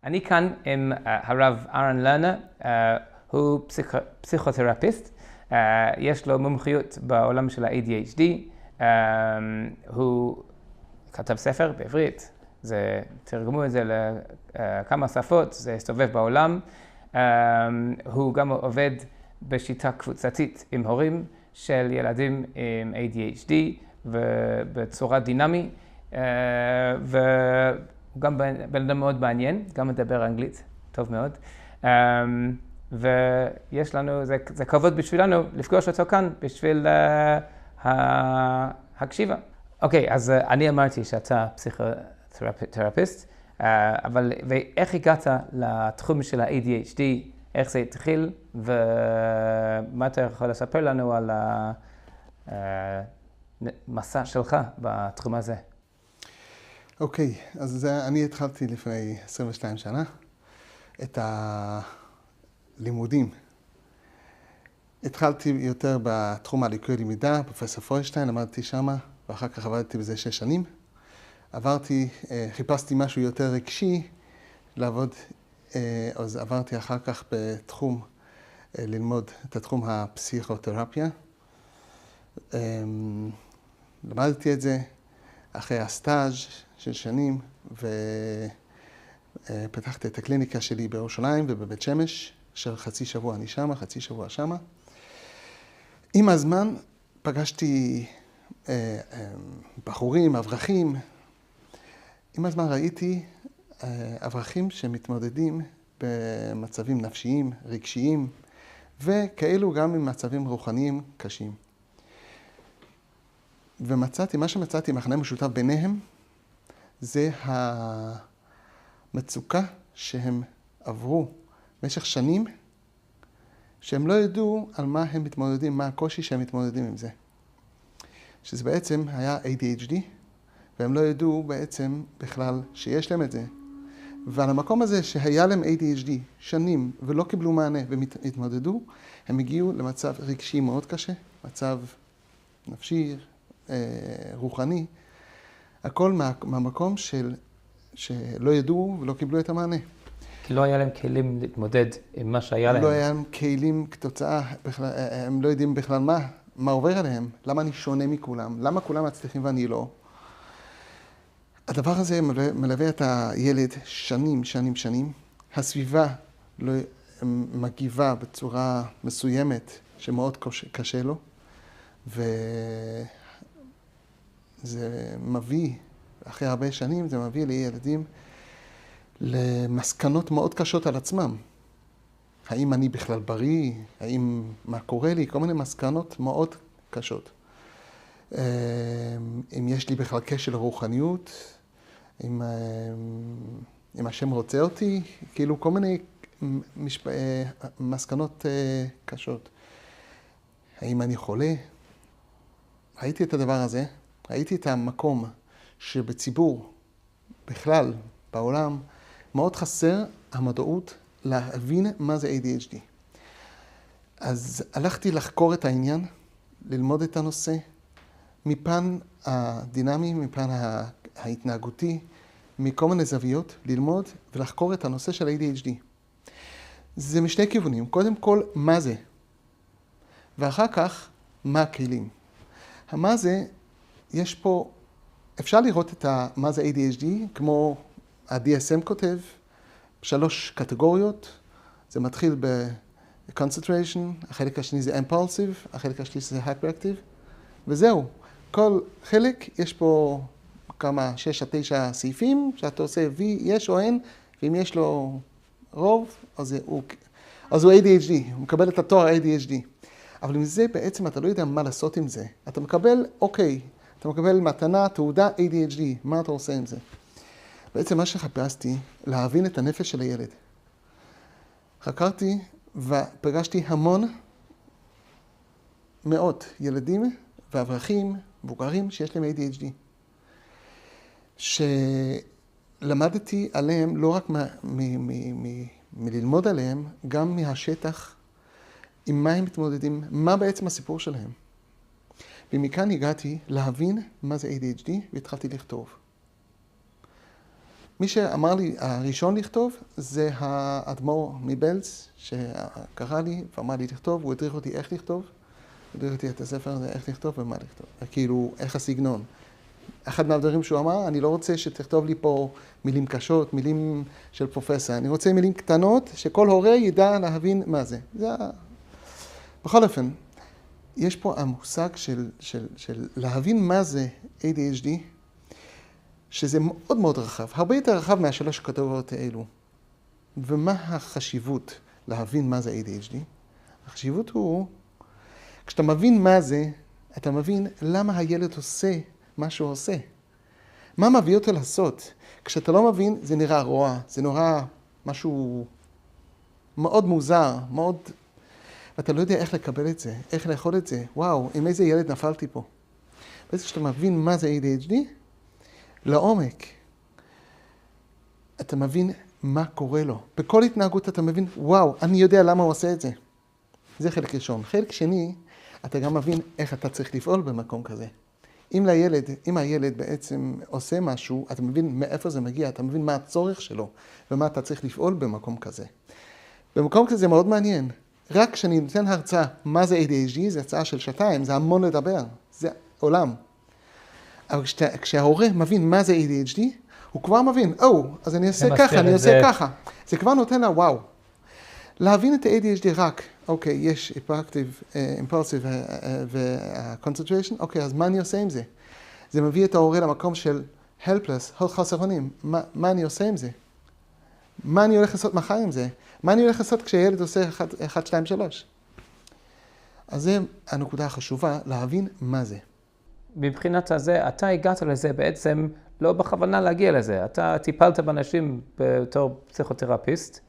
אני כאן עם הרב אהרן לרנר, הוא פסיכותרפיסט, יש לו מומחיות בעולם של ה-ADHD, הוא כתב ספר בעברית, תרגמו את זה לכמה שפות, זה הסתובב בעולם, הוא גם עובד בשיטה קבוצתית עם הורים של ילדים עם ADHD ובצורה דינמי, והוא גם בן אדם מאוד מעניין, גם מדבר אנגלית, טוב מאוד. ויש לנו, זה כבוד בשבילנו לפגוש אותו כאן בשביל הקשיבה. אוקיי, אז אני אמרתי שאתה פסיכותרפיסט, אבל ואיך הגעת לתחום של ה-ADHD, איך זה התחיל, ומה אתה יכול לספר לנו על המסע שלך בתחום הזה? אוקיי, אז אני התחלתי לפני 22 שנה את הלימודים. התחלתי יותר בתחום הליקוי למידה, פרופסור פוירשטיין, למדתי שמה, ואחר כך עבדתי בזה 6 שנים. חיפשתי משהו יותר רגשי לעבוד, אז עברתי אחר כך בתחום, ללמוד את התחום הפסיכותרפיה. למדתי את זה אחרי הסטאז' של שנים, ופתחתי את הקליניקה שלי בירושלים ובבית שמש, של חצי שבוע אני שמה, חצי שבוע שמה. עם הזמן פגשתי בחורים, אברכים. עם הזמן ראיתי אברכים שמתמודדים במצבים נפשיים, רגשיים, וכאלו גם עם מצבים רוחניים קשים. מה שמצאתי מכנה משותף ביניהם, זה המצוקה שהם עברו במשך שנים, שהם לא ידעו על מה הם מתמודדים, מה הקושי שהם מתמודדים עם זה. שזה בעצם היה ADHD, והם לא ידעו בעצם בכלל שיש להם את זה. ועל המקום הזה שהיה להם ADHD שנים ולא קיבלו מענה והתמודדו, הם הגיעו למצב רגשי מאוד קשה, מצב נפשי, רוחני, הכל מהמקום שלא ידעו ולא קיבלו את המענה. כי לא היה להם כלים להתמודד עם מה שהיה להם. לא היה להם כלים כתוצאה, הם לא יודעים בכלל מה עובר עליהם, למה אני שונה מכולם, למה כולם מצליחים ואני לא. הדבר הזה מלווה את הילד שנים. הסביבה לא מגיבה בצורה מסוימת שמאוד קשה לו, וזה מביא, אחרי הרבה שנים, זה מביא לילדים למסקנות מאוד קשות על עצמם. האם אני בכלל בריא? מה קורה לי? כל מיני מסקנות מאוד קשות. אם יש לי בכלל קשר לרוחניות, אם השם רוצה אותי, כאילו כל מיני מסקנות קשות. האם אני חולה? ראיתי את הדבר הזה, ראיתי את המקום שבציבור, בכלל, בעולם, מאוד חסר המודעות להבין מה זה ADHD. אז הלכתי לחקור את העניין, ללמוד את הנושא, מפן הדינמי, מפן ההתנהגותי, מכל מיני זוויות, ללמוד ולחקור את הנושא של ADHD. זה משני כיוונים. קודם כל, מה זה? ואחר כך, מה הכלים? מה זה, יש פה, אפשר לראות את מה זה ADHD, כמו ה-DSM כותב, 3 קטגוריות. זה מתחיל ב-concentration, החלק השני זה impulsive, החלק השלישי זה hyperactive, וזהו. כל חלק, יש פה כמה 6 עד 9 סעיפים, שאתה עושה V, יש או אין, ואם יש לו רוב, אז הוא ADHD, הוא מקבל את התואר ADHD. אבל עם זה בעצם אתה לא יודע מה לעשות עם זה. אתה מקבל, אוקיי, אתה מקבל מתנה, תעודה ADHD, מה אתה עושה עם זה? בעצם מה שחפשתי, להבין את הנפש של הילד. חקרתי ופגשתי מאות ילדים ואברכים, מבוגרים שיש להם ADHD. שלמדתי עליהם לא רק מללמוד עליהם, גם מהשטח, עם מה הם מתמודדים, מה בעצם הסיפור שלהם. ומכאן הגעתי להבין מה זה ADHD והתחלתי לכתוב. מי שאמר לי, הראשון לכתוב, זה האדמו"ר מבלץ, שקרא לי ואמר לי לכתוב, הוא הדריך אותי איך לכתוב. הוא הדריך אותי את הספר הזה, איך לכתוב ומה לכתוב. כאילו, איך הסגנון. אחד מהדברים שהוא אמר, אני לא רוצה שתכתוב לי פה מילים קשות, מילים של פרופסור. אני רוצה מילים קטנות, שכל הורה ידע להבין מה זה. בכל אופן, יש פה המושג של להבין מה זה ADHD, שזה מאוד מאוד רחב, הרבה יותר רחב מהשלוש כתובות האלו. ומה החשיבות להבין מה זה ADHD? החשיבות הוא, כשאתה מבין מה זה, אתה מבין למה הילד עושה מה שהוא עושה. מה מביא אותו לעשות? כשאתה לא מבין, זה נראה רוע, זה נורא משהו מאוד מוזר, מאוד... ואתה לא יודע איך לקבל את זה, איך לאכול את זה. וואו, עם איזה ילד נפלתי פה. בעצם כשאתה מבין מה זה ADHD, לעומק, אתה מבין מה קורה לו. בכל התנהגות אתה מבין, וואו, אני יודע למה הוא עושה את זה. זה חלק ראשון. חלק שני, אתה גם מבין איך אתה צריך לפעול במקום כזה. אם הילד בעצם עושה משהו, אתה מבין מאיפה זה מגיע, אתה מבין מה הצורך שלו, ומה אתה צריך לפעול במקום כזה. במקום כזה זה מאוד מעניין. רק כשאני נותן הרצאה, מה זה ADHD, זה הרצאה של 2 זה המון לדבר, זה עולם. אבל כשההורה מבין מה זה ADHD, הוא כבר מבין, אז אני אעשה ככה, אני עושה ככה. זה כבר נותן לה וואו. להבין את ה-ADHD רק, אוקיי, יש impulsive ו-concentration, אוקיי, אז מה אני עושה עם זה? זה מביא את ההורה למקום של helpless, חוסר אונים. מה אני עושה עם זה? מה אני הולך לעשות מחר עם זה? מה אני הולך לעשות כשהילד עושה 1, 2, 3? אז זה הנקודה החשובה, להבין מה זה. מבחינת הזה, אתה הגעת לזה בעצם לא בכוונה להגיע לזה. אתה טיפלת באנשים בתור פסיכותרפיסט,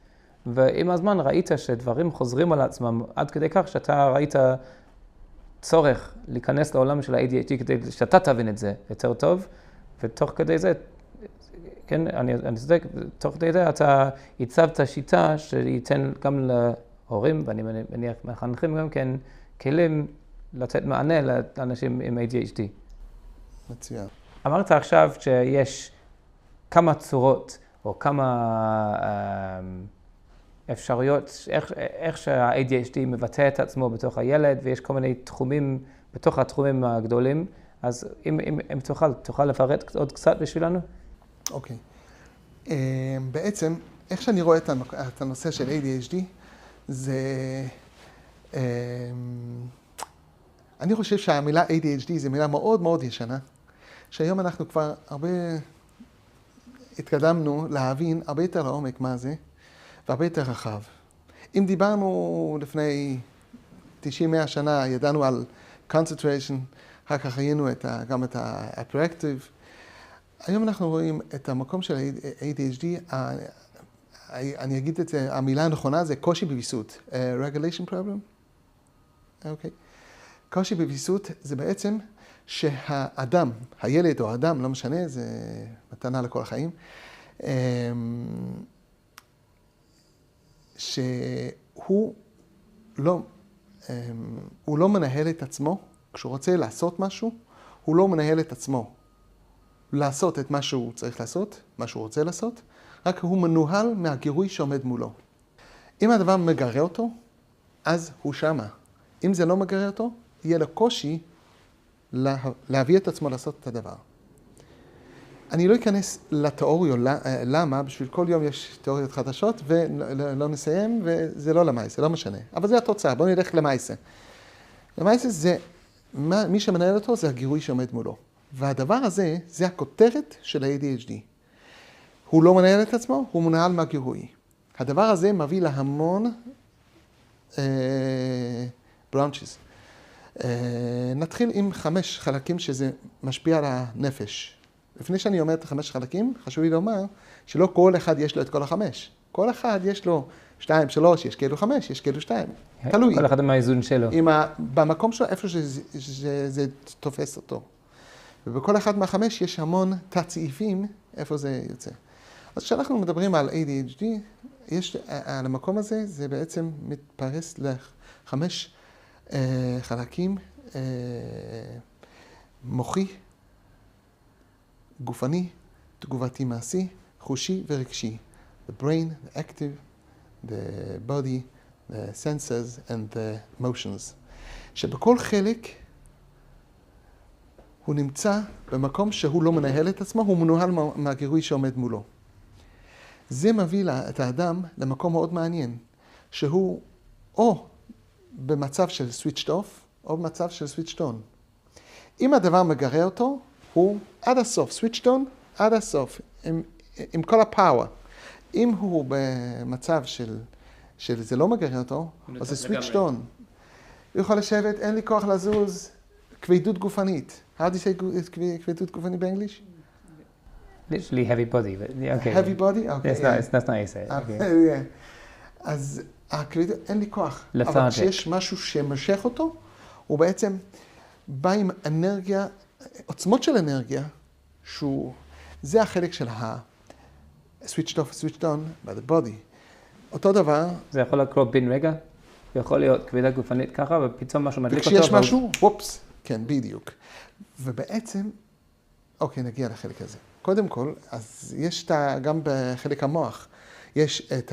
ועם הזמן ראית שדברים חוזרים על עצמם עד כדי כך שאתה ראית צורך להיכנס לעולם של ה-ADHD כדי שאתה תבין את זה יותר טוב, ותוך כדי זה, כן, אני צודק, תוך כדי זה אתה הצבת שיטה שייתן גם להורים, ואני מניח מחנכים גם כן, כלים לתת מענה לאנשים עם ADHD. מצוין. אמרת עכשיו שיש כמה צורות או כמה אפשרויות, איך שה-ADHD מבטא את עצמו בתוך הילד, ויש כל מיני תחומים בתוך התחומים הגדולים. אז אם תוכל לפרט עוד קצת בשבילנו? אוקיי. בעצם, איך שאני רואה את הנושא של ADHD, זה... אני חושב שהמילה ADHD זה מילה מאוד מאוד ישנה, שהיום אנחנו כבר הרבה התקדמנו להבין הרבה יותר לעומק מה זה, והרבה יותר רחב. אם דיברנו לפני 90-100 שנה, ידענו על concentration, אחר כך ראינו גם את ה-hyperactive. היום אנחנו רואים את המקום של ADHD, אני אגיד את זה, המילה הנכונה זה קושי בוויסות, regulation problem. אוקיי. קושי בוויסות זה בעצם שהאדם, הילד או האדם, לא משנה, זה מתנה לכל החיים, שהוא לא מנהל את עצמו, כשהוא רוצה לעשות משהו, הוא לא מנהל את עצמו לעשות את מה שהוא צריך לעשות, מה שהוא רוצה לעשות, רק הוא מנוהל מהגירוי שעומד מולו. אם הדבר מגרה אותו, אז הוא שמה. אם זה לא מגרה אותו, יהיה לו קושי להביא את עצמו לעשות את הדבר. אני לא אכנס לתיאוריה, למה, בשביל כל יום יש תיאוריות חדשות, ולא נסיים, וזה לא למעשה, זה לא משנה. אבל זה התוצאה, בואו נלך למעשה. למעשה זה, מי שמנהל אותו זה הגירוי שעומד מולו. והדבר הזה, זה הכותרת של ה-ADHD. הוא לא מנהל את עצמו, הוא מנהל מהגירוי. הדבר הזה מביא להמון branches. נתחיל עם 5 חלקים שזה משפיע על הנפש. לפני שאני אומר את 5 חלקים, חשוב לי לומר שלא כל אחד יש לו את כל 5. כל אחד יש לו 2, 3, יש כאלו 5, יש כאלו 2. תלוי. כל אחד עם האיזון שלו. במקום שלו, איפה שזה תופס אותו. ובכל אחד מה5 יש המון תת-סעיפים, איפה זה יוצא. אז כשאנחנו מדברים על ADHD, על המקום הזה, זה בעצם מתפרס ל5 חלקים, מוחי, גופני, תגובתי מעשי חושי ורגשי. The brain, the active, the body, the senses and the emotions. שבכל חלק הוא נמצא במקום שהוא לא מנהל את עצמו, הוא מנוהל מהגירוי שעומד מולו. זה מביא את האדם למקום מאוד מעניין, שהוא או במצב של switched off, או במצב של switched on. אם הדבר מגרה אותו, הוא עד הסוף, switched on, עד הסוף, עם כל הפאוור. אם הוא במצב של זה לא מגרה אותו, אז זה switched on. הוא יכול לשבת, אין לי כוח לזוז, כבדות גופנית. How do you say כבדות גופנית באנגליש? Literally heavy body, but yeah, okay. Heavy body? Okay. That's not how you say it. Okay. אז הכבדות, אין לי כוח. lethargic. אבל כשיש משהו שמשך אותו, הוא בעצם בא עם אנרגיה, עוצמות של אנרגיה, זה החלק של switched off, switched on by the body. אותו דבר. זה יכול לקרות בן רגע? זה יכול להיות כבדה גופנית ככה, ופתאום משהו מדליק אותו. וכשיש משהו, וופס, כן, בדיוק. ובעצם, אוקיי, נגיע לחלק הזה. קודם כל, אז יש גם בחלק המוח, יש את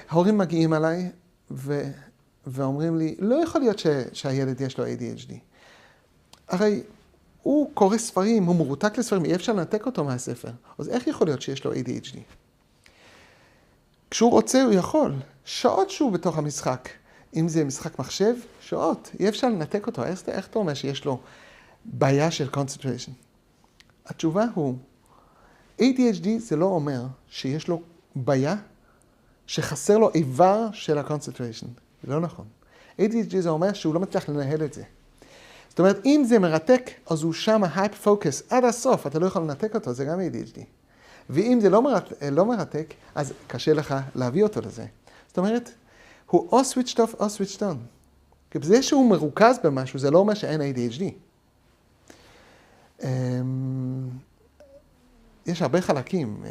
ההורים מגיעים אליי ואומרים לי, לא יכול להיות שהילד יש לו ADHD. הרי הוא קורא ספרים, הוא מרותק לספרים, אי אפשר לנתק אותו מהספר. אז איך יכול להיות שיש לו ADHD? כשהוא רוצה, הוא יכול. שעות שהוא בתוך המשחק. אם זה משחק מחשב, שעות. אי אפשר לנתק אותו. איך אתה אומר שיש לו בעיה של concentration? התשובה הוא, ADHD זה לא אומר שיש לו בעיה שחסר לו איבר של ה-concentration. זה לא נכון. ADHD זה אומר שהוא לא מצליח לנהל את זה. זאת אומרת, אם זה מרתק, אז הוא שם hype focus עד הסוף, אתה לא יכול לנתק אותו, זה גם ADHD. ואם זה לא מרתק, אז קשה לך להביא אותו לזה. זאת אומרת, הוא או switched off או switched on. כי בזה שהוא מרוכז במשהו, זה לא אומר שאין ADHD. יש הרבה חלקים,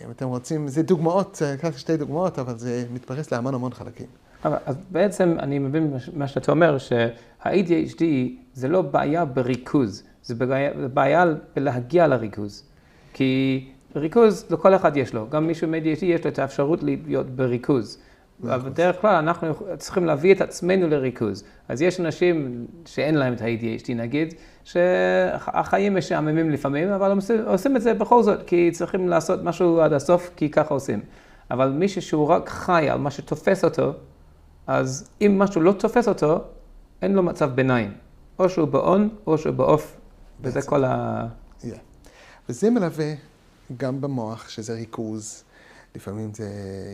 אם אתם רוצים, זה דוגמאות, שתי דוגמאות, אבל זה מתפרס להמון חלקים. אז בעצם אני מבין מה שאתה אומר, שה-ADHD זה לא בעיה בריכוז, זה בעיה בלהגיע לריכוז. כי ריכוז, לכל אחד יש לו, גם מישהו מ-ADHD יש לו את האפשרות להיות בריכוז. אבל בדרך כלל אנחנו צריכים להביא את עצמנו לריכוז. אז יש אנשים שאין להם את ה-ADHD נגיד, שהחיים משעממים לפעמים, אבל עושים את זה בכל זאת, כי צריכים לעשות משהו עד הסוף, כי ככה עושים. אבל מישהו שהוא רק חי על מה שתופס אותו, אז אם משהו לא תופס אותו, אין לו מצב ביניים. או שהוא באון, או שהוא באוף, וזה כל ה... וזה מלווה גם במוח, שזה ריכוז. לפעמים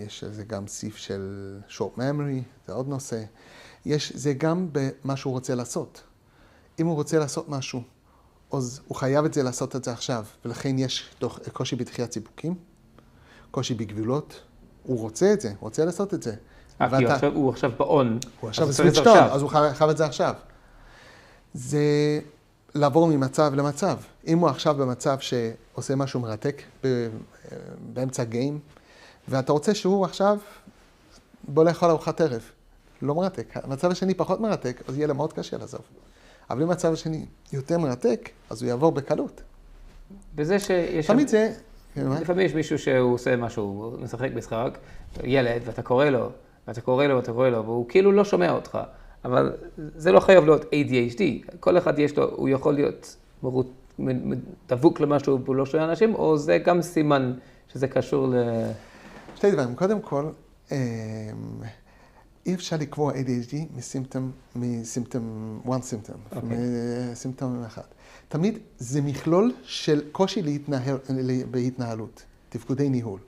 יש לזה גם סעיף של short memory, זה עוד נושא. זה גם במה שהוא רוצה לעשות. אם הוא רוצה לעשות משהו, אז הוא חייב לעשות את זה עכשיו, ולכן יש קושי בתחיית סיפוקים, קושי בגבולות. הוא רוצה את זה, הוא רוצה לעשות את זה. הוא עכשיו באון. הוא עכשיו בסוויץ' און, אז הוא חייב את זה עכשיו. זה לעבור ממצב למצב. אם הוא עכשיו במצב שעושה משהו מרתק באמצע גיים, ואתה רוצה שהוא עכשיו בוא לאכול ארוחת ערב. לא מרתק. המצב השני פחות מרתק, אז יהיה לו מאוד קשה לעזוב. אבל אם המצב השני יותר מרתק, אז הוא יעבור בקלות. בזה שיש... תמיד זה... לפעמים יש מישהו שהוא עושה משהו, הוא משחק משחק, ילד, ואתה קורא לו, והוא כאילו לא שומע אותך. אבל זה לא חייב להיות ADHD. כל אחד יש לו, הוא יכול להיות דבוק למשהו והוא לא שומע אנשים, או זה גם סימן שזה קשור ל... שתי דברים. קודם כל, אי אפשר לקבוע ADHD מסימפטום אחד. תמיד זה מכלול של קושי בהתנהלות, תפקודי ניהול.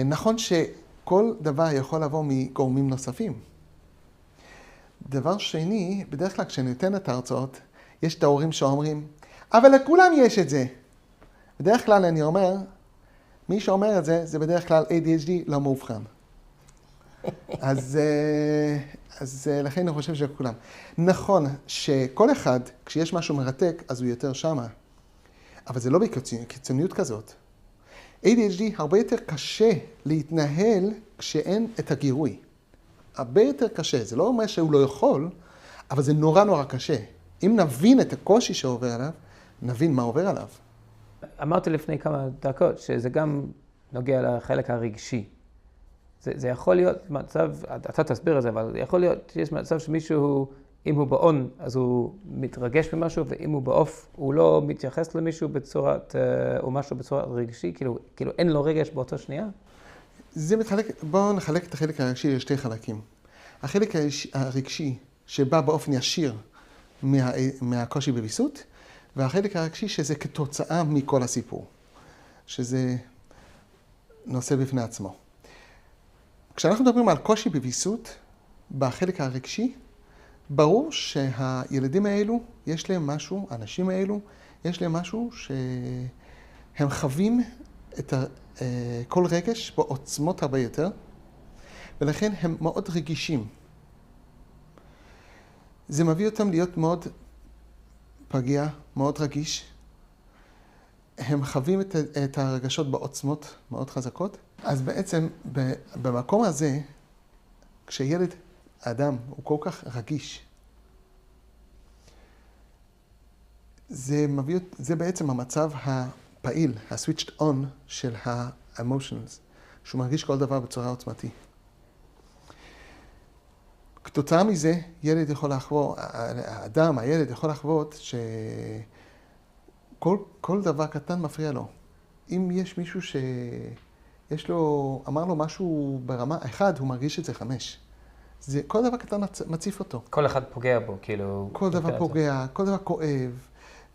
נכון שכל דבר יכול לבוא מגורמים נוספים. דבר שני, בדרך כלל כשאני נותן את ההרצאות, יש את ההורים שאומרים, אבל לכולם יש את זה. בדרך כלל אני אומר, מי שאומר את זה, זה בדרך כלל ADHD לא מאובחן. אז לכן אני חושב שכולם. נכון שכל אחד, כשיש משהו מרתק, אז הוא יותר שמה. אבל זה לא בקיצוניות כזאת. ADHD הרבה יותר קשה להתנהל כשאין את הגירוי. הרבה יותר קשה. זה לא אומר שהוא לא יכול, אבל זה נורא קשה. אם נבין את הקושי שעובר עליו, נבין מה עובר עליו. אמרתי לפני כמה דקות שזה גם נוגע לחלק הרגשי. זה יכול להיות מצב, אתה תסביר את זה, אבל יכול להיות שיש מצב שמישהו, אם הוא באון, אז הוא מתרגש ממשהו, ואם הוא בעוף, הוא לא מתייחס למישהו בצורת, או משהו בצורת רגשי, כאילו אין לו רגש באותו שנייה. בואו נחלק את החלק הרגשי לשתי חלקים. החלק הרגשי שבא באופן ישיר מהקושי בוויסות, והחלק הרגשי שזה כתוצאה מכל הסיפור, שזה נושא בפני עצמו. כשאנחנו מדברים על קושי בוויסות, בחלק הרגשי, ברור שהילדים האלו, יש להם משהו, האנשים האלו, יש להם משהו שהם חווים את כל רגש בעוצמות הרבה יותר, ולכן הם מאוד רגישים. זה מביא אותם להיות מאוד פגיע, מאוד רגיש. הם חווים את הרגשות בעוצמות מאוד חזקות. אז בעצם במקום הזה, כשילד, האדם, הוא כל כך רגיש, זה בעצם המצב הפעיל, ה-switched on של ה-emotions, שהוא מרגיש כל דבר בצורה עוצמתית. כתוצאה מזה, ילד יכול לחוות, האדם, הילד יכול לחוות שכל דבר קטן מפריע לו. אם יש מישהו שיש לו, אמר לו משהו ברמה 1, הוא מרגיש את זה 5. כל דבר קטן מציף אותו. כל אחד פוגע בו, כאילו... כל דבר פוגע, כל דבר כואב,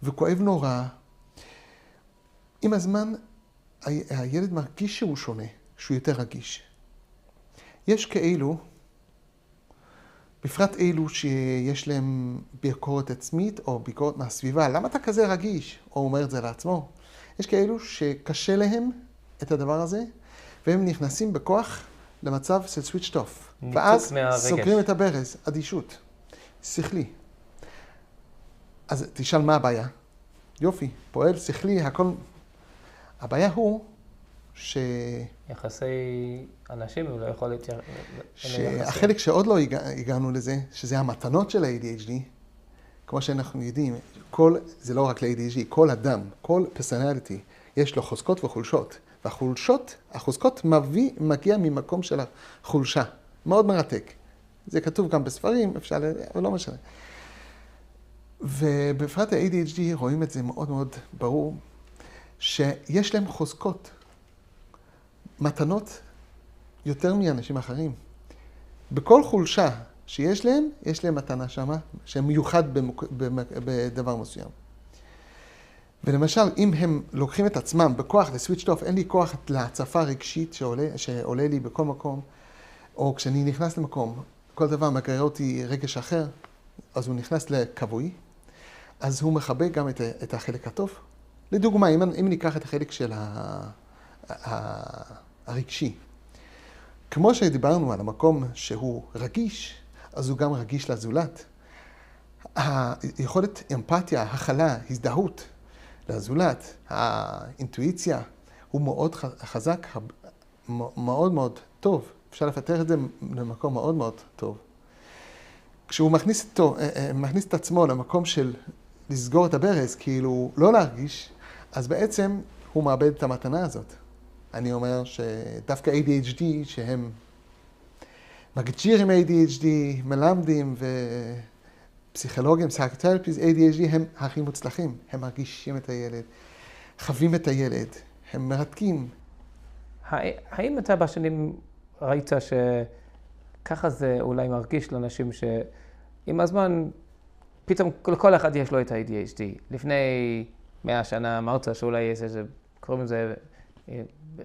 וכואב נורא. עם הזמן, הילד מרגיש שהוא שונה, שהוא יותר רגיש. יש כאלו, בפרט אלו שיש להם ביקורת עצמית או ביקורת מהסביבה, למה אתה כזה רגיש? או אומר את זה לעצמו. יש כאלו שקשה להם את הדבר הזה, והם נכנסים בכוח למצב של switched off. ואז סוגרים את הברז, אדישות, שכלי. אז תשאל מה הבעיה? יופי, פועל שכלי, הכל... הבעיה הוא יחסי אנשים הוא לא יכול להתייחס... שהחלק שעוד לא הגענו לזה, שזה המתנות של ה-ADHD, כמו שאנחנו יודעים, זה לא רק ל-ADHD, כל אדם, כל personality, יש לו חוזקות וחולשות. והחוזקות מגיע ממקום של החולשה. מאוד מרתק. זה כתוב גם בספרים, אפשר, אבל לא משנה. ובפרט ה-ADHD רואים את זה מאוד מאוד ברור, שיש להם חוזקות, מתנות יותר מאנשים אחרים. בכל חולשה שיש להם, יש להם מתנה שמה, שמיוחד בדבר מסוים. ולמשל, אם הם לוקחים את עצמם בכוח לסוויץ' אוף, אין לי כוח להצפה רגשית שעולה לי בכל מקום, או כשאני נכנס למקום, כל דבר מגרר אותי רגש אחר, אז הוא נכנס לכבוי, אז הוא מכבה גם את החלק הטוב. לדוגמה, אם ניקח את החלק של הרגשי, כמו שדיברנו על המקום שהוא רגיש, אז הוא גם רגיש לזולת. היכולת אמפתיה, הכלה, הזדהות לזולת, האינטואיציה, הוא מאוד חזק, מאוד מאוד טוב. אפשר לפתח את זה למקום מאוד מאוד טוב. כשהוא מכניס את עצמו למקום של לסגור את הברז, כאילו לא להרגיש, אז בעצם הוא מאבד את המתנה הזאת. אני אומר שדווקא ADHD, שהם מגג'ירים ADHD, מלמדים ופסיכולוגים, פסיכותרפיסט, ADHD הם הכי מוצלחים. הם מרגישים את הילד, חווים את הילד, הם מרתקים. האם אתה בשנים ראית שככה זה אולי מרגיש לאנשים שעם הזמן פתאום כל אחד יש לו את ה-ADHD. לפני 100 שנה אמרת שאולי יש איזה, קוראים לזה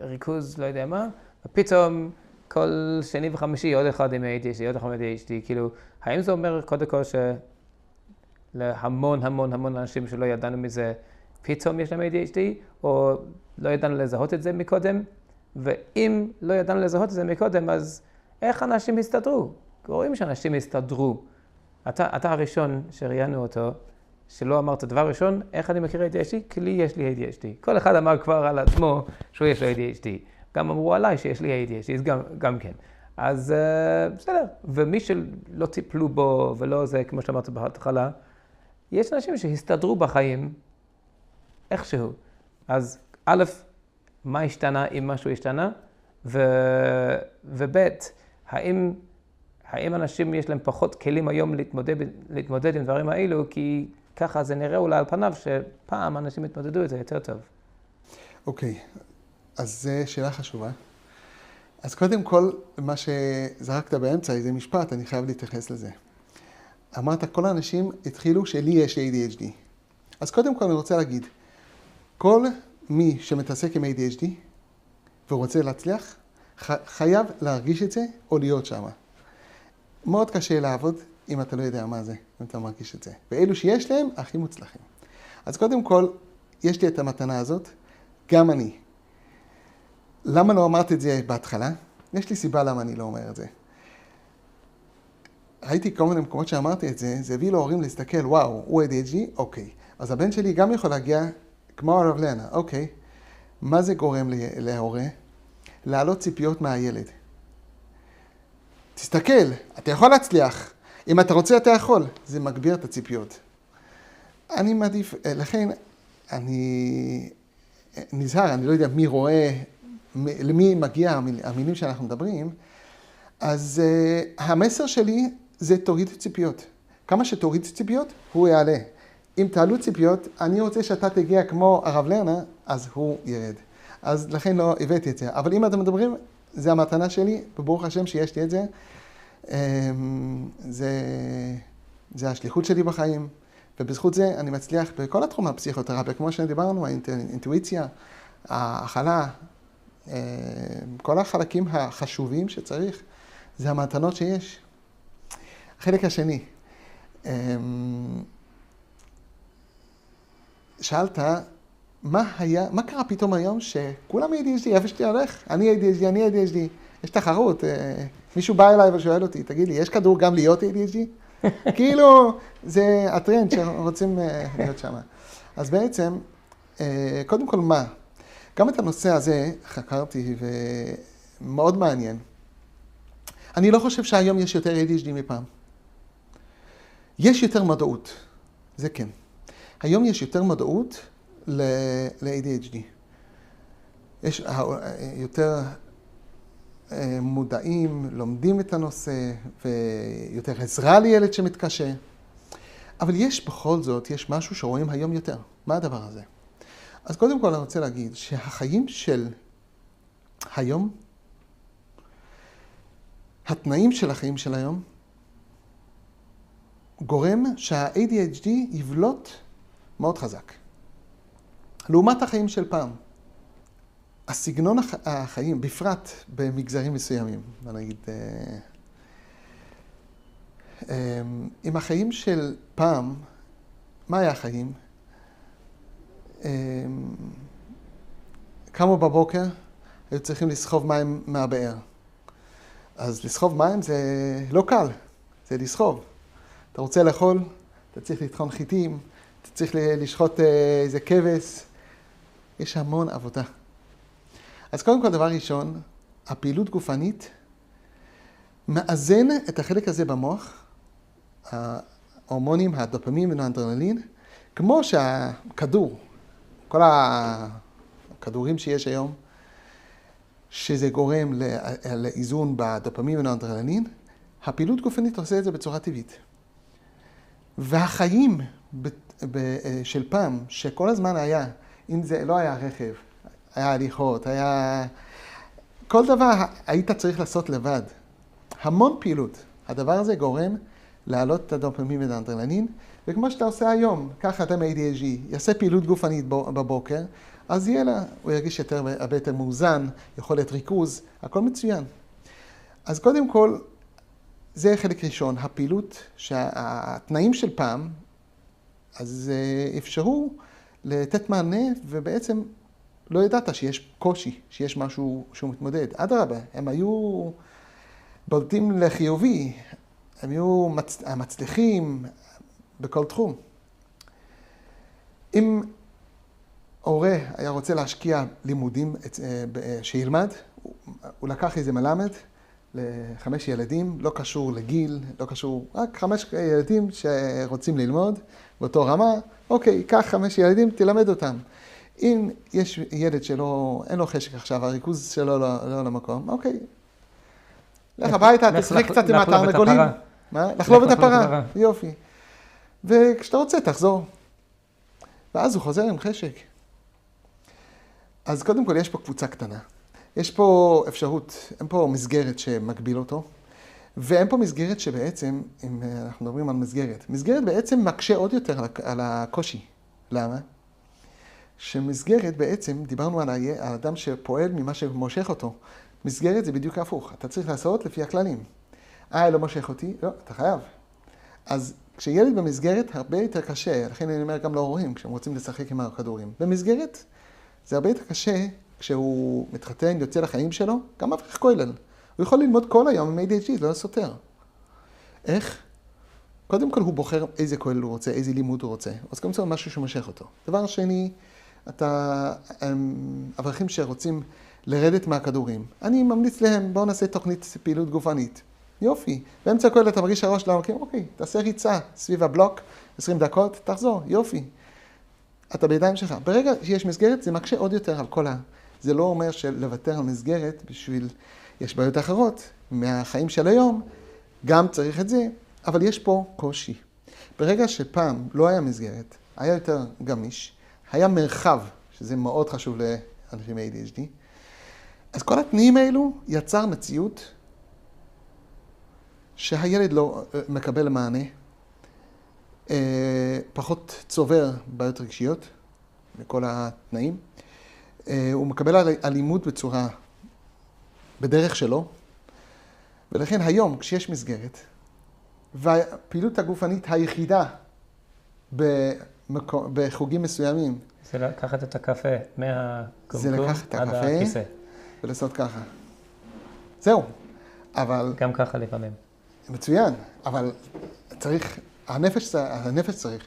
ריכוז, לא יודע מה, ופתאום כל שני וחמישי עוד אחד עם ADHD, עוד אחד עם ADHD, כאילו, האם זה אומר קודם כל שלהמון המון המון אנשים שלא ידענו מזה, פתאום יש להם ADHD, או לא ידענו לזהות את זה מקודם, ואם לא ידענו לזהות את זה מקודם, אז איך אנשים הסתדרו? רואים שאנשים הסתדרו. אתה הראשון שראיינו אותו, שלא אמרת דבר ראשון, איך אני מכיר ADHD? כי לי יש לי ADHD. כל אחד אמר כבר על עצמו שהוא יש לו ADHD. גם אמרו עליי שיש לי ADHD, אז גם כן. אז בסדר. ומי שלא טיפלו בו ולא זה, כמו שאמרת בהתחלה, יש אנשים שהסתדרו בחיים איכשהו. אז א', מה השתנה אם משהו השתנה? וב', האם אנשים יש להם פחות כלים היום להתמודד עם דברים האלו, כי ככה זה נראה אולי על פניו שפעם אנשים התמודדו את זה יותר טוב. אוקיי, אז זו שאלה חשובה. אז קודם כל, מה שזרקת באמצע, איזה משפט, אני חייב להתייחס לזה. אמרת, כל האנשים התחילו שלי יש ADHD. אז קודם כל אני רוצה להגיד, כל מי שמתעסק עם ADHD ורוצה להצליח, חייב להרגיש את זה או להיות שם. מאוד קשה לעבוד אם אתה לא יודע מה זה, אם אתה מרגיש את זה. ואלו שיש להם, הכי מוצלחים. אז קודם כל, יש לי את המתנה הזאת, גם אני. למה לא אמרתי את זה בהתחלה? יש לי סיבה למה אני לא אומר את זה. ראיתי כל מיני מקומות שאמרתי את זה, זה הביא להורים להסתכל, וואו, הוא ADHD? אוקיי. אז הבן שלי גם יכול להגיע כמו הרב לנה, אוקיי. מה זה גורם להורה? להעלות ציפיות מהילד. תסתכל, אתה יכול להצליח. אם אתה רוצה, אתה יכול. זה מגביר את הציפיות. אני מעדיף, לכן, אני נזהר, אני לא יודע מי רואה, למי מגיע המילים שאנחנו מדברים, אז המסר שלי זה תוריד ציפיות. כמה שתוריד ציפיות, הוא יעלה. אם תעלו ציפיות, אני רוצה שאתה תגיע כמו הרב לרנה, אז הוא ירד. אז לכן לא הבאתי את זה. אבל אם אתם מדברים, זה המתנה שלי, וברוך השם שיש לי את זה. זה השליחות שלי בחיים, ובזכות זה אני מצליח בכל התחום הפסיכותרפיה, כמו שדיברנו, האינטואיציה, ההכלה, כל החלקים החשובים שצריך, זה המתנות שיש. החלק השני, שאלת, מה קרה פתאום היום שכולם ADHD, איפה שאתה הולך? אני ADHD, יש תחרות. מישהו בא אליי ושואל אותי, תגיד לי, יש כדור גם להיות ADHD? כאילו, זה הטרנד שרוצים להיות שם. אז בעצם, קודם כל מה? גם את הנושא הזה חקרתי ומאוד מעניין. אני לא חושב שהיום יש יותר ADHD מפעם. יש יותר מודעות, זה כן. היום יש יותר מודעות ל-ADHD. יש יותר מודעים, לומדים את הנושא, ויותר עזרה לילד שמתקשה. אבל יש בכל זאת, יש משהו שרואים היום יותר. מה הדבר הזה? אז קודם כל אני רוצה להגיד שהחיים של היום, התנאים של החיים של היום, גורם שה-ADHD יבלוט מאוד חזק. לעומת החיים של פעם. הסגנון החיים, בפרט במגזרים מסוימים, נגיד, עם החיים של פעם, מה היה החיים? קמו בבוקר, היו צריכים לסחוב מים מהבאר. אז לסחוב מים זה לא קל, זה לסחוב. אתה רוצה לאכול, אתה צריך לטחון חיטים, אתה צריך לשחוט איזה כבש. יש המון עבודה. אז קודם כל, דבר ראשון, הפעילות גופנית מאזן את החלק הזה במוח, ההורמונים, הדופמין והאדרנלין, כמו שהכדור, כל הכדורים שיש היום, שזה גורם לאיזון בדופמין והאדרנלין, הפעילות גופנית עושה את זה בצורה טבעית. והחיים של פעם, שכל הזמן היה, אם זה לא היה רכב, היה הליכות, היה... כל דבר היית צריך לעשות לבד. המון פעילות. הדבר הזה גורם להעלות את הדופמין והאדרנלין, וכמו שאתה עושה היום, ככה אדם ADHD, יעשה פעילות גופנית בבוקר, אז יהיה לה, הוא ירגיש הרבה יותר מאוזן, יכולת ריכוז, הכל מצוין. אז קודם כל, זה חלק ראשון, הפעילות, שהתנאים של פעם, אז אפשרו לתת מענה, ובעצם לא ידעת שיש קושי, שיש משהו שהוא מתמודד. אדרבה, הם היו בולטים לחיובי, הם היו מצליחים בכל תחום. אם הורה היה רוצה להשקיע לימודים שילמד, הוא לקח איזה מלמד, ל5 ילדים, לא קשור לגיל, לא קשור, רק 5 ילדים שרוצים ללמוד באותו רמה, אוקיי, קח 5 ילדים, תלמד אותם. אם יש ילד שלא, אין לו חשק עכשיו, הריכוז שלו לא למקום, אוקיי. לך הביתה, תשחק קצת עם התרנגולים. לחלוב את הפרה, יופי. וכשאתה רוצה, תחזור. ואז הוא חוזר עם חשק. אז קודם כל, יש פה קבוצה קטנה. יש פה אפשרות, אין פה מסגרת שמגביל אותו, ואין פה מסגרת שבעצם, אם אנחנו מדברים על מסגרת, מסגרת בעצם מקשה עוד יותר על הקושי. למה? שמסגרת בעצם, דיברנו על האדם שפועל ממה שמושך אותו. מסגרת זה בדיוק הפוך. אתה צריך לעשות לפי הכללים. לא מושך אותי? לא, אתה חייב. אז כשילד במסגרת, הרבה יותר קשה, לכן אני אומר גם להורים, כשהם רוצים לשחק עם הכדורים. במסגרת, זה הרבה יותר קשה כשהוא מתחתן, יוצא לחיים שלו, גם אברך כולל. הוא יכול ללמוד כל היום עם ADHD, לא סותר. איך? קודם כל הוא בוחר איזה כולל הוא רוצה, איזה לימוד הוא רוצה. אז קודם כל משהו שמושך אותו. דבר שני, אברכים שרוצים לרדת מהכדורים. אני ממליץ להם, בואו נעשה תוכנית פעילות גופנית. יופי. באמצע הכולל אתה מרגיש הראש לעמקים, אוקיי, תעשה ריצה סביב הבלוק, 20 דקות, תחזור, יופי. אתה בידיים שלך. ברגע שיש מסגרת, זה מקשה עוד יותר על כל זה לא אומר שלוותר על מסגרת בשביל, יש בעיות אחרות מהחיים של היום, גם צריך את זה, אבל יש פה קושי. ברגע שפעם לא היה מסגרת, היה יותר גמיש, היה מרחב, שזה מאוד חשוב לאנשים ADHD, אז כל התנאים האלו יצר מציאות שהילד לא מקבל מענה, פחות צובר בעיות רגשיות מכל התנאים, הוא מקבל אלימות בדרך שלו, ולכן היום כשיש מסגרת, והפעילות הגופנית היחידה בחוגים מסוימים, זה לקחת את הקפה מהקומקום עד הכיסא. ולעשות ככה. זהו, אבל... גם ככה לפעמים. מצוין, אבל צריך, הנפש צריך.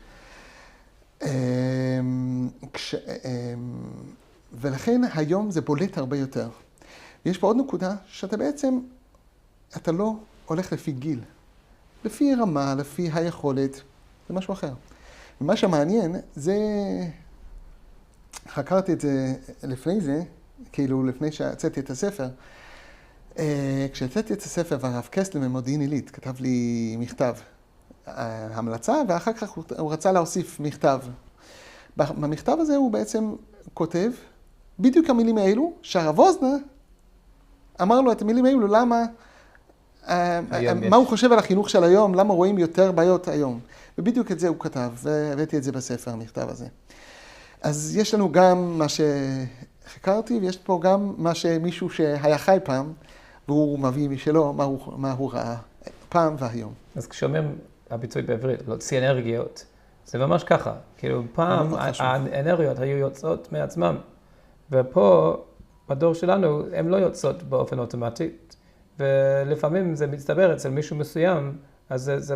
ולכן היום זה בולט הרבה יותר. יש פה עוד נקודה שאתה בעצם, אתה לא הולך לפי גיל. לפי רמה, לפי היכולת, זה משהו אחר. ומה שמעניין זה, חקרתי את זה לפני זה, כאילו לפני שהצאתי את הספר, כשהצאתי את הספר והרב קסלר ממודיעין עילית כתב לי מכתב, המלצה, ואחר כך הוא רצה להוסיף מכתב. במכתב הזה הוא בעצם כותב בדיוק המילים האלו, שהרב אוזנר אמר לו את המילים האלו, למה, מה הוא חושב על החינוך של היום, למה רואים יותר בעיות היום. ובדיוק את זה הוא כתב, והבאתי את זה בספר, המכתב הזה. אז יש לנו גם מה שחקרתי, ויש פה גם מה שמישהו שהיה חי פעם, והוא מביא משלו מה הוא ראה פעם והיום. אז כשאומרים הביטוי בעברית, להוציא אנרגיות, זה ממש ככה. כאילו פעם האנרגיות היו יוצאות מעצמם, ופה בדור שלנו הן לא יוצאות באופן אוטומטי, ולפעמים זה מצטבר אצל מישהו מסוים, אז זה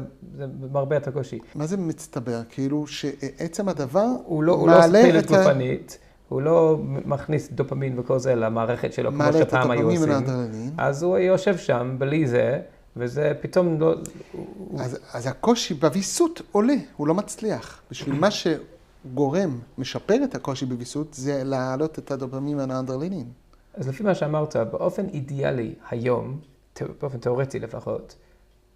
מרבה את הקושי. מה זה מצטבר? כאילו שעצם הדבר הוא לא עושה פעילות גופנית, הוא לא מכניס דופמין וכל זה למערכת שלו, כמו שפעם היו עושים. אז הוא יושב שם בלי זה, וזה פתאום לא... אז הקושי בוויסות עולה, הוא לא מצליח. בשביל מה שגורם, משפר את הקושי בוויסות, זה להעלות את הדופמין והאדרנלין. אז לפי מה שאמרת, באופן אידיאלי היום, באופן תיאורטי לפחות,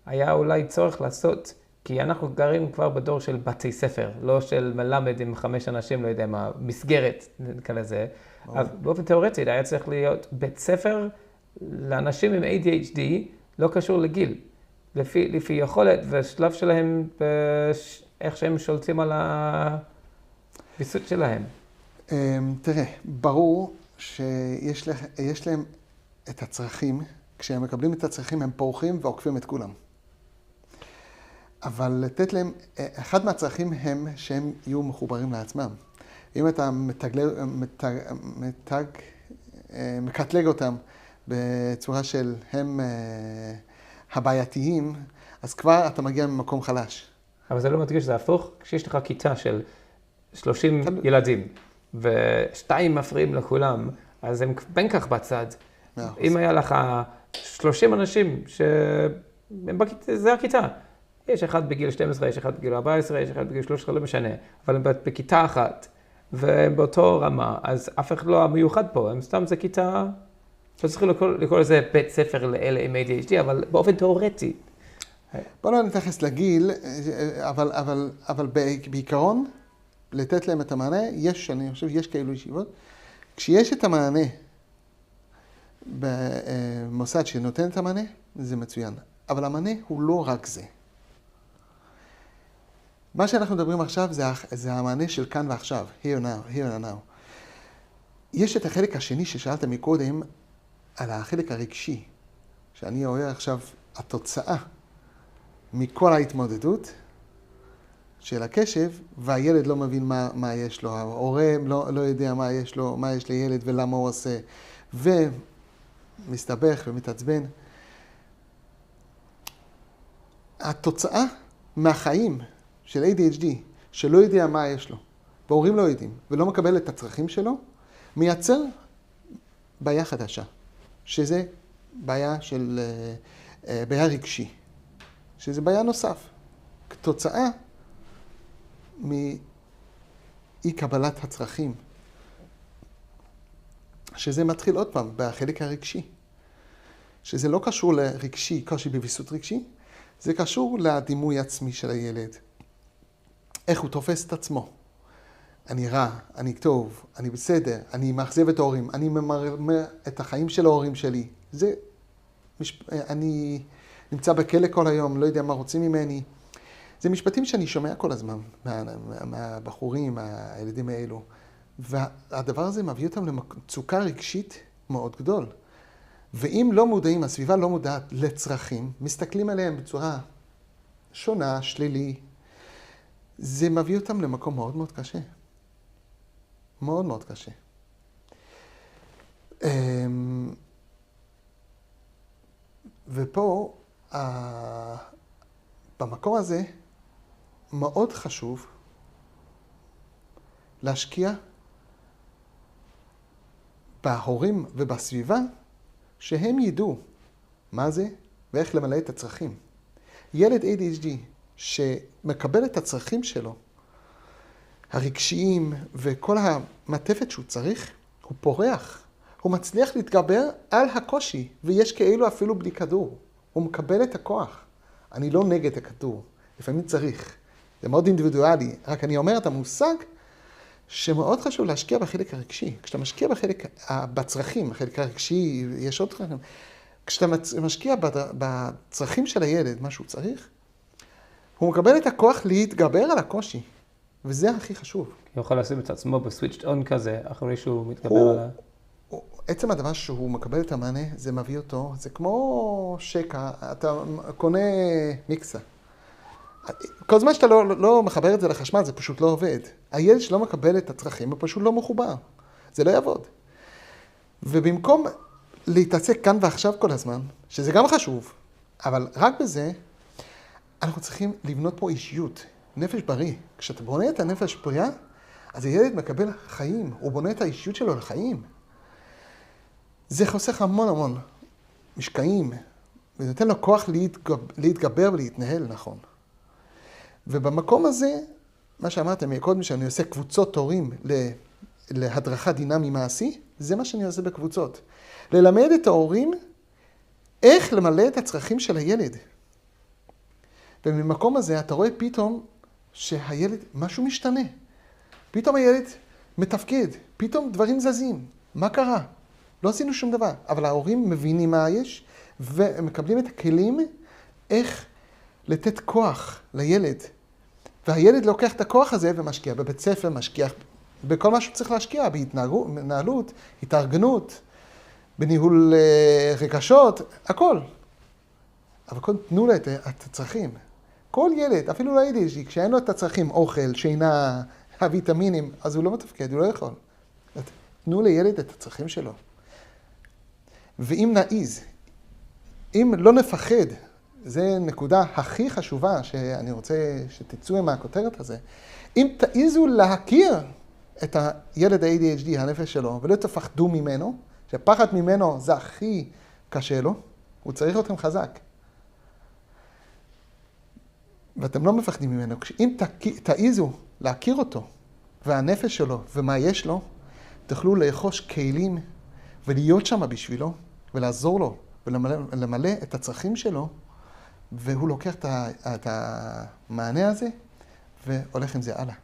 היה אולי צורך לעשות, כי אנחנו גרים כבר בדור של בתי ספר, לא של מלמד עם 5 אנשים, לא יודע מה, מסגרת כזה. אז באופן תיאורטי היה צריך להיות בית ספר לאנשים עם ADHD, לא קשור לגיל. לפי יכולת ושלב שלהם, איך שהם שולטים על הוויסות שלהם. תראה, ברור שיש להם את הצרכים, כשהם מקבלים את הצרכים הם פורחים ועוקפים את כולם. אבל לתת להם, אחד מהצרכים הם שהם יהיו מחוברים לעצמם. אם אתה מקטלג אותם בצורה של הם הבעייתיים, אז כבר אתה מגיע ממקום חלש. אבל זה לא מדגיש, זה הפוך. כשיש לך כיתה של 30 ילדים, ו2 מפריעים לכולם, אז הם בין כך בצד, אם היה לך 30 אנשים זה הכיתה. יש אחד בגיל 12, יש אחד בגיל 14, יש אחד בגיל 13, לא משנה. אבל הם בכיתה אחת, והם באותו רמה, אז אף אחד לא המיוחד פה, הם סתם זה כיתה, לא צריכים לקרוא לזה בית ספר לאלה עם ADHD, אבל באופן תיאורטי. בוא לא נתייחס לגיל, אבל בעיקרון, לתת להם את המענה, אני חושב, יש כאלו ישיבות. כשיש את המענה במוסד שנותן את המענה, זה מצוין. אבל המענה הוא לא רק זה. מה שאנחנו מדברים עכשיו זה המענה של כאן ועכשיו, here and now. יש את החלק השני ששאלת מקודם, על החלק הרגשי, שאני רואה עכשיו התוצאה מכל ההתמודדות של הקשב, והילד לא מבין מה יש לו, ההורה לא יודע מה יש לו, מה יש לילד ולמה הוא עושה, ומסתבך ומתעצבן. התוצאה מהחיים של ADHD, שלא יודע מה יש לו, וההורים לא יודעים, ולא מקבל את הצרכים שלו, מייצר בעיה חדשה, שזה בעיה רגשי, שזה בעיה נוסף, כתוצאה מאי קבלת הצרכים, שזה מתחיל עוד פעם בחלק הרגשי, שזה לא קשור לרגשי, קושי בוויסות רגשי, זה קשור לדימוי עצמי של הילד, איך הוא תופס את עצמו. אני רע, אני טוב, אני בסדר, אני מאכזב את ההורים, אני ממרמר את החיים של ההורים שלי. אני נמצא בכלא כל היום, לא יודע מה רוצים ממני. זה משפטים שאני שומע כל הזמן מהבחורים, מהילדים האלו. והדבר הזה מביא אותם למצוקה רגשית מאוד גדול. ואם לא מודעים, הסביבה לא מודעת לצרכים, מסתכלים עליהם בצורה שונה, שלילי, זה מביא אותם למקום מאוד מאוד קשה. מאוד מאוד קשה. ופה, במקום הזה, מאוד חשוב להשקיע בהורים ובסביבה, שהם ידעו מה זה ואיך למלא את הצרכים. ילד ADHD שמקבל את הצרכים שלו, הרגשיים וכל המעטפת שהוא צריך, הוא פורח. הוא מצליח להתגבר על הקושי, ויש כאלו אפילו בלי כדור. הוא מקבל את הכוח. אני לא נגד הכדור, לפעמים צריך. זה מאוד אינדיבידואלי, רק אני אומר את המושג שמאוד חשוב להשקיע בחלק הרגשי. כשאתה משקיע בצרכים, החלק הרגשי, יש עוד דברים. כשאתה משקיע בצרכים של הילד, מה שהוא צריך, הוא מקבל את הכוח להתגבר על הקושי. וזה הכי חשוב. הוא יכול לשים את עצמו בסוויצ'ד און כזה, אחרי שהוא מתגבר על עצם הדבר שהוא מקבל את המענה, זה מביא אותו, זה כמו שקע, אתה קונה מיקסה. כל זמן שאתה לא מחבר את זה לחשמל, זה פשוט לא עובד. הילד שלא מקבל את הצרכים, הוא פשוט לא מחובר. זה לא יעבוד. ובמקום להתעסק כאן ועכשיו כל הזמן, שזה גם חשוב, אבל רק בזה, אנחנו צריכים לבנות פה אישיות, נפש בריא. כשאתה בונה את הנפש בריאה, אז הילד מקבל חיים, הוא בונה את האישיות שלו לחיים. זה חוסך המון משקעים, ונותן לו כוח להתגבר ולהתנהל נכון. ובמקום הזה, מה שאמרתם מקודם, שאני עושה קבוצות הורים להדרכה דינמי מעשי, זה מה שאני עושה בקבוצות. ללמד את ההורים איך למלא את הצרכים של הילד. וממקום הזה אתה רואה פתאום שהילד, משהו משתנה. פתאום הילד מתפקד, פתאום דברים זזים. מה קרה? לא עשינו שום דבר, אבל ההורים מבינים מה יש, ומקבלים את הכלים איך לתת כוח לילד. והילד לוקח את הכוח הזה ומשקיע בבית ספר, משקיע בכל מה שהוא צריך להשקיע, בהתנהלות, התארגנות, בניהול רגשות, הכל. אבל קודם תנו לו את הצרכים. כל ילד, אפילו לא ADHD, כשאין לו את הצרכים, אוכל, שינה, הוויטמינים, אז הוא לא מתפקד, הוא לא יכול. תנו לילד את הצרכים שלו. ואם נעיז, אם לא נפחד, זה נקודה הכי חשובה שאני רוצה שתצאו מהכותרת הזה, אם תעיזו להכיר את הילד ה-ADHD, הנפש שלו, ולא תפחדו ממנו, שפחד ממנו זה הכי קשה לו, הוא צריך אתכם חזק. ואתם לא מפחדים ממנו. אם תעיזו להכיר אותו, והנפש שלו, ומה יש לו, תוכלו לאחוש כלים, ולהיות שם בשבילו, ולעזור לו, ולמלא את הצרכים שלו, והוא לוקח את המענה הזה, והולך עם זה הלאה,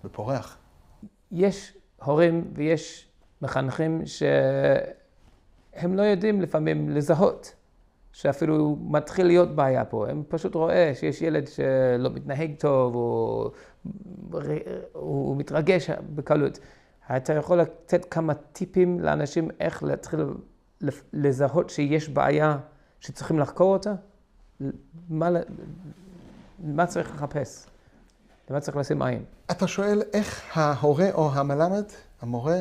ופורח. יש הורים ויש מחנכים שהם לא יודעים לפעמים לזהות, שאפילו מתחיל להיות בעיה פה. הם פשוט רואה שיש ילד שלא מתנהג טוב, או הוא מתרגש בקלות. אתה יכול לתת כמה טיפים לאנשים איך להתחיל לזהות שיש בעיה שצריכים לחקור אותה? מה צריך לחפש? למה צריך לשים עין? אתה שואל איך ההורה או המלמד, המורה,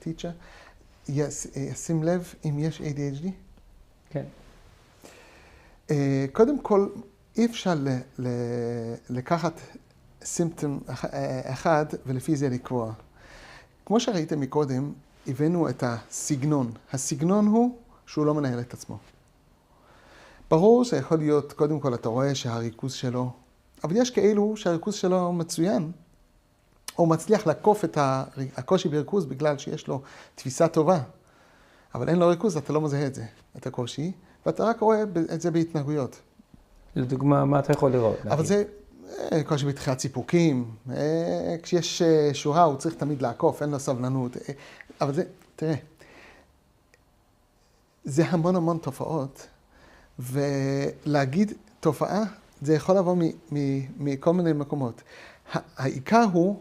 teacher, ישים לב אם יש ADHD? כן. קודם כל, אי אפשר לקחת סימפטום אחד ולפי זה לקבוע. כמו שראיתם מקודם, הבאנו את הסגנון. הסגנון הוא שהוא לא מנהל את עצמו. ברור שיכול להיות, קודם כל אתה רואה שהריכוז שלו, אבל יש כאלו שהריכוז שלו מצוין, או מצליח לעקוף את הקושי בריכוז בגלל שיש לו תפיסה טובה. אבל אין לו ריכוז, אתה לא מזהה את זה, את הקושי, ואתה רק רואה את זה בהתנהגויות. לדוגמה, מה אתה יכול לראות? אבל זה קושי בתחילת סיפוקים, כשיש שורה הוא צריך תמיד לעקוף, אין לו סבלנות. אבל זה, תראה, זה המון תופעות, ולהגיד תופעה, זה יכול לבוא מכל מיני מקומות. העיקר הוא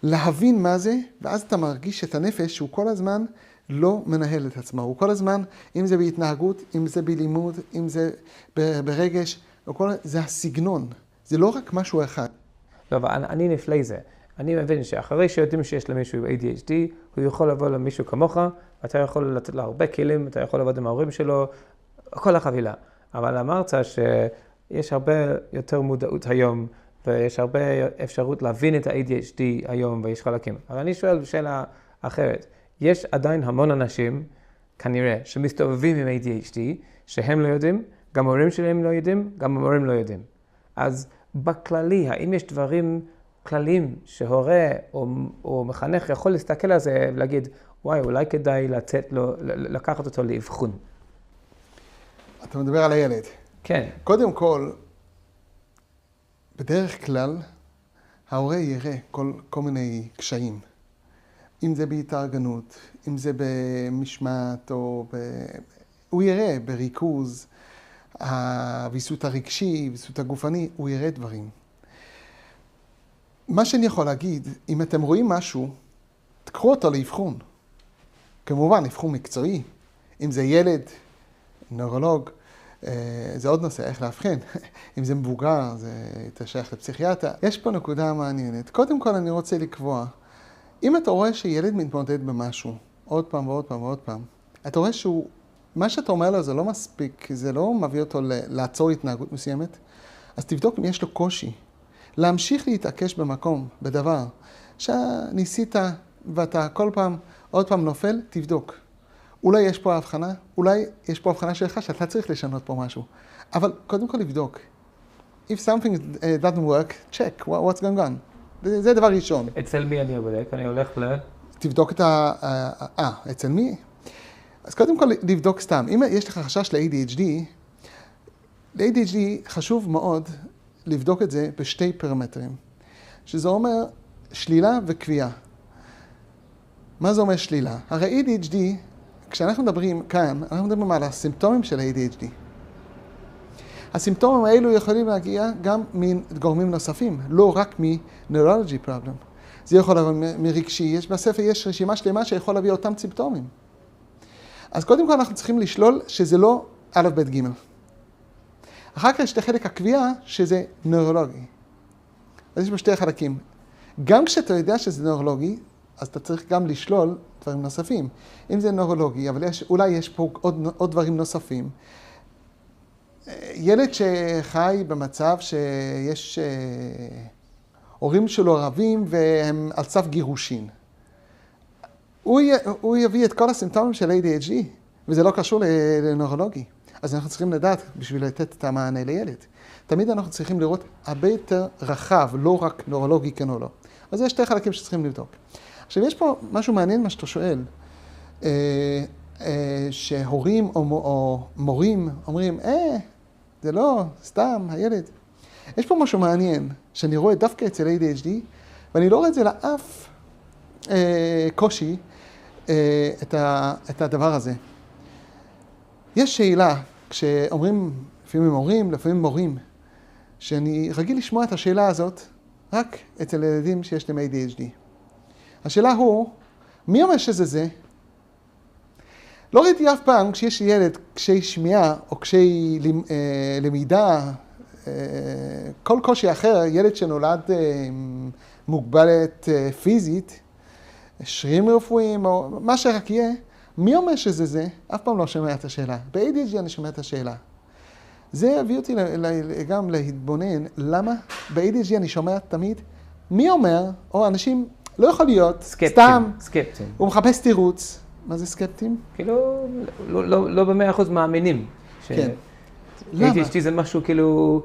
להבין מה זה, ואז אתה מרגיש את הנפש שהוא כל הזמן לא מנהל את עצמו. הוא כל הזמן, אם זה בהתנהגות, אם זה בלימוד, אם זה ברגש, זה הסגנון. זה לא רק משהו אחד. לא, אבל אני נפלא זה. אני מבין שאחרי שיודעים שיש למישהו ADHD, הוא יכול לבוא למישהו כמוך, ואתה יכול לתת לו הרבה כלים, אתה יכול לעבוד עם ההורים שלו, כל החבילה. אבל אמרת שיש הרבה יותר מודעות היום, ויש הרבה אפשרות להבין את ה-ADHD היום, ויש חלקים. אבל אני שואל שאלה אחרת. יש עדיין המון אנשים, כנראה, שמסתובבים עם ADHD, שהם לא יודעים, גם ההורים שלהם לא יודעים, גם המורים לא יודעים. אז בכללי, האם יש דברים כלליים שהורה או מחנך יכול להסתכל על זה ולהגיד, וואי, אולי כדאי לקחת אותו לאבחון? אתה מדבר על הילד. כן. קודם כל, בדרך כלל, ההורה יראה כל מיני קשיים. אם זה בהתארגנות, אם זה במשמעת, הוא יראה בריכוז, הוויסות הרגשי, הוויסות הגופני, הוא יראה דברים. מה שאני יכול להגיד, אם אתם רואים משהו, תקחו אותו לאבחון. כמובן, אבחון מקצועי. אם זה ילד, נוירולוג, זה עוד נושא, איך להבחן. אם זה מבוגר, זה תשייך לפסיכיאטר. יש פה נקודה מעניינת. קודם כל אני רוצה לקבוע, אם אתה רואה שילד מתמודד במשהו, עוד פעם ועוד פעם ועוד פעם, אתה רואה שהוא, מה שאתה אומר לו זה לא מספיק, זה לא מביא אותו לעצור התנהגות מסוימת, אז תבדוק אם יש לו קושי. להמשיך להתעקש במקום, בדבר, שניסית ואתה כל פעם, עוד פעם נופל, תבדוק. אולי יש פה הבחנה, אולי יש פה הבחנה שלך שאתה צריך לשנות פה משהו. אבל קודם כל לבדוק. If something doesn't work, check what's going on. זה דבר ראשון. אצל מי אני בודק? אני הולך תבדוק את אצל מי? אז קודם כל לבדוק סתם. אם יש לך חשש ל-ADHD, ל-ADHD חשוב מאוד לבדוק את זה בשתי פרמטרים. שזה אומר שלילה וקביעה. מה זה אומר שלילה? הרי ADHD, כשאנחנו מדברים כאן, אנחנו מדברים על הסימפטומים של ADHD. הסימפטומים האלו יכולים להגיע גם מגורמים נוספים, לא רק מ-neurology problem. זה יכול לבוא מרגשי, בספר יש רשימה שלמה שיכול להביא אותם סימפטומים. אז קודם כל אנחנו צריכים לשלול שזה לא א' ב' ג'. אחר כך יש את החלק הקביעה שזה נוירולוגי. אז יש פה שתי חלקים. גם כשאתה יודע שזה נוירולוגי, אז אתה צריך גם לשלול דברים נוספים. אם זה נוירולוגי, אבל אולי יש פה עוד דברים נוספים. ילד שחי במצב שיש הורים שלו רבים והם על סף גירושין. הוא יביא את כל הסימפטומים של ADHD, וזה לא קשור לנוירולוגי. אז אנחנו צריכים לדעת בשביל לתת את המענה לילד. תמיד אנחנו צריכים לראות הרבה יותר רחב, לא רק נוירולוגי כן או לא. אז יש שתי חלקים שצריכים לבדוק. עכשיו, יש פה משהו מעניין מה שאתה שואל, שהורים או מורים אומרים, זה לא סתם הילד. יש פה משהו מעניין, שאני רואה דווקא אצל ADHD, ואני לא רואה את זה לאף קושי, את הדבר הזה. יש שאלה, כשאומרים, לפעמים הורים, לפעמים מורים, שאני רגיל לשמוע את השאלה הזאת רק אצל ילדים שיש להם ADHD. השאלה הוא, מי אומר שזה זה? לא ראיתי אף פעם כשיש ילד קשי שמיעה או קשי למידה, כל קושי אחר, ילד שנולד מוגבלת פיזית, שרירים רפואיים או מה שרק יהיה, מי אומר שזה זה? אף פעם לא שומע את השאלה. ב-ADHD אני שומע את השאלה. זה הביא אותי גם להתבונן, למה ב-ADHD אני שומע תמיד, מי אומר, או אנשים, לא יכול להיות, סתם, סקפטים. הוא מחפש תירוץ. מה זה סקפטים? כאילו, לא ב100% מאמינים. כן. למה? ADHD זה משהו כאילו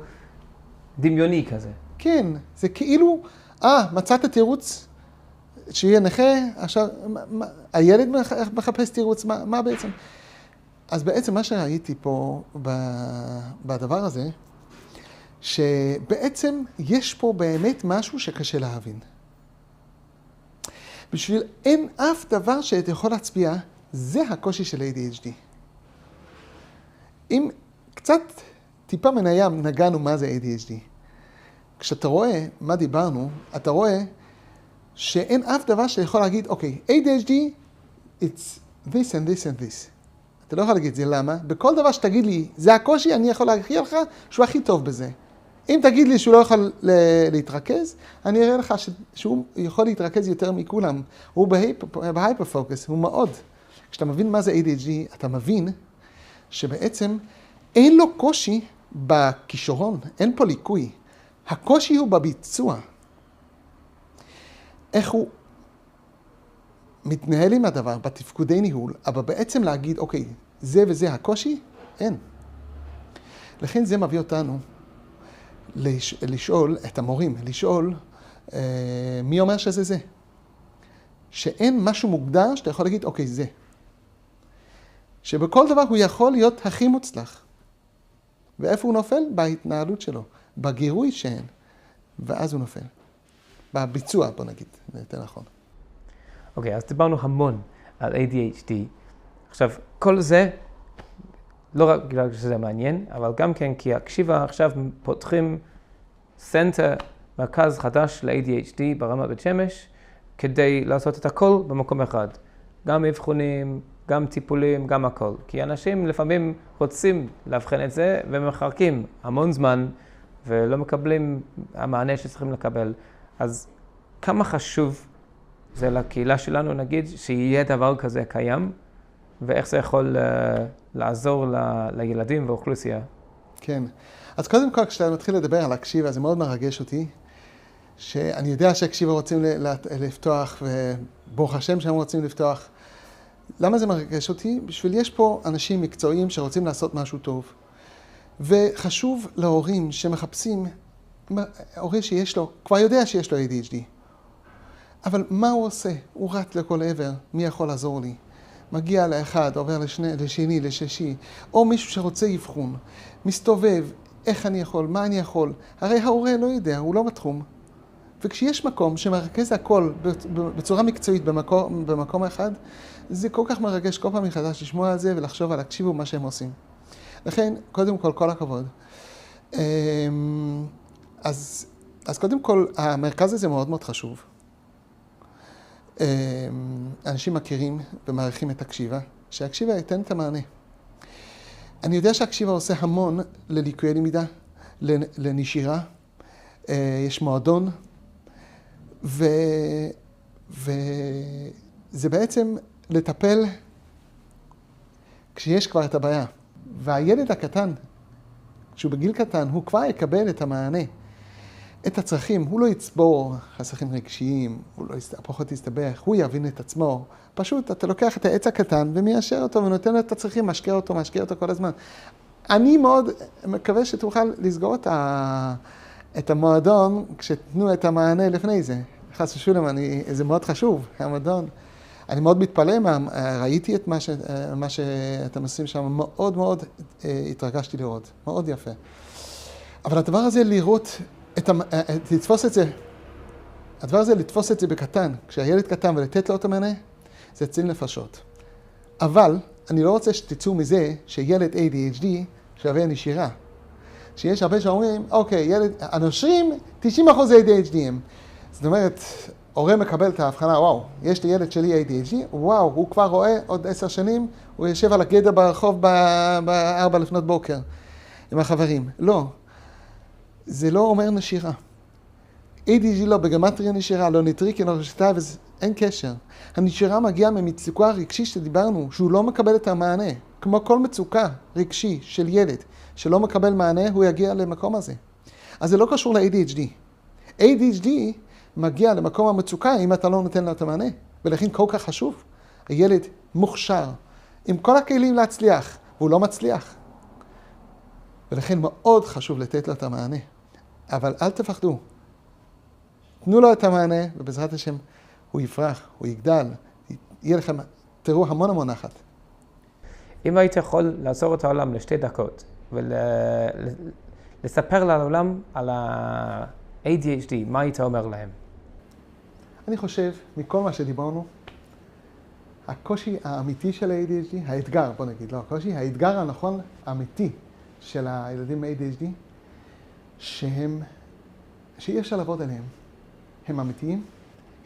דמיוני כזה. כן, זה כאילו, מצאת תירוץ שיהיה נכה, עכשיו, הילד מחפש תירוץ, מה בעצם? אז בעצם מה שראיתי פה בדבר הזה, שבעצם יש פה באמת משהו שקשה להבין. בשביל אין אף דבר שאתה יכול להצביע, זה הקושי של ADHD. אם קצת טיפה מן הים נגענו מה זה ADHD, כשאתה רואה מה דיברנו, אתה רואה שאין אף דבר שיכול להגיד, אוקיי, ADHD, it's this and this and this. אתה לא יכול להגיד זה, למה? בכל דבר שתגיד לי, זה הקושי, אני יכול להכריע לך שהוא הכי טוב בזה. אם תגיד לי שהוא לא יכול להתרכז, אני אראה לך שהוא יכול להתרכז יותר מכולם. הוא בהייפר פוקוס, הוא מאוד. כשאתה מבין מה זה ADHD, אתה מבין שבעצם אין לו קושי בכישרון, אין פה ליקוי. הקושי הוא בביצוע. איך הוא מתנהל עם הדבר, בתפקודי ניהול, אבל בעצם להגיד, אוקיי, זה וזה הקושי, אין. לכן זה מביא אותנו לשאול את המורים, לשאול מי אומר שזה זה. שאין משהו מוגדר שאתה יכול להגיד, אוקיי, זה. שבכל דבר הוא יכול להיות הכי מוצלח. ואיפה הוא נופל? בהתנהלות שלו, בגירוי שאין. ואז הוא נופל. בביצוע, בוא נגיד, זה יותר נכון. אוקיי, אז דיברנו המון על ADHD. עכשיו, כל זה, לא רק בגלל שזה מעניין, אבל גם כן כי הקשיבה עכשיו פותחים סנטר, מרכז חדש ל-ADHD ברמת בית שמש, כדי לעשות את הכל במקום אחד. גם אבחונים, גם טיפולים, גם הכל. כי אנשים לפעמים רוצים להבחן את זה, ומחרקים המון זמן, ולא מקבלים המענה שצריכים לקבל. אז כמה חשוב זה לקהילה שלנו, נגיד, שיהיה דבר כזה קיים, ואיך זה יכול לעזור לילדים ואוכלוסייה? כן. אז קודם כל, כשאתה מתחיל לדבר על הקשיבה, זה מאוד מרגש אותי, שאני יודע שהקשיבה רוצים לפתוח, וברוך השם שהם רוצים לפתוח. למה זה מרגש אותי? בשביל יש פה אנשים מקצועיים שרוצים לעשות משהו טוב. וחשוב להורים שמחפשים, הורה שיש לו, כבר יודע שיש לו ADHD. אבל מה הוא עושה? הוא רץ לכל עבר, מי יכול לעזור לי? מגיע לאחד, עובר לשני, לששי, או מישהו שרוצה אבחון, מסתובב, איך אני יכול, מה אני יכול? הרי ההורה לא יודע, הוא לא בתחום. וכשיש מקום שמרכז הכל בצורה מקצועית במקום אחד, זה כל כך מרגש כל פעם מחדש לשמוע על זה ולחשוב על הקשיבו מה שהם עושים. לכן, קודם כל הכבוד. אז קודם כל, המרכז הזה מאוד מאוד חשוב. אנשים מכירים ומעריכים את הקשיבה, שהקשיבה ייתן את המענה. אני יודע שהקשיבה עושה המון לליקויי למידה, לנשירה, יש מועדון, וזה בעצם לטפל כשיש כבר את הבעיה. והילד הקטן, כשהוא בגיל קטן, הוא כבר יקבל את המענה. את הצרכים, הוא לא יצבור חסכים רגשיים, הוא לא פחות יסתבך, הוא יבין את עצמו. פשוט אתה לוקח את העץ הקטן ומיישר אותו ונותן לו את הצרכים, משקיע אותו כל הזמן. אני מאוד מקווה שתוכל לסגור את המועדון כשתתנו את המענה לפני זה. חס ושלום, זה מאוד חשוב, המועדון. אני מאוד מתפלא, ראיתי את מה שאתם עושים שם, מאוד מאוד התרגשתי לראות, מאוד יפה. אבל הדבר הזה לראות, לתפוס את זה, הדבר הזה לתפוס את זה בקטן, כשהילד קטן ולתת לו את המענה, זה הציל נפשות. אבל אני לא רוצה שתצאו מזה שילד ADHD שווה נשירה. שיש הרבה שאומרים, אוקיי, הנושרים 90% ADHD הם. זאת אומרת, הורה מקבל את ההבחנה, וואו, יש לי ילד שלי ADHD, וואו, הוא כבר רואה עוד 10 שנים, הוא יושב על הגדר ברחוב ב-4 לפנות בוקר עם החברים. לא, זה לא אומר נשירה. ADHD לא בגמטריה נשירה, לא ניטריקי, לא רשתה, אין קשר. הנשירה מגיעה ממצוקה רגשית שדיברנו, שהוא לא מקבל את המענה. כמו כל מצוקה רגשי של ילד שלא מקבל מענה, הוא יגיע למקום הזה. אז זה לא קשור ל-ADHD. ADHD מגיע למקום המצוקה אם אתה לא נותן לו את המענה. ולכן כל כך חשוב, הילד מוכשר, עם כל הכלים להצליח, והוא לא מצליח. ולכן מאוד חשוב לתת לו את המענה. אבל אל תפחדו. תנו לו את המענה, ובעזרת השם הוא יפרח, הוא יגדל, יהיה לכם, תראו המון נחת. אם היית יכול לעצור את העולם לשתי דקות, ולספר לעולם על ה-ADHD, מה היית אומר להם? אני חושב, מכל מה שדיברנו, הקושי האמיתי של ה-ADHD, האתגר, בוא נגיד, לא הקושי, האתגר הנכון, האמיתי של הילדים ב-ADHD, שאי אפשר לעבוד עליהם. הם אמיתיים,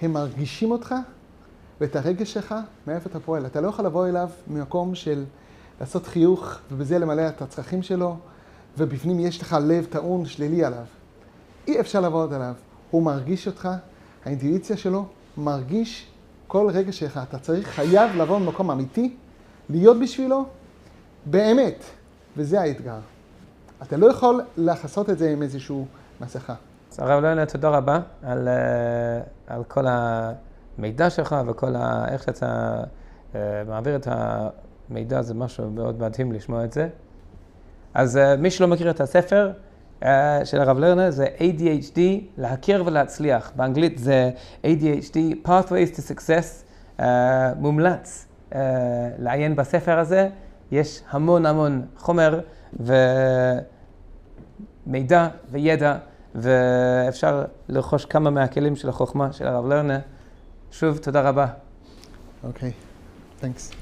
הם מרגישים אותך ואת הרגש שלך מאיפה אתה פועל. אתה לא יכול לבוא אליו ממקום של לעשות חיוך ובזה למלא את הצרכים שלו, ובפנים יש לך לב טעון שלילי עליו. אי אפשר לעבוד עליו. הוא מרגיש אותך, האינטואיציה שלו מרגיש כל רגש שלך. אתה חייב לבוא ממקום אמיתי, להיות בשבילו באמת, וזה האתגר. אתה לא יכול לעשות את זה עם איזשהו מסכה. הרב לרנר, תודה רבה על כל המידע שלך וכל איך שאתה מעביר את המידע, זה משהו מאוד מדהים לשמוע את זה. אז מי שלא מכיר את הספר של הרב לרנר, זה ADHD, להכיר ולהצליח. באנגלית זה ADHD, Pathways to Success, מומלץ לעיין בספר הזה. יש המון חומר ומידע וידע, ואפשר לרכוש כמה מהכלים של החוכמה של הרב לרנר. שוב, תודה רבה. אוקיי, thanks.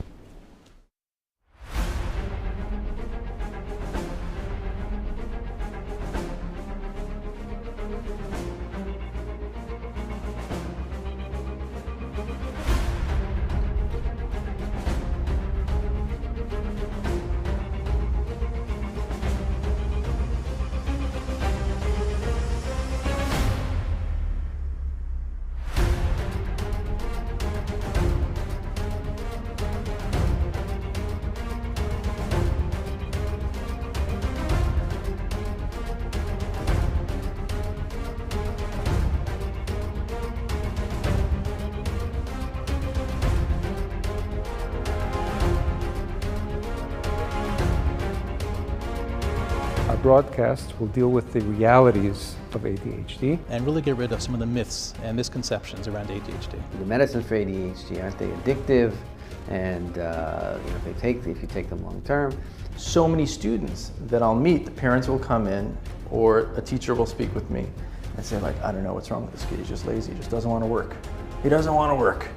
Our broadcast will deal with the realities of ADHD. And really get rid of some of the myths and misconceptions around ADHD. The medicines for ADHD, aren't they addictive? And if you take them long term. So many students that I'll meet, the parents will come in or a teacher will speak with me and say like, I don't know what's wrong with this kid, he's just lazy, he just doesn't want to work. He doesn't want to work.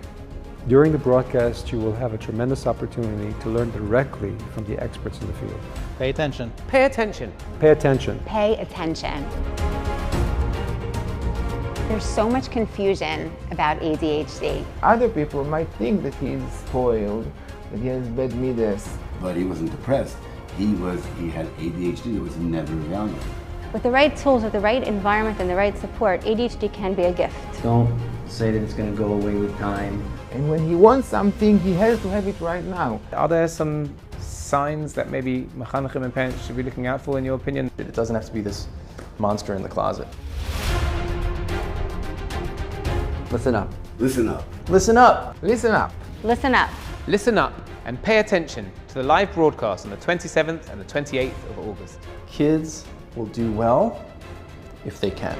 During the broadcast, you will have a tremendous opportunity to learn directly from the experts in the field. Pay attention. Pay attention. Pay attention. Pay attention. There's so much confusion about ADHD. Other people might think that he's spoiled, that he has bad midas. But he wasn't depressed. He had ADHD that was never evaluated. With the right tools, with the right environment and the right support, ADHD can be a gift. Don't say that it's going to go away with time. And when he wants something, he has to have it right now. Are there some signs that maybe mechanechim and parents should be looking out for, in your opinion? It doesn't have to be this monster in the closet. Listen up. Listen up. Listen up. Listen up. Listen up. Listen up and pay attention to the live broadcast on the 27th and the 28th of August. Kids will do well if they can.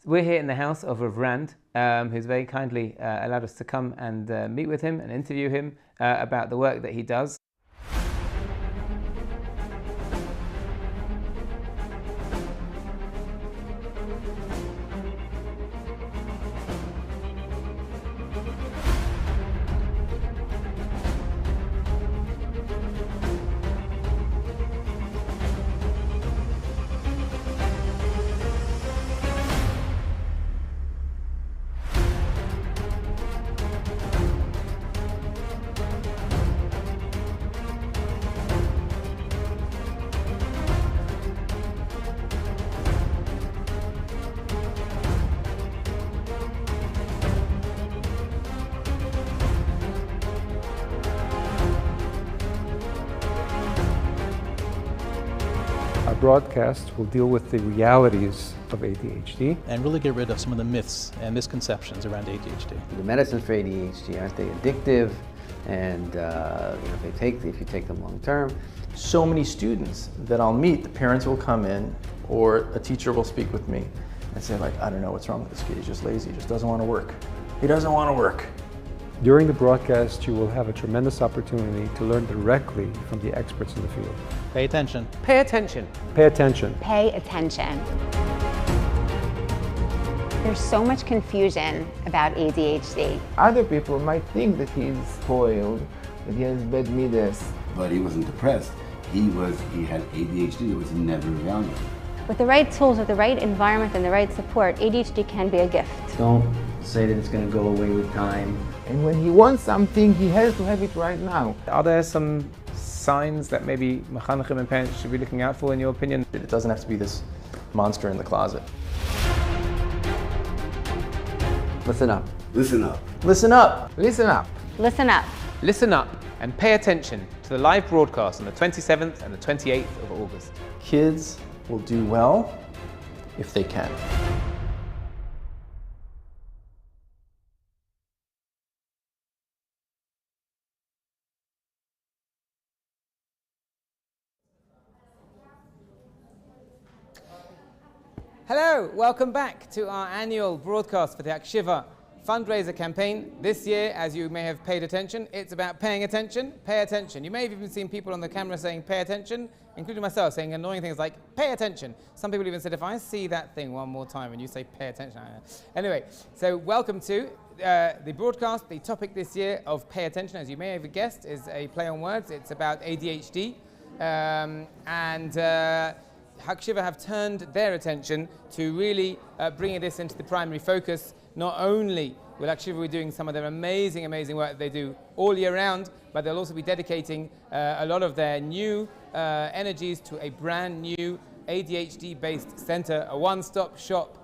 We're here in the house of Rav Rand, who's very kindly allowed us to come and meet with him and interview him about the work that he does. Our broadcast will deal with the realities of ADHD. And really get rid of some of the myths and misconceptions around ADHD. The medicines for ADHD, aren't they addictive? And if you take them long term. So many students that I'll meet, the parents will come in or a teacher will speak with me and say like, I don't know what's wrong with this kid, he's just lazy, he just doesn't want to work. He doesn't want to work. During the broadcast, you will have a tremendous opportunity to learn directly from the experts in the field. Pay attention. Pay attention. Pay attention. Pay attention. There's so much confusion about ADHD. Other people might think that he's spoiled, that he has bad midas. But he wasn't depressed. He had ADHD. It was never evaluated. With the right tools, with the right environment and the right support, ADHD can be a gift. Don't say that it's going to go away with time. And when he wants something, he has to have it right now. Are there some signs that maybe mechanechim and parents should be looking out for, in your opinion? It doesn't have to be this monster in the closet. Listen up. Listen up. Listen up. Listen up. Listen up. Listen up and pay attention to the live broadcast on the 27th and the 28th of August. Kids will do well if they can. Hello, welcome back to our annual broadcast for the Akshiva fundraiser campaign. This year, as you may have paid attention, it's about paying attention. Pay attention. You may have even seen people on the camera saying pay attention, including myself, saying annoying things like pay attention. Some people even said, if I see that thing one more time and you say pay attention. Anyway, so welcome to the broadcast. The topic this year of pay attention, as you may have guessed, is a play on words. It's about ADHD. Hakshiva have turned their attention to really bringing this into the primary focus. Not only will Hakshiva be doing some of their amazing work that they do all year round, but they'll also be dedicating a lot of their new energies to a brand new ADHD-based center, a one-stop shop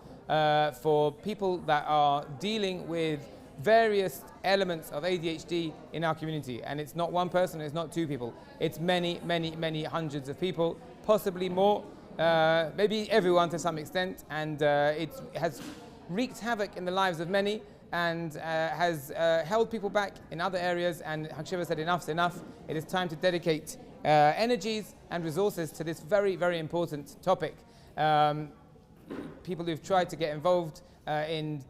for people that are dealing with various elements of ADHD in our community. And it's not one person, it's not two people. It's many hundreds of people, possibly more. Maybe everyone to some extent, and it has wreaked havoc in the lives of many and has held people back in other areas, and Hakshiva said enough's enough. It is time to dedicate energies and resources to this very important topic. People who've tried to get involved in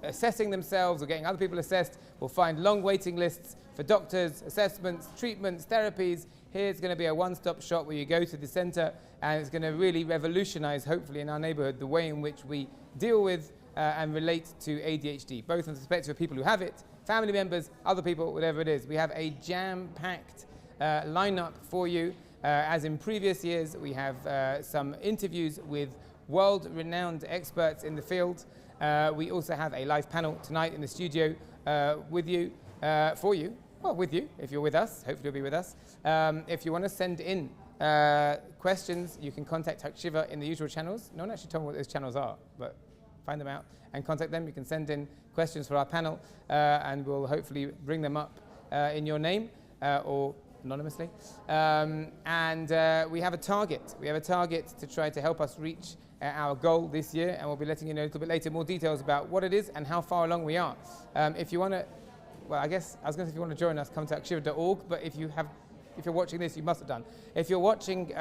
assessing themselves or getting other people assessed will find long waiting lists for doctors, assessments, treatments, therapies. Here it's going to be a one-stop shop where you go to the center, and it's going to really revolutionize, hopefully, in our neighborhood, the way in which we deal with and relate to ADHD, both from the perspective of people who have it, family members, other people, whatever it is. We have a jam-packed lineup for you. As in previous years, we have some interviews with world-renowned experts in the field. We also have a live panel tonight in the studio with you, for you. Well, with you, if you're with us. Hopefully you'll be with us. If you want to send in questions, you can contact Hakshiva in the usual channels. No one actually told me what those channels are, but find them out and contact them. You can send in questions for our panel, and we'll hopefully bring them up in your name or anonymously. And we have a target. We have a target to try to help us reach our goal this year, and we'll be letting you know a little bit later more details about what it is and how far along we are. If you want to, well, I guess I was going to say if you want to join us, come to akshivah.org, but if you're watching this, you must have done. If you're watching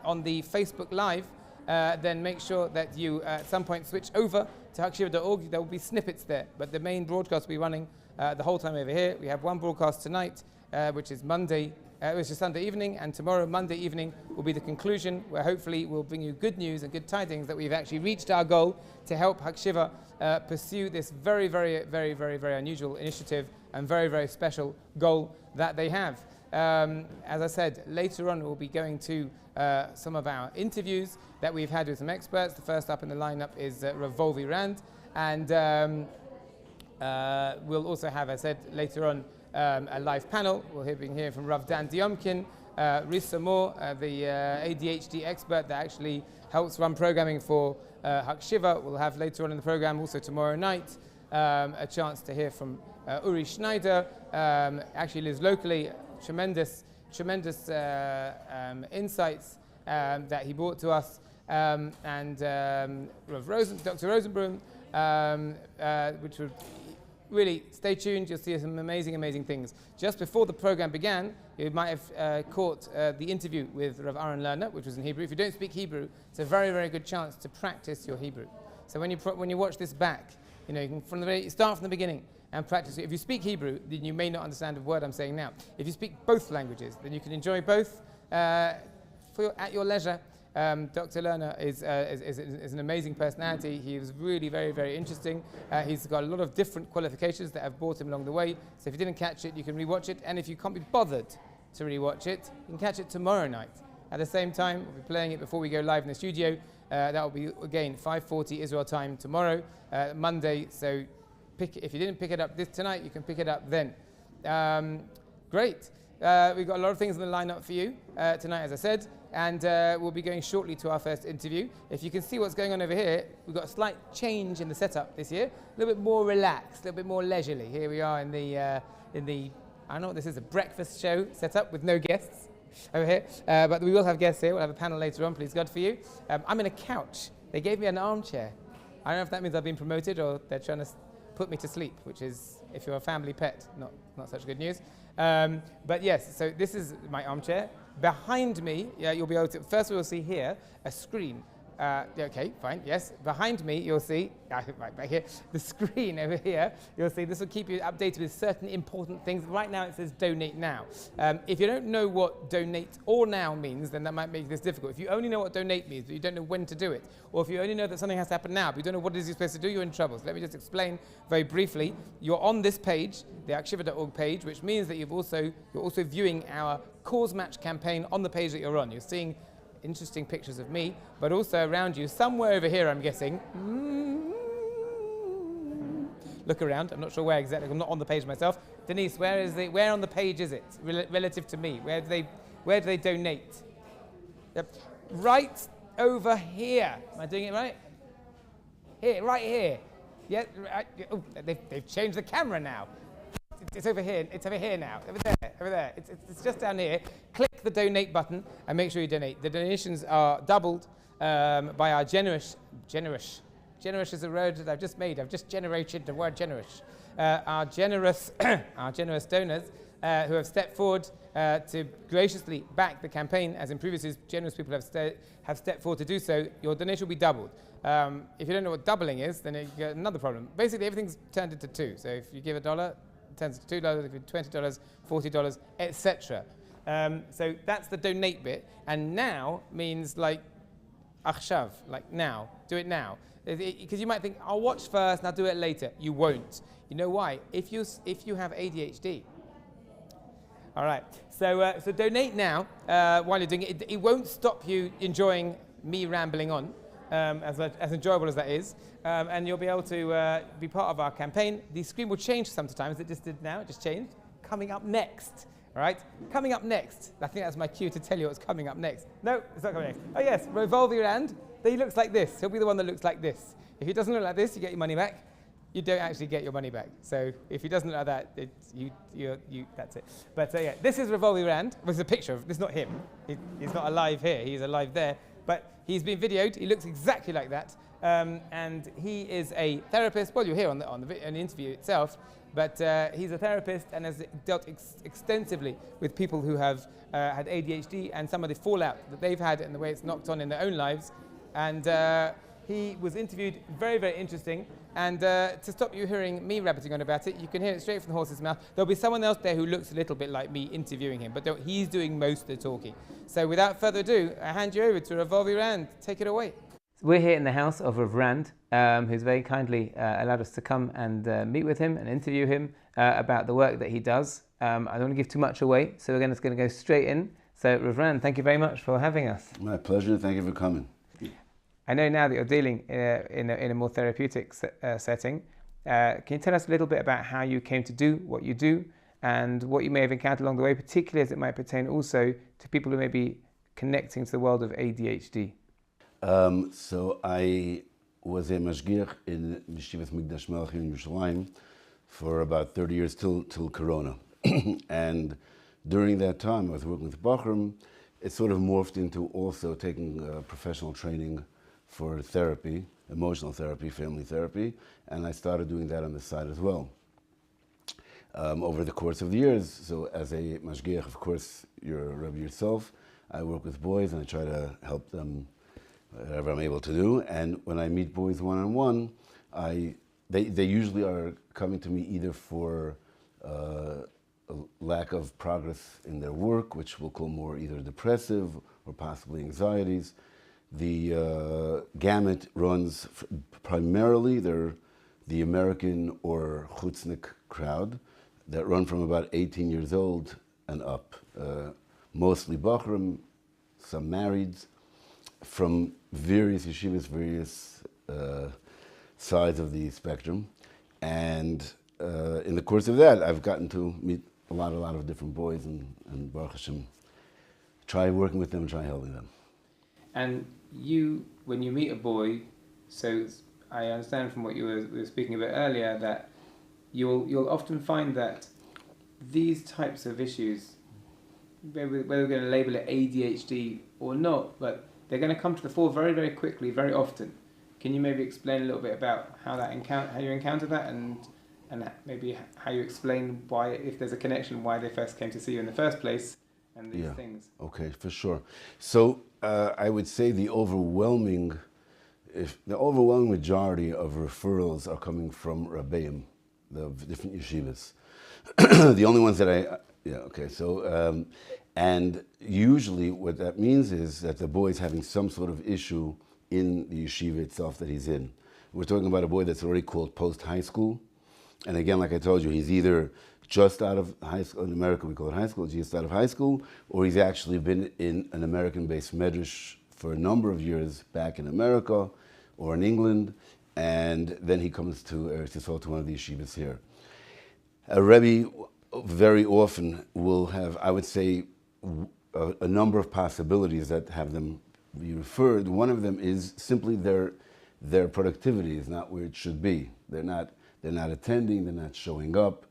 on the Facebook Live, then make sure that you at some point switch over to akshivah.org. There will be snippets there, but the main broadcast will be running the whole time over here. We have one broadcast tonight, which is Sunday evening, and tomorrow, Monday evening, will be the conclusion, where hopefully we'll bring you good news and good tidings that we've actually reached our goal to help Hakshiva pursue this very, very, very, very, very unusual initiative and very, very special goal that they have. As I said, later on we'll be going to some of our interviews that we've had with some experts. The first up in the lineup is Ravolvi Rand, and we'll also have, as I said, later on a live panel. We'll be hearing from Rav Dan Diomkin, Risa Moore, the ADHD expert that actually helps run programming for Hakshiva. We'll have later on in the program, also tomorrow night, a chance to hear from Uri Schneider, actually lives locally, tremendous insights that he brought to us, and Dr. Rosenblum, which would really stay tuned. You'll see some amazing things. Just before the program began, you might have caught the interview with Rav Aaron Lerner, which was in Hebrew. If you don't speak Hebrew, it's a very, very good chance to practice your Hebrew. So when you watch this back, you can start from the beginning and practice it. If you speak Hebrew, then you may not understand a word I'm saying now. If you speak both languages, then you can enjoy both at your leisure. Dr. Lerner is an amazing personality. He was really very, very interesting. He's got a lot of different qualifications that have brought him along the way. So if you didn't catch it, you can rewatch it. And if you can't be bothered to rewatch it, you can catch it tomorrow night. At the same time, we'll be playing it before we go live in the studio. That will be, again, 5:40 Israel time tomorrow, Monday. So if you didn't pick it up tonight, you can pick it up then. Great. We've got a lot of things on the lineup for you tonight, as I said, and we'll be going shortly to our first interview. If you can see what's going on over here, we've got a slight change in the setup this year, a little bit more relaxed, a little bit more leisurely. Here we are in the I don't know what this is, a breakfast show setup with no guests over here, but we will have guests here. We'll have a panel later on, please God, for you. I'm in a couch. They gave me an armchair. I don't know if that means I've been promoted or they're trying to put me to sleep, which is, if you're a family pet, not such good news. But yes, so this is my armchair. Behind me, you'll be able to, first we'll see here a screen. Okay, fine, yes. Behind me, you'll see, right back here, the screen over here, you'll see this will keep you updated with certain important things. Right now it says donate now. If you don't know what donate or now means, then that might make this difficult. If you only know what donate means, but you don't know when to do it, or if you only know that something has to happen now, but you don't know what it is you're supposed to do, you're in trouble. So let me just explain very briefly. You're on this page, the akshivah.org page, which means that you're also viewing our cause match campaign on the page that you're on. You're seeing interesting pictures of me, but also around you, somewhere over here, I'm guessing. Look around. I'm not sure where exactly. I'm not on the page myself. Denise, where on the page is it relative to me? Where do they donate? Yep. Right over here. Am I doing it right? Here, right here. Yeah. Right. Oh, they've changed the camera now. It's over here. It's over here now. Over there. It's just down here. Click the donate button and make sure you donate. The donations are doubled by our generous is a word that I've just made. I've just generated the word generous. Our generous donors who have stepped forward to graciously back the campaign, as in previous years, generous people have stepped forward to do so. Your donation will be doubled. If you don't know what doubling is, then you get another problem. Basically, everything's turned into two. So if you give $1, it turns to $2. If you $20, $40, etc. So that's the donate bit. And now means like achshav, like now. Do it now. Because you might think, I'll watch first and I'll do it later. You won't. You know why? If you have ADHD. All right. So donate now while you're doing it. It won't stop you enjoying me rambling on, as enjoyable as that is. And you'll be able to be part of our campaign. The screen will change sometimes. It just did now. It just changed. Coming up next. All right, coming up next. I think that's my cue to tell you what's coming up next. No, it's not coming next. Oh yes, Ravolvi Rand. He looks like this. He'll be the one that looks like this. If he doesn't look like this, you get your money back. you don't actually get your money back. So if he doesn't look like that, that's it. But yeah, this is Ravolvi Rand. This is a picture of, this is not him. He's not alive here, he's alive there. But he's been videoed, he looks exactly like that. And he is a therapist, well, you'll hear on the interview itself, but he's a therapist and has dealt extensively with people who have had ADHD and some of the fallout that they've had and the way it's knocked on in their own lives. And he was interviewed, very, very interesting. And to stop you hearing me rabbiting on about it, you can hear it straight from the horse's mouth. There'll be someone else there who looks a little bit like me interviewing him, but he's doing most of the talking. So without further ado, I hand you over to Ravolvi Rand. Take it away. We're here in the house of Rav Rand, who's very kindly allowed us to come and meet with him and interview him about the work that he does. I don't want to give too much away, so we're just going to go straight in. So Rav Rand, thank you very much for having us. My pleasure. Thank you for coming. I know now that you're dealing in a more therapeutic setting. Can you tell us a little bit about how you came to do what you do and what you may have encountered along the way, particularly as it might pertain also to people who may be connecting to the world of ADHD? So I was a mashgiach in Yeshivat Migdash Melech in Yerushalayim for about 30 years till Corona. And during that time I was working with Bachram. It sort of morphed into also taking professional training for therapy, emotional therapy, family therapy, and I started doing that on the side as well. Over the course of the years, so as a mashgiach, of course, you're a rebbe yourself. I work with boys and I try to help them whatever I'm able to do. And when I meet boys one-on-one, they usually are coming to me either for a lack of progress in their work, which we'll call more either depressive or possibly anxieties. The gamut runs primarily, they're the American or chutznik crowd that run from about 18 years old and up. Mostly Bachram, some marrieds, from various yeshivas, various sides of the spectrum. And in the course of that, I've gotten to meet a lot of different boys and Baruch Hashem, try working with them and try helping them. And you, when you meet a boy, so I understand from what you were speaking about earlier that you'll often find that these types of issues, whether we're going to label it ADHD or not, but they're going to come to the fore very, very quickly, very often. Can you maybe explain a little bit about how you encounter that and maybe how you explain why, if there's a connection, why they first came to see you in the first place and these things? Okay, for sure. So I would say the overwhelming majority of referrals are coming from Rabbeim, the different yeshivas. The only ones that and usually what that means is that the boy's having some sort of issue in the yeshiva itself that he's in. We're talking about a boy that's already called post-high school. And again, like I told you, he's either just out of high school, in America we call it high school, just out of high school, or he's actually been in an American-based medrash for a number of years back in America or in England, and then he comes to Eretz Yisrael, to one of the yeshivas here. A Rebbe very often will have, I would say, a number of possibilities that have them be referred. One of them is simply their productivity is not where it should be. They're not attending, they're not showing up.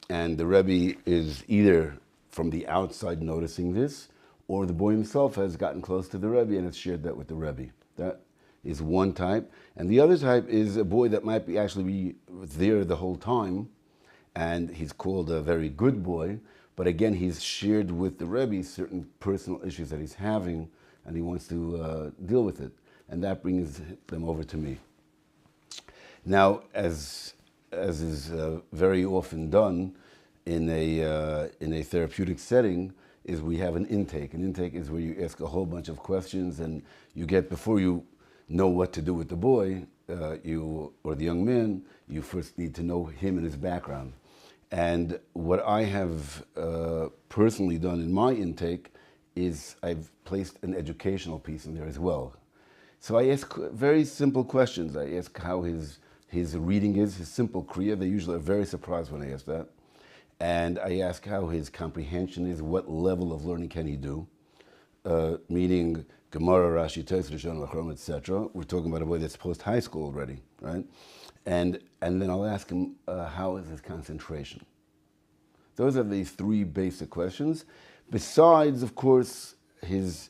And the Rebbe is either from the outside noticing this, or the boy himself has gotten close to the Rebbe and has shared that with the Rebbe. That is one type. And the other type is a boy that might actually be there the whole time, and he's called a very good boy, but again, he's shared with the Rebbe certain personal issues that he's having, and he wants to deal with it. And that brings them over to me. Now, as is very often done in a therapeutic setting, is we have an intake. An intake is where you ask a whole bunch of questions, and you get, before you know what to do with the boy, or the young man, you first need to know him and his background. And what I have personally done in my intake is I've placed an educational piece in there as well. So I ask very simple questions. I ask how his reading is, his simple kriya. They usually are very surprised when I ask that. And I ask how his comprehension is, what level of learning can he do, meaning Gemara, Rashi, Tosfos, Rishon, Lachrom, etc. We're talking about a boy that's post-high school already, right? And then I'll ask him, how is his concentration? Those are the three basic questions. Besides, of course, his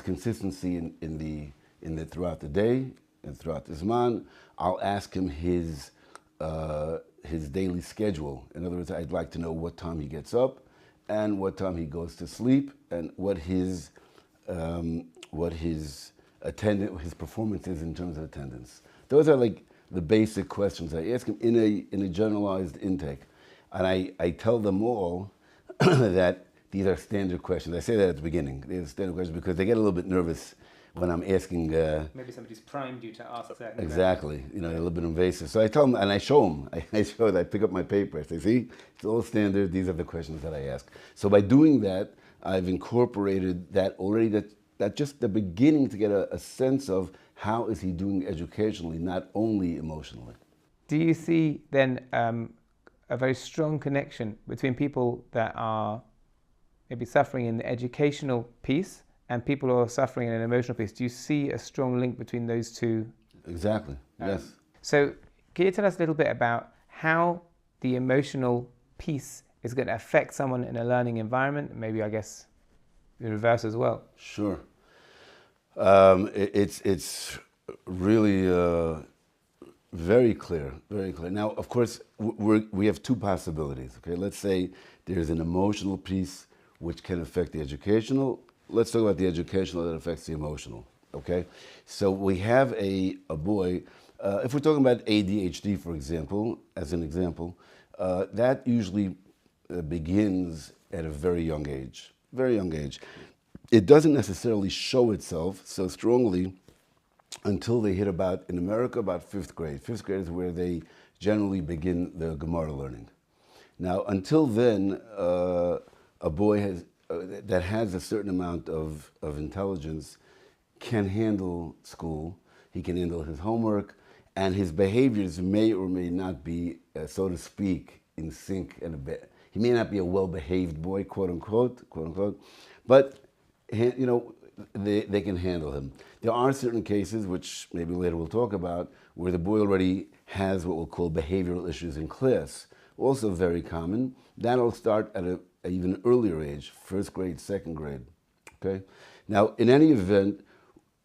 consistency in the throughout the day and throughout the Zman. I'll ask him his daily schedule. In other words, I'd like to know what time he gets up and what time he goes to sleep, and what his performance is in terms of attendance. Those are like the basic questions I ask him in a generalized intake. And I tell them all that these are standard questions. I say that at the beginning. These are standard questions because they get a little bit nervous when I'm asking. Maybe somebody's primed you to ask that. Exactly. You know, a little bit invasive. So I tell them, and I show them. I pick up my paper. I say, see, it's all standard. These are the questions that I ask. So by doing that, I've incorporated that already, that just the beginning to get a sense of how is he doing educationally, not only emotionally. Do you see then a very strong connection between people that are maybe suffering in the educational piece and people who are suffering in an emotional piece? Do you see a strong link between those two? Exactly, yes. So can you tell us a little bit about how the emotional piece is going to affect someone in a learning environment? Maybe, I guess, the reverse as well. Sure. It's really very clear, very clear. Now, of course, we have two possibilities, okay? Let's say there's an emotional piece which can affect the educational. Let's talk about the educational that affects the emotional, okay? So we have a boy, if we're talking about ADHD, for example, as an example, that usually begins at a very young age, very young age. It doesn't necessarily show itself so strongly until they hit about, in America, about fifth grade. Fifth grade is where they generally begin the Gemara learning. Now, until then, a boy that has a certain amount of intelligence can handle school, he can handle his homework, and his behaviors may or may not be, so to speak, in sync. He may not be a well-behaved boy, quote unquote, but you know, they can handle him. There are certain cases, which maybe later we'll talk about, where the boy already has what we'll call behavioral issues in class. Also very common. That'll start at an even earlier age, first grade, second grade, okay? Now, in any event,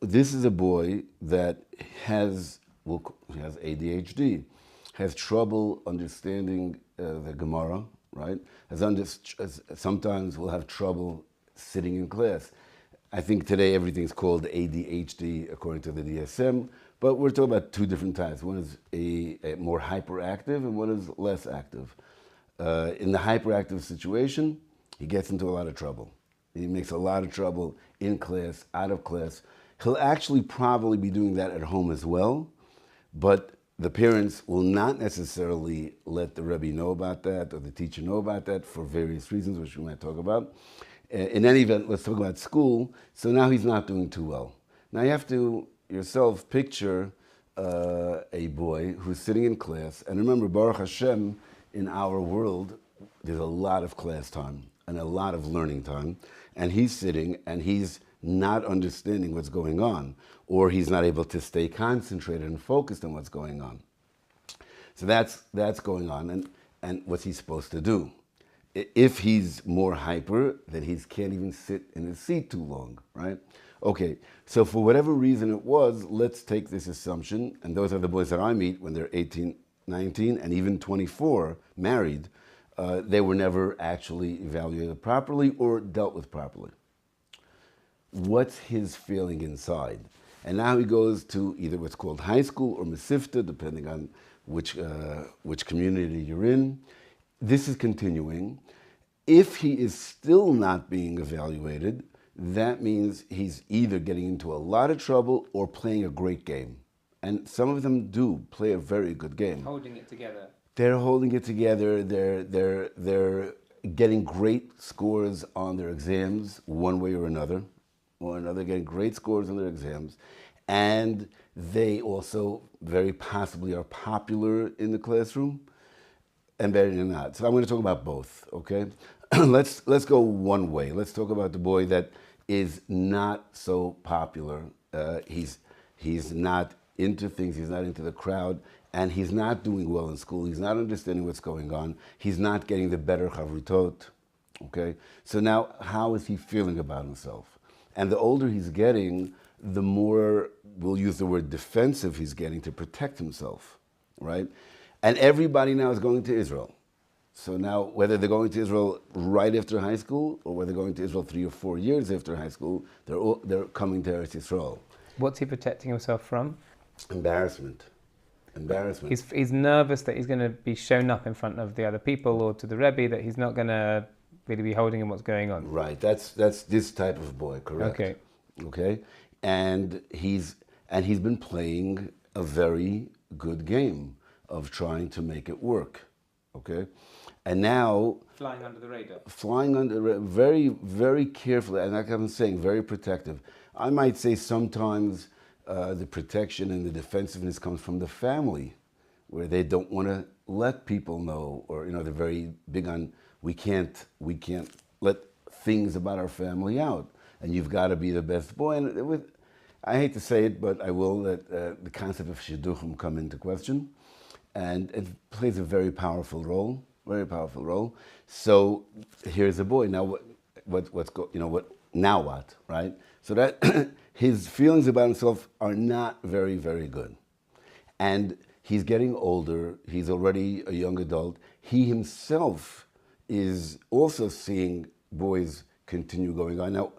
this is a boy that has ADHD, has trouble understanding the Gemara, right? Sometimes will have trouble sitting in class. I think today everything's called ADHD according to the DSM, but we're talking about two different types. One is a more hyperactive and one is less active. In the hyperactive situation, he gets into a lot of trouble. He makes a lot of trouble in class, out of class. He'll actually probably be doing that at home as well, but the parents will not necessarily let the Rebbe know about that or the teacher know about that for various reasons, which we might talk about. In any event, let's talk about school. So now he's not doing too well. Now you have to yourself picture a boy who's sitting in class. And remember, Baruch Hashem, in our world, there's a lot of class time and a lot of learning time. And he's sitting and he's not understanding what's going on, or he's not able to stay concentrated and focused on what's going on. So that's going on. And what's he supposed to do? If he's more hyper, then he can't even sit in his seat too long, right? Okay, so for whatever reason it was, let's take this assumption, and those are the boys that I meet when they're 18, 19, and even 24, married, they were never actually evaluated properly or dealt with properly. What's his feeling inside? And now he goes to either what's called high school or Mesivta, depending on which community you're in. This is continuing. If he is still not being evaluated, that means he's either getting into a lot of trouble or playing a great game. And some of them do play a very good game. Holding it together. They're holding it together. They're getting great scores on their exams, one way or another, getting great scores on their exams. And they also very possibly are popular in the classroom. And better than not. So I'm going to talk about both, okay? Let's go one way. Let's talk about the boy that is not so popular. He's not into things, he's not into the crowd, and he's not doing well in school, he's not understanding what's going on, he's not getting the better chavrutot, okay? So now, how is he feeling about himself? And the older he's getting, the more, we'll use the word defensive he's getting to protect himself, right? And everybody now is going to Israel. So now, whether they're going to Israel right after high school, or whether they're going to Israel 3 or 4 years after high school, they're coming to Eretz Yisrael. What's he protecting himself from? Embarrassment. Embarrassment. He's nervous that he's going to be shown up in front of the other people or to the Rebbe, that he's not going to really be holding in what's going on. Right. That's this type of boy, correct? Okay. Okay. And he's been playing a very good game of trying to make it work. Okay. And now Flying under the radar. Flying under very, very carefully, and like I'm saying, very protective. I might say sometimes the protection and the defensiveness comes from the family, where they don't want to let people know, or they're very big on we can't let things about our family out, and you've got to be the best boy. And I hate to say it, but I will, that the concept of shidduchim come into question, and it plays a very powerful role. Very powerful role. So here's a boy. Now now what, right? So that his feelings about himself are not very, very good. And he's getting older. He's already a young adult. He himself is also seeing boys continue going on. Now,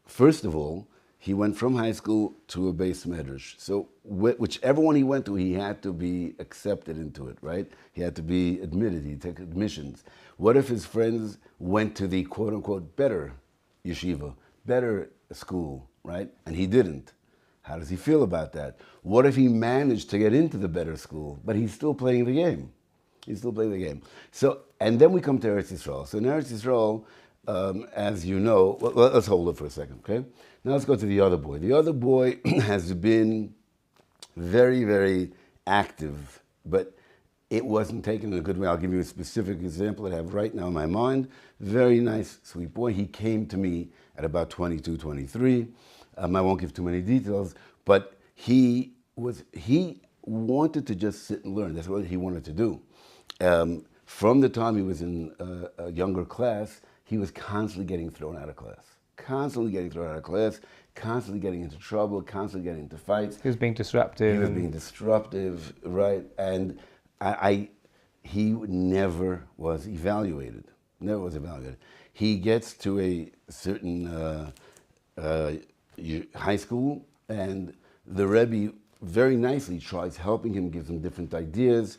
first of all, he went from high school to a base medrash. So whichever one he went to, he had to be accepted into it, right? He had to be admitted, he'd take admissions. What if his friends went to the quote unquote better yeshiva, better school, right? And he didn't. How does he feel about that? What if he managed to get into the better school, but he's still playing the game? He's still playing the game. So, and then we come to Eretz Yisrael. So in Eretz Yisrael, as you know, well, let's hold it for a second, okay? Now let's go to the other boy. The other boy has been very, very active, but it wasn't taken in a good way. I'll give you a specific example that I have right now in my mind. Very nice, sweet boy. He came to me at about 22, 23. I won't give too many details, but he wanted to just sit and learn. That's what he wanted to do. From the time he was in a younger class, he was constantly getting thrown out of class. Constantly getting thrown out of class, constantly getting into trouble, constantly getting into fights. He was being disruptive. He was being disruptive, right? And he never was evaluated. Never was evaluated. He gets to a certain high school, and the Rebbe very nicely tries helping him, gives him different ideas.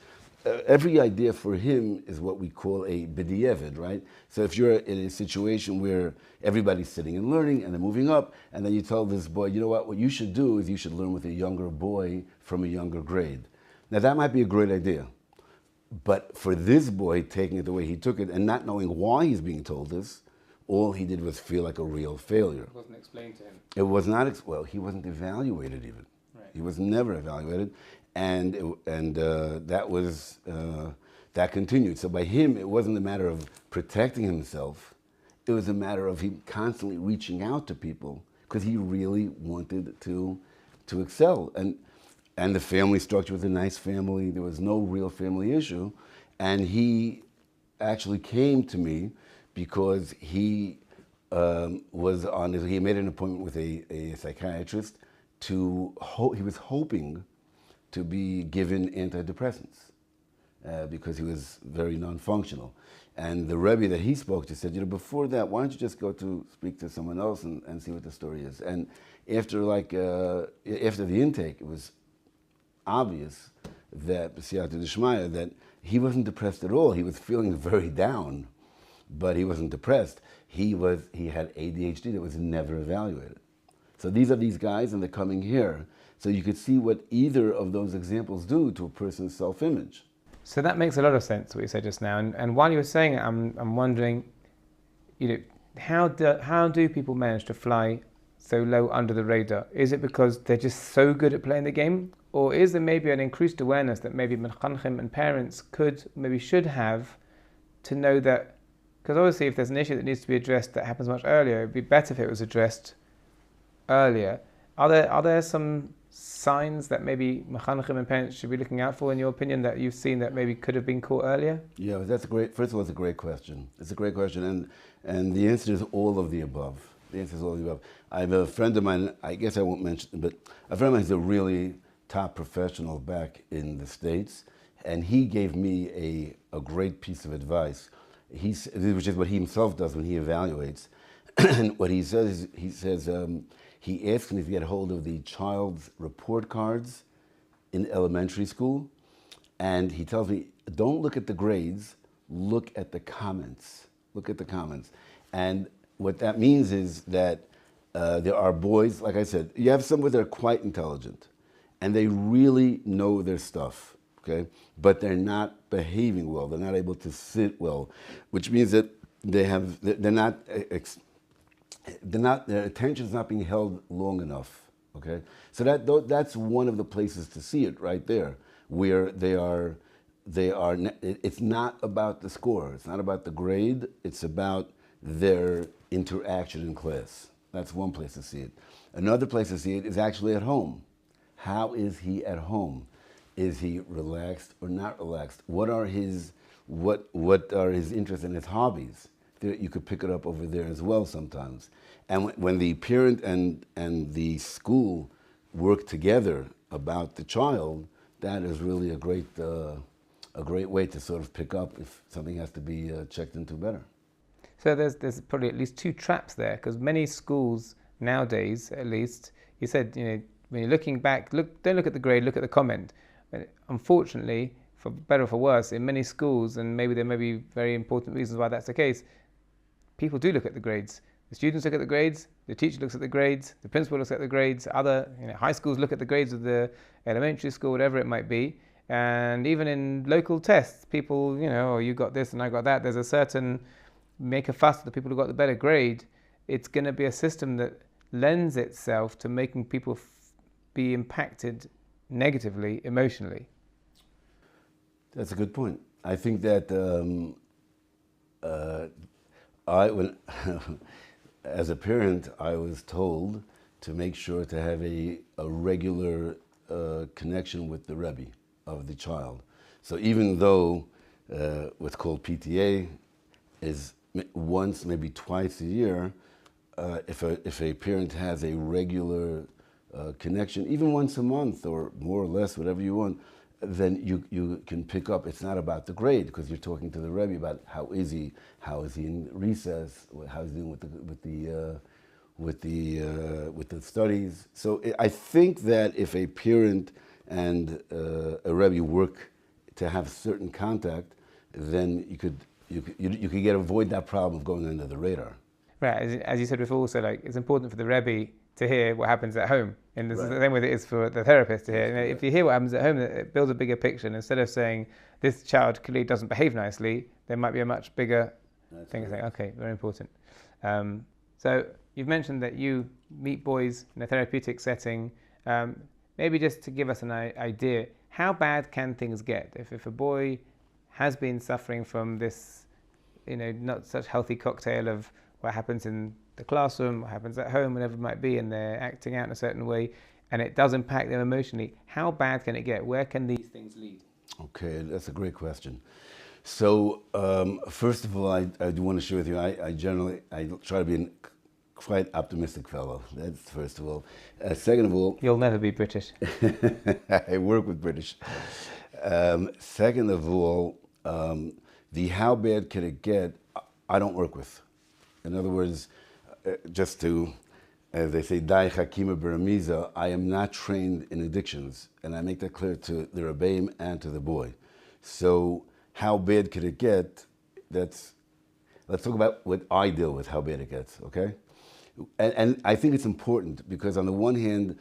Every idea for him is what we call a b'di'evid, right? So if you're in a situation where everybody's sitting and learning and they're moving up, and then you tell this boy, you know what you should do is you should learn with a younger boy from a younger grade. Now that might be a great idea, but for this boy, taking it the way he took it and not knowing why he's being told this, all he did was feel like a real failure. It wasn't explained to him. It was not, well, he wasn't evaluated even. Right. He was never evaluated. And that continued. So by him, it wasn't a matter of protecting himself. It was a matter of him constantly reaching out to people because he really wanted to excel. And the family structure was a nice family. There was no real family issue. And he actually came to me because he he made an appointment with a psychiatrist he was hoping to be given antidepressants because he was very non-functional. And the Rebbe that he spoke to said, before that, why don't you just go to speak to someone else and see what the story is? And after the intake, it was obvious that that he wasn't depressed at all. He was feeling very down, but he wasn't depressed. He had ADHD that was never evaluated. So these are these guys, and they're coming here. So you could see what either of those examples do to a person's self-image. So that makes a lot of sense, what you said just now. And while you were saying it, I'm wondering, how do people manage to fly so low under the radar? Is it because they're just so good at playing the game? Or is there maybe an increased awareness that maybe mechanchim and parents should have to know that, because obviously if there's an issue that needs to be addressed that happens much earlier, it'd be better if it was addressed earlier. Are there some signs that maybe mechanechim and parents should be looking out for, in your opinion, that you've seen that maybe could have been caught earlier? Yeah, that's a great. First of all, it's a great question. It's a great question, and the answer is all of the above. The answer is all of the above. I have a friend of mine. I guess I won't mention, but a friend of mine is a really top professional back in the States, and he gave me a great piece of advice. Which is what he himself does when he evaluates. And what he says is, he asks me to get hold of the child's report cards in elementary school, and he tells me, don't look at the grades, look at the comments. Look at the comments. And what that means is that there are boys, like I said, you have some where they're quite intelligent, and they really know their stuff, okay? But they're not behaving well, they're not able to sit well, which means that their attention is not being held long enough, okay? So that's one of the places to see it right there, where it's not about the score, it's not about the grade, it's about their interaction in class. That's one place to see it. Another place to see it is actually at home. How is he at home? Is he relaxed or not relaxed? What are his interests and his hobbies? You could pick it up over there as well sometimes. And when the parent and the school work together about the child, that is really a great way to sort of pick up if something has to be checked into better. So there's probably at least two traps there, because many schools nowadays, at least, you said, when you're looking back, don't look at the grade, look at the comment. But unfortunately, for better or for worse, in many schools, and maybe there may be very important reasons why that's the case, people do look at the grades. The students look at the grades, the teacher looks at the grades, the principal looks at the grades, other high schools look at the grades of the elementary school, whatever it might be. And even in local tests, people, oh, you got this and I got that. There's a certain make a fuss of the people who got the better grade. It's going to be a system that lends itself to making people be impacted negatively, emotionally. That's a good point. I think that as a parent, I was told to make sure to have a regular connection with the Rebbe of the child. So even though what's called PTA is once, maybe twice a year, if a parent has a regular connection, even once a month or more or less, whatever you want, then you can pick up. It's not about the grade, because you're talking to the Rebbe about how is he in recess, how is he doing with the studies. So I think that if a parent and a Rebbe work to have certain contact, then you could avoid that problem of going under the radar. Right, as you said before, also it's important for the Rebbe to hear what happens at home, and the same way that it is for the therapist to hear. If you hear what happens at home, it builds a bigger picture. And instead of saying this child clearly doesn't behave nicely, there might be a much bigger thing. Saying, okay, very important. So you've mentioned that you meet boys in a therapeutic setting. Maybe just to give us an idea, how bad can things get if a boy has been suffering from this, not such healthy cocktail of what happens in the classroom, what happens at home, whatever it might be, and they're acting out in a certain way, and it does impact them emotionally. How bad can it get? Where can these things lead? Okay, that's a great question. So first of all, I do want to share with you, I try to be a quite optimistic fellow. That's first of all. Second of all... You'll never be British. I work with British. Second of all, the how bad can it get, I don't work with. In other words, just to, as they say, Dai Hakima Beramiza, I am not trained in addictions, and I make that clear to the Rebbeim and to the boy. So how bad could it get? Let's talk about what I deal with, how bad it gets, okay? And I think it's important because on the one hand,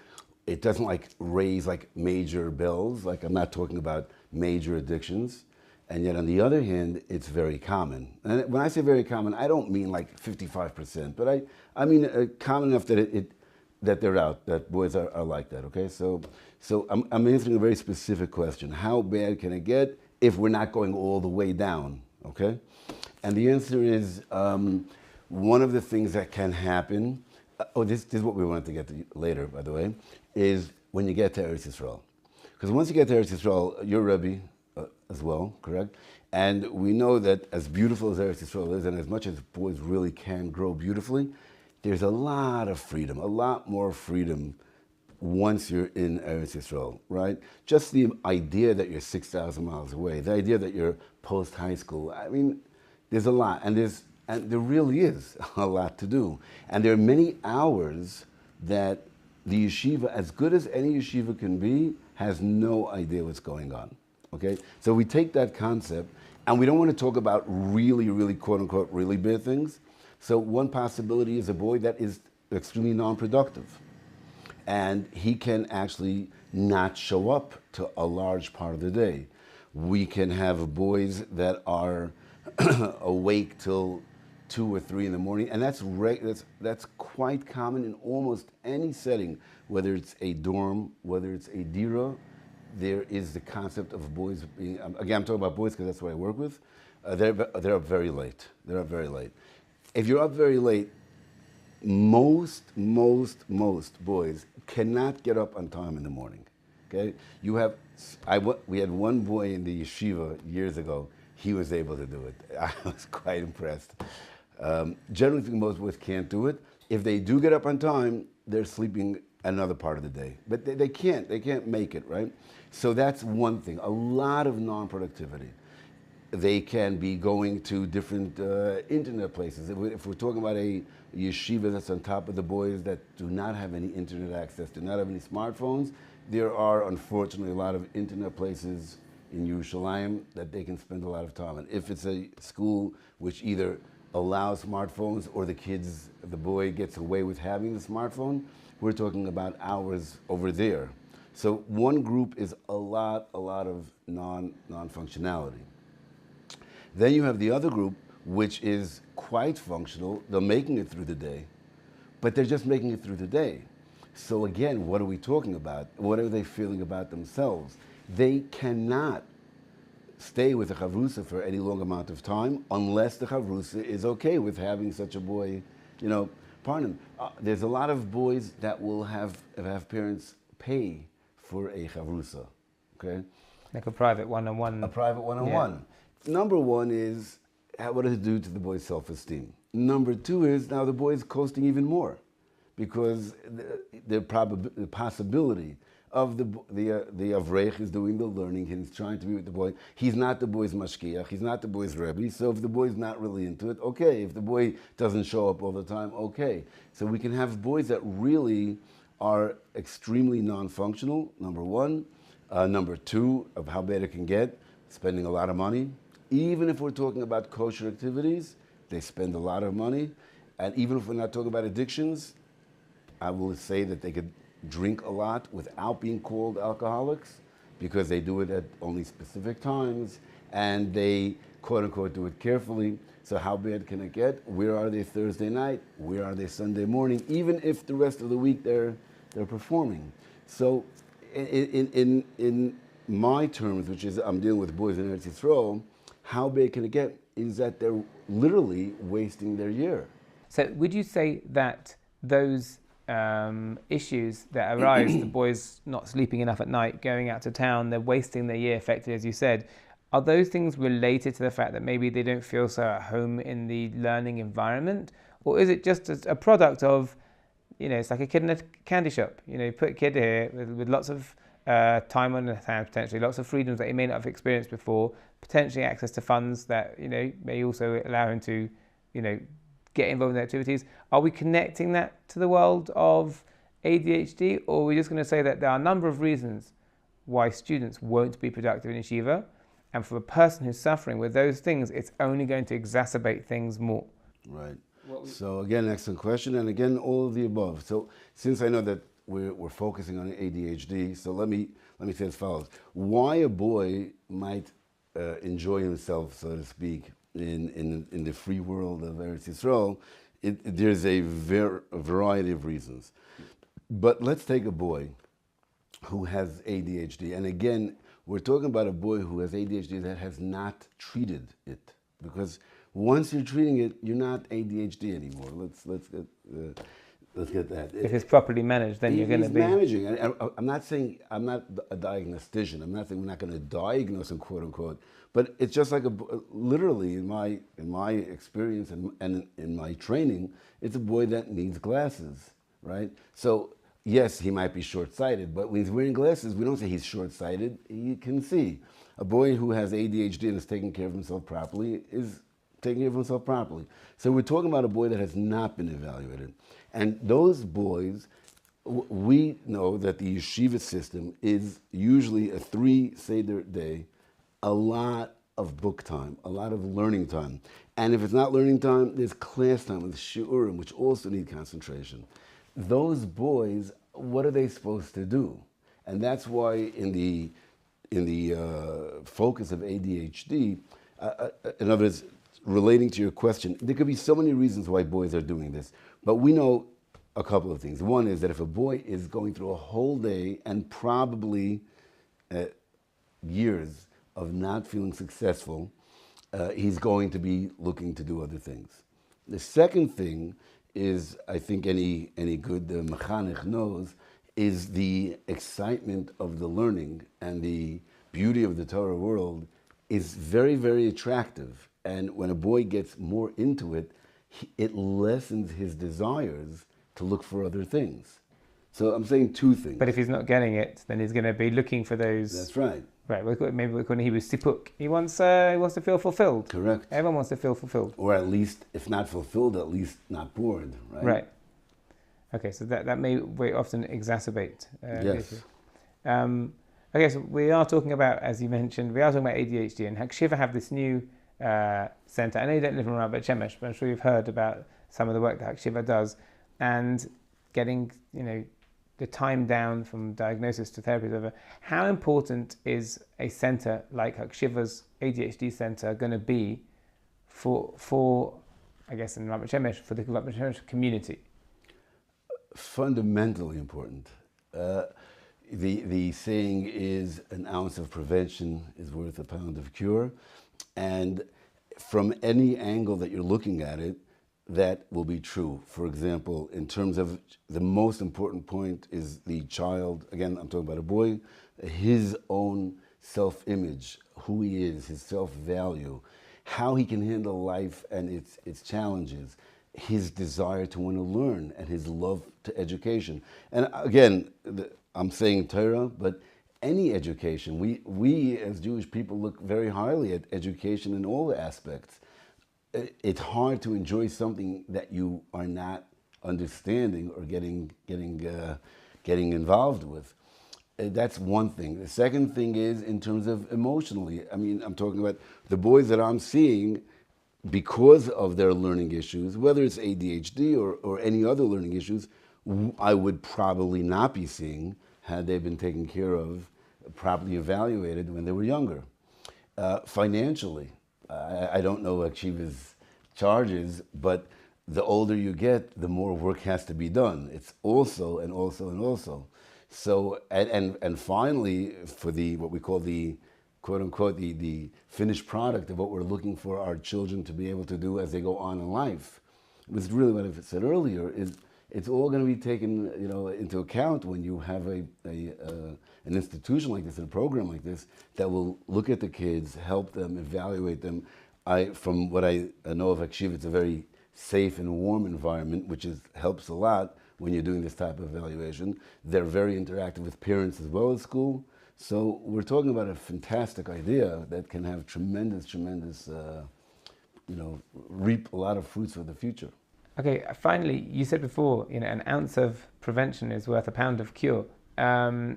it doesn't raise major bells, I'm not talking about major addictions. And yet on the other hand, it's very common. And when I say very common, I don't mean 55%, but I mean common enough that they're out, that boys are like that, okay? So I'm answering a very specific question. How bad can it get if we're not going all the way down, okay? And the answer is, one of the things that can happen, this is what we wanted to get to later, by the way, is when you get to Eretz Yisrael. Because once you get to Eretz Yisrael, you're Rebbe as well, correct? And we know that as beautiful as Eretz Yisrael is, and as much as boys really can grow beautifully, there's a lot of freedom, a lot more freedom once you're in Eretz Yisrael, right? Just the idea that you're 6,000 miles away, the idea that you're post-high school, I mean, there's a lot, and there really is a lot to do. And there are many hours that the yeshiva, as good as any yeshiva can be, has no idea what's going on, okay? So we take that concept, and we don't want to talk about really, really, quote-unquote, really bad things. So one possibility is a boy that is extremely non-productive, and he can actually not show up to a large part of the day. We can have boys that are awake till 2 or 3 in the morning, and that's quite common in almost any setting, whether it's a dorm, whether it's a dira. There is the concept of boys being, again, I'm talking about boys because that's what I work with. They're up very late. They're up very late. If you're up very late, most boys cannot get up on time in the morning. Okay, we had one boy in the yeshiva years ago. He was able to do it. I was quite impressed. Generally speaking, most boys can't do it. If they do get up on time, they're sleeping another part of the day. But they can't make it, right? So that's one thing, a lot of non-productivity. They can be going to different internet places. If we're talking about a yeshiva that's on top of the boys that do not have any internet access, do not have any smartphones, there are unfortunately a lot of internet places in Yerushalayim that they can spend a lot of time. And if it's a school which either allows smartphones or the boy gets away with having the smartphone, we're talking about hours over there. So one group is a lot of non-functionality. Then you have the other group, which is quite functional. They're making it through the day, but they're just making it through the day. So again, what are we talking about? What are they feeling about themselves? They cannot stay with a chavrusa for any long amount of time unless the chavrusa is okay with having such a boy, pardon. There's a lot of boys that will have parents pay for a chavrusa, okay? Like a private one-on-one. A private one-on-one. Yeah. Number one is, what does it do to the boy's self-esteem? Number two is, now the boy's costing even more because the possibility of the Avreich is doing the learning, he's trying to be with the boy. He's not the boy's mashkiach, he's not the boy's rebbe, so if the boy's not really into it, okay. If the boy doesn't show up all the time, okay. So we can have boys that really are extremely non-functional, number one. Number two, of how bad it can get, spending a lot of money. Even if we're talking about kosher activities, they spend a lot of money. And even if we're not talking about addictions, I will say that they could drink a lot without being called alcoholics because they do it at only specific times and they quote unquote do it carefully. So how bad can it get? Where are they Thursday night? Where are they Sunday morning? Even if the rest of the week they're performing. So in my terms, which is I'm dealing with boys in Eretz Yisrael, how bad can it get is that they're literally wasting their year. So would you say that those issues that arise, the boys not sleeping enough at night, going out to town, they're wasting their year effectively, as you said, are those things related to the fact that maybe they don't feel so at home in the learning environment? Or is it just a product of, it's like a kid in a candy shop. You put a kid here with lots of time on his hands, potentially, lots of freedoms that he may not have experienced before, potentially access to funds that, may also allow him to, get involved in activities. Are we connecting that to the world of ADHD, or are we just going to say that there are a number of reasons why students won't be productive in yeshiva, and for a person who's suffering with those things, it's only going to exacerbate things more? Right. So again, excellent question, and again, all of the above. So since I know that we're focusing on ADHD, so let me say as follows: why a boy might enjoy himself, so to speak, in the free world of Eretz Yisrael, there's a variety of reasons. But let's take a boy who has ADHD, and again, we're talking about a boy who has ADHD that has not treated it, because once you're treating it, you're not ADHD anymore. Let's get that. If it's properly managed, then you're going to He's be managing. I'm not saying I'm not a diagnostician. I'm not saying we're not going to diagnose him, quote unquote. But it's just like literally in my experience and in my training, it's a boy that needs glasses, right? So yes, he might be short-sighted, but when he's wearing glasses, we don't say he's short-sighted. He can see. A boy who has ADHD and is taking care of himself properly is taking care of himself properly. So we're talking about a boy that has not been evaluated. And those boys, we know that the yeshiva system is usually a 3 Seder day, a lot of book time, a lot of learning time. And if it's not learning time, there's class time with shiurim, which also need concentration. Those boys, what are they supposed to do? And that's why in the focus of ADHD, in other words, relating to your question, there could be so many reasons why boys are doing this, but we know a couple of things. One is that if a boy is going through a whole day and probably years of not feeling successful, he's going to be looking to do other things. The second thing is, I think any good mechanech knows, is the excitement of the learning and the beauty of the Torah world is very, very attractive. And when a boy gets more into it, it lessens his desires to look for other things. So I'm saying 2 things. But if he's not getting it, then he's going to be looking for those. That's right. Right, maybe we're calling Hebrew sipuk. He wants to feel fulfilled. Correct. Everyone wants to feel fulfilled. Or at least, if not fulfilled, at least not bored, right? Right. Okay, so that may very often exacerbate the issue. Okay, so we are talking about, as you mentioned, we are talking about ADHD, and Hakshiva have this new centre. I know you don't live in Rabbi Shemesh, but I'm sure you've heard about some of the work that Hakshiva does, and getting, the time down from diagnosis to therapy is over. How important is a centre like Hakshiva's ADHD centre going to be for I guess in Rabbi Shemesh, for the Rabbi Shemesh community? Fundamentally important. The saying is an ounce of prevention is worth a pound of cure. And from any angle that you're looking at it, that will be true. For example, in terms of the most important point is the child, again, I'm talking about a boy, his own self-image, who he is, his self-value, how he can handle life and its challenges, his desire to want to learn, and his love to education. And again, I'm saying Torah, but any education, we as Jewish people look very highly at education in all aspects. It's hard to enjoy something that you are not understanding or getting involved with. That's one thing. The second thing is in terms of emotionally. I mean, I'm talking about the boys that I'm seeing because of their learning issues, whether it's ADHD or any other learning issues, I would probably not be seeing had they been taken care of, properly evaluated when they were younger. Financially, I don't know Akshiva's charges, but the older you get, the more work has to be done. It's also and also and also. So, and finally, for what we call the quote unquote, the finished product of what we're looking for our children to be able to do as they go on in life, was really what I said earlier, is it's all going to be taken, into account when you have an institution like this, and a program like this, that will look at the kids, help them, evaluate them. From what I know of Akshiva, it's a very safe and warm environment, which helps a lot when you're doing this type of evaluation. They're very interactive with parents as well as school. So we're talking about a fantastic idea that can have tremendous, reap a lot of fruits for the future. Okay, finally, you said before, an ounce of prevention is worth a pound of cure. I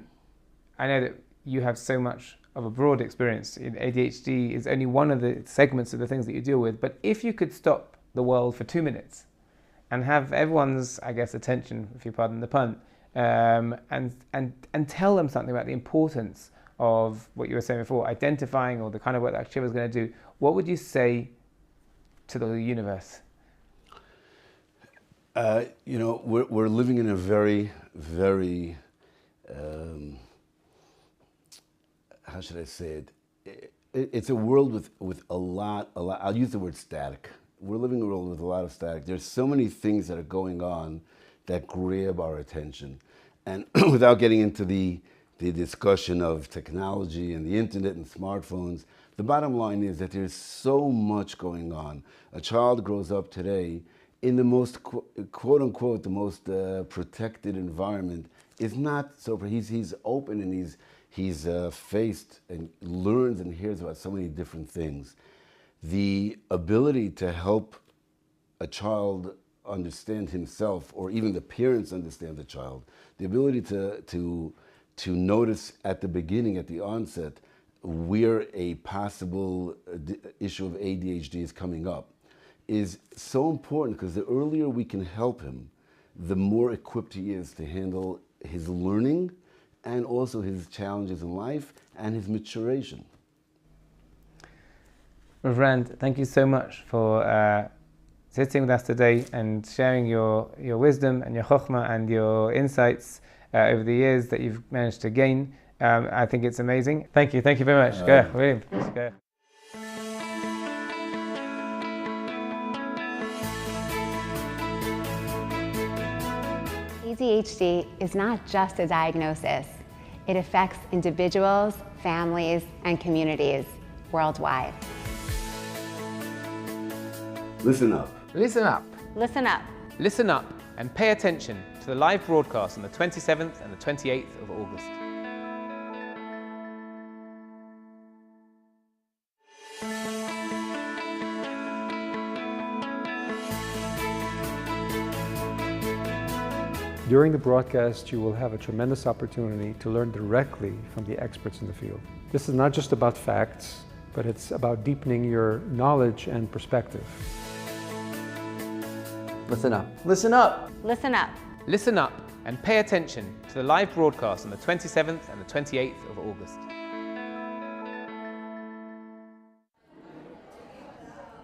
know that you have so much of a broad experience. ADHD is only one of the segments of the things that you deal with. But if you could stop the world for 2 minutes and have everyone's, I guess, attention, if you pardon the pun, and tell them something about the importance of what you were saying before, identifying or the kind of work that Shiva is going to do, what would you say to the universe? We're living in a very, very, how should I say it? It's a world with a lot, I'll use the word static. We're living in a world with a lot of static. There's so many things that are going on that grab our attention. And without getting into the discussion of technology and the internet and smartphones, the bottom line is that there's so much going on. A child grows up today in the most, quote unquote, the most protected environment. Is not so, he's open and he's faced and learns and hears about so many different things. The ability to help a child understand himself, or even the parents understand the child, the ability to notice at the beginning, at the onset, where a possible issue of ADHD is coming up, is so important, because the earlier we can help him, the more equipped he is to handle his learning and also his challenges in life and his maturation. Rav Rand, thank you so much for sitting with us today and sharing your wisdom and your chokhmah and your insights over the years that you've managed to gain. I think it's amazing. Thank you very much. William. ADHD is not just a diagnosis. It affects individuals, families, and communities worldwide. Listen up. Listen up. Listen up. Listen up and pay attention to the live broadcast on the 27th and the 28th of August. During the broadcast, you will have a tremendous opportunity to learn directly from the experts in the field. This is not just about facts, but it's about deepening your knowledge and perspective. Listen up. Listen up. Listen up. Listen up and pay attention to the live broadcast on the 27th and the 28th of August.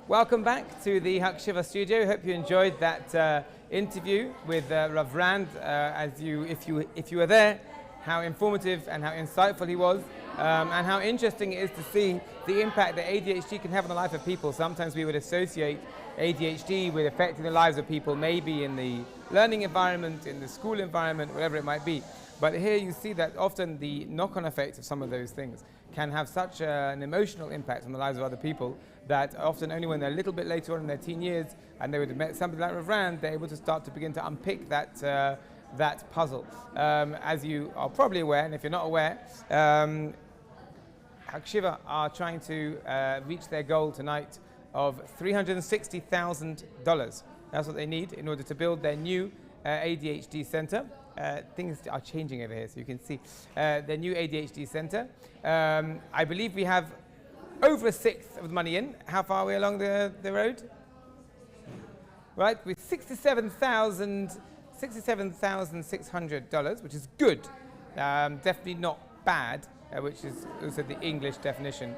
Welcome back to the Hakshiva studio. Hope you enjoyed that interview with Rav Rand. If you were there, how informative and how insightful he was, and how interesting it is to see the impact that ADHD can have on the life of people. Sometimes we would associate ADHD with affecting the lives of people, maybe in the learning environment, in the school environment, whatever it might be. But here you see that often the knock-on effects of some of those things can have such an emotional impact on the lives of other people that often only when they're a little bit later on in their teen years and they would have met somebody like Rav Rand, they're able to start to begin to unpick that puzzle. As you are probably aware, and if you're not aware, Hakshiva are trying to reach their goal tonight of $360,000. That's what they need in order to build their new ADHD center. Things are changing over here, so you can see their new ADHD center. I believe we have over a sixth of the money in. How far are we along the road? Right, with $67,600, which is good. Definitely not bad, which is also the English definition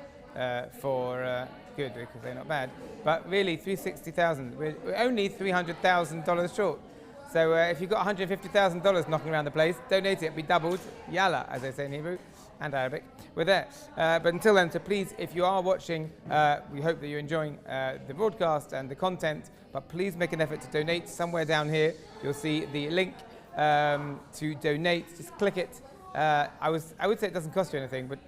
for good, because they're not bad. But really, $360,000. We're only $300,000 short. So if you've got $150,000 knocking around the place, donate it. It'll be doubled. Yalla, as they say in Hebrew and Arabic. We're there. But until then, so please, if you are watching, we hope that you're enjoying the broadcast and the content. But please make an effort to donate. Somewhere down here, you'll see the link to donate. Just click it. I would say it doesn't cost you anything, but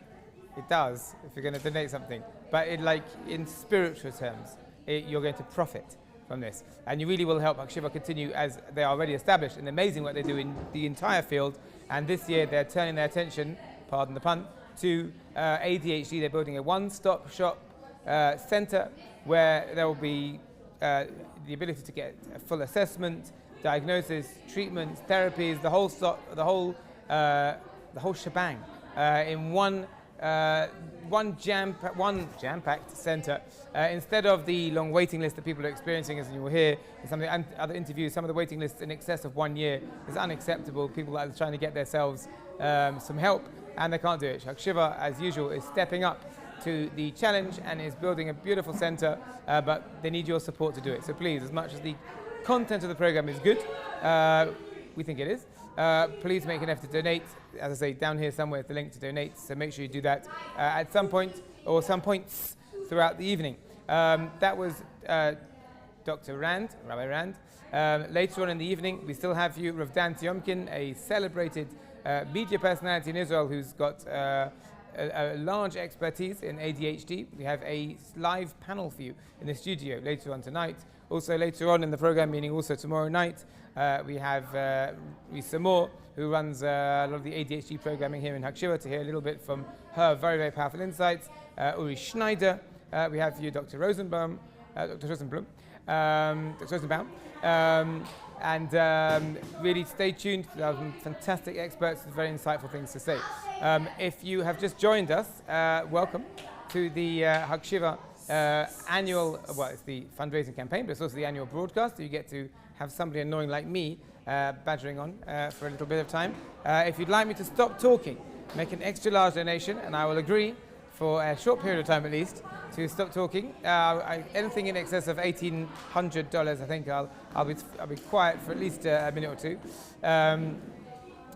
it does if you're going to donate something. But in spiritual terms, you're going to profit from this, and you really will help Hakshiva continue as they are already established and amazing what they do in the entire field. And this year they're turning their attention, pardon the pun, to ADHD. They're building a one-stop shop center where there will be the ability to get a full assessment, diagnosis, treatments, therapies, the whole shebang in one jam-packed center, instead of the long waiting list that people are experiencing, as you will hear in some of the other interviews. Some of the waiting lists in excess of 1 year is unacceptable. People are trying to get themselves some help, and they can't do it. Hakshiva, as usual, is stepping up to the challenge and is building a beautiful center, but they need your support to do it. So please, as much as the content of the program is good, we think it is, please make an effort to donate. As I say, down here somewhere is the link to donate, so make sure you do that at some point or some points throughout the evening. That was Dr. Rand, Rabbi Rand, Later on in the evening, we still have you, Rav Dan Tiomkin, a celebrated media personality in Israel who's got a large expertise in ADHD. We have a live panel for you in the studio later on tonight. Also later on in the program, meaning also tomorrow night, we have Risa Moore, who runs a lot of the ADHD programming here in Hakshiva, to hear a little bit from her very, very powerful insights. Uri Schneider, we have for you Dr. Rosenbaum, and really stay tuned. There are some fantastic experts with very insightful things to say. If you have just joined us, welcome to the Hakshiva annual, well, it's the fundraising campaign, but it's also the annual broadcast. So you get to have somebody annoying like me badgering on for a little bit of time. If you'd like me to stop talking, make an extra large donation, and I will agree for a short period of time at least to stop talking. Anything in excess of $1,800, I think I'll be quiet for at least a minute or two.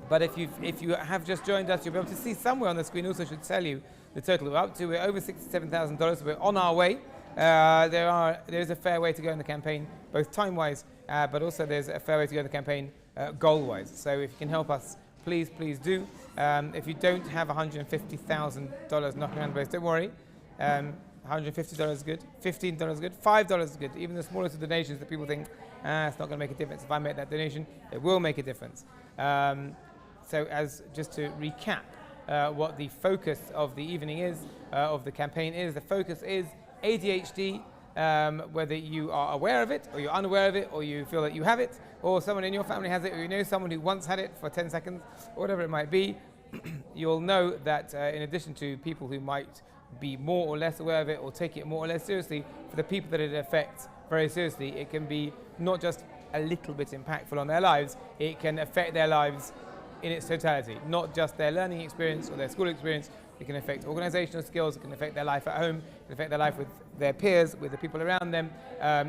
But if you have just joined us, you'll be able to see somewhere on the screen. Also, should tell you the total we're up to. We're over $67,000. We're on our way. There is a fair way to go in the campaign, both time-wise, but also there's a fair way to go in the campaign goal-wise. So if you can help us, please do. If you don't have $150,000 knocking around the place, don't worry. $150 is good, $15 is good, $5 is good. Even the smallest of donations that people think, it's not going to make a difference. If I make that donation, it will make a difference. So as just to recap what the focus of the evening is, of the campaign is, the focus is ADHD, whether you are aware of it, or you're unaware of it, or you feel that you have it, or someone in your family has it, or you know someone who once had it for 10 seconds, or whatever it might be. You'll know that in addition to people who might be more or less aware of it or take it more or less seriously, for the people that it affects very seriously, it can be not just a little bit impactful on their lives, it can affect their lives in its totality, not just their learning experience or their school experience. It can affect organizational skills, it can affect their life at home, it can affect their life with their peers, with the people around them.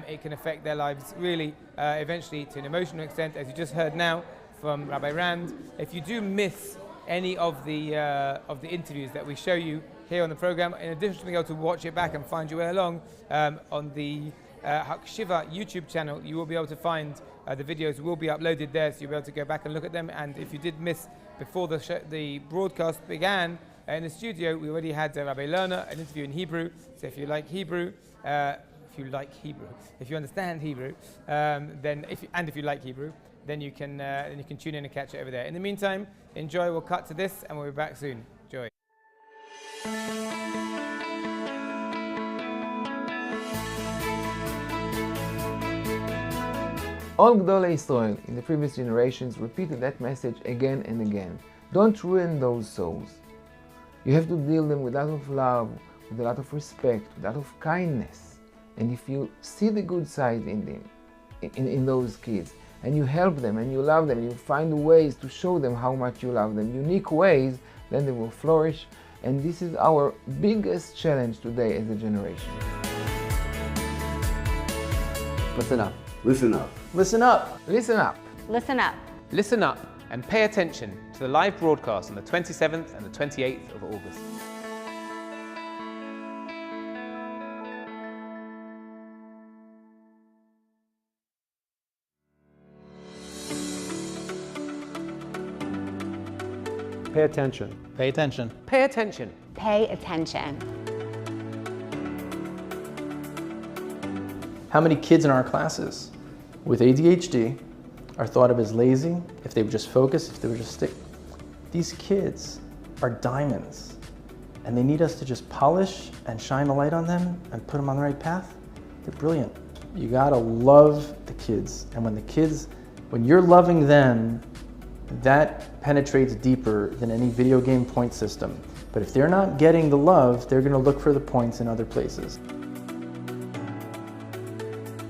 It can affect their lives really eventually to an emotional extent, as you just heard now from Rabbi Rand. If you do miss any of the interviews that we show you here on the program, in addition to being able to watch it back and find your way along on the Hakshiva YouTube channel, you will be able to find the videos will be uploaded there, so you'll be able to go back and look at them. And if you did miss before the broadcast began in the studio, we already had Rabbi Lerner, an interview in Hebrew. So if you like Hebrew, if you understand Hebrew, if you like Hebrew, then you can tune in and catch it over there. In the meantime, enjoy. We'll cut to this, and we'll be back soon. Enjoy. All Gdolei Israel in the previous generations repeated that message again and again. Don't ruin those souls. You have to deal them with a lot of love, with a lot of respect, with a lot of kindness. And if you see the good side in them, in those kids, and you help them and you love them, you find ways to show them how much you love them, unique ways, then they will flourish. And this is our biggest challenge today as a generation. Listen up. Listen up. Listen up. Listen up. Listen up. Listen up and pay attention to the live broadcast on the 27th and the 28th of August. Pay attention. Pay attention. Pay attention. Pay attention. How many kids in our classes with ADHD are thought of as lazy if they would just focus, if they would just stick? These kids are diamonds, and they need us to just polish and shine a light on them and put them on the right path. They're brilliant. You gotta love the kids, and when you're loving them, that penetrates deeper than any video game point system. But if they're not getting the love, they're gonna look for the points in other places.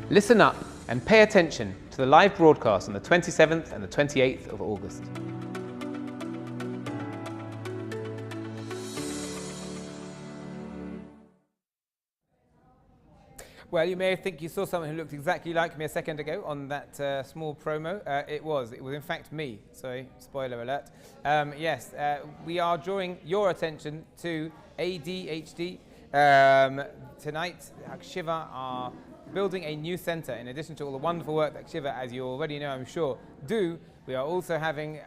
Listen up and pay attention to the live broadcast on the 27th and the 28th of August. Well, you may think you saw someone who looked exactly like me a second ago on that small promo. It was in fact me. Sorry, spoiler alert. Yes, we are drawing your attention to ADHD. Tonight, Hakshiva are building a new center. In addition to all the wonderful work that Shiva, as you already know, I'm sure, do, we are also having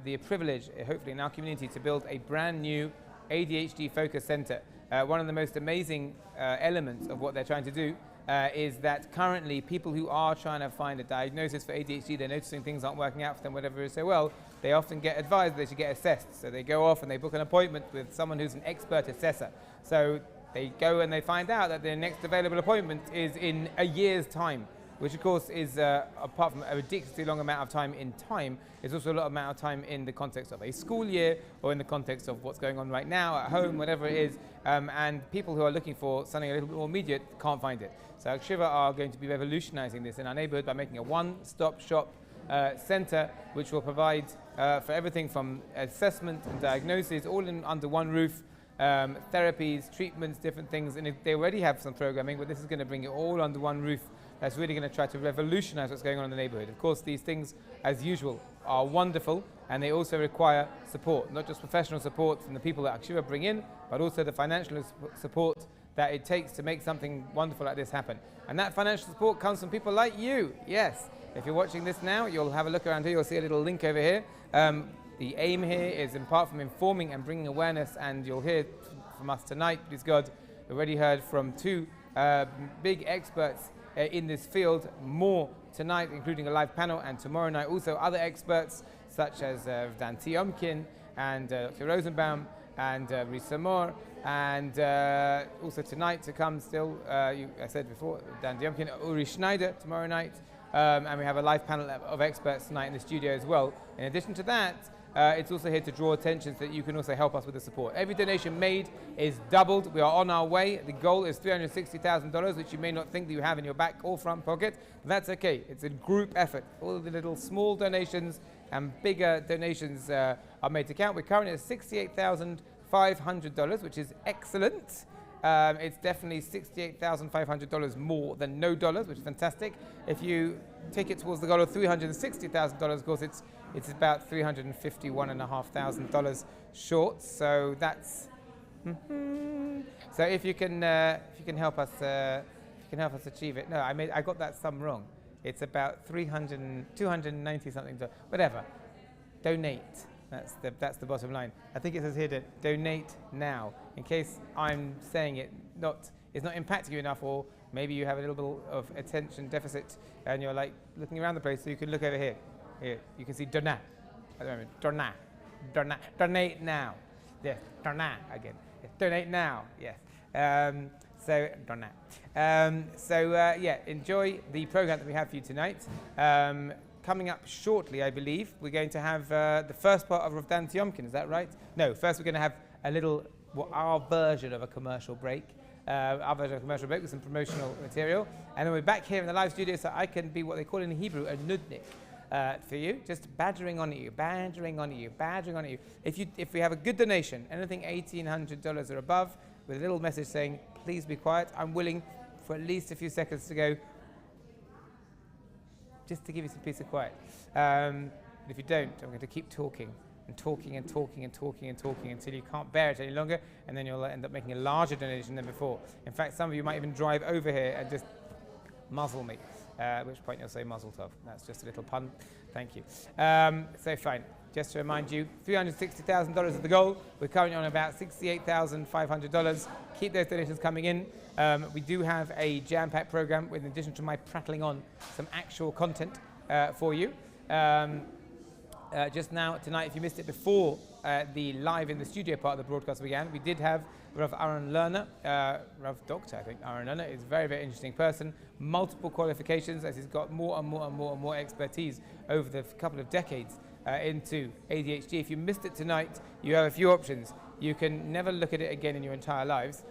the privilege, hopefully in our community, to build a brand new ADHD focus center. One of the most amazing elements of what they're trying to do is that currently people who are trying to find a diagnosis for ADHD, they're noticing things aren't working out for them, whatever is so well, they often get advised they should get assessed. So they go off and they book an appointment with someone who's an expert assessor. So they go and they find out that their next available appointment is in a year's time, which of course is, apart from a ridiculously long amount of time in time, is also a lot of amount of time in the context of a school year or in the context of what's going on right now at home, whatever it is, and people who are looking for something a little bit more immediate can't find it. So Akshiva are going to be revolutionizing this in our neighborhood by making a one-stop shop center which will provide for everything from assessment and diagnosis all under one roof, therapies, treatments, different things, and they already have some programming, but this is going to bring it all under one roof. That's really going to try to revolutionize what's going on in the neighborhood. Of course, these things, as usual, are wonderful, and they also require support, not just professional support from the people that Akshiva bring in, but also the financial support that it takes to make something wonderful like this happen. And that financial support comes from people like you. Yes, if you're watching this now, you'll have a look around here, you'll see a little link over here. The aim here is, apart from informing and bringing awareness, and you'll hear from us tonight, please God, we already heard from two big experts in this field, more tonight, including a live panel, and tomorrow night also other experts such as Dan Tiomkin and Dr. Rosenbaum and Risa Moore, and also tonight to come still, I said before, Dan Tiomkin, Uri Schneider tomorrow night, and we have a live panel of experts tonight in the studio as well. In addition to that, it's also here to draw attention so that you can also help us with the support. Every donation made is doubled. We are on our way. The goal is $360,000, which you may not think that you have in your back or front pocket. But that's okay. It's a group effort. All of the little small donations and bigger donations are made to count. We're currently at $68,500, which is excellent. It's definitely $68,500 more than no dollars, which is fantastic. If you take it towards the goal of $360,000, of course, it's about $351,500 short. So that's so if you can help us achieve it. No, I got that sum wrong. It's about $290 something. Whatever. Donate. That's the bottom line. I think it says here to donate now, in case I'm saying it's not impacting you enough, or maybe you have a little bit of attention deficit and you're like looking around the place, so you can look over here. Here, you can see donate at the moment. Donate now. Yes, donate again. Yes, donate now. Yes. So donate. Yeah, enjoy the program that we have for you tonight. Coming up shortly, I believe, we're going to have the first part of Rav Dan Tiomkin, is that right? No, first we're going to have a little, our version of a commercial break. With some promotional material. And then we're back here in the live studio, so I can be what they call in Hebrew a nudnik for you, just badgering on you. If we have a good donation, anything $1,800 or above, with a little message saying, please be quiet, I'm willing for at least a few seconds to go, just to give you some peace and quiet. But if you don't, I'm going to keep talking until you can't bear it any longer, and then you'll end up making a larger donation than before. In fact, some of you might even drive over here and just muzzle me, at which point you'll say muzzle tov. That's just a little pun. Thank you. So fine. Just to remind you, $360,000 is the goal. We're currently on about $68,500. Keep those donations coming in. We do have a jam-packed program with, in addition to my prattling on, some actual content for you. Just now, tonight, if you missed it before the live in the studio part of the broadcast began, we did have Rav Aaron Lerner, Rav Dr. I think Aaron Lerner is a very, very interesting person, multiple qualifications as he's got more and more expertise over the couple of decades into ADHD. If you missed it tonight, you have a few options. You can never look at it again in your entire lives,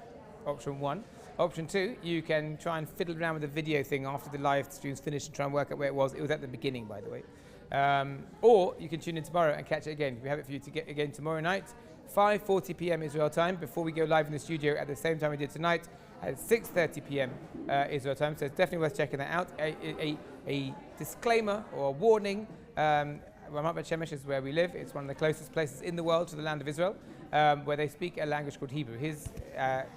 option one. Option two, you can try and fiddle around with the video thing after the live stream's finished and try and work out where it was. It was at the beginning, by the way. Or you can tune in tomorrow and catch it again. We have it for you to get again tomorrow night, 5:40 p.m. Israel time, before we go live in the studio at the same time we did tonight, at 6:30 p.m. Israel time. So it's definitely worth checking that out. A disclaimer or a warning. Ramat Bet Shemesh is where we live. It's one of the closest places in the world to the land of Israel, where they speak a language called Hebrew. His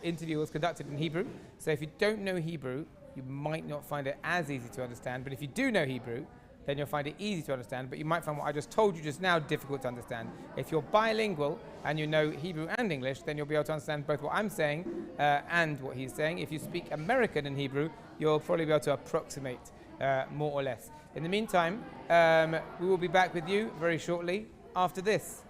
interview was conducted in Hebrew. So if you don't know Hebrew, you might not find it as easy to understand. But if you do know Hebrew, then you'll find it easy to understand, but you might find what I just told you just now difficult to understand. If you're bilingual and you know Hebrew and English, then you'll be able to understand both what I'm saying and what he's saying. If you speak American and Hebrew, you'll probably be able to approximate more or less. In the meantime, we will be back with you very shortly after this.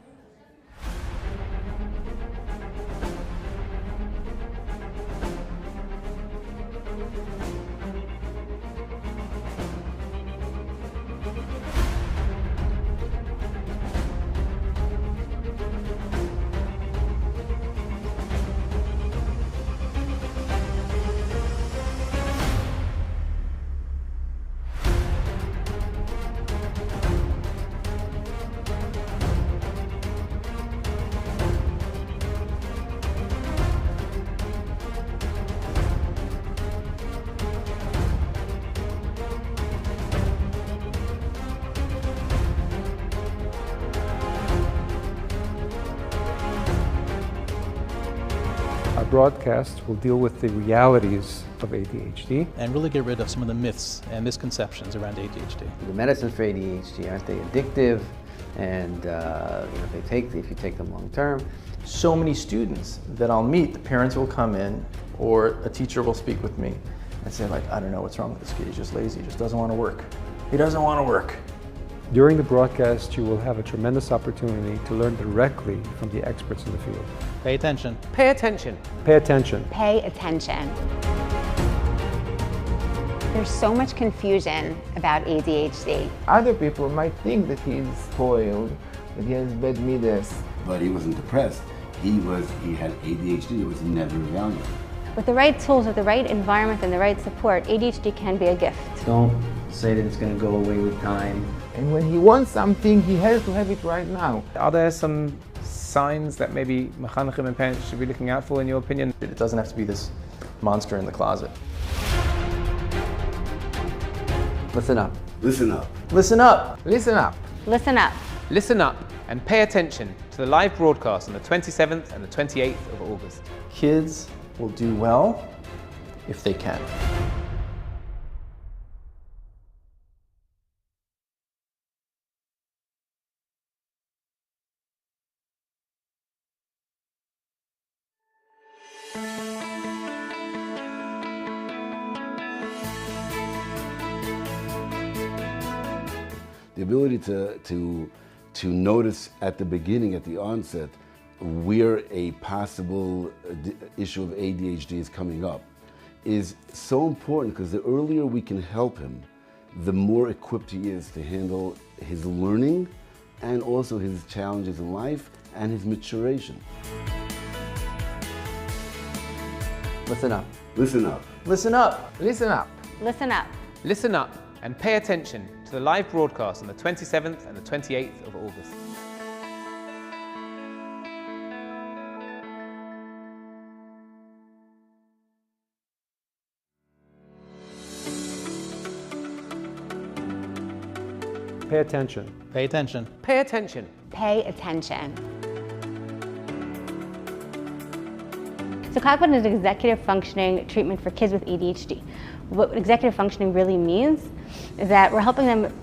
Our broadcast will deal with the realities of ADHD and really get rid of some of the myths and misconceptions around ADHD. The medicines for ADHD, aren't they addictive? And if you take them long term. So many students that I'll meet, the parents will come in or a teacher will speak with me and say like, I don't know what's wrong with this kid, he's just lazy, he just doesn't want to work. He doesn't want to work. During the broadcast, you will have a tremendous opportunity to learn directly from the experts in the field. Pay attention. Pay attention. Pay attention. Pay attention. There's so much confusion about ADHD. Other people might think that he's spoiled, that he has bad midas. But he wasn't depressed. He had ADHD. It was never evaluated. With the right tools, with the right environment and the right support, ADHD can be a gift. Don't say that it's going to go away with time. And when he wants something, he has to have it right now. Are there some signs that maybe mechanechim and parents should be looking out for, in your opinion? It doesn't have to be this monster in the closet. Listen up. Listen up. Listen up. Listen up. Listen up. Listen up and pay attention to the live broadcast on the 27th and the 28th of August. Kids will do well if they can. The ability to notice at the beginning, at the onset, where a possible issue of ADHD is coming up is so important, because the earlier we can help him, the more equipped he is to handle his learning and also his challenges in life and his maturation. Listen up. Listen up. Listen up. Listen up. Listen up. Listen up and pay attention to the live broadcast on the 27th and the 28th of August. Pay attention. Pay attention. Pay attention. Pay attention. So cognitive executive functioning treatment for kids with ADHD. What executive functioning really means is that we're helping them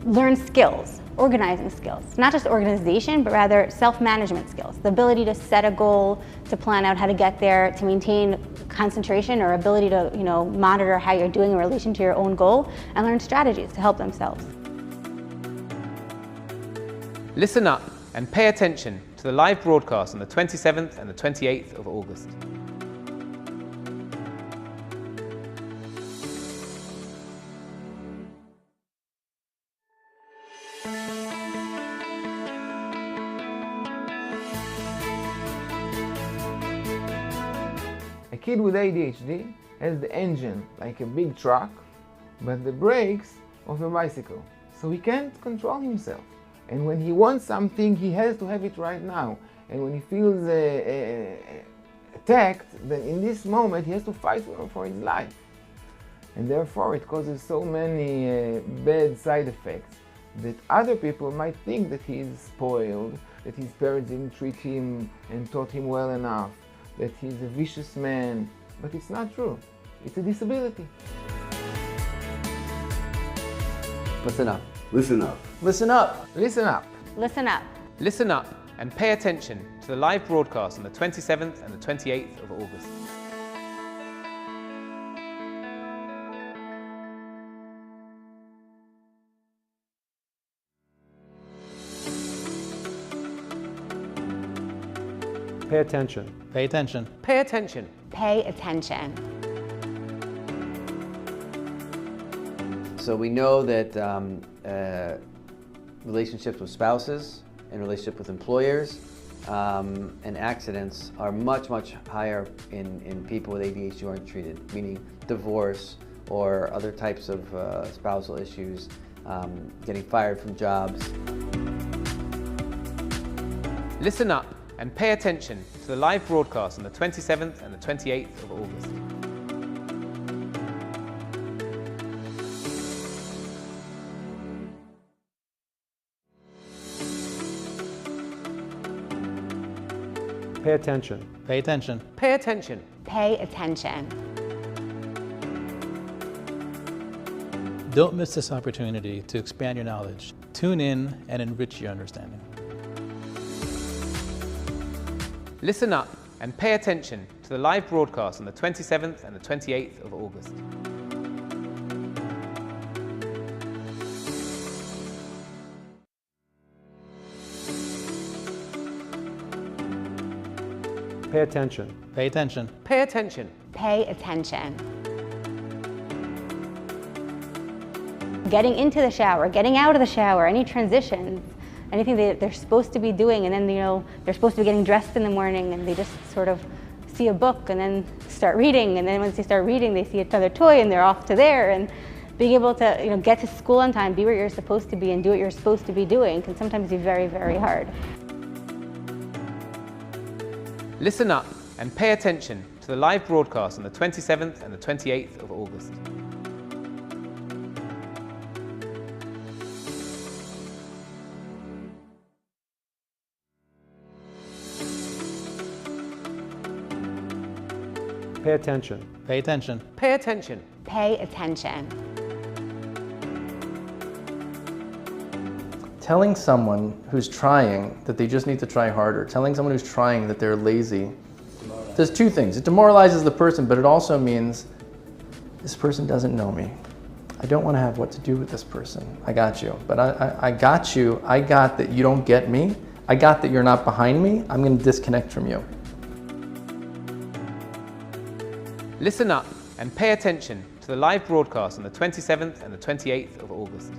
learn skills, organizing skills. Not just organization, but rather self-management skills. The ability to set a goal, to plan out how to get there, to maintain concentration or ability to, monitor how you're doing in relation to your own goal, and learn strategies to help themselves. Listen up and pay attention to the live broadcast on the 27th and the 28th of August. A kid with ADHD has the engine like a big truck, but the brakes of a bicycle. So he can't control himself. And when he wants something, he has to have it right now. And when he feels attacked, then in this moment he has to fight for his life. And therefore it causes so many bad side effects that other people might think that he is spoiled, that his parents didn't treat him and taught him well enough, that he's a vicious man, but it's not true. It's a disability. Listen up. Listen up. Listen up. Listen up. Listen up. Listen up and pay attention to the live broadcast on the 27th and the 28th of August. Pay attention. Pay attention. Pay attention. Pay attention. So we know that relationships with spouses and relationships with employers and accidents are much, much higher in people with ADHD who aren't treated, meaning divorce or other types of spousal issues, getting fired from jobs. Listen up and pay attention to the live broadcast on the 27th and the 28th of August. Pay attention. Pay attention. Pay attention. Pay attention. Don't miss this opportunity to expand your knowledge. Tune in and enrich your understanding. Listen up and pay attention to the live broadcast on the 27th and the 28th of August. Pay attention. Pay attention. Pay attention. Pay attention. Getting into the shower, getting out of the shower, any transitions, anything that they're supposed to be doing, and then they're supposed to be getting dressed in the morning and they just sort of see a book and then start reading, and then once they start reading they see another toy and they're off to there, and being able to get to school on time, be where you're supposed to be and do what you're supposed to be doing can sometimes be very, very hard. Listen up and pay attention to the live broadcast on the 27th and the 28th of August. Pay attention. Pay attention. Pay attention. Pay attention. Telling someone who's trying that they just need to try harder, telling someone who's trying that they're lazy, there's two things. It demoralizes the person, but it also means this person doesn't know me. I don't want to have what to do with this person. I got you, but I got you. I got that you don't get me. I got that you're not behind me. I'm going to disconnect from you. Listen up and pay attention to the live broadcast on the 27th and the 28th of August.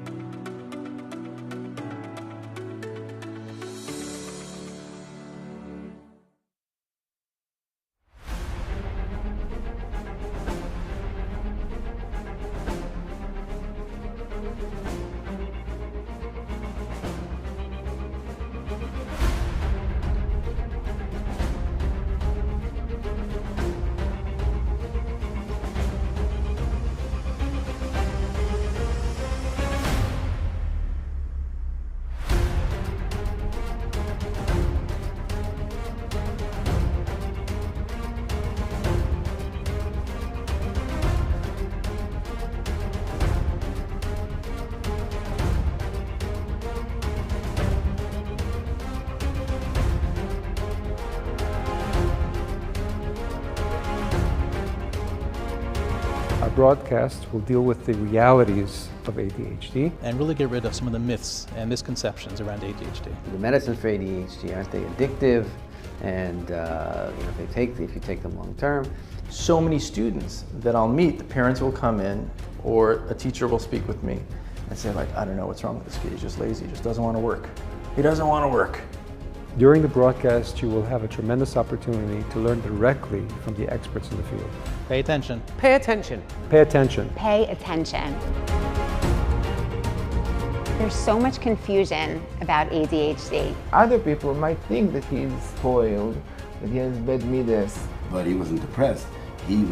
Our broadcast will deal with the realities of ADHD. And really get rid of some of the myths and misconceptions around ADHD. The medicines for ADHD, aren't they addictive? And if you take them long term. So many students that I'll meet, the parents will come in or a teacher will speak with me and say, like, I don't know what's wrong with this kid, he's just lazy, he just doesn't want to work. He doesn't want to work. During the broadcast, you will have a tremendous opportunity to learn directly from the experts in the field. Pay attention. Pay attention. Pay attention. Pay attention. There's so much confusion about ADHD. Other people might think that he's spoiled, that he has bad midas. But he wasn't depressed. He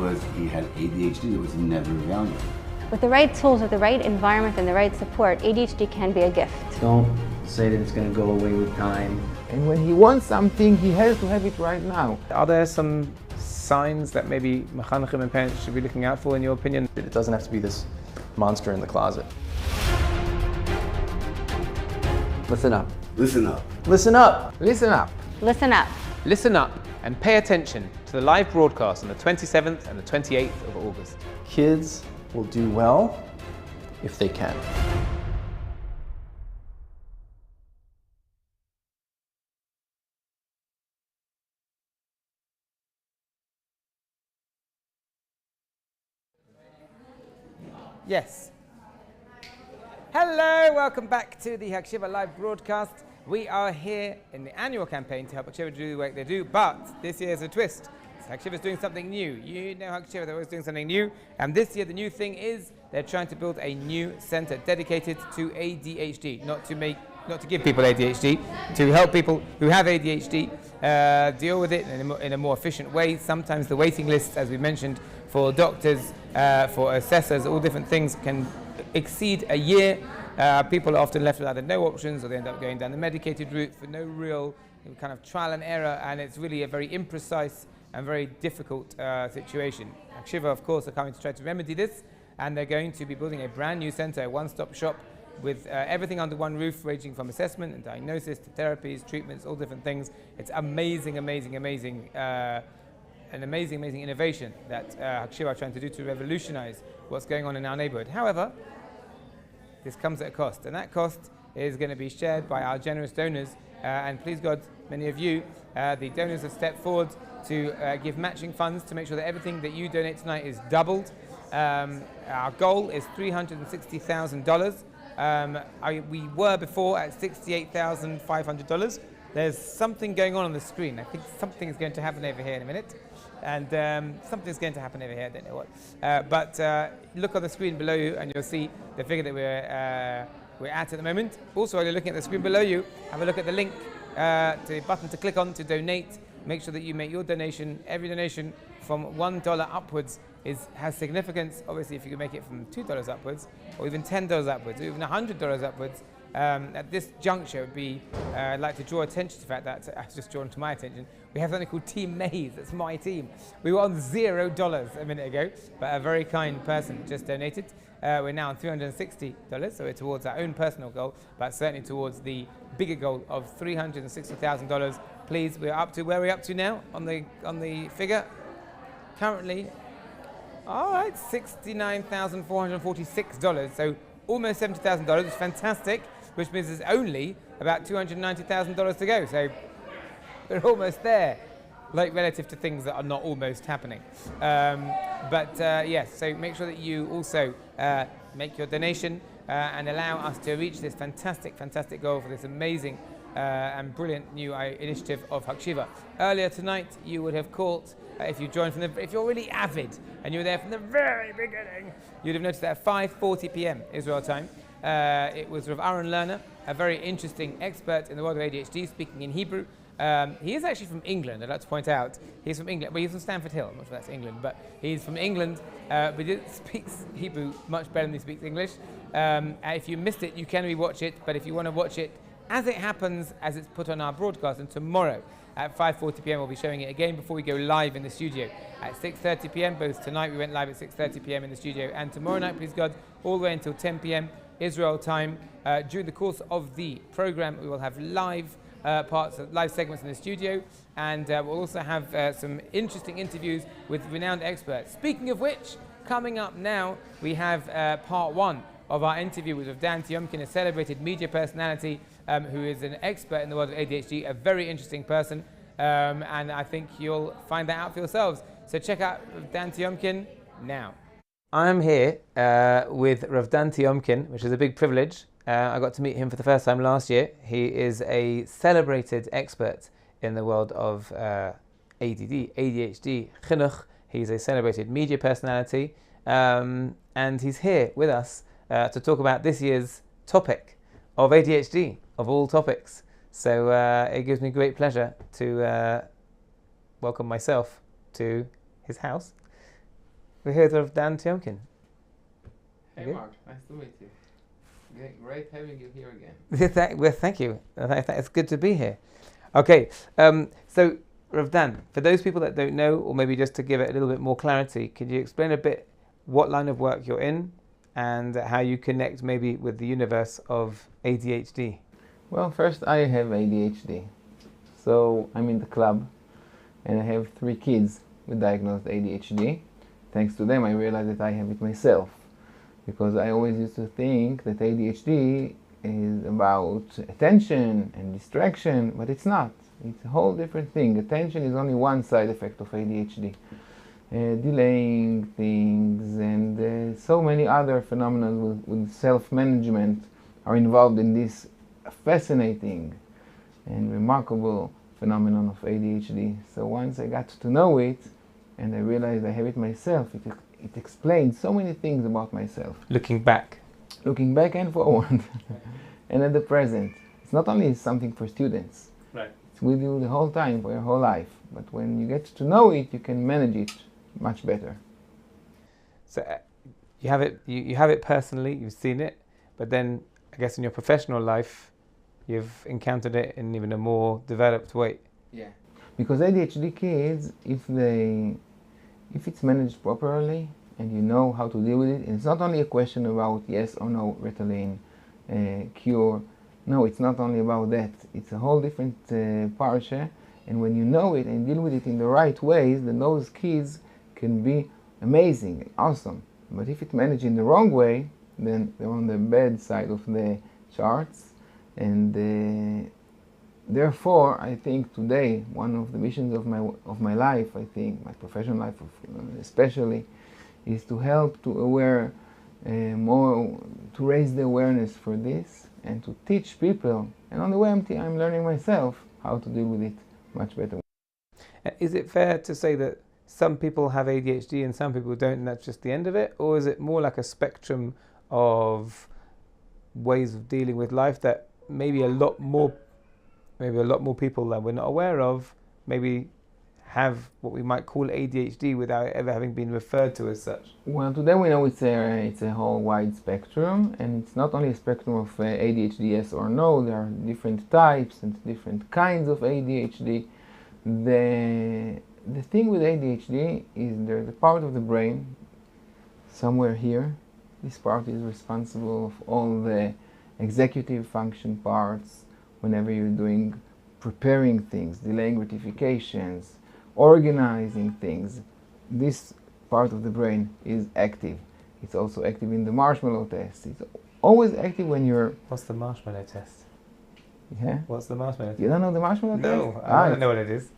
had ADHD that was never evaluated. With the right tools, with the right environment and the right support, ADHD can be a gift. Don't say that it's going to go away with time. And when he wants something, he has to have it right now. Are there some signs that maybe mechanechim and parents should be looking out for, in your opinion? It doesn't have to be this monster in the closet. Listen up. Listen up. Listen up! Listen up. Listen up. Listen up and pay attention to the live broadcast on the 27th and the 28th of August. Kids will do well if they can. Yes. Hello, welcome back to the Hakshiva live broadcast. We are here in the annual campaign to help Hakshiva do the work they do, but this year is a twist. Hakshiva is doing something new. You know Hakshiva, they're always doing something new, and this year the new thing is they're trying to build a new center dedicated to ADHD, not to give people ADHD, to help people who have ADHD deal with it in a more efficient way. Sometimes the waiting lists, as we mentioned, for doctors, for assessors, all different things can exceed a year. People are often left with either no options, or they end up going down the medicated route for no real kind of trial and error, and it's really a very imprecise and very difficult situation. Hakshiva, of course, are coming to try to remedy this, and they're going to be building a brand new center, a one-stop shop with everything under one roof, ranging from assessment and diagnosis to therapies, treatments, all different things. It's amazing, amazing, amazing, an amazing, amazing innovation that Hakshiva are trying to do to revolutionize what's going on in our neighborhood. However, this comes at a cost, and that cost is going to be shared by our generous donors. And please God, many of you, the donors have stepped forward to give matching funds to make sure that everything that you donate tonight is doubled. Our goal is $360,000. We were before at $68,500. There's something going on the screen. I think something is going to happen over here in a minute. And something's going to happen over here, I don't know what. But look on the screen below you and you'll see the figure that we're at the moment. Also, while you're looking at the screen below you, have a look at the link, the button to click on to donate. Make sure that you make your donation. Every donation from $1 upwards has significance. Obviously, if you can make it from $2 upwards, or even $10 upwards, or even $100 upwards, at this juncture, would be I'd like to draw attention to the fact that I've just drawn to my attention. We have something called Team Maze. That's my team. We were on $0 a minute ago, but a very kind person just donated. We're now on $360, so we're towards our own personal goal, but certainly towards the bigger goal of $360,000. Please, we're up to where are we up to now on the figure? Currently, all right, $69,446. So almost $70,000. It's fantastic, which means there's only about $290,000 to go. So we're almost there, like relative to things that are not almost happening. Yes, so make sure that you also make your donation and allow us to reach this fantastic, fantastic goal for this amazing and brilliant new initiative of Hakshiva. Earlier tonight, you would have caught, if you joined if you're really avid and you were there from the very beginning, you'd have noticed that at 5:40 p.m. Israel time, it was Rav Aaron Lerner, a very interesting expert in the world of ADHD, speaking in Hebrew. He is actually from England, I'd like to point out. He's from England, but he's from Stamford Hill. I'm not sure that's England, but he's from England, but he speaks Hebrew much better than he speaks English. If you missed it, you can rewatch it, but if you want to watch it as it happens, as it's put on our broadcast, and tomorrow at 5:40 p.m. we'll be showing it again before we go live in the studio at 6:30 p.m. Both tonight we went live at 6:30 p.m. in the studio, and tomorrow night, please God, all the way until 10 p.m. Israel time. During the course of the program, we will have live live segments in the studio, and we'll also have some interesting interviews with renowned experts. Speaking of which, coming up now, we have part one of our interview with Dan Tiomkin, a celebrated media personality who is an expert in the world of ADHD, a very interesting person, and I think you'll find that out for yourselves. So check out Dan Tiomkin now. I'm here with Rav Dan Tiomkin, which is a big privilege. I got to meet him for the first time last year. He is a celebrated expert in the world of ADD, ADHD, chinuch. He's a celebrated media personality, and he's here with us to talk about this year's topic of ADHD, of all topics. So it gives me great pleasure to welcome myself to his house. We're here with Dan Tiomkin. Hey Mark, nice to meet you. Great having you here again. Well, thank you. It's good to be here. Okay, so Ravdan, for those people that don't know, or maybe just to give it a little bit more clarity, could you explain a bit what line of work you're in and how you connect maybe with the universe of ADHD? Well, first, I have ADHD. So I'm in the club, and I have 3 kids with diagnosed ADHD. Thanks to them, I realized that I have it myself, because I always used to think that ADHD is about attention and distraction, but it's not. It's a whole different thing. Attention is only one side effect of ADHD. Delaying things and so many other phenomena with self-management are involved in this fascinating and remarkable phenomenon of ADHD. So once I got to know it and I realized I have it myself, it explained so many things about myself. Looking back And forward. And at the present. It's not only something for students. Right. It's with you the whole time, for your whole life. But when you get to know it, you can manage it much better. So you have it personally, you've seen it, but then I guess in your professional life, you've encountered it in even a more developed way. Yeah. Because ADHD kids, if it's managed properly and you know how to deal with it, and it's not only a question about yes or no Ritalin cure. No, it's not only about that. It's a whole different parsha, and when you know it and deal with it in the right ways, then those kids can be amazing, awesome. But if it's managed in the wrong way, then they're on the bad side of the charts, and therefore, I think today one of the missions of my life, I think my professional life especially, is to help to aware more, to raise the awareness for this and to teach people. And on the way I'm learning myself how to deal with it much better. Is it fair to say that some people have ADHD and some people don't, and that's just the end of it, or is it more like a spectrum of ways of dealing with life that maybe a lot more people that we're not aware of maybe have what we might call ADHD without ever having been referred to as such? Well, today we know it's a whole wide spectrum, and it's not only a spectrum of ADHD yes or no. There are different types and different kinds of ADHD. The thing with ADHD is there's a part of the brain somewhere here. This part is responsible for all the executive function parts whenever you're preparing things, delaying gratifications, organizing things. This part of the brain is active. It's also active in the marshmallow test. It's always active when you're... What's the marshmallow test? Yeah? What's the marshmallow test? You don't know the marshmallow test? No, I don't know what it is.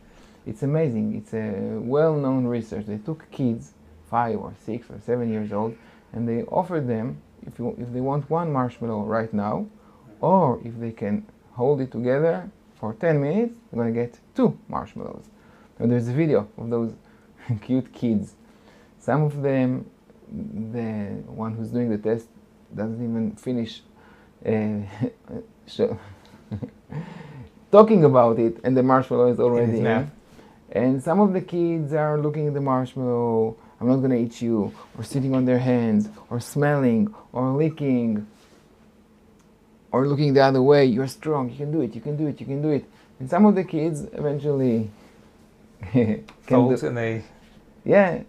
It's amazing. It's a well-known research. They took kids, 5 or 6 or 7 years old, and they offered them, if they want one marshmallow right now, or if they can hold it together for 10 minutes, they're going to get 2 marshmallows. Now there's a video of those cute kids. Some of them, the one who's doing the test doesn't even finish talking about it, and the marshmallow is already in. And some of the kids are looking at the marshmallow, I'm not going to eat you, or sitting on their hands, or smelling, or licking, or looking the other way. You're strong, you can do it, you can do it, you can do it. And some of the kids eventually fold, and they... Yeah,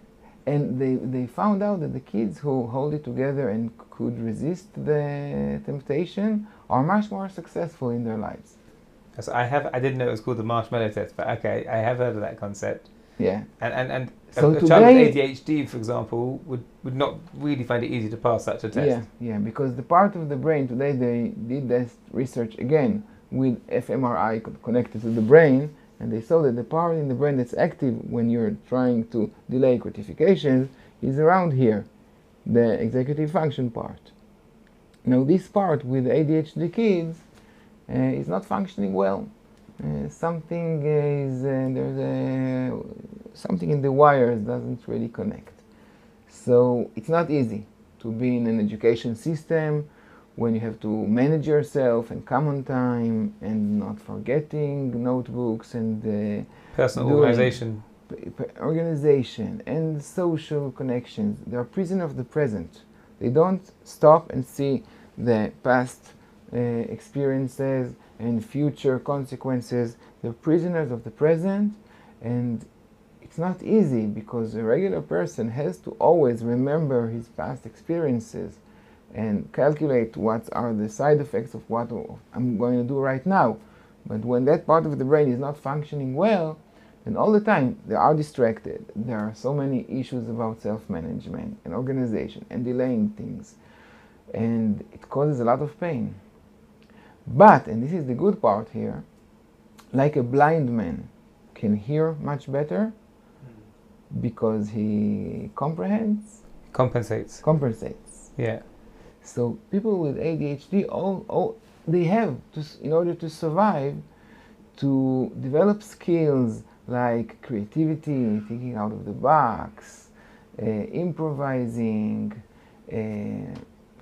and they found out that the kids who hold it together and could resist the temptation are much more successful in their lives. So I didn't know it was called the marshmallow test, but okay, I have heard of that concept. Yeah. And so a child with ADHD, for example, would not really find it easy to pass such a test. Yeah, because the part of the brain, today they did this research again with fMRI connected to the brain, and they saw that the part in the brain that's active when you're trying to delay gratification is around here, the executive function part. Now this part with ADHD kids is not functioning well. Something in the wires doesn't really connect. So it's not easy to be in an education system when you have to manage yourself and come on time and not forgetting notebooks and personal organization and social connections. They are prisoners of the present. They don't stop and see the past experiences and future consequences. They're prisoners of the present, And it's not easy because a regular person has to always remember his past experiences and calculate what are the side effects of what I'm going to do right now. But when that part of the brain is not functioning well, then all the time they are distracted. There are so many issues about self-management and organization and delaying things. And it causes a lot of pain. But, and this is the good part here, like a blind man can hear much better because he comprehends. Compensates. Compensates. Yeah. So people with ADHD, they have to, in order to survive, to develop skills like creativity, thinking out of the box, improvising,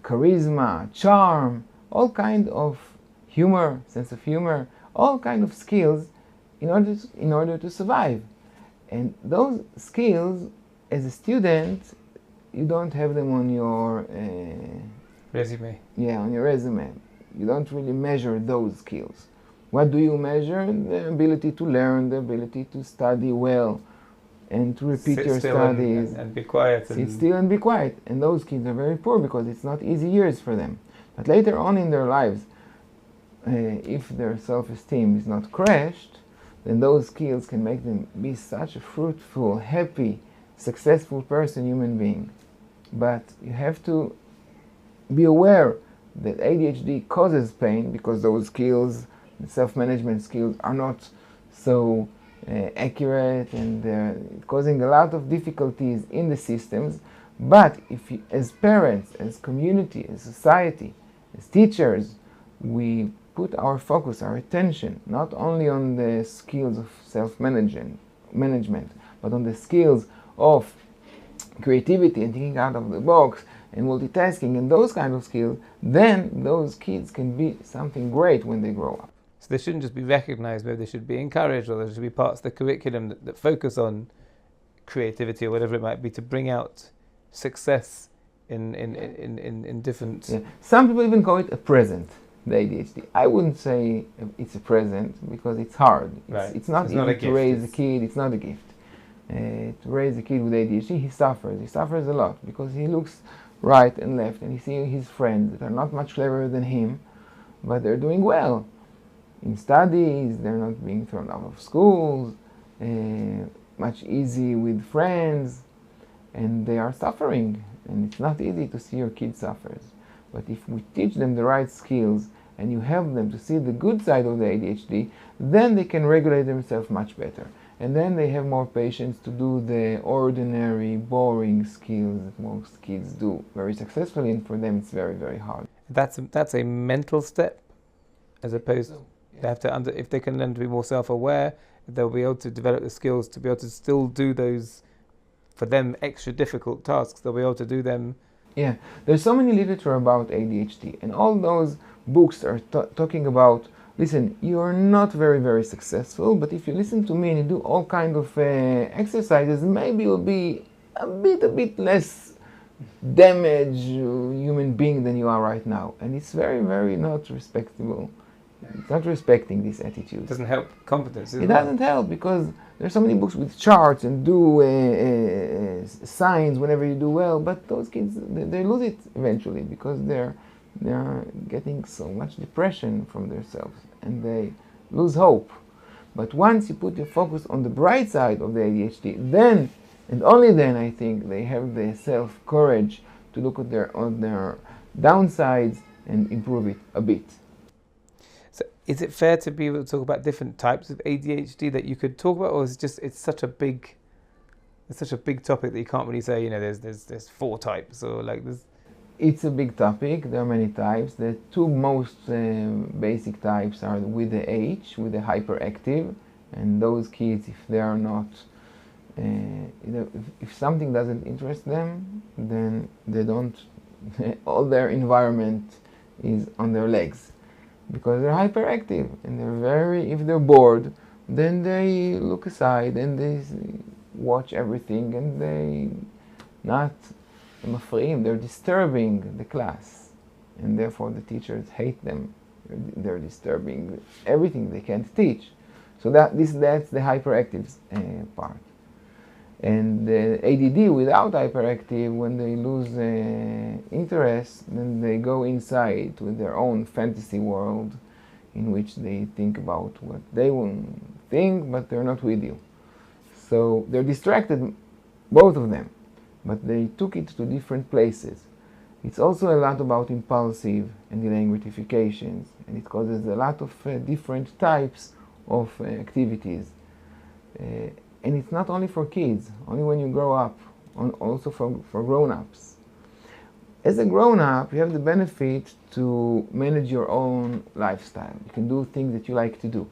charisma, charm, all kind of humor, sense of humor, all kind of skills in order to survive. And those skills, as a student, you don't have them on your resume. Yeah, on your resume. You don't really measure those skills. What do you measure? The ability to learn, the ability to study well, and to repeat your studies. And be quiet. Sit still and be quiet. And those kids are very poor because it's not easy years for them. But later on in their lives, if their self-esteem is not crushed, then those skills can make them be such a fruitful, happy, successful person, human being. But you have to be aware that ADHD causes pain because those skills, the self-management skills, are not so accurate, and they're causing a lot of difficulties in the systems. But if you, as parents, as community, as society, as teachers, we put our focus, our attention, not only on the skills of self-management, but on the skills of creativity and thinking out of the box and multitasking and those kind of skills, then those kids can be something great when they grow up. So they shouldn't just be recognized, maybe they should be encouraged, or there should be parts of the curriculum that focus on creativity or whatever it might be to bring out success in different... Yeah. Some people even call it a present, the ADHD. I wouldn't say it's a present because it's hard. It's not easy to raise a kid, it's not a gift. To raise a kid with ADHD, he suffers a lot because he looks right and left and he sees his friends that are not much cleverer than him, but they're doing well in studies, they're not being thrown out of schools, much easy with friends, and they are suffering. And it's not easy to see your kid suffers. But if we teach them the right skills and you help them to see the good side of the ADHD, then they can regulate themselves much better. And then they have more patience to do the ordinary, boring skills that most kids do very successfully, and for them it's very, very hard. That's a mental step, as opposed they have to if they can learn to be more self-aware, they'll be able to develop the skills to be able to still do those, for them, extra difficult tasks. They'll be able to do them. Yeah, there's so many literature about ADHD, and all those books are talking about, listen, you're not very, very successful, but if you listen to me and you do all kind of exercises, maybe you'll be a bit less damaged human being than you are right now. And it's very, very not respectable. It's not respecting this attitude. It doesn't help competence. It doesn't help because there's so many books with charts and do signs whenever you do well, but those kids, they lose it eventually because they're getting so much depression from themselves and they lose hope. But once you put your focus on the bright side of the ADHD, then and only then I think they have the self-courage to look at their downsides and improve it a bit. So is it fair to be able to talk about different types of ADHD that you could talk about, or is it just it's such a big topic that you can't really say, there's 4 types, or like there's... It's a big topic. There are many types. The 2 most basic types are with the H, with the hyperactive, and those kids, if they are not, if something doesn't interest them, then they don't, all their environment is on their legs, because they're hyperactive, and if they're bored, then they look aside and they watch everything, and they're disturbing the class, and therefore the teachers hate them. They're disturbing everything they can't teach. So that's the hyperactive part. And ADD without hyperactive, when they lose interest, then they go inside with their own fantasy world in which they think about what they will think, but they're not with you. So they're distracted, both of them, but they took it to different places. It's also a lot about impulsive and delaying gratifications, and it causes a lot of different types of activities. And it's not only for kids, only when you grow up, also for grown-ups. As a grown-up, you have the benefit to manage your own lifestyle. You can do things that you like to do.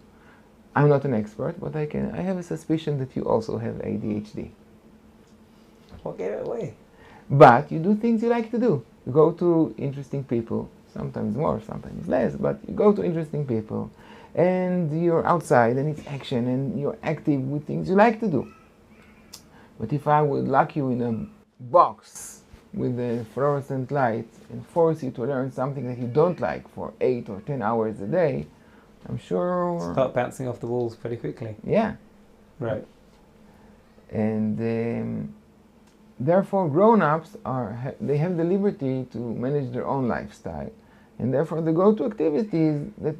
I'm not an expert, but I have a suspicion that you also have ADHD. What gave it away? But you do things you like to do. You go to interesting people, sometimes more, sometimes less, but you go to interesting people, and you're outside and it's action and you're active with things you like to do. But if I would lock you in a box with a fluorescent light and force you to learn something that you don't like for 8 or 10 hours a day, I'm sure... Start bouncing off the walls pretty quickly. Yeah. Right. And therefore grown-ups they have the liberty to manage their own lifestyle, and therefore they go to activities that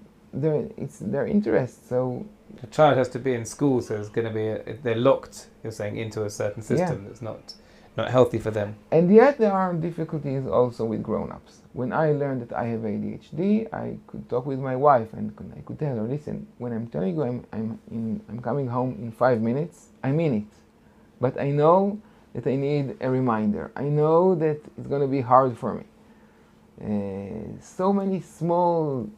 it's their interest. So the child has to be in school, so it's going to be they're locked, you're saying, into a certain system that's not healthy for them. And yet there are difficulties also with grown-ups. When I learned that I have ADHD, I could talk with my wife and I could tell her, listen, when I'm telling you I'm coming home in 5 minutes, I mean it. But I know that I need a reminder. I know that it's going to be hard for me. So many small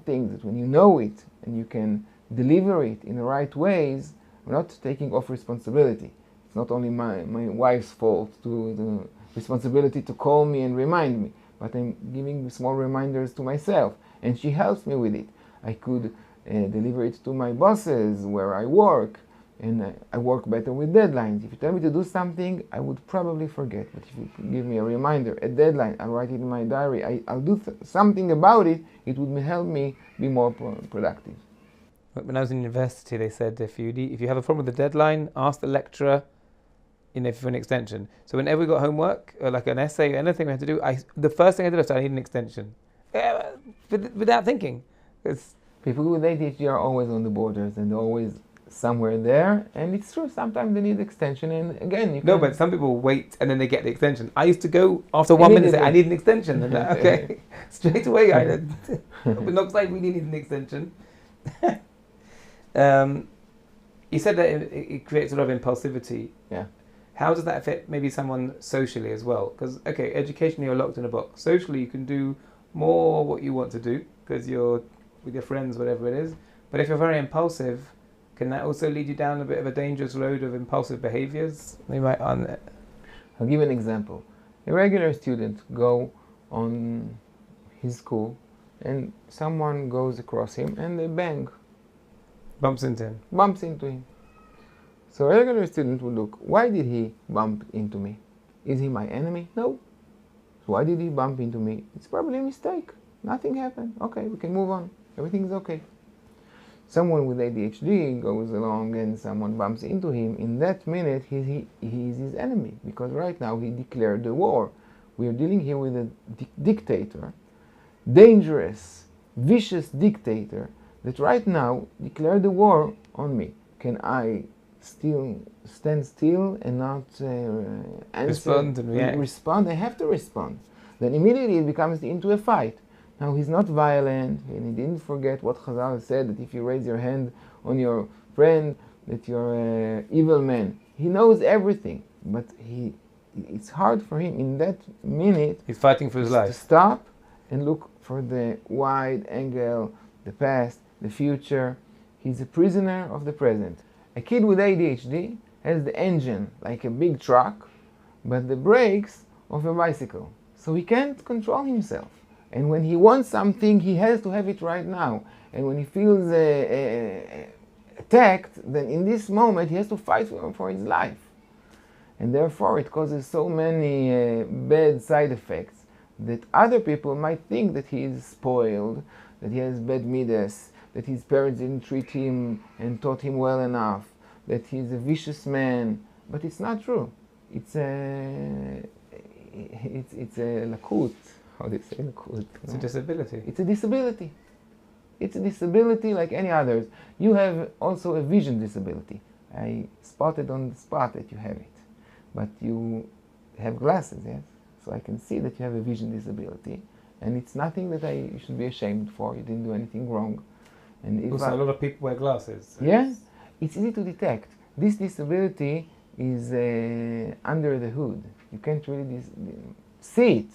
things that when you know it and you can deliver it in the right ways, I'm not taking off responsibility. It's not only my wife's fault, the responsibility to call me and remind me, but I'm giving small reminders to myself, and she helps me with it. I could deliver it to my bosses where I work, and I work better with deadlines. If you tell me to do something, I would probably forget. But if you give me a reminder, a deadline, I'll write it in my diary, I'll do something about it, it would help me be more productive. When I was in university, they said if you have a problem with the deadline, ask the lecturer for an extension. So whenever we got homework, or like an essay or anything we had to do, the first thing I did was I need an extension. Without thinking. People with ADHD are always on the borders and always somewhere there, and it's true, sometimes they need extension, and again, No, but some people wait and then they get the extension. I used to go after 1 minute and say, I need an extension, and okay, straight away it looks like we need an extension. You said that it creates a lot of impulsivity. Yeah. How does that affect maybe someone socially as well? Because, okay, educationally you're locked in a box. Socially you can do more what you want to do because you're with your friends, whatever it is. But if you're very impulsive, can that also lead you down a bit of a dangerous road of impulsive behaviors? I'll give an example. A regular student go on his school and someone goes across him and they bang. Bumps into him. So a regular student will look, why did he bump into me? Is he my enemy? No. So why did he bump into me? It's probably a mistake. Nothing happened. Okay, we can move on. Everything's okay. Someone with ADHD goes along and someone bumps into him. In that minute, he is his enemy, because right now he declared the war. We are dealing here with a dictator, dangerous, vicious dictator that right now declared the war on me. Can I still stand still and not answer? Respond and react. Respond. I have to respond. Then immediately it becomes into a fight. Now he's not violent, and he didn't forget what Chazal said, that if you raise your hand on your friend, that you're an evil man. He knows everything, but it's hard for him in that minute. He's fighting for his life. To stop and look for the wide angle, the past, the future. He's a prisoner of the present. A kid with ADHD has the engine like a big truck, but the brakes of a bicycle. So he can't control himself. And when he wants something, he has to have it right now. And when he feels attacked, then in this moment he has to fight for his life. And therefore it causes so many bad side effects that other people might think that he is spoiled, that he has bad midas, that his parents didn't treat him and taught him well enough, that he's a vicious man, but it's not true. It's a lakut. How do you say lakut? It's a disability. It's a disability. It's a disability like any others. You have also a vision disability. I spotted on the spot that you have it. But you have glasses, yes? So I can see that you have a vision disability. And it's nothing that you should be ashamed for. You didn't do anything wrong. And if Also, a lot of people wear glasses. So yeah, it's easy to detect. This disability is under the hood. You can't really see it.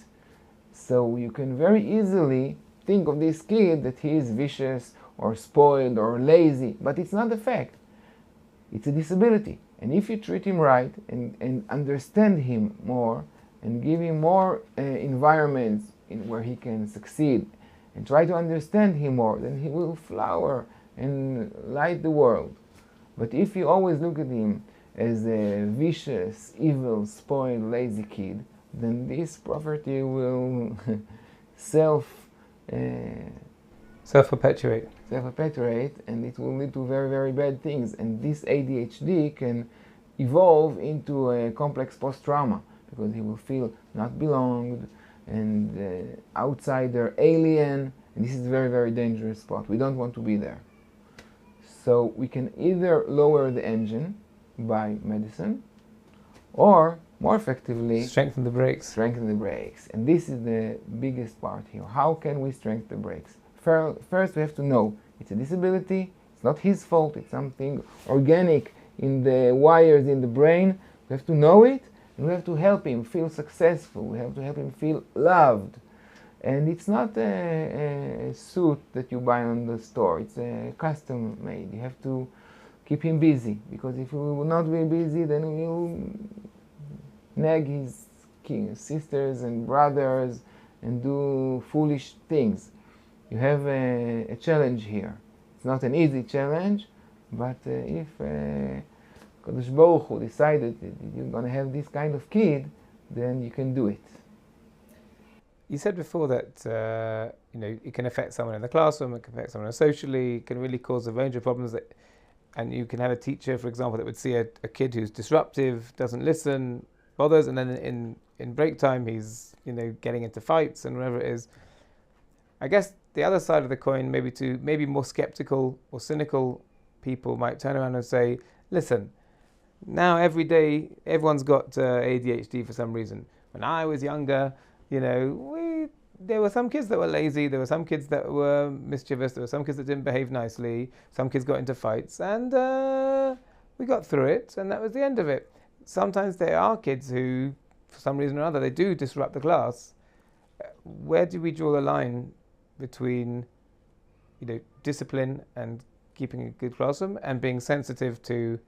So you can very easily think of this kid that he is vicious or spoiled or lazy, but it's not a fact. It's a disability. And if you treat him right and understand him more and give him more environments where he can succeed and try to understand him more, then he will flower and light the world. But if you always look at him as a vicious, evil, spoiled, lazy kid, then this property will self-perpetuate, and it will lead to very, very bad things. And this ADHD can evolve into a complex post-trauma because he will feel not belonged and outsider, alien, and this is a very, very dangerous spot. We don't want to be there. So we can either lower the engine by medicine or more effectively strengthen the brakes. And this is the biggest part here. How can we strengthen the brakes? First we have to know it's a disability, it's not his fault, it's something organic in the wires in the brain. We have to know it, and we have to help him feel successful. We have to help him feel loved. And it's not a suit that you buy on the store, it's a custom made. You have to keep him busy, because if he will not be busy, then he will nag his sisters and brothers and do foolish things. You have a challenge here. It's not an easy challenge, but if Kadosh Baruch Hu decided that you're going to have this kind of kid, then you can do it. You said before that it can affect someone in the classroom, it can affect someone socially, it can really cause a range of problems. And you can have a teacher, for example, that would see a kid who's disruptive, doesn't listen, bothers, and then in break time he's getting into fights and whatever it is. I guess the other side of the coin, maybe more skeptical or cynical people might turn around and say, listen, now every day everyone's got ADHD for some reason. When I was younger, there were some kids that were lazy, there were some kids that were mischievous, there were some kids that didn't behave nicely, some kids got into fights, and we got through it, and that was the end of it. Sometimes there are kids who, for some reason or other, they do disrupt the class. Where do we draw the line between discipline and keeping a good classroom and being sensitive to,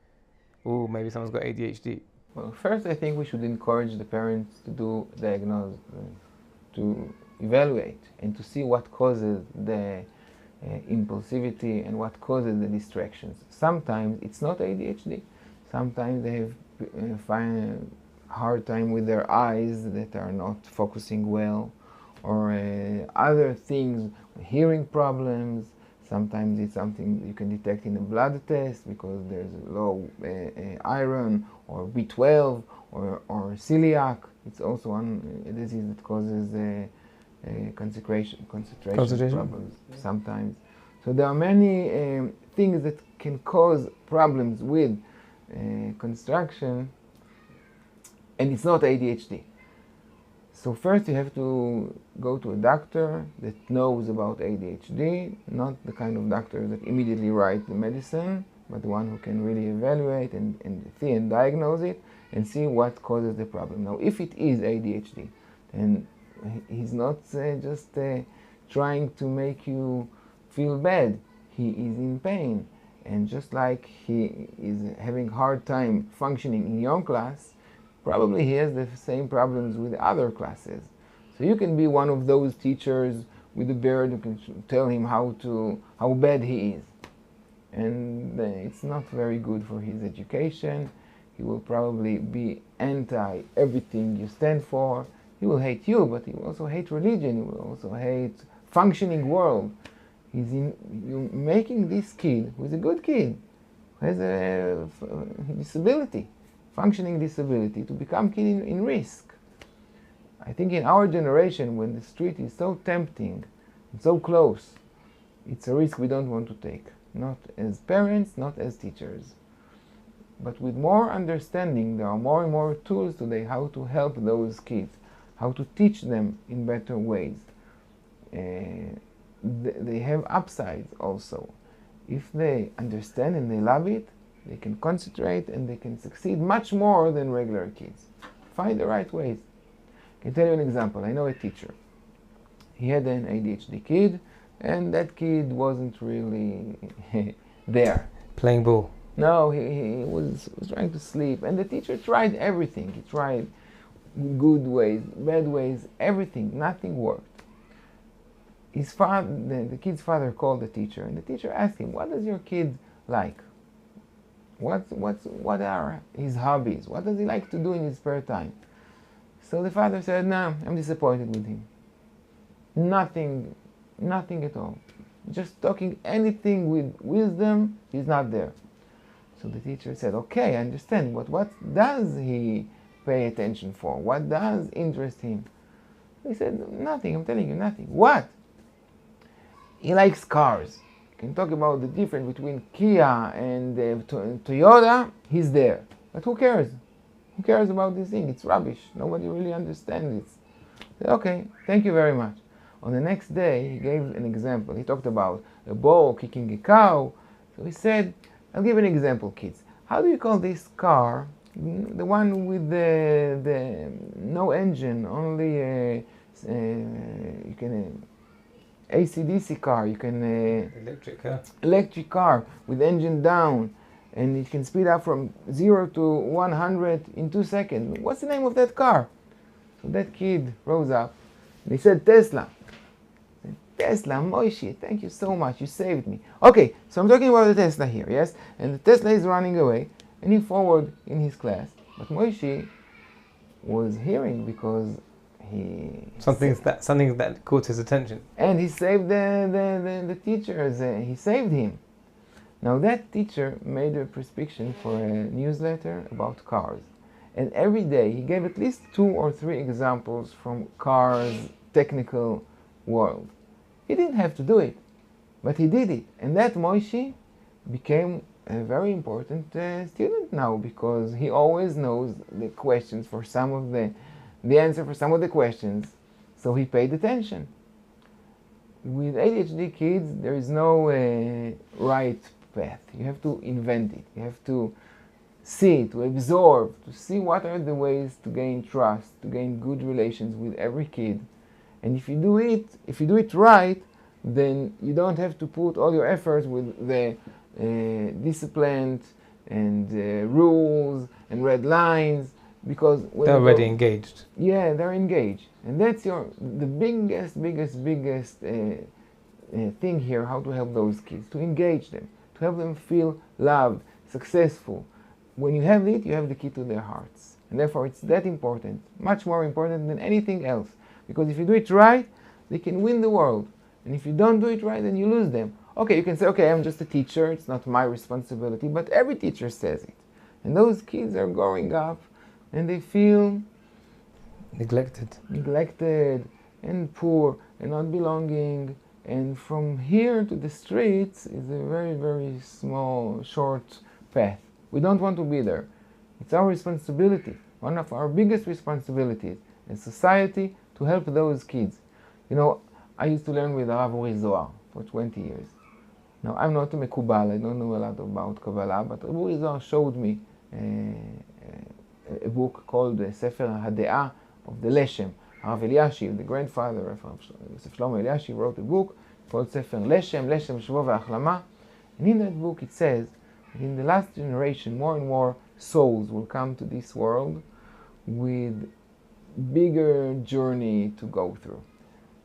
maybe someone's got ADHD? Well, first I think we should encourage the parents to do diagnose, to evaluate and to see what causes the impulsivity and what causes the distractions. Sometimes it's not ADHD. Sometimes they find a hard time with their eyes that are not focusing well, or other things, hearing problems. Sometimes it's something you can detect in a blood test because there's low iron or B12 or celiac. It's also one disease that causes concentration problems sometimes. So there are many things that can cause problems with construction, and it's not ADHD. So first you have to go to a doctor that knows about ADHD, not the kind of doctor that immediately writes the medicine, but the one who can really evaluate and see and diagnose it and see what causes the problem. Now, if it is ADHD, then he's not just trying to make you feel bad. He is in pain. And just like he is having a hard time functioning in your class, probably he has the same problems with other classes. So you can be one of those teachers with a beard who can tell him how bad he is. And it's not very good for his education. He will probably be anti everything you stand for. He will hate you, but he will also hate religion. He will also hate functioning world. you're making this kid, who is a good kid, who has a disability, functioning disability, to become kid in risk. I think in our generation, when the street is so tempting and so close, it's a risk we don't want to take. Not as parents, not as teachers. But with more understanding, there are more and more tools today how to help those kids, how to teach them in better ways. They have upsides also. If they understand and they love it, they can concentrate and they can succeed much more than regular kids. Find the right ways. I can tell you an example. I know a teacher. He had an ADHD kid, and that kid wasn't really there. Playing ball. No, he was trying to sleep, and the teacher tried everything. He tried good ways, bad ways, everything. Nothing worked. His father, the kid's father called the teacher, and the teacher asked him, "What does your kid like? What are his hobbies? What does he like to do in his spare time?" So the father said, "No, I'm disappointed with him. Nothing at all. Just talking anything with wisdom, he's not there." So the teacher said, "Okay, I understand, but what does he pay attention for? What does interest him?" He said, "Nothing, I'm telling you, nothing." "What?" "He likes cars. You can talk about the difference between Kia and Toyota, he's there. But who cares? Who cares about this thing? It's rubbish. Nobody really understands it." I said, "Okay, thank you very much." On the next day, he gave an example. He talked about a bull kicking a cow. So he said, "I'll give an example, kids. How do you call this car, the one with the no engine, only you can AC/DC car, you can electric car with engine down, and it can speed up from 0 to 100 in 2 seconds. What's the name of that car?" So that kid rose up and he said, "Tesla." "Tesla, Moishi, thank you so much, you saved me." Okay, so I'm talking about the Tesla here, yes? And the Tesla is running away, and he forward in his class. But Moishi was hearing because something that caught his attention. And he saved the teachers, he saved him. Now that teacher made a prescription for a newsletter about cars. And every day he gave at least 2 or 3 examples from cars' technical world. He didn't have to do it, but he did it. And that Moishi became a very important student now, because he always knows the questions for some of the answer for some of the questions, so he paid attention. With ADHD kids, there is no right path. You have to invent it. You have to see, to absorb, to see what are the ways to gain trust, to gain good relations with every kid. And if you do it right, then you don't have to put all your efforts with the discipline and rules and red lines, because when they're already engaged. Yeah, they're engaged, and that's the biggest thing here. How to help those kids, to engage them, to help them feel loved, successful. When you have it, you have the key to their hearts, and therefore it's that important, much more important than anything else. Because if you do it right, they can win the world, and if you don't do it right, then you lose them. Okay, you can say, "Okay, I'm just a teacher, it's not my responsibility," but every teacher says it, and those kids are growing up and they feel neglected and poor and not belonging. And from here to the streets is a very, very small, short path. We don't want to be there. It's our responsibility, one of our biggest responsibilities as society, to help those kids. You know, I used to learn with Rav Uri Zohar for 20 years. Now, I'm not a Mekubal, I don't know a lot about Kabbalah, but Rav Uri Zohar showed me a book called Sefer HaDe'ah of the Leshem. Rav Eliashiv, the grandfather of Yosef Shlomo Eliashiv, wrote a book called Sefer Leshem, Leshem Shvo Ve'Achlama. And in that book it says that in the last generation, more and more souls will come to this world with bigger journey to go through.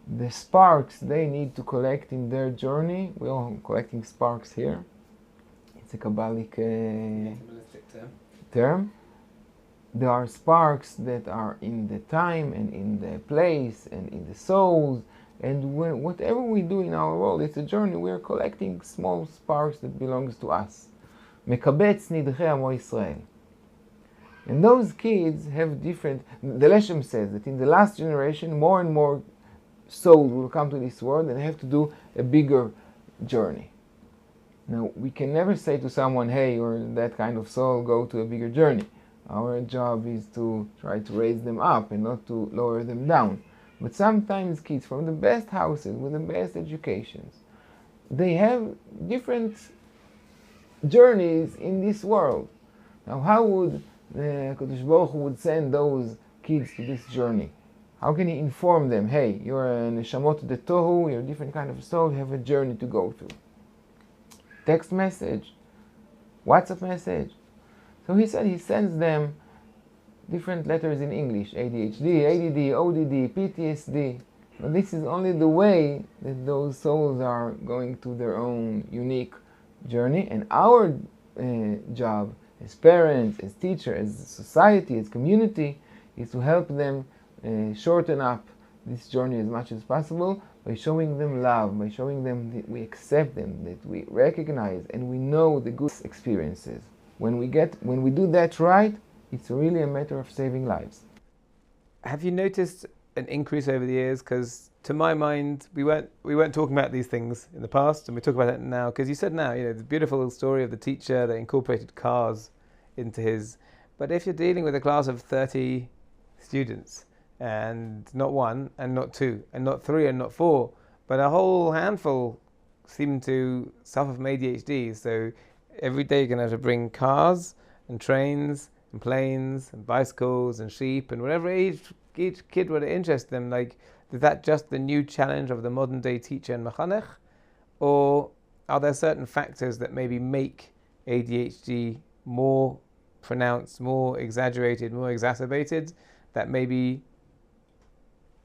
The sparks they need to collect in their journey, we're all collecting sparks here. It's a Kabbalistic term. There are sparks that are in the time and in the place and in the souls, And whatever we do in our world, it's a journey. We are collecting small sparks that belongs to us. מקבץ נדחי עמו ישראל. And those kids have different... The Leshem says that in the last generation, more and more souls will come to this world and have to do a bigger journey. Now, we can never say to someone, hey, you're that kind of soul, go to a bigger journey. Our job is to try to raise them up and not to lower them down. But sometimes kids from the best houses, with the best educations, they have different journeys in this world. Now, how would the Kadosh Baruch Hu would send those kids to this journey? How can he inform them, hey, you're a neshamot de tohu, you're a different kind of soul, you have a journey to go through? Text message, WhatsApp message. So he said he sends them different letters in English, ADHD, ADD, ODD, PTSD. But this is only the way that those souls are going to their own unique journey. And our job as parents, as teachers, as society, as community, is to help them shorten up this journey as much as possible by showing them love, by showing them that we accept them, that we recognize and we know the good experiences. When we do that right, it's really a matter of saving lives. Have you noticed an increase over the years? Because to my mind, we weren't talking about these things in the past, and we talk about it now. Because you said now, the beautiful story of the teacher that incorporated cars into his. But if you're dealing with a class of 30 students, and not one, and not two, and not three, and not four, but a whole handful seem to suffer from ADHD. So every day you're going to have to bring cars and trains and planes and bicycles and sheep and whatever each kid would interest them. Like, is that just the new challenge of the modern day teacher and mechanech? Or are there certain factors that maybe make ADHD more pronounced, more exaggerated, more exacerbated, that maybe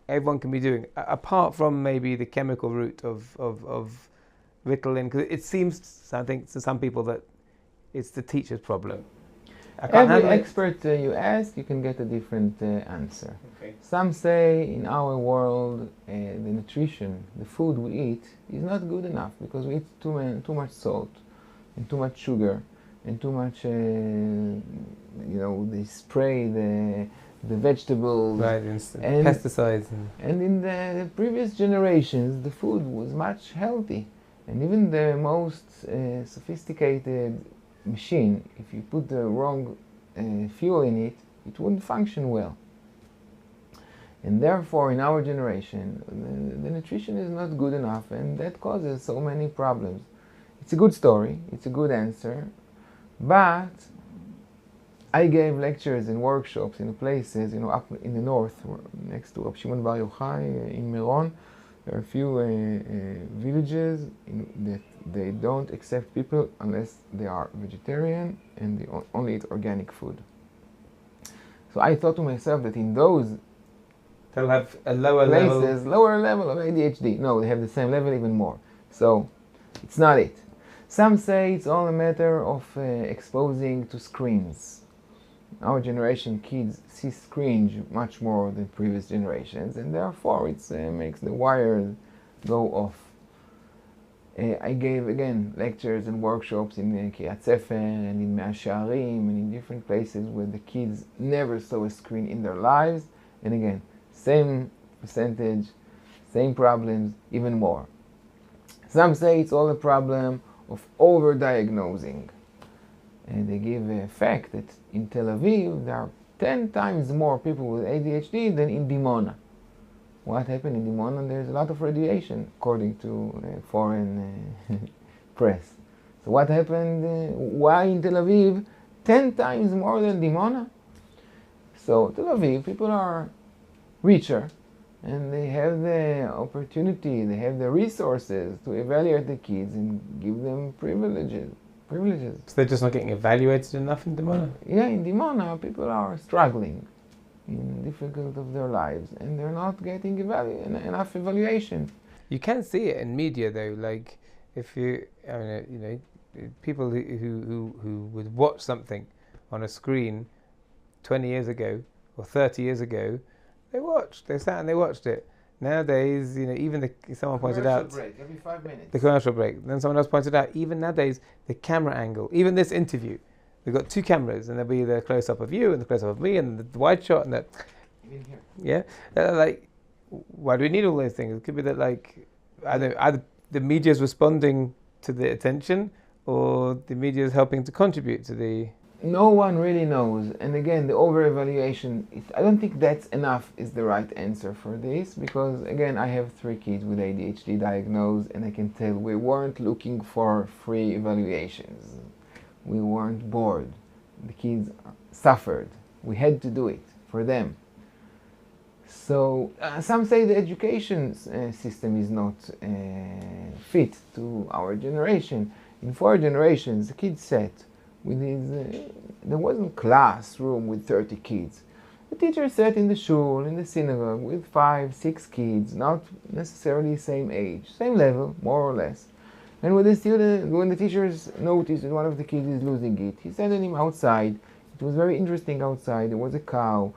everyone can be doing, apart from maybe the chemical route of Ritalin? Because it seems, I think, to some people that it's the teacher's problem. Every expert you ask, you can get a different answer. Okay. Some say in our world the nutrition, the food we eat, is not good enough because we eat too much salt and too much sugar and too much, they spray the vegetables, right, and pesticides. And in the previous generations, the food was much healthy. And even the most sophisticated machine, if you put the wrong fuel in it, it wouldn't function well. And therefore, in our generation, the nutrition is not good enough, and that causes so many problems. It's a good story, it's a good answer, but I gave lectures and workshops in places, up in the north, next to Rab Shimon Bar Yochai, in Meron. There are a few villages that they don't accept people unless they are vegetarian and they only eat organic food. So I thought to myself that in those they'll have a lower level of ADHD. No, they have the same level, even more. So it's not it. Some say it's all a matter of exposing to screens. Our generation kids see screens much more than previous generations, and therefore it makes the wires go off. I gave again lectures and workshops in Kiryat Sefer and in Mea Shearim and in different places where the kids never saw a screen in their lives, and again, same percentage, same problems, even more. Some say it's all a problem of over-diagnosing. And they give a fact that in Tel Aviv there are 10 times more people with ADHD than in Dimona. What happened in Dimona? There's a lot of radiation, according to foreign press. So what happened? Why in Tel Aviv 10 times more than Dimona? So Tel Aviv, people are richer, and they have the opportunity, they have the resources to evaluate the kids and give them privileges. So they're just not getting evaluated enough in Dimona? Yeah, in Dimona, people are struggling in difficult of their lives, and they're not getting enough evaluation. You can see it in media, though. Like, if people who would watch something on a screen 20 years ago or 30 years ago, they sat and they watched it. nowadays, even someone pointed out break every 5 minutes. the commercial break. Then someone else pointed out, even nowadays, the camera angle, even this interview, we've got 2 cameras, and there'll be the close-up of you and the close-up of me and the wide shot and that. Even here. Yeah, why do we need all those things? It could be that either the media is responding to the attention, or the media is helping to contribute to the. No one really knows, and again, the over-evaluation, I don't think that's enough is the right answer for this, because again, I have 3 kids with ADHD diagnosed, and I can tell we weren't looking for free evaluations. We weren't bored. The kids suffered. We had to do it for them. So some say the education system is not fit to our generation. In 4 generations, the kids sat with there wasn't classroom with 30 kids. The teacher sat in the shul, in the synagogue, with 5, 6 kids, not necessarily same age, same level, more or less. And when the teachers noticed that one of the kids is losing it, he sent him outside. It was very interesting outside. There was a cow,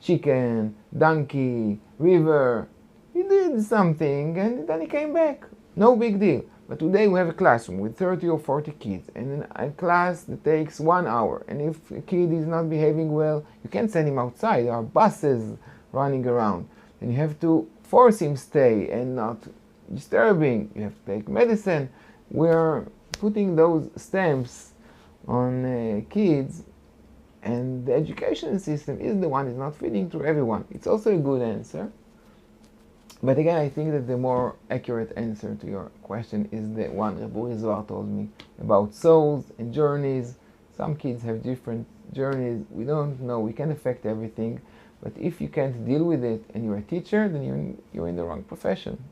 chicken, donkey, river. He did something and then he came back. No big deal. But today we have a classroom with 30 or 40 kids, and a class that takes 1 hour. And if a kid is not behaving well, you can't send him outside. There are buses running around. And you have to force him stay and not disturbing. You have to take medicine. We're putting those stamps on kids, and the education system is the one that's not feeding to everyone. It's also a good answer. But again, I think that the more accurate answer to your question is the one Rabbi Zohar told me about souls and journeys. Some kids have different journeys. We don't know. We can't affect everything. But if you can't deal with it and you're a teacher, then you're in the wrong profession.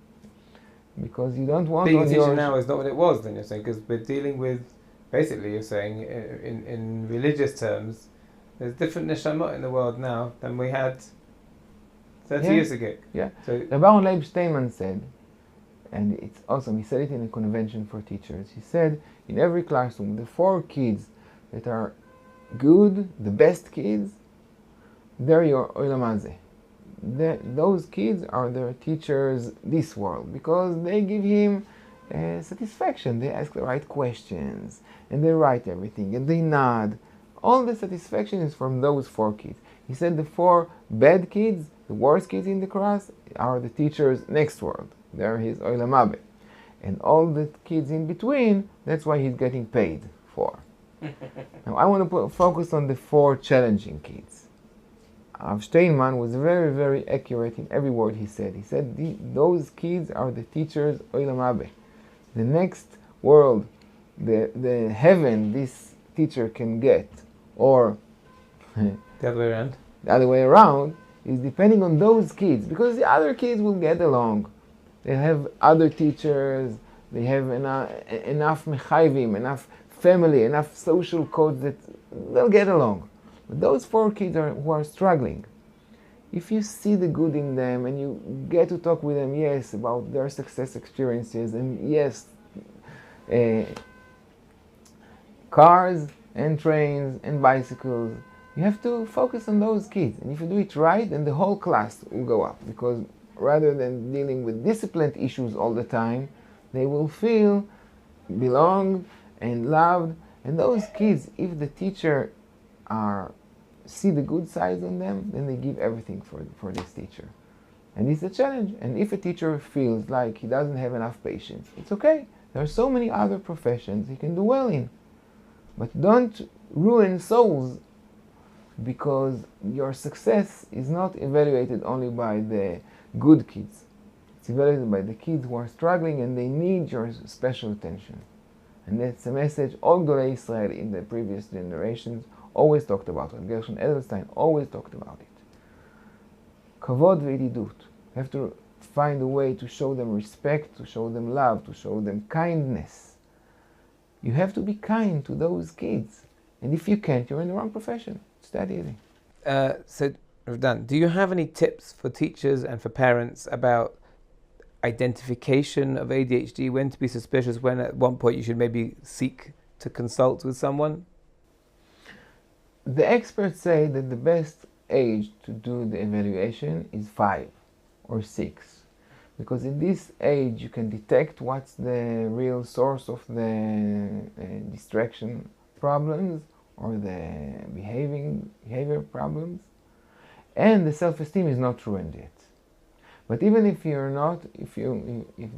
Because you don't want being a teacher now is not what it was, then you're saying, because we're dealing with, basically you're saying, in religious terms, there's different neshamot in the world now than we had 30 years ago. Yeah. So Baron Leib Steinman said, and it's awesome, he said it in a convention for teachers. He said, in every classroom, the 4 kids that are good, the best kids, they're your Olam Hazeh. Those kids are their teachers this world, because they give him satisfaction. They ask the right questions, and they write everything, and they nod. All the satisfaction is from those 4 kids. He said the 4 bad kids, the worst kids in the class, are the teacher's next world. They're his Olam Hazeh. And all the kids in between, that's why he's getting paid for. Now I want to focus on the 4 challenging kids. Rav Steinman was very, very accurate in every word he said. He said those kids are the teacher's Olam Hazeh. The next world, the heaven this teacher can get, or the other way around. The other way around is depending on those kids, because the other kids will get along. They have other teachers, they have enough mechayvim, enough family, enough social codes that they'll get along. But those 4 kids who are struggling, if you see the good in them and you get to talk with them, yes, about their success experiences, and yes, cars and trains and bicycles, you have to focus on those kids. And if you do it right, then the whole class will go up, because rather than dealing with discipline issues all the time, they will feel belonged and loved. And those kids, if the teacher see the good sides in them, then they give everything for this teacher. And it's a challenge. And if a teacher feels like he doesn't have enough patience, it's okay. There are so many other professions he can do well in. But don't ruin souls, because your success is not evaluated only by the good kids. It's evaluated by the kids who are struggling and they need your special attention. And that's a message all Gedolei Israel in the previous generations always talked about it. Gershon Edelstein always talked about it. Kavod ve'ididut. You have to find a way to show them respect, to show them love, to show them kindness. You have to be kind to those kids. And if you can't, you're in the wrong profession. It's that easy. So, Rav Dan, do you have any tips for teachers and for parents about identification of ADHD, when to be suspicious, when at one point you should maybe seek to consult with someone? The experts say that the best age to do the evaluation is 5 or 6. Because in this age you can detect what's the real source of the distraction problems or the behavior problems, and the self-esteem is not ruined yet. But even if if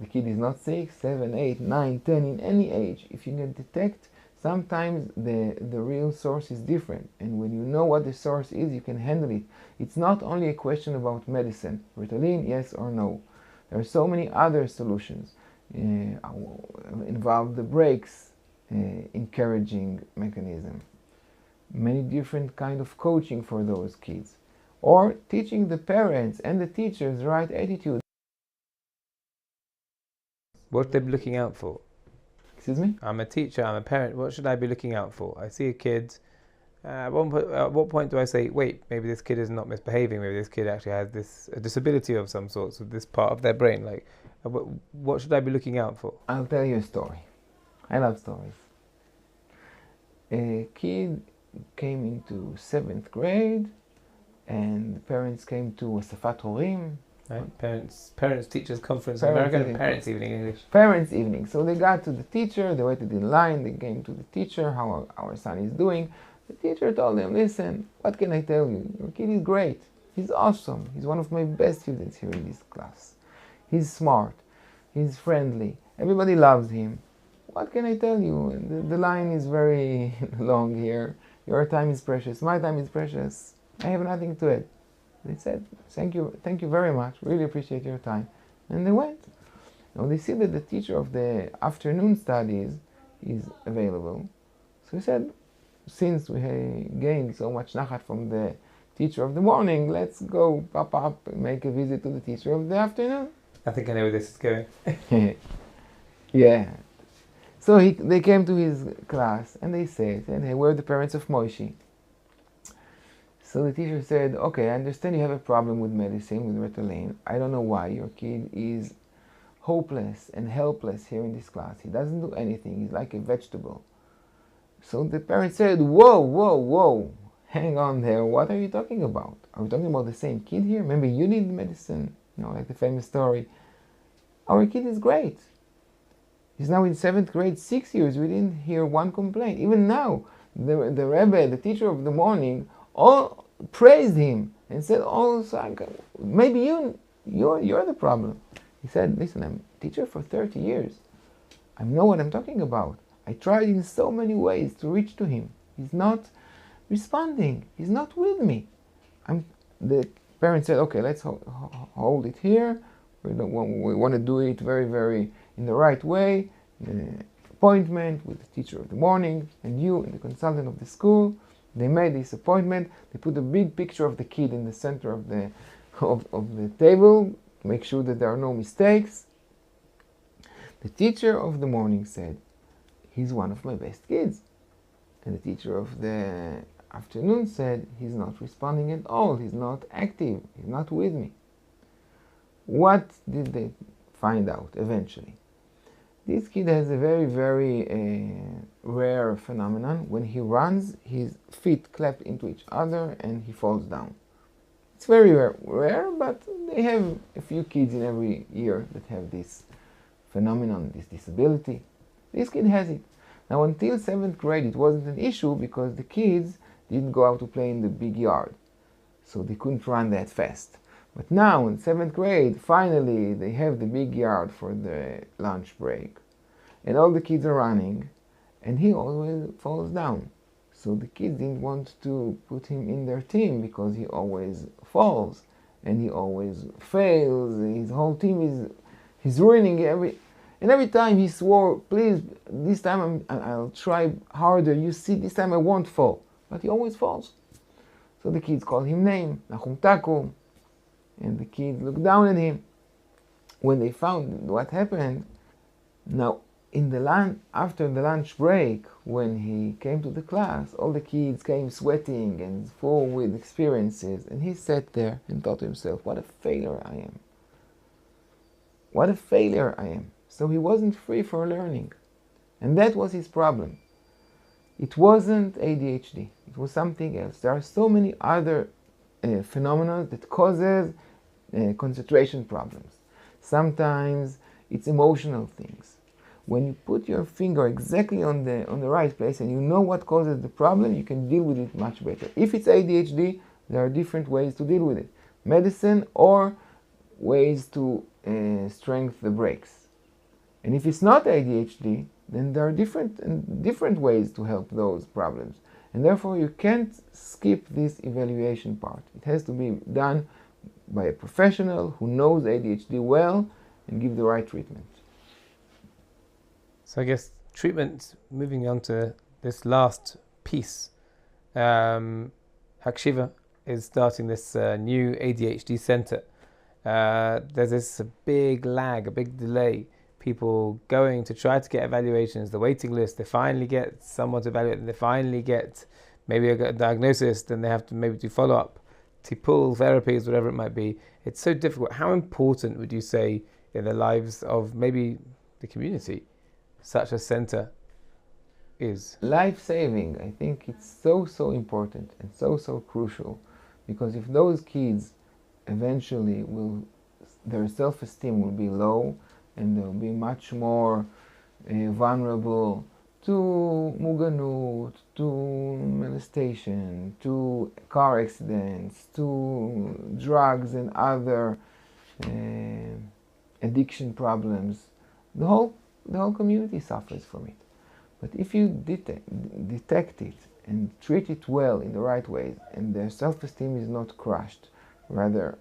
the kid is not 6, 7, 8, 9, 10, in any age, if you can detect, sometimes the real source is different. And when you know what the source is, you can handle it. It's not only a question about medicine. Ritalin, yes or no. There are so many other solutions. Involve the brakes, encouraging mechanism. Many different kind of coaching for those kids. Or teaching the parents and the teachers the right attitude. What should they be looking out for? Excuse me? I'm a teacher, I'm a parent, what should I be looking out for? I see a kid, at what point do I say, wait, maybe this kid is not misbehaving, maybe this kid actually has a disability of some sort, so this part of their brain, like, what should I be looking out for? I'll tell you a story. I love stories. A kid came into 7th grade, and the parents came to a Asafat Horim. Right? Parents teachers conference in America, parents evening English. Parents evening. So they got to the teacher, they waited in line, they came to the teacher, how our son is doing. The teacher told them, listen, what can I tell you? Your kid is great. He's awesome. He's one of my best students here in this class. He's smart. He's friendly. Everybody loves him. What can I tell you? The line is very long here. Your time is precious. My time is precious. I have nothing to add. They said, thank you very much. Really appreciate your time. And they went. Now they see that the teacher of the afternoon studies is available. So he said, since we gained so much nachat from the teacher of the morning, let's go pop up and make a visit to the teacher of the afternoon. I think I know where this is going. Yeah. So they came to his class and they said, hey, where are the parents of Moishi? So the teacher said, okay, I understand you have a problem with medicine, with Ritalin. I don't know why. Your kid is hopeless and helpless here in this class. He doesn't do anything. He's like a vegetable. So the parent said, whoa, hang on there. What are you talking about? Are we talking about the same kid here? Maybe you need medicine, like the famous story. Our kid is great. He's now in 7th grade, 6 years. We didn't hear one complaint. Even now, the Rebbe, the teacher of the morning, all praised him and said, oh, maybe you're the problem. He said, listen, I'm a teacher for 30 years. I know what I'm talking about. I tried in so many ways to reach to him. He's not responding. He's not with me. The parents said, okay, let's hold it here. We want to do it very, very in the right way. The appointment with the teacher of the morning and you and the consultant of the school. They made this appointment. They put a big picture of the kid in the center of the table to make sure that there are no mistakes. The teacher of the morning said, he's one of my best kids. And the teacher of the afternoon said, he's not responding at all. He's not active. He's not with me. What did they find out eventually? This kid has a very, very rare phenomenon. When he runs, his feet clap into each other and he falls down. It's very rare, but they have a few kids in every year that have this phenomenon, this disability. This kid has it. Now, until 7th grade, it wasn't an issue because the kids didn't go out to play in the big yard. So they couldn't run that fast. But now, in 7th grade, finally, they have the big yard for the lunch break. And all the kids are running, and he always falls down. So the kids didn't want to put him in their team because he always falls, and he always fails. His whole team he's ruining and every time he swore, please, this time I'll try harder. You see, this time I won't fall. But he always falls. So the kids call him name, Nachum Taku. And the kids look down at him. When they found what happened, now after the lunch break, when he came to the class, all the kids came sweating and full with experiences. And he sat there and thought to himself, what a failure I am. What a failure I am. So he wasn't free for learning. And that was his problem. It wasn't ADHD. It was something else. There are so many other phenomenon that causes concentration problems. Sometimes it's emotional things. When you put your finger exactly on the right place and you know what causes the problem, you can deal with it much better. If it's ADHD, there are different ways to deal with it. Medicine or ways to strengthen the brakes. And if it's not ADHD, then there are different ways to help those problems. And therefore you can't skip this evaluation part. It has to be done by a professional who knows ADHD well and give the right treatment. So I guess treatment, moving on to this last piece, Hakshiva is starting this new ADHD center. There's this big lag, a big delay. People going to try to get evaluations, the waiting list, they finally get someone to evaluate, and they finally get maybe a diagnosis, then they have to maybe do follow-up, tipul, therapies, whatever it might be. It's so difficult. How important would you say in the lives of maybe the community such a center is? Life-saving. I think it's so important and so crucial, because if those kids eventually their self-esteem will be low and they'll be much more vulnerable to muganut, to molestation, to car accidents, to drugs and other addiction problems. The whole community suffers from it. But if you detect it and treat it well in the right ways, and their self-esteem is not crushed, rather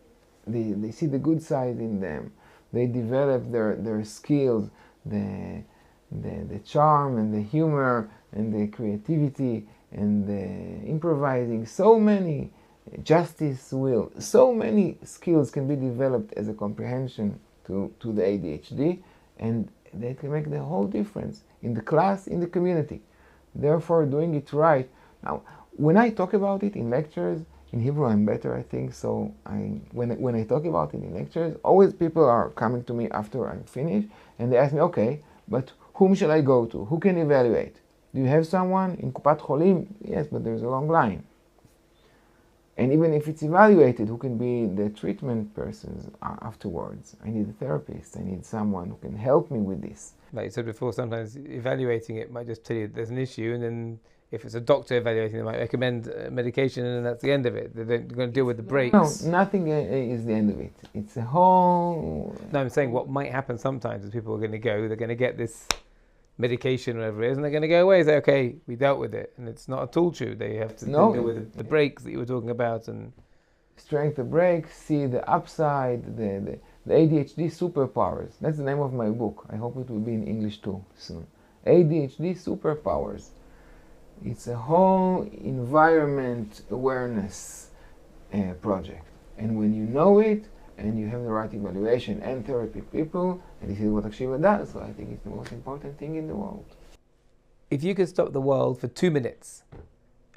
they see the good side in them, they develop their skills, the charm and the humor and the creativity and the improvising, so many justice will, so many skills can be developed as a comprehension to the ADHD, and they can make the whole difference in the class, in the community. Therefore, doing it right. Now, when I talk about it in lectures, in Hebrew I'm better, I think, so when I talk about it in lectures, always people are coming to me after I'm finished, and they ask me, okay, but whom shall I go to? Who can evaluate? Do you have someone in Kupat Cholim? Yes, but there's a long line. And even if it's evaluated, who can be the treatment persons afterwards? I need a therapist. I need someone who can help me with this. Like you said before, sometimes evaluating it might just tell you there's an issue, and then if it's a doctor evaluating, they might recommend medication, and that's the end of it. They're going to deal with the breaks. No, nothing is the end of it. It's a whole... No, I'm saying what might happen sometimes is people are going to go, they're going to get this medication or whatever it is, and they're going to go away and say, okay, we dealt with it. And it's not a tool tube. They have to deal with the breaks that you were talking about. And strength the breaks, see the upside, the ADHD superpowers. That's the name of my book. I hope it will be in English too soon. ADHD superpowers. It's a whole environment awareness project. And when you know it, and you have the right evaluation and therapy people, and this is what Akshiva does, so I think it's the most important thing in the world. If you could stop the world for 2 minutes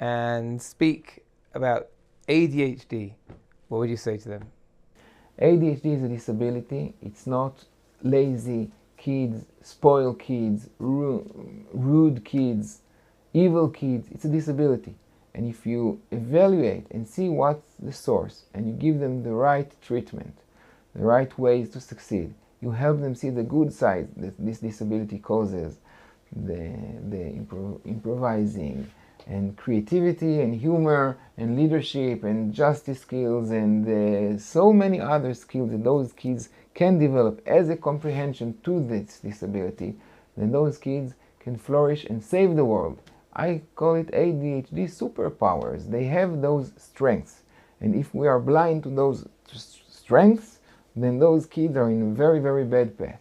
and speak about ADHD, what would you say to them? ADHD is a disability. It's not lazy kids, spoiled kids, rude kids, evil kids. It's a disability. And if you evaluate and see what's the source, and you give them the right treatment, the right ways to succeed, you help them see the good side that this disability causes, the improvising, and creativity, and humor, and leadership, and justice skills, and so many other skills that those kids can develop as a comprehension to this disability, then those kids can flourish and save the world. I call it ADHD superpowers. They have those strengths. And if we are blind to those strengths, then those kids are in a very, very bad path.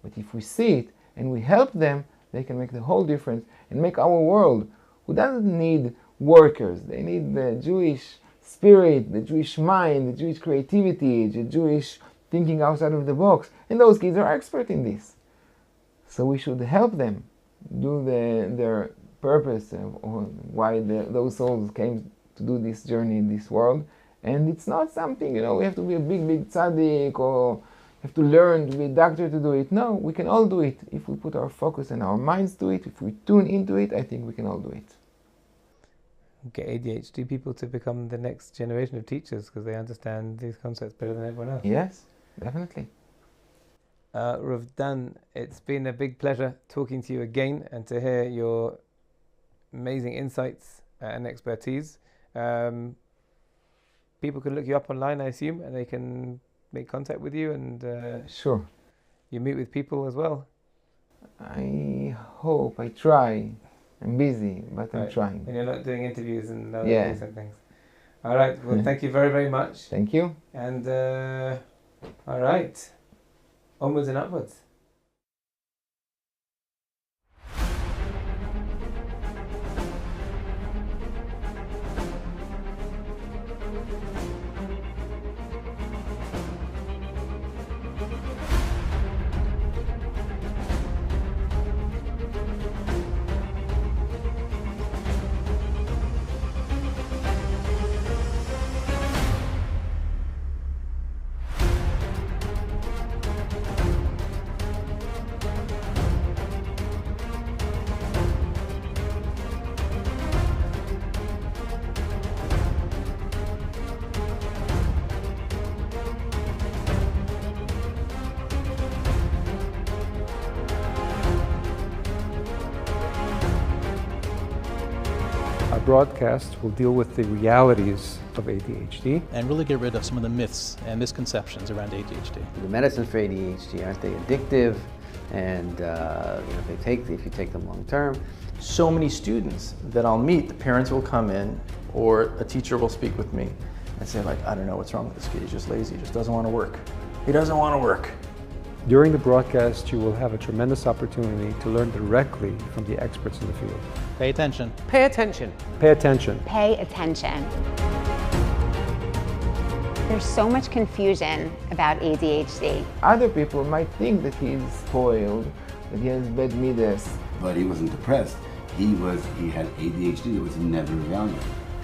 But if we see it and we help them, they can make the whole difference and make our world, who doesn't need workers. They need the Jewish spirit, the Jewish mind, the Jewish creativity, the Jewish thinking outside of the box. And those kids are expert in this. So we should help them do their purpose or why those souls came to do this journey in this world. And it's not something, we have to be a big tzaddik or have to learn to be a doctor to do it. No, we can all do it. If we put our focus and our minds to it, if we tune into it, I think we can all do it. get ADHD people to become the next generation of teachers because they understand these concepts better than everyone else. Yes, definitely. Rav Dan, it's been a big pleasure talking to you again and to hear your amazing insights and expertise. People can look you up online, I assume, and they can make contact with you, and Sure. you meet with people as well. I hope, I try. I'm busy, but I'm Right. trying. And you're not doing interviews and other Yeah. things and things. All right. Well, thank you very, very much. Thank you. And all right, onwards and upwards. Our broadcast will deal with the realities of ADHD. And really get rid of some of the myths and misconceptions around ADHD. The medicines for ADHD, aren't they addictive? And if you take them long term. So many students that I'll meet, the parents will come in or a teacher will speak with me and say like, I don't know what's wrong with this kid, he's just lazy, he just doesn't want to work. He doesn't want to work. During the broadcast, you will have a tremendous opportunity to learn directly from the experts in the field. Pay attention. Pay attention. Pay attention. Pay attention. There's so much confusion about ADHD. Other people might think that he is spoiled, that he has bad midas. But he wasn't depressed. He had ADHD that was never evaluated.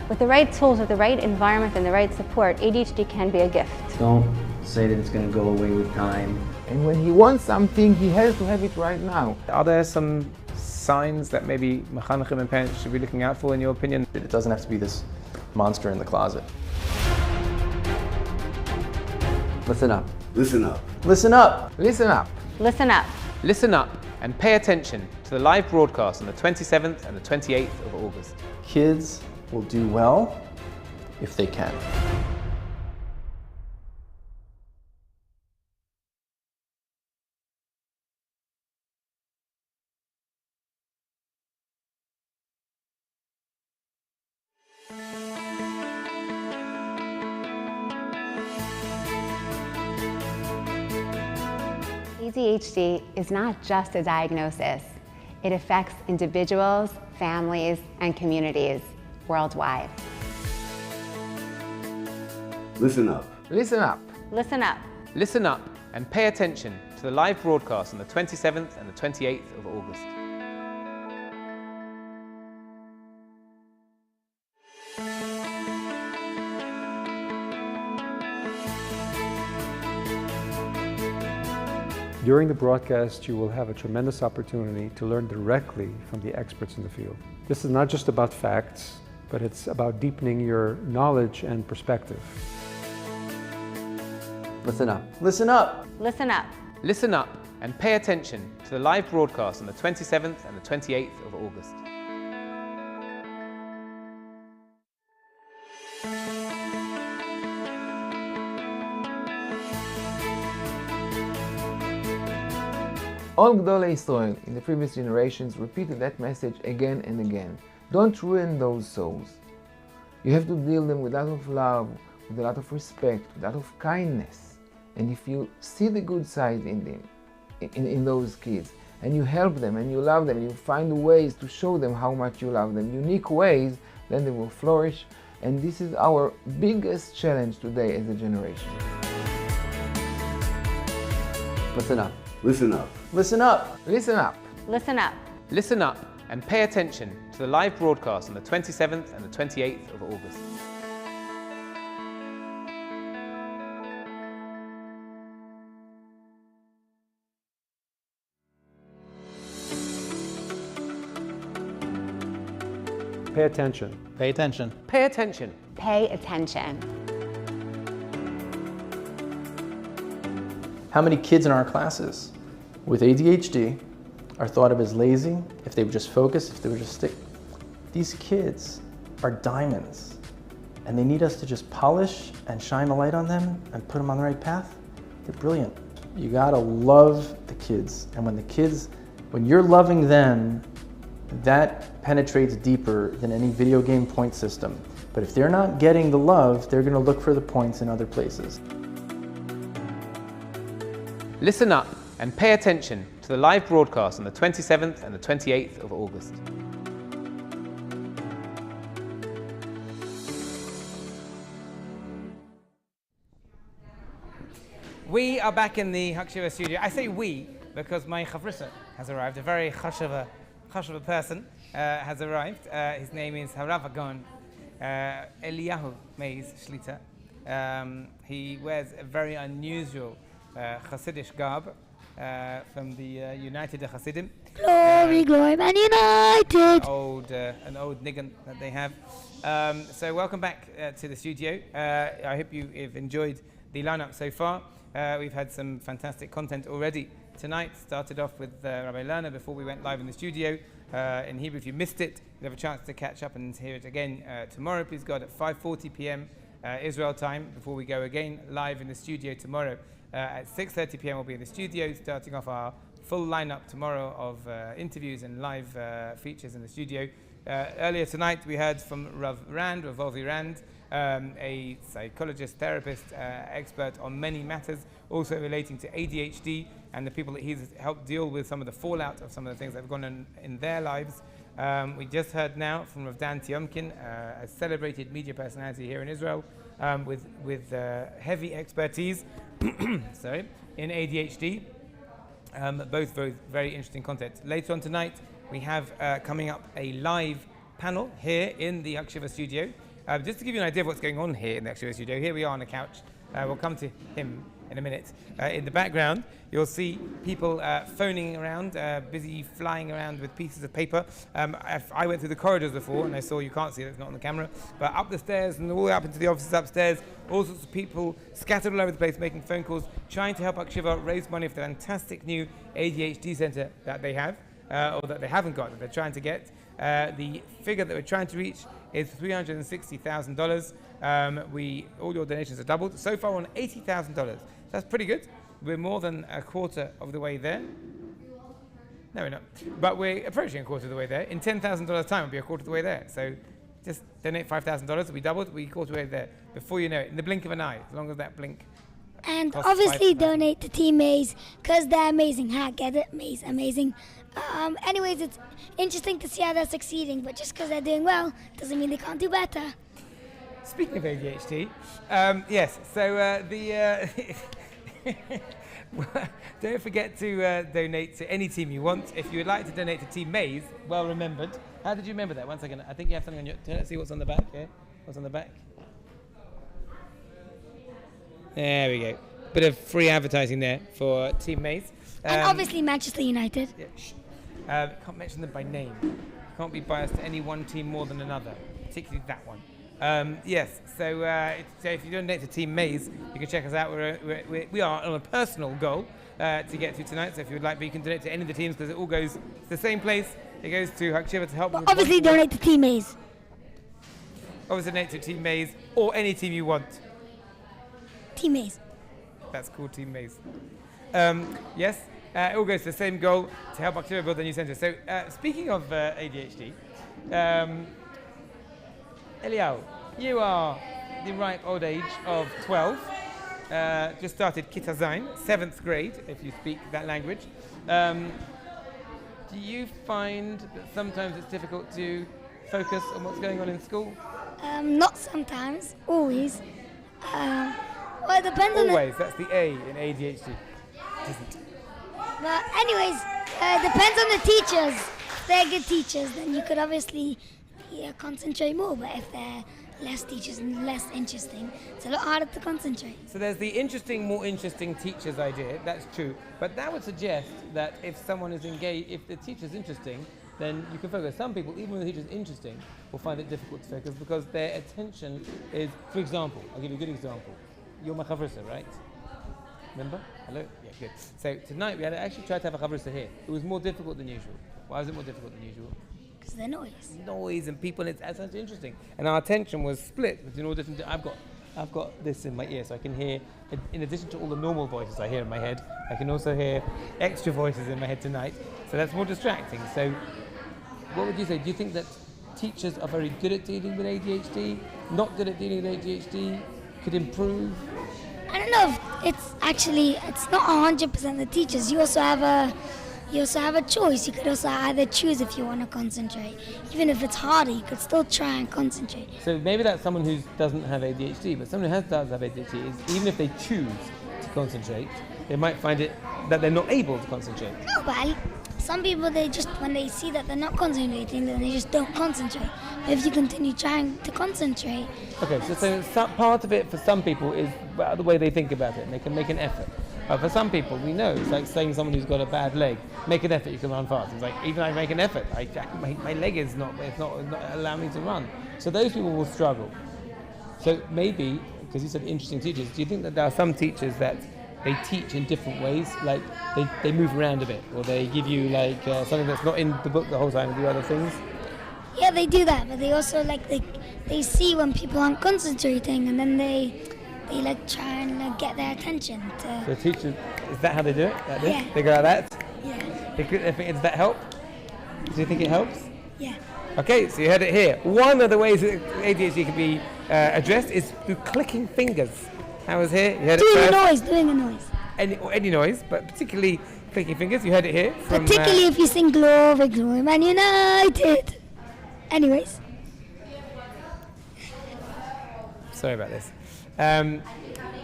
With the right tools, with the right environment and the right support, ADHD can be a gift. Don't say that it's going to go away with time. And when he wants something, he has to have it right now. Are there some signs that maybe mechanechim and parents should be looking out for, in your opinion? It doesn't have to be this monster in the closet. Listen up. Listen up. Listen up. Listen up. Listen up. Listen up and pay attention to the live broadcast on the 27th and the 28th of August. Kids will do well if they can. ADHD is not just a diagnosis. It affects individuals, families, and communities worldwide. Listen up. Listen up. Listen up. Listen up and pay attention to the live broadcast on the 27th and the 28th of August. During the broadcast, you will have a tremendous opportunity to learn directly from the experts in the field. This is not just about facts, but it's about deepening your knowledge and perspective. Listen up. Listen up. Listen up. Listen up and pay attention to the live broadcast on the 27th and the 28th of August. All Gdolei Israel in the previous generations repeated that message again and again. Don't ruin those souls. You have to deal them with a lot of love, with a lot of respect, with a lot of kindness. And if you see the good side in them, in those kids, and you help them and you love them, and you find ways to show them how much you love them, unique ways, then they will flourish. And this is our biggest challenge today as a generation. Listen up. Listen up. Listen up. Listen up. Listen up. Listen up and pay attention to the live broadcast on the 27th and the 28th of August. Pay attention. Pay attention. Pay attention. Pay attention. How many kids in our classes with ADHD are thought of as lazy if they would just focus, if they would just stick? These kids are diamonds, and they need us to just polish and shine a light on them and put them on the right path. They're brilliant. You gotta love the kids, and when you're loving them, that penetrates deeper than any video game point system. But if they're not getting the love, they're gonna look for the points in other places. Listen up and pay attention to the live broadcast on the 27th and the 28th of August. We are back in the Hakshiva studio. I say we because my chavrissa has arrived. A very chashuva person has arrived. His name is Harav Agon Eliyahu Meis Shlita. He wears a very unusual Hasidic garb from the United Hasidim. Glory, glory, Man United! An old niggun that they have. So welcome back to the studio. I hope you've enjoyed the lineup so far. We've had some fantastic content already tonight. Started off with Rabbi Lerner before we went live in the studio. In Hebrew, if you missed it, you'll have a chance to catch up and hear it again tomorrow, please God, at 5:40 p.m. Israel time, before we go again live in the studio tomorrow. At 6:30 p.m. we'll be in the studio, starting off our full lineup tomorrow of interviews and live features in the studio. Earlier tonight we heard from Rav Avi Rand, a psychologist, therapist, expert on many matters, also relating to ADHD and the people that he's helped deal with some of the fallout of some of the things that have gone on in their lives. We just heard now from Rav Dan Tiomkin, a celebrated media personality here in Israel, with heavy expertise in ADHD. Both very interesting content. Later on tonight, we have coming up a live panel here in the Akshiva studio. Just to give you an idea of what's going on here in the Akshiva studio, here we are on a couch. We'll come to him in a minute. In the background, you'll see people phoning around, busy flying around with pieces of paper. I went through the corridors before and I saw, you can't see it, it's not on the camera, but up the stairs and all the way up into the offices upstairs, all sorts of people scattered all over the place making phone calls, trying to help Akshiva raise money for the fantastic new ADHD center that they have, or that they haven't got, that they're trying to get. The figure that we're trying to reach is $360,000. All your donations are doubled. So far on $80,000. That's pretty good. We're more than a quarter of the way there. No, we're not. But we're approaching a quarter of the way there. In $10,000 time, we'll be a quarter of the way there. So just donate $5,000. It'll be doubled. We're a quarter of the way there. Before you know it, in the blink of an eye, as long as that blink. And obviously donate to Team Maze, because they're amazing. Get it? Maze, amazing. Anyways, it's interesting to see how they're succeeding, but just because they're doing well doesn't mean they can't do better. Speaking of ADHD, yes, so don't forget to donate to any team you want. If you would like to donate to Team Maze, well remembered. How did you remember that? 1 second. I think you have something on your... Let's see what's on the back here. What's on the back? There we go. Bit of free advertising there for Team Maze. And obviously Manchester United. Yeah, can't mention them by name. Can't be biased to any one team more than another, particularly that one. Yes, so if you donate to Team Maze, you can check us out. We are on a personal goal to get to tonight, so if you would like, but you can donate to any of the teams because it all goes to the same place. It goes to Hakshiva to help. But obviously donate to Team Maze. Obviously donate to Team Maze or any team you want. Team Maze. That's cool, Team Maze. Yes, it all goes to the same goal, to help Hakshiva build a new centre. So speaking of ADHD, Eliyahu, you are the ripe old age of 12, just started Kita Zayin, 7th grade, if you speak that language. Do you find that sometimes it's difficult to focus on what's going on in school? Not sometimes, always. Well, it depends on always, that's the A in ADHD. But anyways, depends on the teachers. If they're good teachers, then you could obviously concentrate more. But if they're less teachers and less interesting, it's a lot harder to concentrate. So there's the more interesting teachers idea, that's true. But that would suggest that if someone is engaged, if the teacher's interesting, then you can focus. Some people, even when the teacher is interesting, will find it difficult to focus because their attention is, for example, I'll give you a good example. You're my chavrusa, right? Remember? Hello? Yeah, good. So tonight we had actually tried to have a chavrusa here. It was more difficult than usual. Why was it more difficult than usual? Because they're noise. Noise and people, and it's such interesting. And our attention was split between all different. I've got this in my ear, so I can hear. In addition to all the normal voices I hear in my head, I can also hear extra voices in my head tonight. So that's more distracting. So, what would you say? Do you think that teachers are very good at dealing with ADHD? Not good at dealing with ADHD? Could improve? I don't know if it's not 100% the teachers. You also have a choice. You could also either choose if you want to concentrate. Even if it's harder, you could still try and concentrate. So maybe that's someone who doesn't have ADHD, but someone who does have ADHD is, even if they choose to concentrate, they might find it that they're not able to concentrate. No, but some people, when they see that they're not concentrating, then they just don't concentrate. But if you continue trying to concentrate... Okay, so part of it for some people is the way they think about it, and they can make an effort. But for some people, we know, it's like saying someone who's got a bad leg, make an effort, you can run fast. It's like, even I make an effort, my leg is not allowing me to run. So those people will struggle. So maybe, because you said interesting teachers, do you think that there are some teachers that they teach in different ways, like they move around a bit, or they give you like something that's not in the book the whole time and do other things? Yeah, they do that, but they also they see when people aren't concentrating, and then they try and get their attention. So teachers, is that how they do it? Like this? Yeah. They go like that? Yeah. Does that help? Do you think it helps? Yeah. Okay, so you heard it here. One of the ways that ADHD can be addressed is through clicking fingers. How was here? You heard Doing a noise. Any noise, but particularly clicking fingers. You heard it here. Particularly if you sing Glory, Glory, Man United. Anyways. Sorry about this.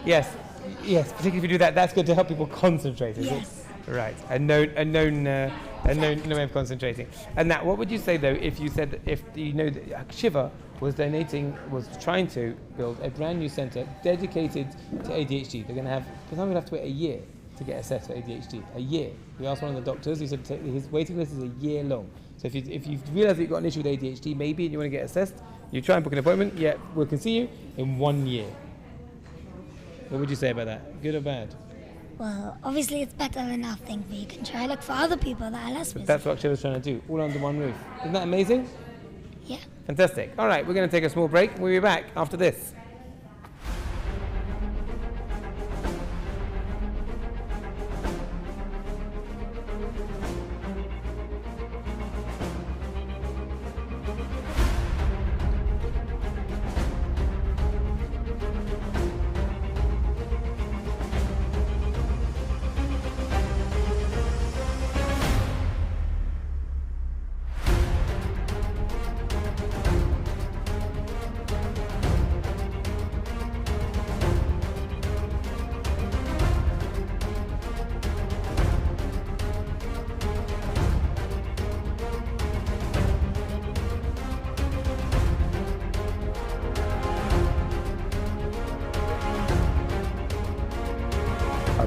Yes, particularly if you do that, that's good to help people concentrate, is it? Right, a known way of concentrating. And that, what would you say though if you said, if you know that Akashiva was trying to build a brand new centre dedicated to ADHD. They're going to have, for some people have to wait a year to get assessed for ADHD. A year. We asked one of the doctors, he said his waiting list is a year long. So if you realise that you've got an issue with ADHD, maybe, and you want to get assessed, you try and book an appointment, we can see you in 1 year. What would you say about that? Good or bad? Well, obviously it's better than nothing, but you can try look for other people that are less busy. That's what Akshiva's trying to do, all under one roof. Isn't that amazing? Yeah. Fantastic. All right, we're going to take a small break. We'll be back after this.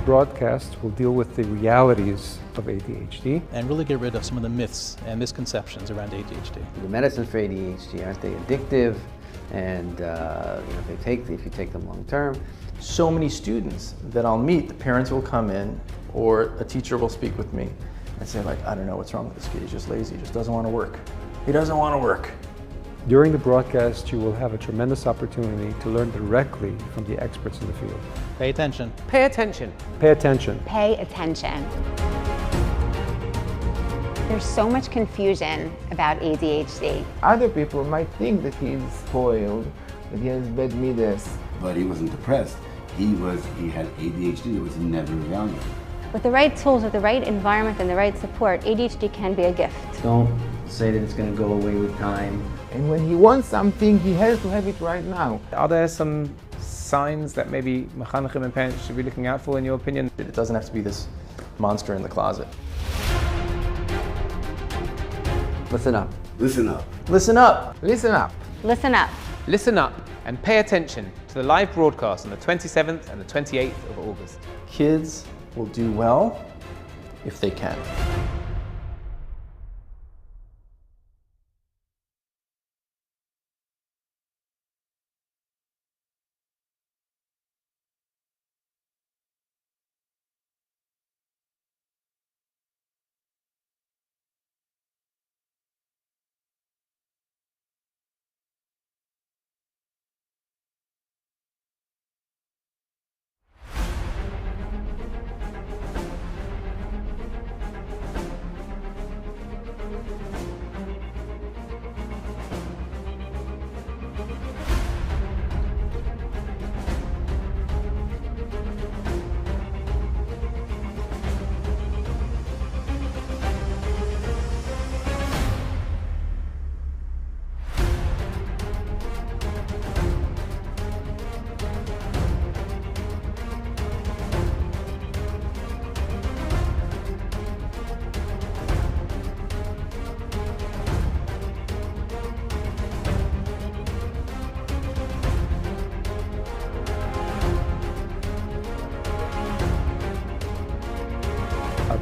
Broadcast will deal with the realities of ADHD and really get rid of some of the myths and misconceptions around ADHD. The medicines for ADHD, aren't they addictive? And if you take them long term. So many students that I'll meet, the parents will come in or a teacher will speak with me and say like, I don't know what's wrong with this kid, he's just lazy, he just doesn't want to work. He doesn't want to work. During the broadcast, you will have a tremendous opportunity to learn directly from the experts in the field. Pay attention. Pay attention. Pay attention. Pay attention. There's so much confusion about ADHD. Other people might think that he's spoiled, that he has bad midas. But he wasn't depressed. He had ADHD. It was never evaluated. With the right tools, with the right environment and the right support, ADHD can be a gift. Don't say that it's going to go away with time. And when he wants something, he has to have it right now. Are there some signs that maybe mechanechim and parents should be looking out for, in your opinion? It doesn't have to be this monster in the closet. Listen up. Listen up. Listen up. Listen up. Listen up. Listen up and pay attention to the live broadcast on the 27th and the 28th of August. Kids will do well if they can.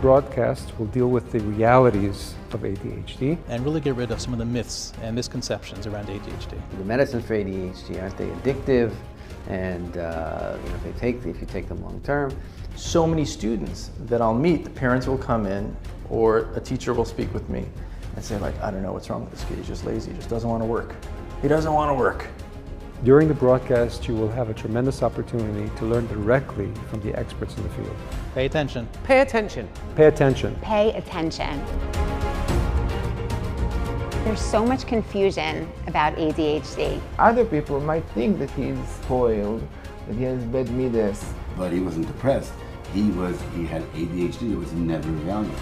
broadcast will deal with the realities of ADHD and really get rid of some of the myths and misconceptions around ADHD. The medicines for ADHD, aren't they addictive? And if you take them long term. So many students that I'll meet, the parents will come in or a teacher will speak with me and say like, I don't know what's wrong with this kid, he's just lazy, he just doesn't want to work. He doesn't want to work. During the broadcast, you will have a tremendous opportunity to learn directly from the experts in the field. Pay attention. Pay attention. Pay attention. Pay attention. There's so much confusion about ADHD. Other people might think that he's spoiled, that he has bad midas. But he wasn't depressed. He had ADHD. It was never evaluated.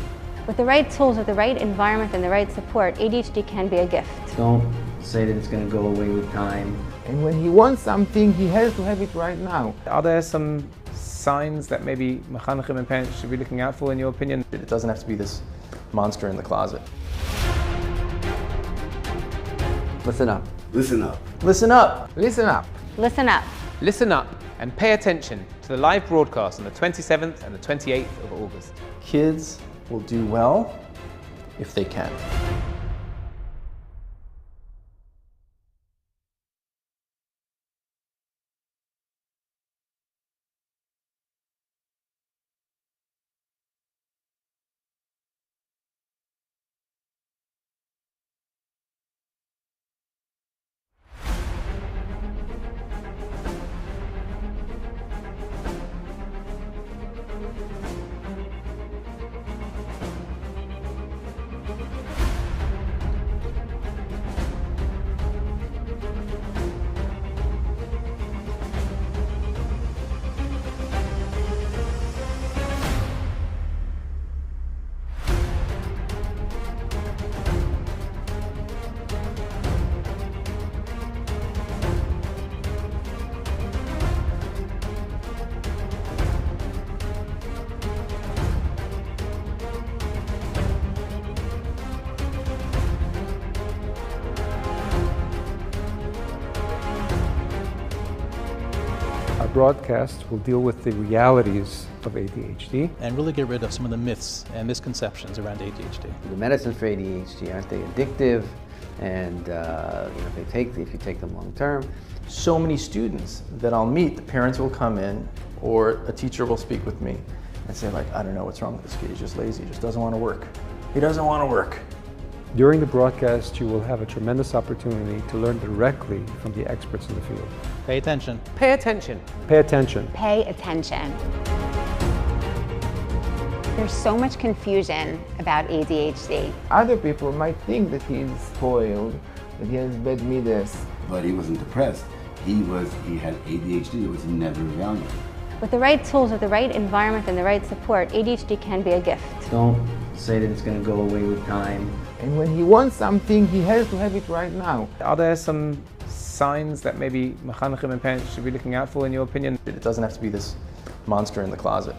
With the right tools, with the right environment and the right support, ADHD can be a gift. Don't say that it's going to go away with time. And when he wants something, he has to have it right now. Are there some signs that maybe mechanechim and parents should be looking out for, in your opinion? It doesn't have to be this monster in the closet. Listen up. Listen up. Listen up. Listen up. Listen up. Listen up and pay attention to the live broadcast on the 27th and the 28th of August. Kids will do well if they can. Our broadcast will deal with the realities of ADHD and really get rid of some of the myths and misconceptions around ADHD. The medicines for ADHD, aren't they addictive? And if you take them long term. So many students that I'll meet, the parents will come in or a teacher will speak with me and say like, I don't know what's wrong with this kid, he's just lazy, he just doesn't want to work. He doesn't want to work. During the broadcast, you will have a tremendous opportunity to learn directly from the experts in the field. Pay attention. Pay attention. Pay attention. Pay attention. There's so much confusion about ADHD. Other people might think that he's spoiled, that he has bad midas. But he wasn't depressed. He had ADHD. It was never evaluated. With the right tools, with the right environment and the right support, ADHD can be a gift. Don't say that it's going to go away with time. And when he wants something, he has to have it right now. Are there some signs that maybe mechanechim and parents should be looking out for, in your opinion? It doesn't have to be this monster in the closet.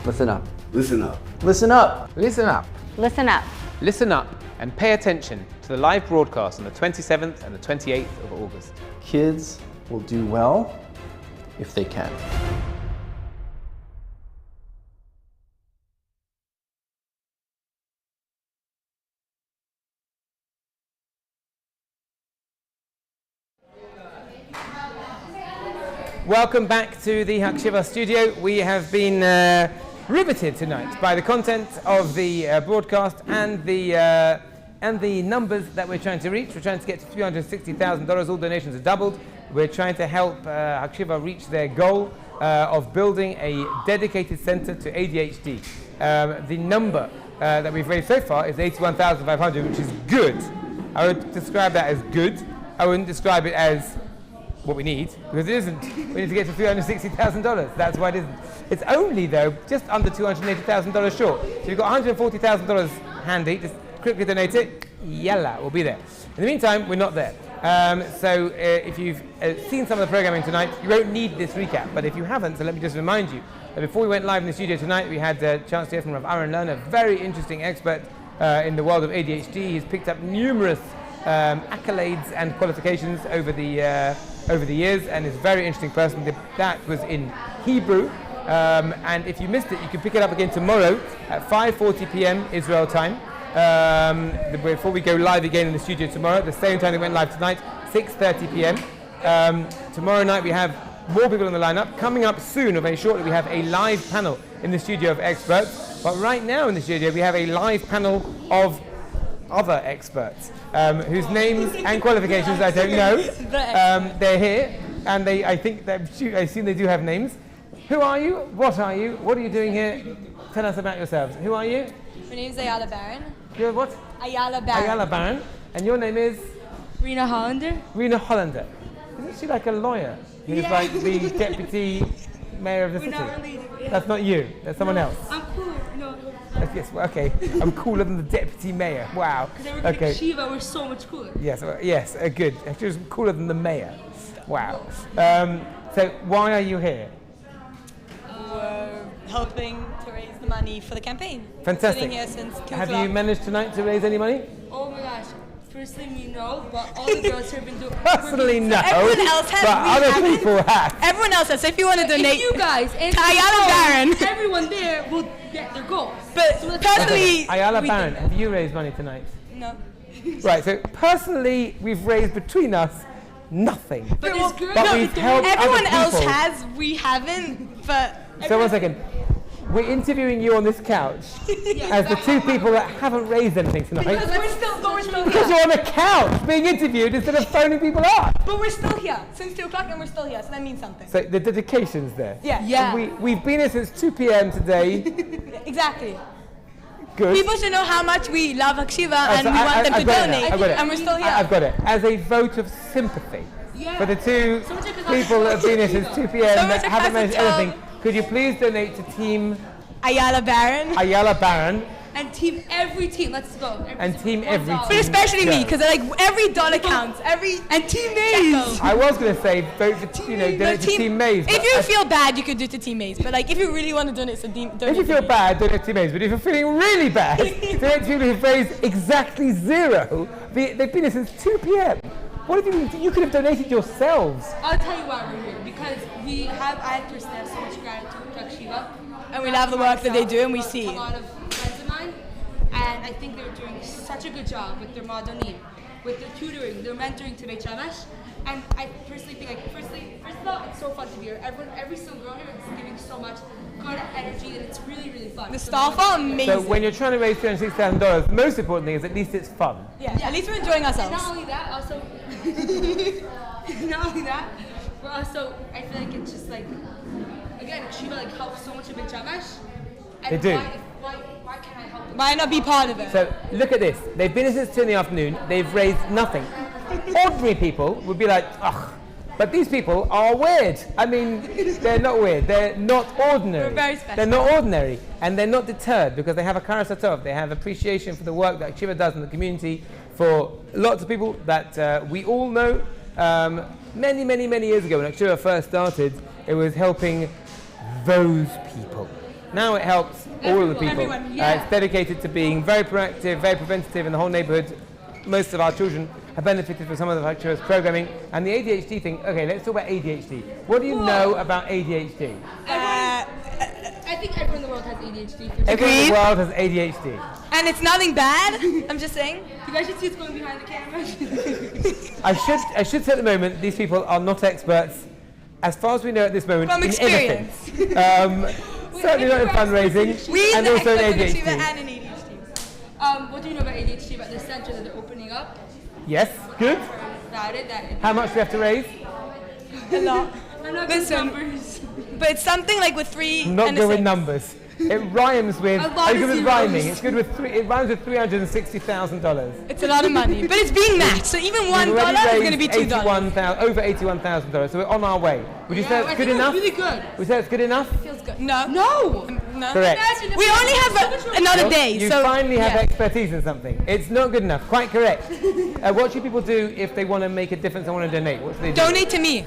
Listen up. Listen up. Listen up. Listen up. Listen up. Listen up and pay attention to the live broadcast on the 27th and the 28th of August. Kids will do well if they can. Welcome back to the Hakshiva studio. We have been riveted tonight by the content of the broadcast and the numbers that we're trying to reach. We're trying to get to $360,000. All donations are doubled. We're trying to help Hakshiva reach their goal of building a dedicated center to ADHD. The number that we've raised so far is 81,500, which is good. I would describe that as good. I wouldn't describe it as what we need, because it isn't. We need to get to $360,000. That's why it isn't. It's only, though, just under $280,000 short. So you've got $140,000 handy. Just quickly donate it. Yalla, we'll be there. In the meantime, we're not there. So if you've seen some of the programming tonight, you won't need this recap. But if you haven't, so let me just remind you that before we went live in the studio tonight, we had a chance to hear from Rav Aaron Lerner, a very interesting expert in the world of ADHD. He's picked up numerous accolades and qualifications over the years, and is a very interesting person. That was in Hebrew. And if you missed it, you can pick it up again tomorrow at 5:40 p.m. Israel time. Before we go live again in the studio tomorrow, at the same time we went live tonight, 6:30 p.m. Tomorrow night we have more people on the lineup. Coming up soon, or very shortly, we have a live panel in the studio of experts. But right now in the studio we have a live panel of other experts whose names and qualifications I don't know. They're here, and I assume they do have names. Who are you? What are you? What are you doing here? Tell us about yourselves. Who are you? My name is Ayala Baron. You're what? Ayala Baron. Ayala Baron. And your name is? Rena Hollander. Rena Hollander. Isn't she like a lawyer? Who's like the deputy mayor of the city? Not really. That's not you. That's someone else. I'm cool. No. Yes. Well, okay. I'm cooler than the deputy mayor. Wow. Because I work at Akšiva, we're so much cooler. Yes. Yes. Good. Actually, it's cooler than the mayor. Wow. So why are you here? We're helping to raise the money for the campaign. Fantastic. Sitting here since 2 Have o'clock. you managed tonight to raise any money? Oh my gosh. Firstly, me no, but all the girls here have been doing. Personally, no. Everyone else has. But other people have. Everyone else has. So if you want to donate, If you guys and to Ayala Baron, everyone there will get their goals. But So let's- personally, Ayala we Baron, did. have you raised money tonight? No. Right. So personally, we've raised between us nothing. But it's good. But we've helped Everyone other else people. has. We haven't. But So 1 second. We're interviewing you on this couch as the two people that haven't raised anything tonight. Because we're still Because you're on a couch being interviewed instead of phoning people up. But we're still here since 2 o'clock, and we're still here, so that means something. So the dedication's there. Yeah. We've been here since 2 p.m. today. Exactly. Good. People should know how much we love Akšiva and So we want them I've to got it now. donate, I've got it. and we're still here. I've got it. As a vote of sympathy for the two people that have been here since 2 p.m. Someone that haven't managed has to anything, could you please donate to Team Ayala Baron Ayala Baron And every team, let's go. every But team. especially me, go. because like every dollar counts. And Team Maze. I was going to say vote for donate to Team Maze. If you feel bad, you could do it to Team Maze. But like if you really want to donate to Team, If you feel bad, donate to Team Maze. But if you're feeling really bad, donate to people who've raised exactly zero. They've been here since 2 p.m. What have you could have donated yourselves. I'll tell you why we're here. Because I personally have so much gratitude to Akšiva. And we love the work that they do, and we see. A lot of friends of mine, and I think they're doing such a good job with their modeling, with their tutoring, their mentoring to Beit Shemesh. And I personally think, first of all, it's so fun to be here. Every single girl here is giving so much good energy, and it's really, really fun. The staff are amazing. So when you're trying to raise $306,000, the most important thing is at least it's fun. Yeah, at least we're enjoying ourselves. And not only that, also, we're also, I feel like it's just like, again, Akšiva helps so much of Beit Shemesh. They do. Why can't I help them? Why not be part of it? So look at this. They've been here since 2 in the afternoon. They've raised nothing. Ordinary people would be like, ugh. But these people are weird. I mean, they're not weird. They're not ordinary. They're very special. They're not ordinary. And they're not deterred because they have a karas hatov. They have appreciation for the work that Akšiva does in the community for lots of people that we all know. Many, many, many years ago when Akšiva first started, it was helping those people. Now it helps all of the people. Everyone, yeah. It's dedicated to being very proactive, very preventative in the whole neighborhood. Most of our children have benefited from some of the Akšiva's programming. And the ADHD thing, okay, let's talk about ADHD. What do you know about ADHD? I think everyone in the world has ADHD. Everyone in the world has ADHD. And it's nothing bad. I'm just saying. You guys should see what's going behind the camera. I should say at the moment, these people are not experts, as far as we know at this moment, From in experience. anything. Certainly not in fundraising, We and the also in experts in Akšiva ADHD. and in ADHD. What do you know about ADHD, about the center that they're opening up? Yes, good. About it, How much do we have to raise? A lot. I'm not good with Listen, numbers. but it's something like with 3 Not and good a with 6. numbers. It rhymes with. A lot Are you of good with zeros. rhyming? It's good with it rhymes with $360,000. It's a lot of money, but it's being matched. So even $1 is going to be $2. Over $81,000. So we're on our way. Would you say it's good enough? Really good. Would you say it's good enough? Feels good. No. No. No. Correct. We only have another day, You so finally have yeah. expertise in something. It's not good enough. Quite correct. What should people do if they want to make a difference and want to donate? What should they do? Donate to me.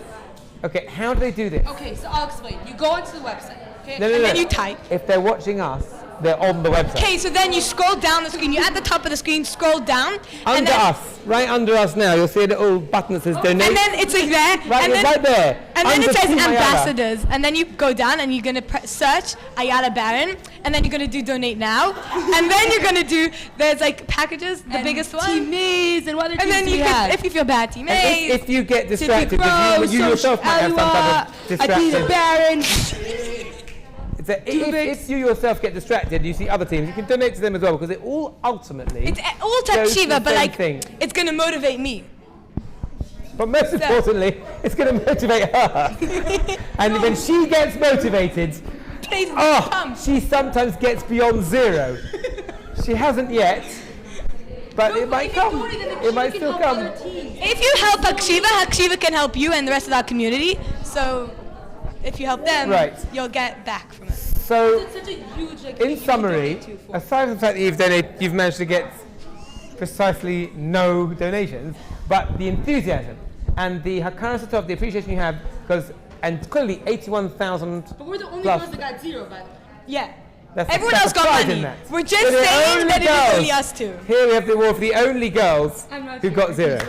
Okay, how do they do this? Okay, so I'll explain. You go onto the website. Okay. No. And then you type. If they're watching us they're on the website. Okay, so then you scroll down the screen. You're at the top of the screen, scroll down. Under us, right under us now, you'll see a little button that says donate. And then it's like there. Right, and then, right there. And then it says Team Ayala. ambassadors. And then you go down and you're going to search Ayala Baron. And then you're going to do donate now. And then you're going to do, there's like packages, the biggest one. Teammates and what other And then you can, if you feel bad, teammates. If you get distracted, because you yourself might have some type of distraction. Ayala Baron. If you yourself get distracted, you see other teams, you can donate to them as well, because it all ultimately It's all to goes to Shiva, the but same like, thing. it's going to motivate me. But most importantly, it's going to motivate her. And when she gets motivated, she sometimes gets beyond 0. She hasn't yet, but it might come. It might still come. If you help Hakshiva can help you and the rest of our community. So if you help them, you'll get back from it. So, It's such a huge, like, in summary, aside from the fact that you've managed to get precisely no donations, but the enthusiasm and the Hakara Satov, the appreciation you have, and clearly 81,000. But we're the only plus. ones that got 0, by the way. Yeah. That's Everyone else got money. We're just saying that it is only us two. Here we have the award for the only girls who got 0.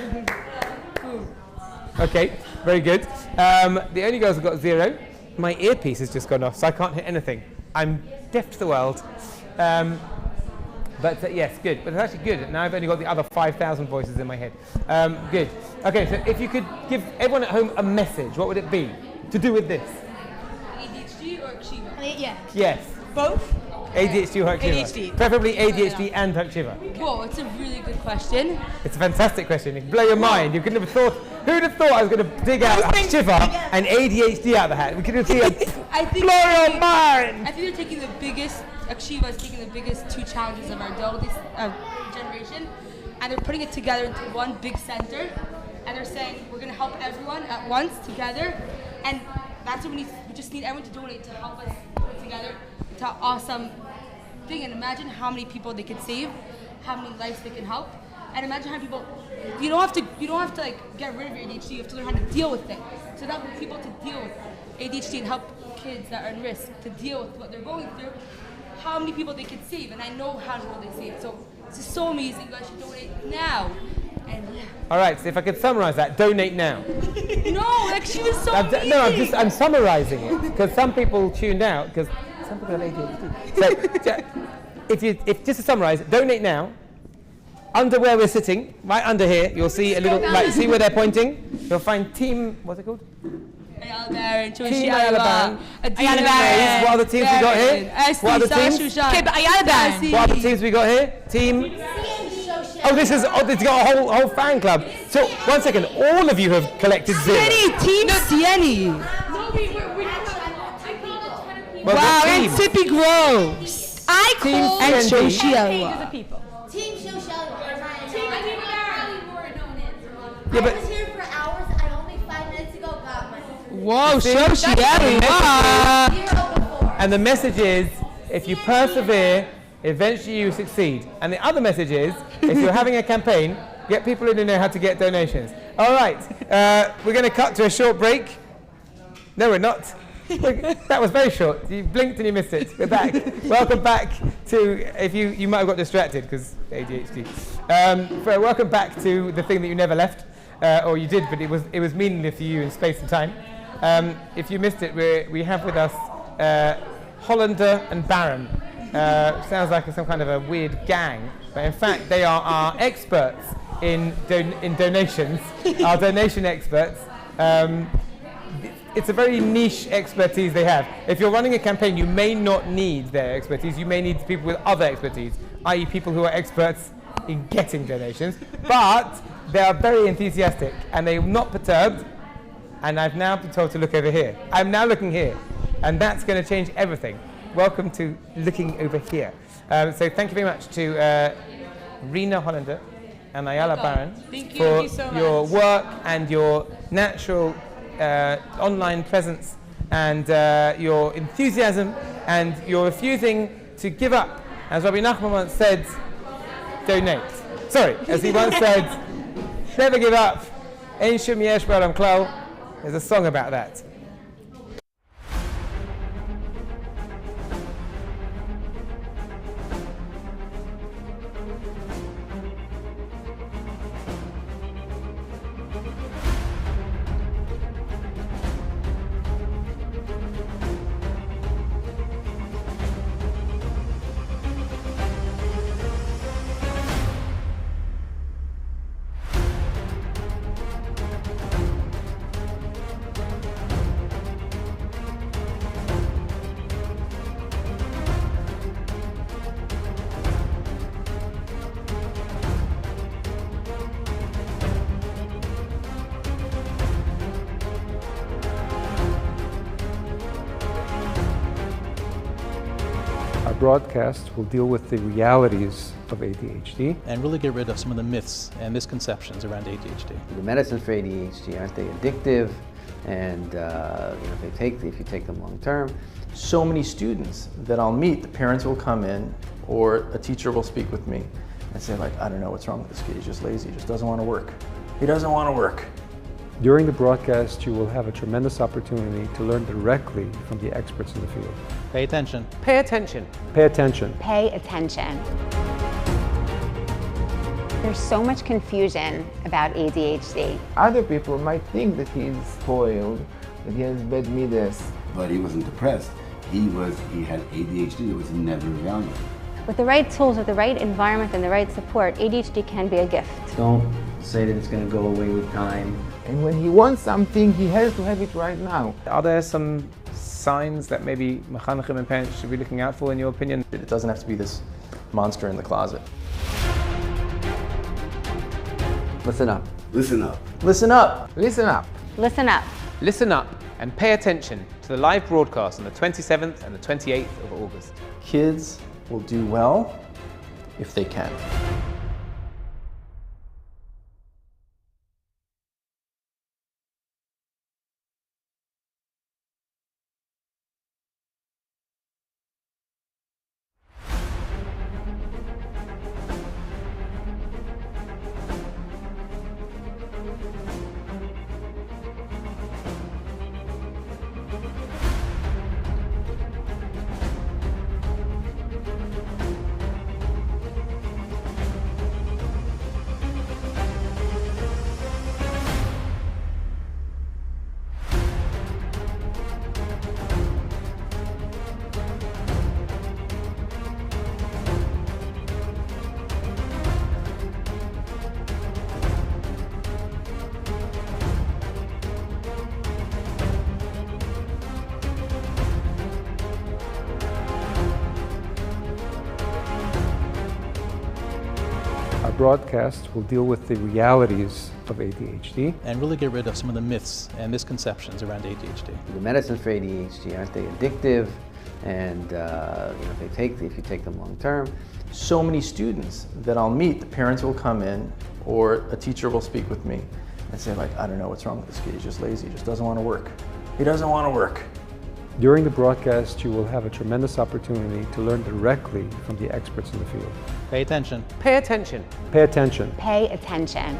Okay, very good. The only girls who got 0. My earpiece has just gone off, so I can't hear anything. I'm deaf to the world. But yes, good. But it's actually good. Now I've only got the other 5,000 voices in my head. Good. Okay, so if you could give everyone at home a message, what would it be to do with this? ADHD or Hakshiva? Yeah. Yes. Both? ADHD or Hakshiva? ADHD. Preferably ADHD and Hakshiva. Whoa, it's a really good question. It's a fantastic question. It can blow your mind. You couldn't have thought. Who'd have thought I was going to dig out Hakshiva and ADHD out of the hat? We could have seen blow your mind. I think they're taking the biggest. Hakshiva is taking the biggest 2 challenges of our generation, and they're putting it together into one big center, and they're saying we're going to help everyone at once together, and that's what we need. We just need everyone to donate to help us put together into an awesome thing. And imagine how many people they could save, how many lives they can help, and imagine how people. You don't have to like get rid of your ADHD. You have to learn how to deal with it. So that for people to deal with ADHD and help kids that are in risk to deal with what they're going through. How many people they can save, and I know how many they save. So this is so amazing. You guys should donate now. And yeah. All right. So if I could summarize that, donate now. No, like she was so amazing. No, I'm summarizing it because some people tuned out because some people have ADHD. So if just to summarize, donate now. Under where we're sitting, right under here, you'll see a little. Like, see where they're pointing? You'll find team. What's it called? Ayala Baron, Team Ayala Baron. Ayala Baron. What other teams we got here? What other teams? Okay, but Ayala Baron. What other teams we got here? Team. Oh, it's got a whole fan club. So one second, all of you have collected 0. Team Sieni. Wow, and Sippy Groves. I call and Shoshia. Team Shoshia. Yeah, but I was here for hours. I only 5 minutes ago got my. Whoa, Shoshia. And the message is, if you persevere, eventually you succeed. And the other message is, if you're having a campaign, get people in who know how to get donations. All right, we're going to cut to a short break. No, we're not. That was very short. You blinked and you missed it. We're back. Welcome back to, if you might have got distracted because ADHD. Welcome back to the thing that you never left, or you did, but it was meaningless for you in space and time. If you missed it, we have with us Hollander and Baron. Sounds like some kind of a weird gang, but in fact they are our experts in donations, our donation experts. It's a very niche expertise they have. If you're running a campaign, you may not need their expertise. You may need people with other expertise, i.e. people who are experts in getting donations. But they are very enthusiastic and they're not perturbed. And I've now been told to look over here. I'm now looking here. And that's going to change everything. Welcome to looking over here. So thank you very much to Rena Hollander and Ayala Baron for your work and your natural online presence and your enthusiasm and your refusing to give up. As Rabbi Nachman once said, donate. Sorry, as he once said, never give up. Ein shum yesh b'olam klal. There's a song about that. broadcast will deal with the realities of ADHD and really get rid of some of the myths and misconceptions around ADHD. The medicines for ADHD, aren't they addictive? And if you take them long term. So many students that I'll meet, the parents will come in or a teacher will speak with me and say like, I don't know what's wrong with this kid, he's just lazy, he just doesn't want to work. He doesn't want to work. During the broadcast, you will have a tremendous opportunity to learn directly from the experts in the field. Pay attention. Pay attention. Pay attention. Pay attention. There's so much confusion about ADHD. Other people might think that he's spoiled, that he has bad midas. But he wasn't depressed. He had ADHD. It was never evaluated. With the right tools, with the right environment and the right support, ADHD can be a gift. Don't say that it's going to go away with time. And when he wants something, he has to have it right now. Are there some signs that maybe mechanechim and parents should be looking out for, in your opinion? It doesn't have to be this monster in the closet. Listen up. Listen up. Listen up. Listen up. Listen up. Listen up and pay attention to the live broadcast on the 27th and the 28th of August. Kids will do well if they can. Our broadcast will deal with the realities of ADHD and really get rid of some of the myths and misconceptions around ADHD. The medicines for ADHD, aren't they addictive? And if you take them long term. So many students that I'll meet, the parents will come in or a teacher will speak with me and say like, I don't know what's wrong with this kid, he's just lazy, he just doesn't want to work. He doesn't want to work. During the broadcast, you will have a tremendous opportunity to learn directly from the experts in the field. Pay attention. Pay attention. Pay attention. Pay attention.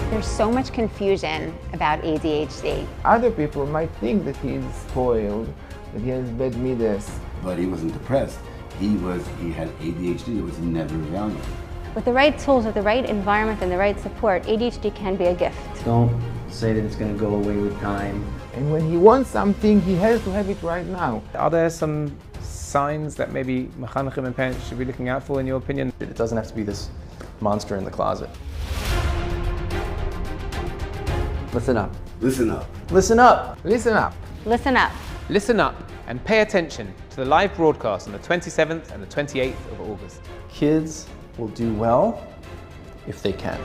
There's so much confusion about ADHD. Other people might think that he's spoiled, that he has bad midas. But he wasn't depressed. He had ADHD. It was never evaluated. With the right tools, with the right environment and the right support, ADHD can be a gift. Don't say that it's going to go away with time. And when he wants something, he has to have it right now. Are there some signs that maybe mechanechim and parents should be looking out for, in your opinion? It doesn't have to be this monster in the closet. Listen up. Listen up. Listen up. Listen up. Listen up. Listen up and pay attention to the live broadcast on the 27th and the 28th of August. Kids will do well if they can.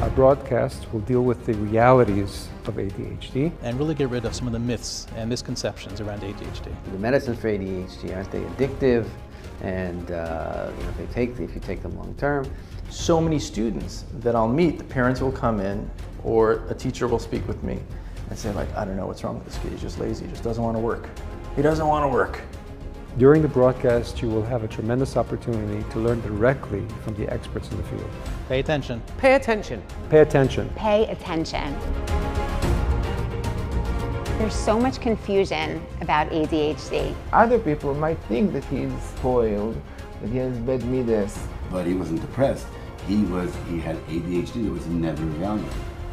Our broadcast will deal with the realities of ADHD and really get rid of some of the myths and misconceptions around ADHD. The medicines for ADHD, aren't they addictive? And if you take them long term. So many students that I'll meet, the parents will come in or a teacher will speak with me and say like, I don't know what's wrong with this kid, he's just lazy, he just doesn't want to work. He doesn't want to work. During the broadcast, you will have a tremendous opportunity to learn directly from the experts in the field. Pay attention. Pay attention. Pay attention. Pay attention. There's so much confusion about ADHD. Other people might think that he's spoiled, that he has bad midas. But he wasn't depressed. He had ADHD that was never evaluated.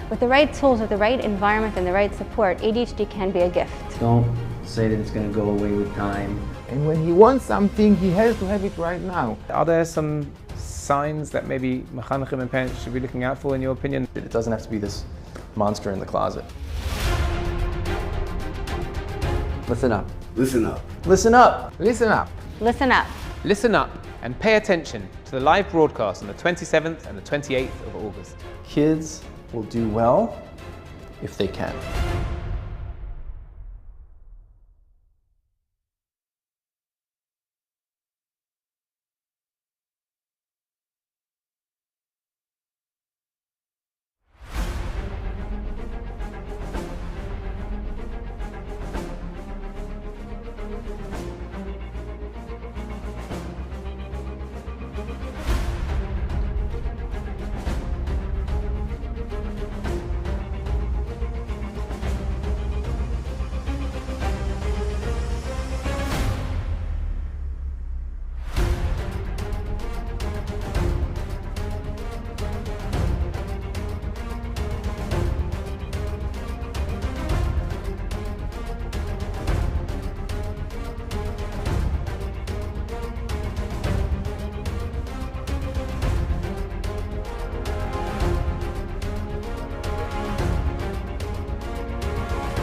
With the right tools, with the right environment and the right support, ADHD can be a gift. Don't say that it's going to go away with time. And when he wants something, he has to have it right now. Are there some signs that maybe mechanechim and parents should be looking out for, in your opinion? It doesn't have to be this monster in the closet. Listen up. Listen up. Listen up. Listen up. Listen up. Listen up and pay attention to the live broadcast on the 27th and the 28th of August. Kids will do well if they can.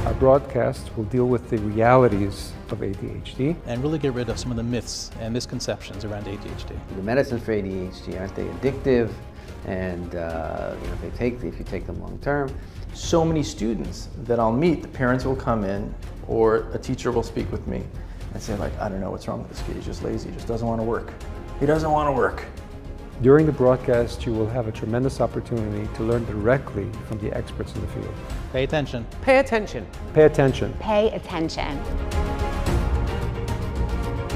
Our broadcast will deal with the realities of ADHD. And really get rid of some of the myths and misconceptions around ADHD. The medicines for ADHD, aren't they addictive? And if you take them long term. So many students that I'll meet, the parents will come in or a teacher will speak with me and say like, I don't know what's wrong with this kid, he's just lazy, he just doesn't want to work. He doesn't want to work. During the broadcast, you will have a tremendous opportunity to learn directly from the experts in the field. Pay attention. Pay attention. Pay attention. Pay attention.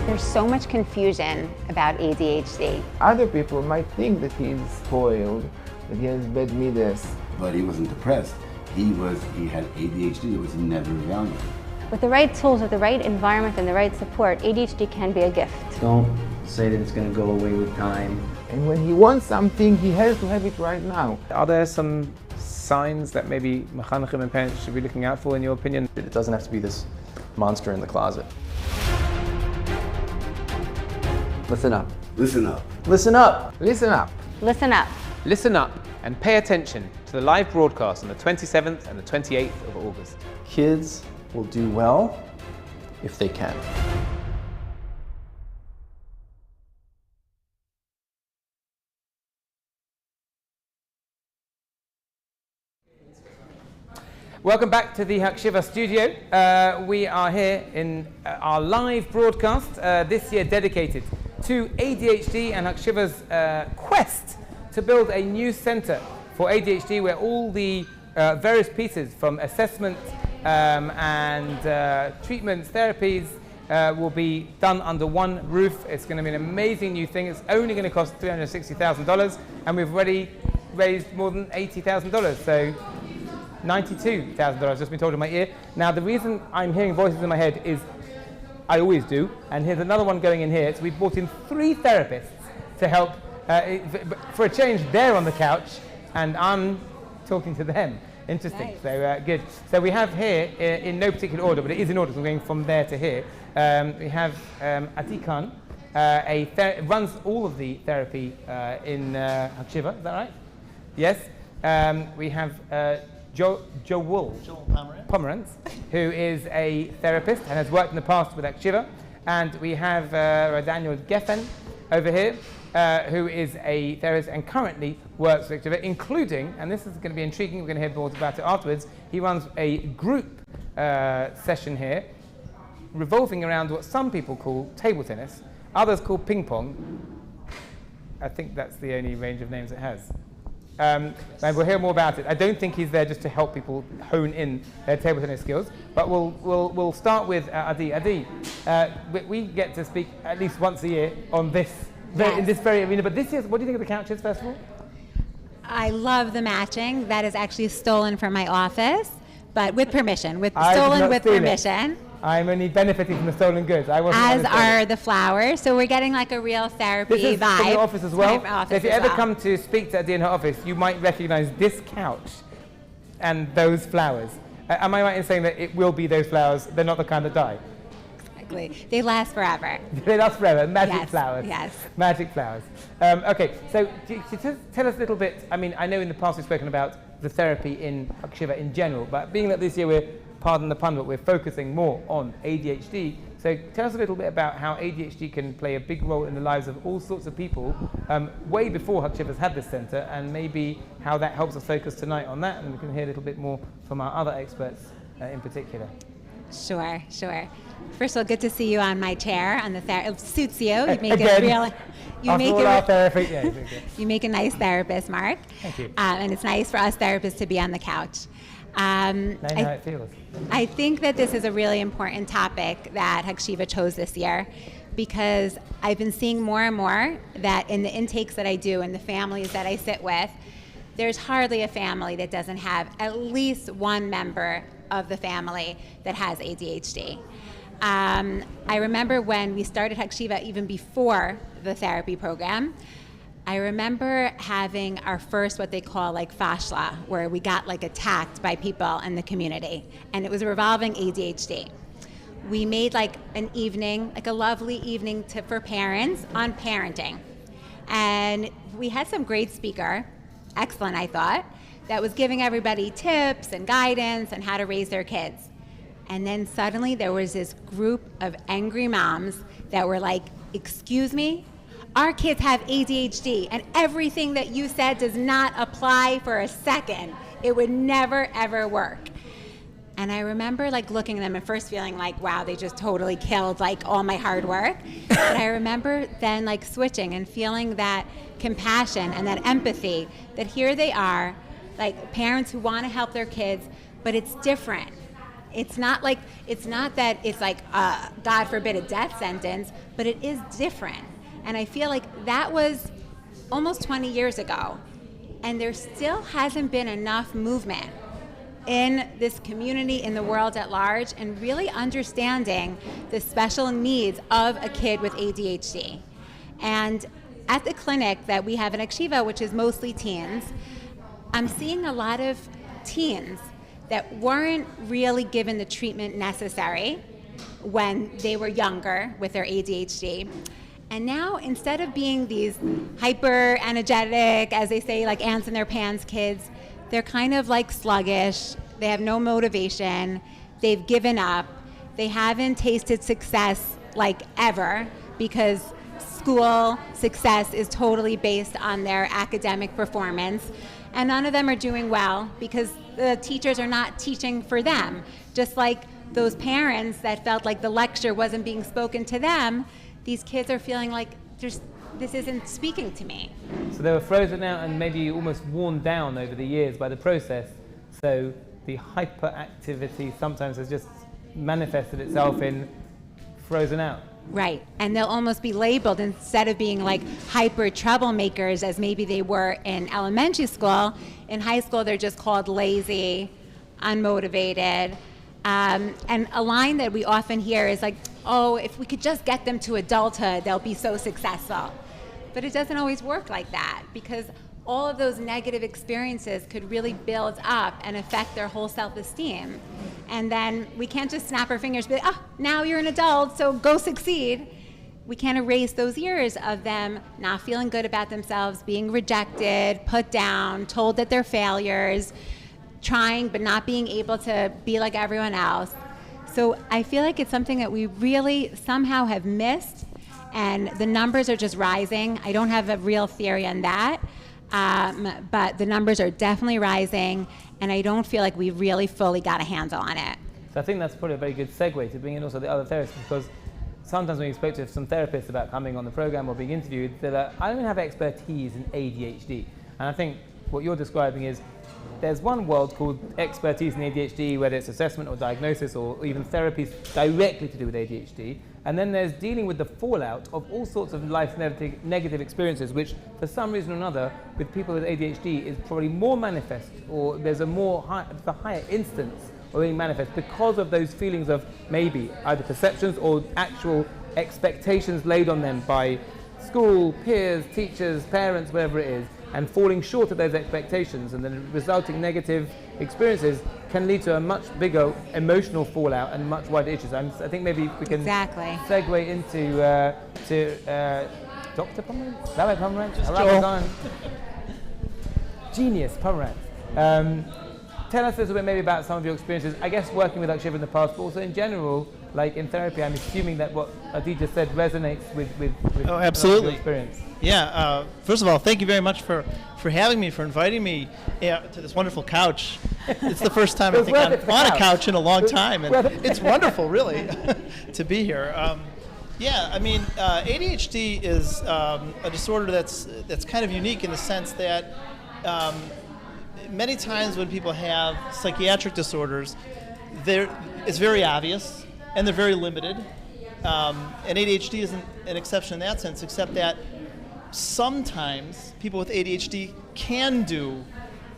There's so much confusion about ADHD. Other people might think that he's spoiled, that he has bad midas. But he wasn't depressed. He had ADHD that was never evaluated. With the right tools, with the right environment and the right support, ADHD can be a gift. Don't say that it's going to go away with time. And when he wants something, he has to have it right now. Are there some signs that maybe mechanechim and parents should be looking out for, in your opinion? It doesn't have to be this monster in the closet. Listen up. Listen up. Listen up. Listen up. Listen up. Listen up and pay attention to the live broadcast on the 27th and the 28th of August. Kids will do well if they can. Welcome back to the Hakshiva studio. We are here in our live broadcast, this year dedicated to ADHD and Hakshiva's quest to build a new center for ADHD where all the various pieces from assessment and treatments, therapies will be done under one roof. It's going to be an amazing new thing. It's only going to cost $360,000 and we've already raised more than $80,000. So $92,000, just been told in my ear. Now, the reason I'm hearing voices in my head is I always do, and here's another one going in here. So we've brought in 3 therapists to help. For a change, they're on the couch, and I'm talking to them. Interesting. Nice. So good. So we have here, in no particular order, but it is in order, so I'm going from there to here. We have Ati Khan, runs all of the therapy in Hakshiva, is that right? Yes. We have Joel Pomerantz, who is a therapist and has worked in the past with Hakshiva. And we have Daniel Geffen over here, who is a therapist and currently works with Hakshiva, including, and this is going to be intriguing, we're going to hear more about it afterwards, he runs a group session here revolving around what some people call table tennis, others call ping pong. I think that's the only range of names it has. And we'll hear more about it. I don't think he's there just to help people hone in their table tennis skills, but we'll start with Adi. Adi, we get to speak at least once a year on this, in this very arena, but this year, what do you think of the Couches Festival? I love the matching. That is actually stolen from my office, but with permission, with permission. I'm only benefiting from the stolen goods. As are the flowers. So we're getting like a real therapy vibe. This is from your office as well? So if you ever come to speak to Adi in her office, you might recognize this couch and those flowers. Am I right in saying that it will be those flowers? They're not the kind that die? Exactly. They last forever. They last forever. Magic flowers. Yes. Magic flowers. Okay, so tell us a little bit. I mean, I know in the past we've spoken about the therapy in Akshiva in general, but being that this year we're, pardon the pun, but we're focusing more on ADHD. So tell us a little bit about how ADHD can play a big role in the lives of all sorts of people way before Akshiva's had this centre, and maybe how that helps us focus tonight on that, and we can hear a little bit more from our other experts in particular. Sure. First of all, good to see you on my chair. On the it suits you. You make Again, you make a nice therapist, Mark. Thank you. And it's nice for us therapists to be on the couch. Now you know how it feels. I think that this is a really important topic that Akshiva chose this year, because I've been seeing more and more that in the intakes that I do and the families that I sit with, there's hardly a family that doesn't have at least one member of the family that has ADHD. I remember when we started Akshiva, even before the therapy program, I remember having our first, what they call like fashla, where we got like attacked by people in the community, and it was revolving ADHD. We made like an evening, like a lovely evening for parents on parenting. And we had some great speaker, excellent I thought, that was giving everybody tips and guidance on how to raise their kids. And then suddenly there was this group of angry moms that were like, excuse me? Our kids have ADHD, and everything that you said does not apply for a second. It would never, ever work. And I remember like looking at them and first feeling like, wow, they just totally killed like all my hard work. But I remember then like switching and feeling that compassion and that empathy, that here they are, like parents who want to help their kids, but it's different. It's not that it's like, God forbid, a death sentence, but it is different. And I feel like that was almost 20 years ago, and there still hasn't been enough movement in this community, in the world at large, and really understanding the special needs of a kid with ADHD. And at the clinic that we have in Akshiva, which is mostly teens, I'm seeing a lot of teens that weren't really given the treatment necessary when they were younger with their ADHD. And now, instead of being these hyper energetic, as they say, like ants in their pants kids, they're kind of like sluggish. They have no motivation. They've given up. They haven't tasted success like ever, because school success is totally based on their academic performance. And none of them are doing well because the teachers are not teaching for them. Just like those parents that felt like the lecture wasn't being spoken to them, these kids are feeling like this isn't speaking to me. So they were frozen out and maybe almost worn down over the years by the process. So the hyperactivity sometimes has just manifested itself in frozen out. Right, and they'll almost be labeled, instead of being like hyper troublemakers as maybe they were in elementary school, in high school they're just called lazy, unmotivated. And a line that we often hear is like, oh, if we could just get them to adulthood, they'll be so successful. But it doesn't always work like that, because all of those negative experiences could really build up and affect their whole self-esteem. And then we can't just snap our fingers and be like, oh, now you're an adult, so go succeed. We can't erase those years of them not feeling good about themselves, being rejected, put down, told that they're failures, trying but not being able to be like everyone else. So I feel like it's something that we really somehow have missed, and the numbers are just rising. I don't have a real theory on that, but the numbers are definitely rising, and I don't feel like we've really fully got a handle on it. So I think that's probably a very good segue to bring in also the other therapists, because sometimes when you spoke to some therapists about coming on the program or being interviewed, they're like, I don't have expertise in ADHD. And I think what you're describing is there's one world called expertise in ADHD, whether it's assessment or diagnosis or even therapies directly to do with ADHD. And then there's dealing with the fallout of all sorts of life negative experiences, which for some reason or another, with people with ADHD, is probably more manifest, or there's a higher instance of being manifest because of those feelings of maybe either perceptions or actual expectations laid on them by school, peers, teachers, parents, whatever it is, and falling short of those expectations, and then resulting negative experiences can lead to a much bigger emotional fallout and much wider issues. I think maybe we can segue into Dr. Pomerantz, Rabbi Pomerantz, Genius Pomerantz. Tell us a little bit maybe about some of your experiences, I guess working with Akshiva in the past, but also in general, like in therapy. I'm assuming that what Adi just said resonates with absolutely. Your experience. Yeah, first of all, thank you very much for having me, for inviting me to this wonderful couch. It's the first time I think I'm on a couch in a long time, and it's wonderful, really, to be here. Yeah, I mean, ADHD is a disorder that's kind of unique in the sense that many times when people have psychiatric disorders, it's very obvious and they're very limited. And ADHD isn't an exception in that sense, except that sometimes people with ADHD can do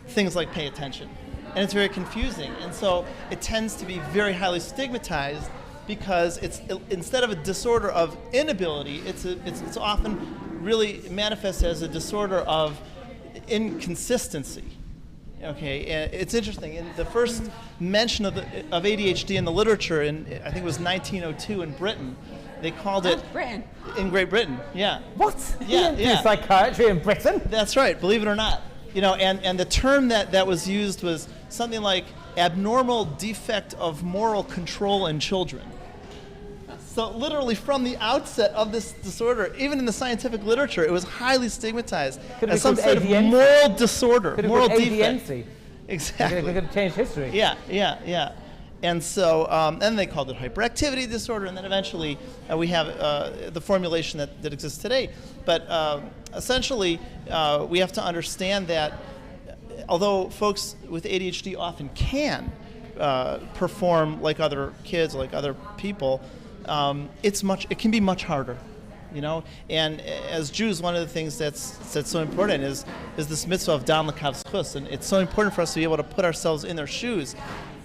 things like pay attention, and it's very confusing. And so it tends to be very highly stigmatized because it's instead of a disorder of inability, it's often really manifests as a disorder of inconsistency. Okay, and it's interesting. In the first mention of ADHD in the literature, I think it was 1902 in Britain, they called it Britain. In Great Britain. Yeah. What? Yeah, you do psychiatry in Britain? That's right. Believe it or not. And the term that was used was something like abnormal defect of moral control in children. So literally from the outset of this disorder, even in the scientific literature, it was highly stigmatized as some sort of moral disorder, moral defect. Exactly. They could have changed history. Yeah. And so, and they called it hyperactivity disorder, and then eventually we have the formulation that exists today. But essentially, we have to understand that although folks with ADHD often can perform like other kids, like other people, it can be much harder, And as Jews, one of the things that's so important is this mitzvah of dan l'kav zchus, and it's so important for us to be able to put ourselves in their shoes.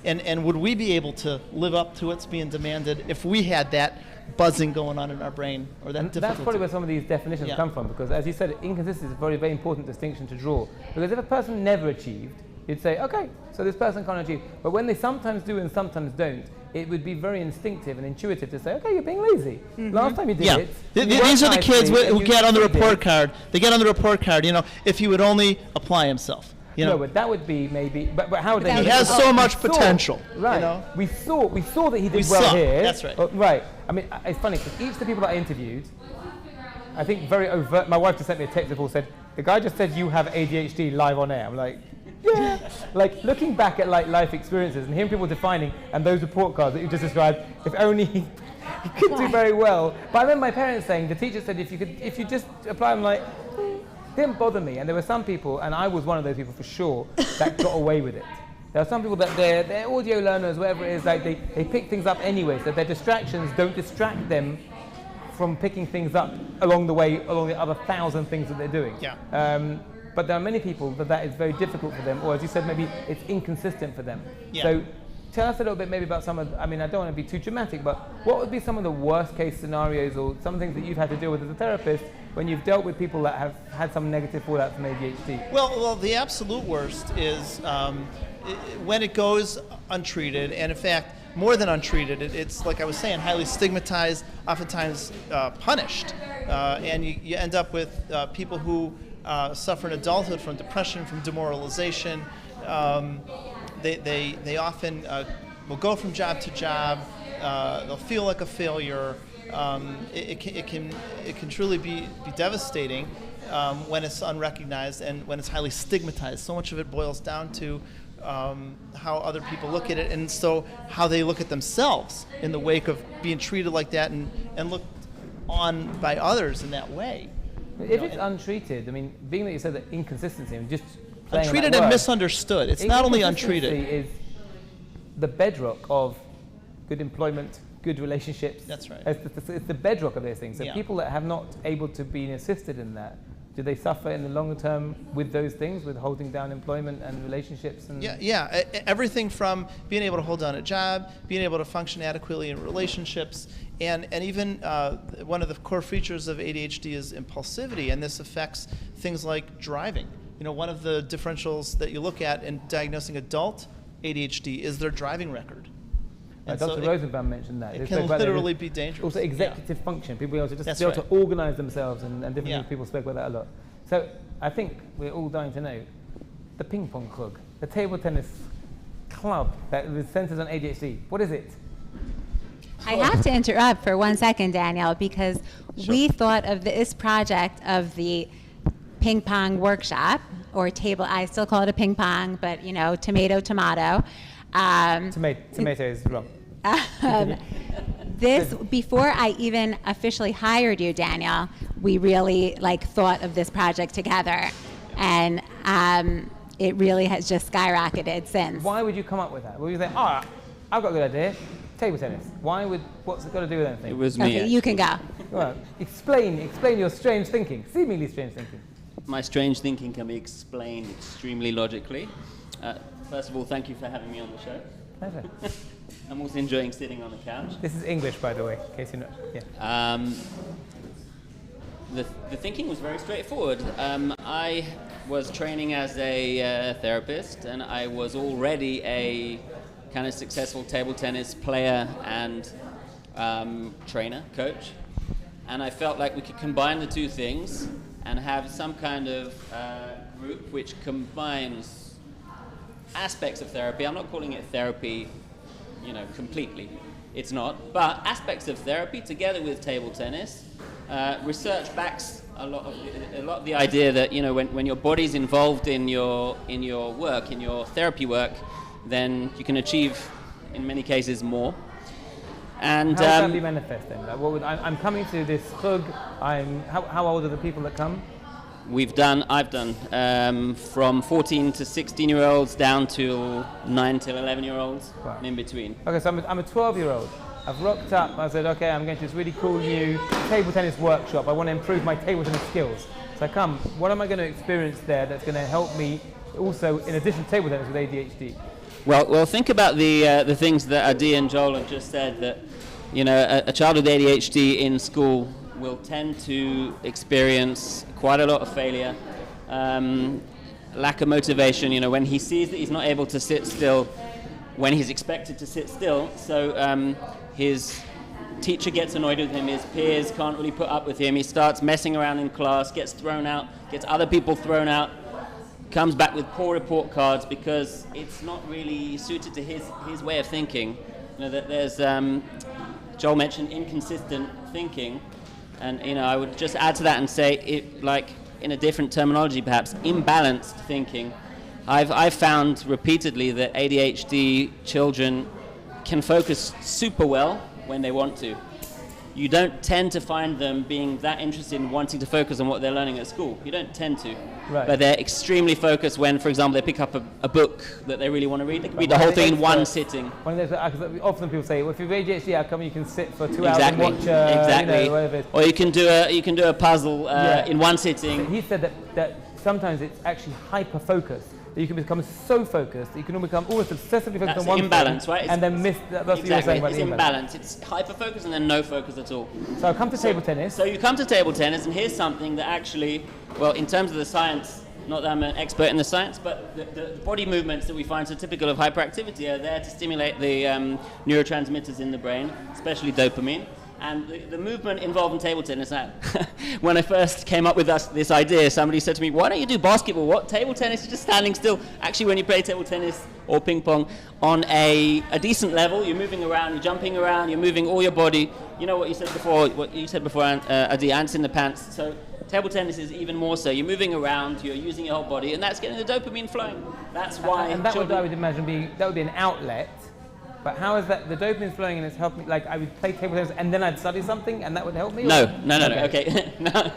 And would we be able to live up to what's being demanded if we had that buzzing going on in our brain, or that difficulty? That's probably where some of these definitions come from, because as you said, inconsistency is a very, very important distinction to draw. Because if a person never achieved, you'd say, okay, so this person can't achieve. But when they sometimes do and sometimes don't, it would be very instinctive and intuitive to say, okay, you're being lazy. Mm-hmm. Last time you did it. These are the kids who get on the report card. They get on the report card, if he would only apply himself. No, but that would be maybe. But how would they? He has so much potential. Right. We saw that he did well here. That's right. Right. I mean, it's funny because each of the people that I interviewed, I think very overt. My wife just sent me a text that said, "The guy just said you have ADHD live on air." I'm like, yeah. Like looking back at like life experiences and hearing people defining and those report cards that you just described, if only he could do very well. But I remember my parents saying, the teacher said, if you just apply, I'm like. Didn't bother me, and there were some people, and I was one of those people for sure, that got away with it. There are some people that they're audio learners, whatever it is, like they pick things up anyway, so their distractions don't distract them from picking things up along the way, along the other 1,000 things that they're doing. Yeah. But there are many people that is very difficult for them, or as you said, maybe it's inconsistent for them. Yeah. So tell us a little bit maybe about some of, I mean, I don't want to be too dramatic, but what would be some of the worst case scenarios or some things that you've had to deal with as a therapist when you've dealt with people that have had some negative fallout from ADHD? Well, the absolute worst is when it goes untreated, and in fact, more than untreated, it's like I was saying, highly stigmatized, oftentimes punished, and you end up with people who suffer in adulthood from depression, from demoralization. They often will go from job to job. They'll feel like a failure. It can truly be devastating when it's unrecognized and when it's highly stigmatized. So much of it boils down to how other people look at it, and so how they look at themselves in the wake of being treated like that and looked on by others in that way. If it's untreated, I mean, being that you said that inconsistency, and just playing untreated and misunderstood. It's not only untreated. Is the bedrock of good employment, good relationships. That's right. It's the bedrock of those things. So Yeah. people that have not able to be assisted in that, do they suffer in the longer term with those things, with holding down employment and relationships? And Everything from being able to hold down a job, being able to function adequately in relationships, and even one of the core features of ADHD is impulsivity, and this affects things like driving. You know, one of the differentials that you look at in diagnosing adult ADHD is their driving record. And Dr. Rosenbaum mentioned that. It can literally be dangerous. Also executive function, people able to just That's be able right. to organize themselves and different things. People spoke about that a lot. So I think we're all dying to know the ping pong club, the table tennis club that centers on ADHD. What is it? I have to interrupt for 1 second, Daniel, because we thought of this project of the ping pong workshop or table. I still call it a ping pong, but you know, tomato. Tomato is wrong. This, before I even officially hired you, Daniel, we really thought of this project together, and it really has just skyrocketed since. Why would you come up with that? Would you say, I've got a good idea, table tennis. What's it got to do with anything? It was me. Okay, you can go. Well, explain your strange thinking, seemingly strange thinking. My strange thinking can be explained extremely logically. First of all, thank you for having me on the show. Pleasure. I'm also enjoying sitting on the couch. This is English, by the way, in case you're not. Yeah. The thinking was very straightforward. I was training as a therapist, and I was already a kind of successful table tennis player and trainer, coach. And I felt like we could combine the two things and have some kind of group which combines aspects of therapy. I'm not calling it therapy, completely. It's not. But aspects of therapy together with table tennis. Research backs a lot of the idea that when your body's involved in your work, in your therapy work, then you can achieve, in many cases, more. And how does that be manifest then? I'm coming to this chug. How old are the people that come? I've done from 14 to 16-year-olds down to 9 till 11-year-olds, wow. And in between. Okay, so I'm a 12-year-old. I've rocked up. I said, okay, I'm going to this really cool new table tennis workshop. I want to improve my table tennis skills. So I come. What am I going to experience there that's going to help me also, in addition to table tennis, with ADHD? Well, think about the things that Adi and Joel have just said. That a child with ADHD in school will tend to experience quite a lot of failure, lack of motivation, when he sees that he's not able to sit still when he's expected to sit still, so his teacher gets annoyed with him, his peers can't really put up with him, he starts messing around in class, gets thrown out, gets other people thrown out, comes back with poor report cards because it's not really suited to his way of thinking. That there's, Joel mentioned inconsistent thinking. And I would just add to that and say, in a different terminology perhaps, imbalanced thinking. I've found repeatedly that ADHD children can focus super well when they want to. You don't tend to find them being that interested in wanting to focus on what they're learning at school. You don't tend to. Right. But they're extremely focused when, for example, they pick up a book that they really want to read. They can read the whole thing in one sitting. Often people say, well, if you're ADHD, how come you can sit for 2 hours and watch whatever it is. Or you can do a puzzle in one sitting. He said that sometimes it's actually hyper-focused. That you can become so focused that you can become almost obsessively focused on one imbalance, thing, right? And then miss. That's what you were saying about it's imbalance. It's hyper-focus and then no focus at all. So I come to table tennis. So you come to table tennis, and here's something that actually, well, in terms of the science, not that I'm an expert in the science, but the body movements that we find so typical of hyperactivity are there to stimulate the neurotransmitters in the brain, especially dopamine. And the movement involved in table tennis, when I first came up with this idea, somebody said to me, why don't you do basketball? What? Table tennis? You're just standing still. Actually, when you play table tennis or ping pong on a decent level, you're moving around, you're jumping around, you're moving all your body. You know what you said before, Adi, ants in the pants. So table tennis is even more so. You're moving around, you're using your whole body, and that's getting the dopamine flowing. That's why. And that would, I would imagine, that would be an outlet But how is that, the dopamine's flowing and it's helping, like I would play table tennis and then I'd study something and that would help me? No, okay. No,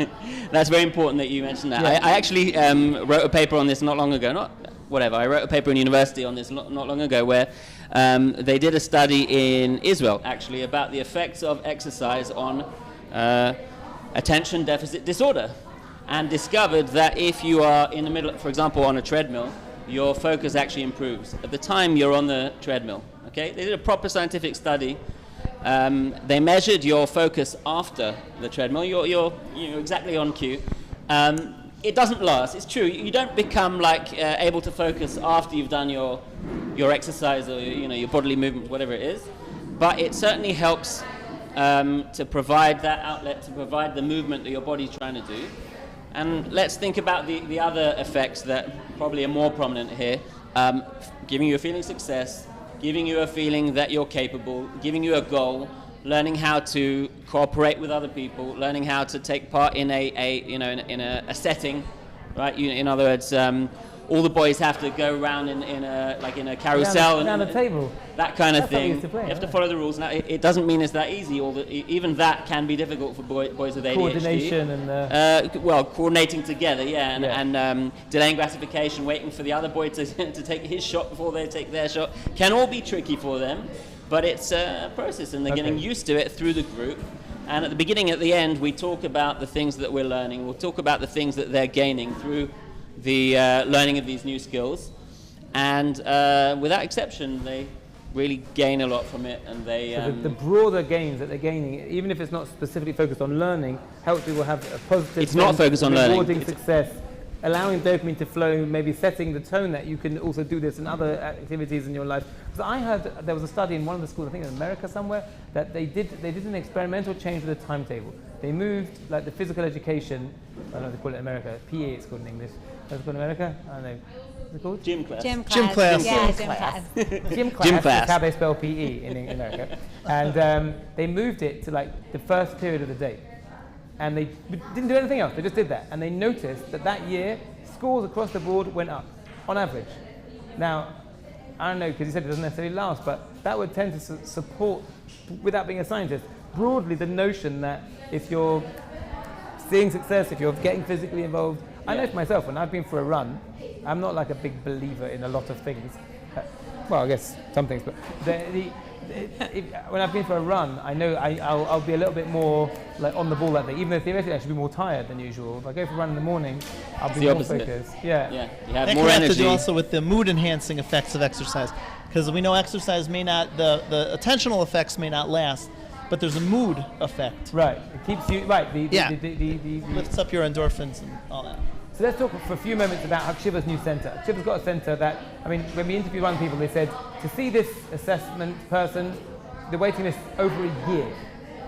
that's very important that you mentioned that. Yeah. I actually wrote a paper on this not long ago, I wrote a paper in university on this not long ago where they did a study in Israel actually about the effects of exercise on attention deficit disorder, and discovered that if you are in the middle, for example, on a treadmill, your focus actually improves at the time you're on the treadmill. Okay, they did a proper scientific study. They measured your focus after the treadmill. You're exactly on cue. It doesn't last. It's true. You don't become able to focus after you've done your exercise or your bodily movement, whatever it is. But it certainly helps to provide that outlet, to provide the movement that your body's trying to do. And let's think about the other effects that probably are more prominent here. Giving you a feeling of success, giving you a feeling that you're capable, giving you a goal, learning how to cooperate with other people, learning how to take part in a setting, right? In other words, all the boys have to go around in a carousel around a table. That kind of That's how we thing. used to play, You have to follow the rules. Now, it doesn't mean it's that easy. Even that can be difficult for boys with ADHD. Coordination and coordinating together, and delaying gratification, waiting for the other boy to take his shot before they take their shot, can all be tricky for them. But it's a process, and they're getting used to it through the group. And at the beginning, at the end, we talk about the things that we're learning. We'll talk about the things that they're gaining through the learning of these new skills. And without exception, they really gain a lot from it. And they so the broader gains that they're gaining, even if it's not specifically focused on learning, helps people have a positive, it's not focused on learning, rewarding success, allowing dopamine to flow, maybe setting the tone that you can also do this in other activities in your life. Because I heard there was a study in one of the schools, I think in America somewhere, that they did an experimental change with the timetable. They moved the physical education, I don't know what they call it in America, PE it's called in English. What's it called in America? I don't know. What's it called? Gym class. Gym class. Yeah, gym class. Gym class is how they spell PE in America. And they moved it to the first period of the day. And they didn't do anything else, they just did that. And they noticed that year, scores across the board went up, on average. Now, I don't know, because you said it doesn't necessarily last, but that would tend to support, without being a scientist, broadly the notion that if you're seeing success, if you're getting physically involved, I know for myself, when I've been for a run, I'm not a big believer in a lot of things. Well, I guess some things, but when I've been for a run, I know I'll be a little bit more on the ball that day, even though theoretically I should be more tired than usual. If I go for a run in the morning, I'll be more focused. Yeah. You have that more can energy. have to do also with the mood-enhancing effects of exercise, because we know exercise may not, the attentional effects may not last, but there's a mood effect. Right. It keeps you right. Lifts up your endorphins and all that. So let's talk for a few moments about Akshiva's new centre. Akshiva's got a centre that, when we interviewed one people, they said to see this assessment person, the waiting list over a year.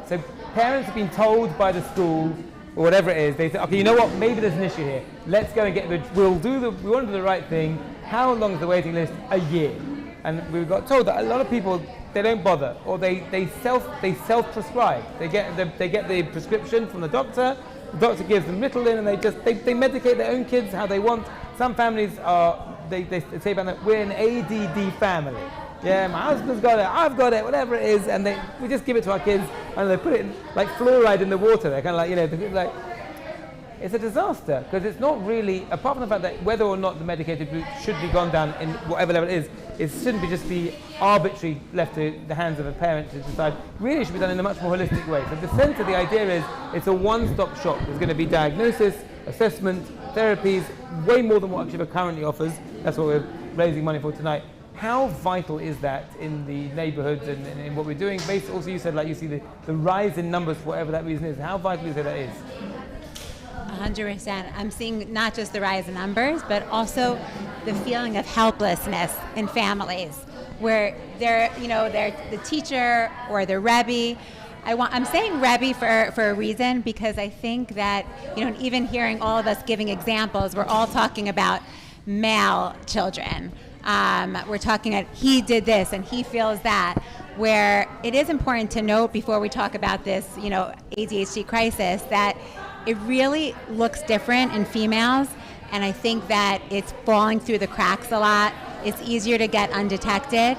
So parents have been told by the school or whatever it is, they say, okay, you know what, maybe there's an issue here. Let's go and we want to do the right thing. How long is the waiting list? A year. And we got told that a lot of people, they don't bother, or they self-prescribe. They get the prescription from the doctor. The doctor gives them Ritalin, and they medicate their own kids how they want. Some families they say about that, we're an ADD family. Yeah, my husband's got it, I've got it, whatever it is, and we just give it to our kids, and they put it like fluoride in the water. They're kind of it's a disaster, because it's not really, apart from the fact that whether or not the medicated route should be gone down in whatever level it is, it shouldn't just be arbitrarily left to the hands of a parent to decide. Really, it should be done in a much more holistic way. So the centre, the idea is, it's a one-stop shop. There's going to be diagnosis, assessment, therapies, way more than what Akshiva currently offers. That's what we're raising money for tonight. How vital is that in the neighbourhoods and in what we're doing? Based, also you said you see the rise in numbers for whatever that reason is. How vital is that is? 100%. I'm seeing not just the rise in numbers, but also the feeling of helplessness in families where they're the teacher or the Rebbe. I'm saying Rebbe for a reason, because I think that, even hearing all of us giving examples, we're all talking about male children. We're talking about he did this and he feels that, where it is important to note before we talk about this, ADHD crisis, that it really looks different in females, and I think that it's falling through the cracks a lot. It's easier to get undetected.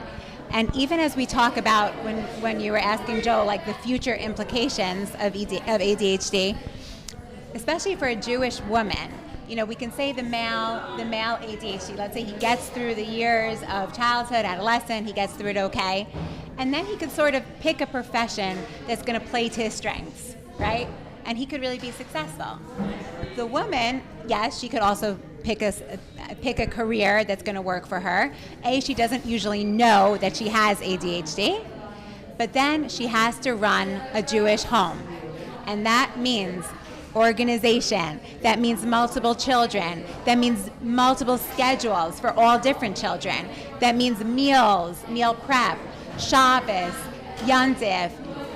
And even as we talk about, when you were asking Joe, like the future implications of ADHD, especially for a Jewish woman, we can say the male ADHD, let's say he gets through the years of childhood, adolescent, he gets through it okay, and then he could sort of pick a profession that's going to play to his strengths, right? And he could really be successful. The woman, yes, she could also pick a career that's going to work for her. She doesn't usually know that she has ADHD, but then she has to run a Jewish home, and that means organization, that means multiple children, that means multiple schedules for all different children, that means meals, meal prep, Shabbos, Yontif,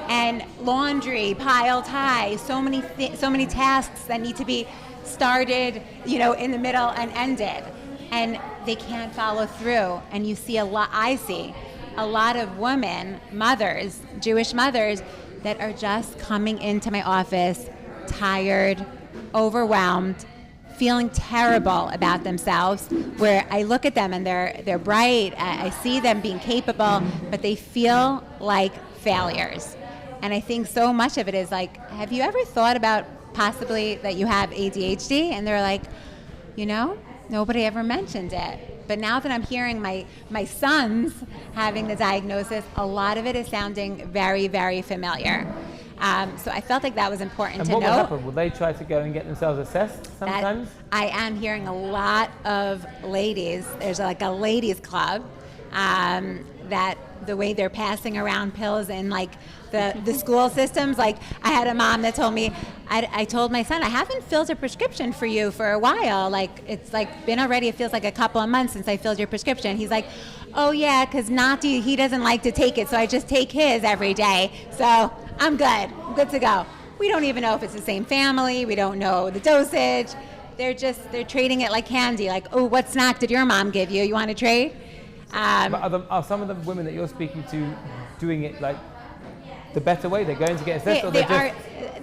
and laundry, piled high, so many tasks that need to be started, in the middle and ended, and they can't follow through. And I see a lot of women, mothers, Jewish mothers, that are just coming into my office tired, overwhelmed, feeling terrible about themselves, where I look at them and they're bright, I see them being capable, but they feel like failures. And I think so much of it is like, have you ever thought about possibly that you have ADHD? And they're like, nobody ever mentioned it. But now that I'm hearing my sons having the diagnosis, a lot of it is sounding very, very familiar. So I felt like that was important to know. And what will happen? Will they try to go and get themselves assessed sometimes? I am hearing a lot of ladies. There's like a ladies club that the way they're passing around pills in like the school systems. Like I had a mom that told me, I told my son, I haven't filled a prescription for you for a while. Like it's like been already, it feels like a couple of months since I filled your prescription. He's like, oh yeah, because Nati, he doesn't like to take it, so I just take his every day. So I'm good to go. We don't even know if it's the same family. We don't know the dosage. They're trading it like candy. Like, oh, what snack did your mom give you? You want to trade? But are some of the women that you're speaking to doing it like the better way? They're going to get assessed,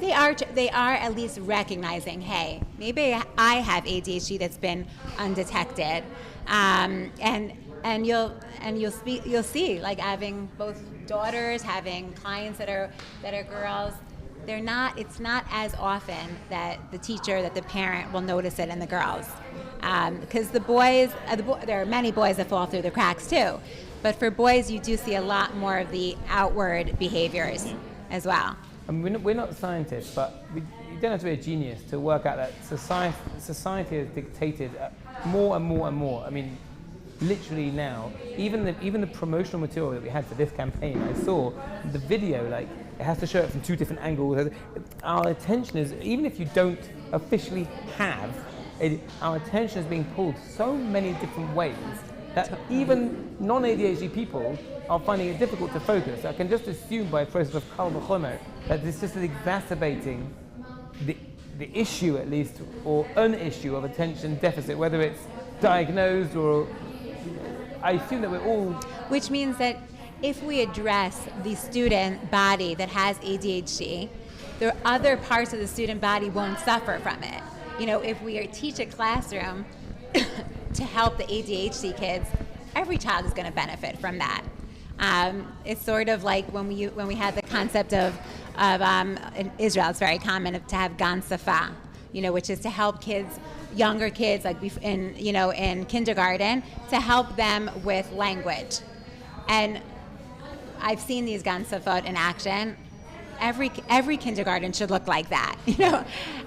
they are at least recognizing, hey, maybe I have ADHD that's been undetected, and you'll see, like having both daughters, having clients that are girls. It's not as often that the teacher, that the parent will notice it in the girls, because the boys, there are many boys that fall through the cracks too, but for boys you do see a lot more of the outward behaviors as well. I mean, we're not scientists, but you don't have to be a genius to work out that society has dictated more and more and more. I mean, literally now, even the promotional material that we had for this campaign, I saw the video, like it has to show it from two different angles. Our attention is, even if you don't officially have, our attention is being pulled so many different ways that even non-ADHD people are finding it difficult to focus. I can just assume by a process of kal v'chomer that this just is exacerbating the issue, at least, or an issue of attention deficit, whether it's diagnosed or, I assume that we're all... Which means that if we address the student body that has ADHD, the other parts of the student body won't suffer from it. If we teach a classroom to help the ADHD kids, every child is going to benefit from that. It's sort of like when we had the concept of in Israel, it's very common to have gan safa, which is to help kids, younger kids, like in kindergarten, to help them with language. And I've seen these gan safot in action. Every kindergarten should look like that.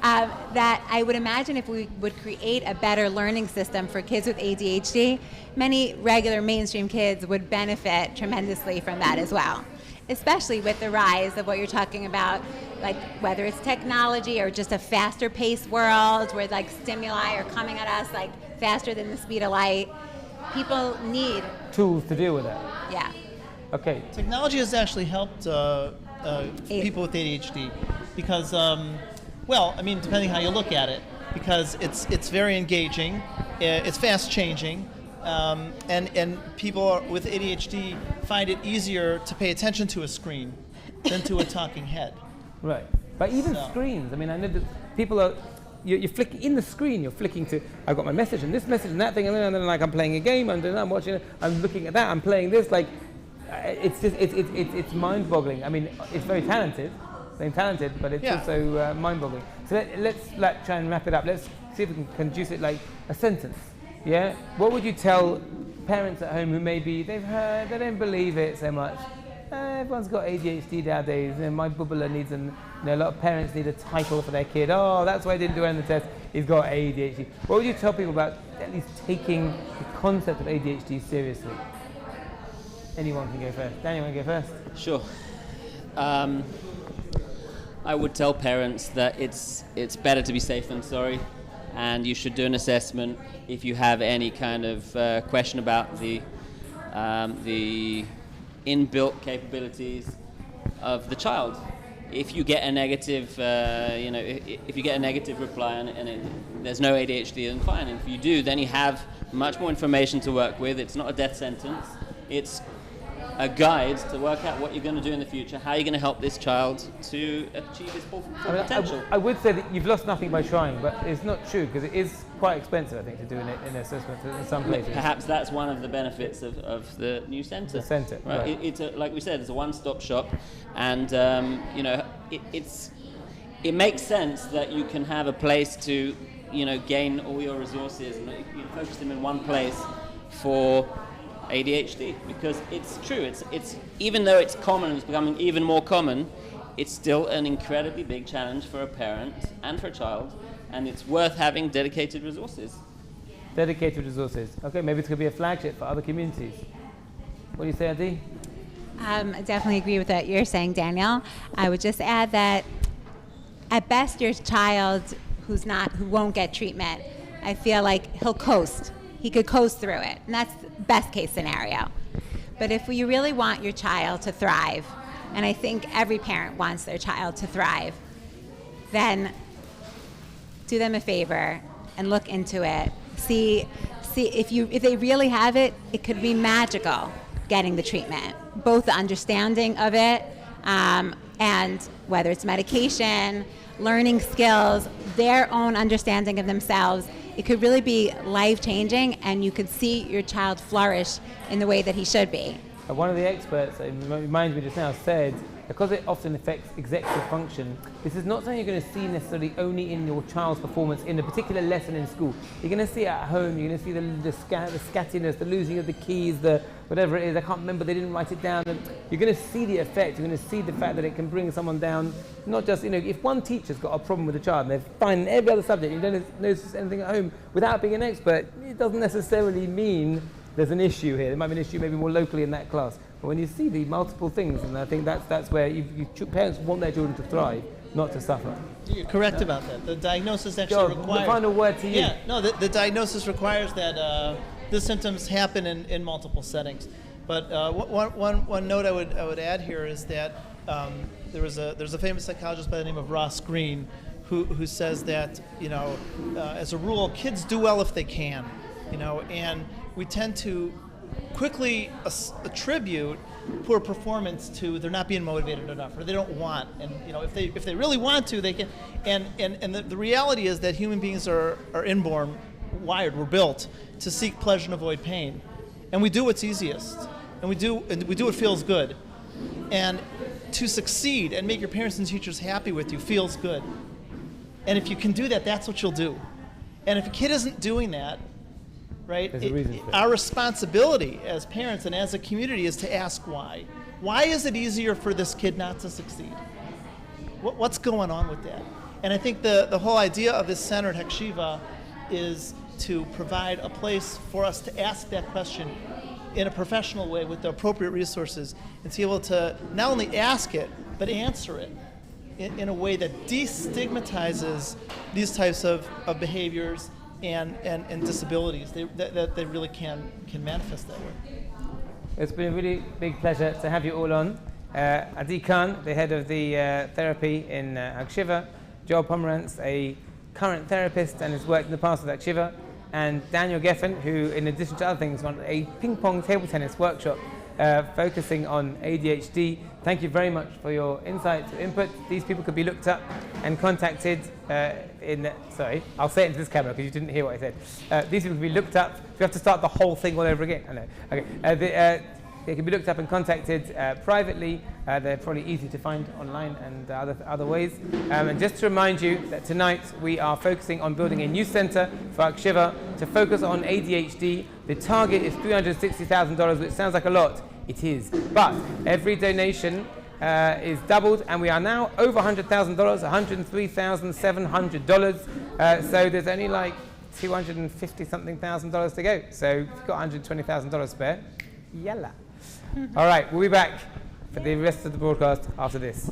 That I would imagine if we would create a better learning system for kids with ADHD, many regular mainstream kids would benefit tremendously from that as well. Especially with the rise of what you're talking about, like whether it's technology or just a faster paced world where like stimuli are coming at us like faster than the speed of light. People need tools to deal with that. Yeah. Okay. Technology has actually helped people with ADHD because, depending how you look at it, because it's very engaging, it's fast changing, and people with ADHD find it easier to pay attention to a screen than to a talking head. Right. But even screens, I mean, I know that people are, you're flicking in the screen, you're flicking to, I've got my message and this message and that thing, and then like I'm playing a game, and then I'm watching it, I'm looking at that, I'm playing this, like it's mind-boggling. I mean, it's very talented, but it's also mind-boggling. So let's try and wrap it up. Let's see if we can conduce it like a sentence. Yeah. What would you tell parents at home who maybe they've heard, they don't believe it so much? Everyone's got ADHD nowadays. My bubbler needs a lot of parents need a title for their kid. Oh, that's why I didn't do it on the test. He's got ADHD. What would you tell people about at least taking the concept of ADHD seriously? Anyone can go first. Daniel, want to go first? Sure. I would tell parents that it's better to be safe than sorry, and you should do an assessment if you have any kind of question about the inbuilt capabilities of the child. If you get a negative, if you get a negative reply and there's no ADHD, then fine. And if you do, then you have much more information to work with. It's not a death sentence. It's a guide to work out what you're going to do in the future, how you're going to help this child to achieve his full potential. I would say that you've lost nothing by trying, but it's not true because it is quite expensive, I think, to do an assessment in some places. Perhaps that's one of the benefits of the new centre. The centre, right. It's like we said, it's a one-stop shop, and it makes sense that you can have a place to gain all your resources and you focus them in one place for ADHD, because it's true. It's even though it's common, it's becoming even more common. It's still an incredibly big challenge for a parent and for a child, and it's worth having dedicated resources. Dedicated resources. Okay, maybe it's going to be a flagship for other communities. What do you say, Adi? I definitely agree with what you're saying, Daniel. I would just add that at best, your child who won't get treatment, I feel like he'll coast. He could coast through it, and that's the best case scenario. But if you really want your child to thrive, and I think every parent wants their child to thrive, then do them a favor and look into it. See if they really have it, it could be magical getting the treatment, both the understanding of it and whether it's medication, learning skills, their own understanding of themselves. It could really be life-changing, and you could see your child flourish in the way that he should be. One of the experts, it reminds me just now, said because it often affects executive function, this is not something you're going to see necessarily only in your child's performance in a particular lesson in school. You're going to see it at home. You're going to see the scattiness, the losing of the keys, the whatever it is. I can't remember, they didn't write it down. And you're going to see the effect. You're going to see the fact that it can bring someone down. Not just, if one teacher's got a problem with a child and they're fine in every other subject, you don't notice anything at home without being an expert, it doesn't necessarily mean there's an issue here. There might be an issue maybe more locally in that class. But when you see the multiple things, and I think that's where parents want their children to thrive, not to suffer. You're correct about that. The diagnosis actually requires... The final word to you. Yeah, no, the diagnosis requires that the symptoms happen in multiple settings. But one note I would add here is that there's a famous psychologist by the name of Ross Greene who says that, as a rule, kids do well if they can, and we tend to quickly attribute poor performance to they're not being motivated enough or they don't want, and if they really want to, they can. And the reality is that human beings are inborn, wired, we're built to seek pleasure and avoid pain, and we do what's easiest, and we do what feels good, and to succeed and make your parents and teachers happy with you feels good, and if you can do that, that's what you'll do. And if a kid isn't doing that, right? Our responsibility as parents and as a community is to ask why. Why is it easier for this kid not to succeed? What's going on with that? And I think the whole idea of this center at Hakshiva is to provide a place for us to ask that question in a professional way with the appropriate resources, and to be able to not only ask it, but answer it in a way that destigmatizes these types of behaviors and disabilities that they really can manifest that way. It's been a really big pleasure to have you all on. Adi Khan, the head of the therapy in Hakshiva, Joel Pomerantz, a current therapist and has worked in the past with Hakshiva, and Daniel Geffen, who, in addition to other things, runs a ping-pong table tennis workshop focusing on ADHD. Thank you very much for your insights, your input. These people could be looked up and contacted sorry, I'll say it into this camera because you didn't hear what I said. These people could be looked up. You have to start the whole thing all over again. I know. Okay. They can be looked up and contacted privately. They're probably easy to find online and other ways. And just to remind you that tonight we are focusing on building a new center for Akshiva to focus on ADHD. The target is $360,000, which sounds like a lot. It is. But every donation is doubled, and we are now over $100,000, $103,700. So there's only like $250-something thousand to go. So if you've got $120,000 spare, yalla. All right, we'll be back for the rest of the broadcast after this.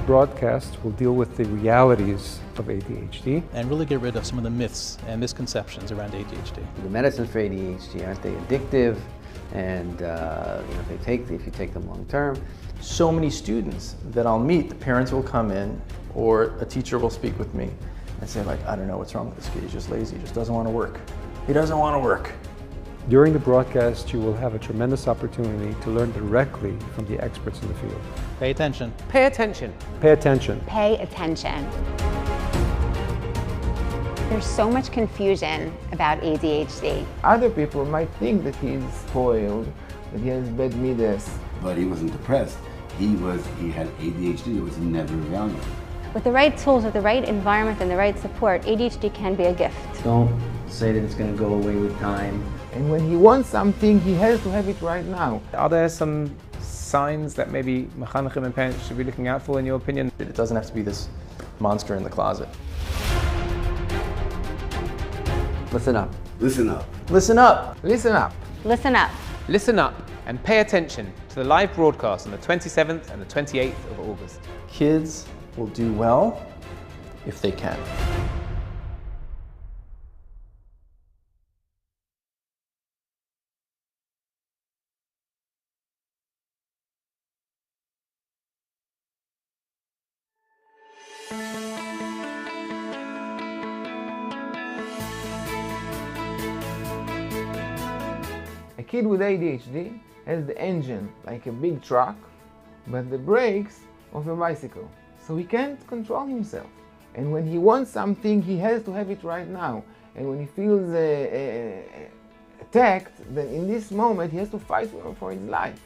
Broadcast will deal with the realities of ADHD and really get rid of some of the myths and misconceptions around ADHD. The medicines for ADHD, aren't they addictive? And if you take them long term. So many students that I'll meet, the parents will come in or a teacher will speak with me and say like, I don't know what's wrong with this kid, he's just lazy, he just doesn't want to work. He doesn't want to work. During the broadcast, you will have a tremendous opportunity to learn directly from the experts in the field. Pay attention. Pay attention. Pay attention. Pay attention. There's so much confusion about ADHD. Other people might think that he's spoiled, that he has bad midas. But he wasn't depressed. He had ADHD. It was never evaluated. With the right tools, with the right environment and the right support, ADHD can be a gift. Don't say that it's going to go away with time. And when he wants something, he has to have it right now. Are there some signs that maybe mechanechim and parents should be looking out for, in your opinion? It doesn't have to be this monster in the closet. Listen up. Listen up. Listen up. Listen up. Listen up. Listen up and pay attention to the live broadcast on the 27th and the 28th of August. Kids will do well if they can. A kid with ADHD has the engine like a big truck, but the brakes of a bicycle. So he can't control himself. And when he wants something, he has to have it right now. And when he feels attacked, then in this moment he has to fight for his life.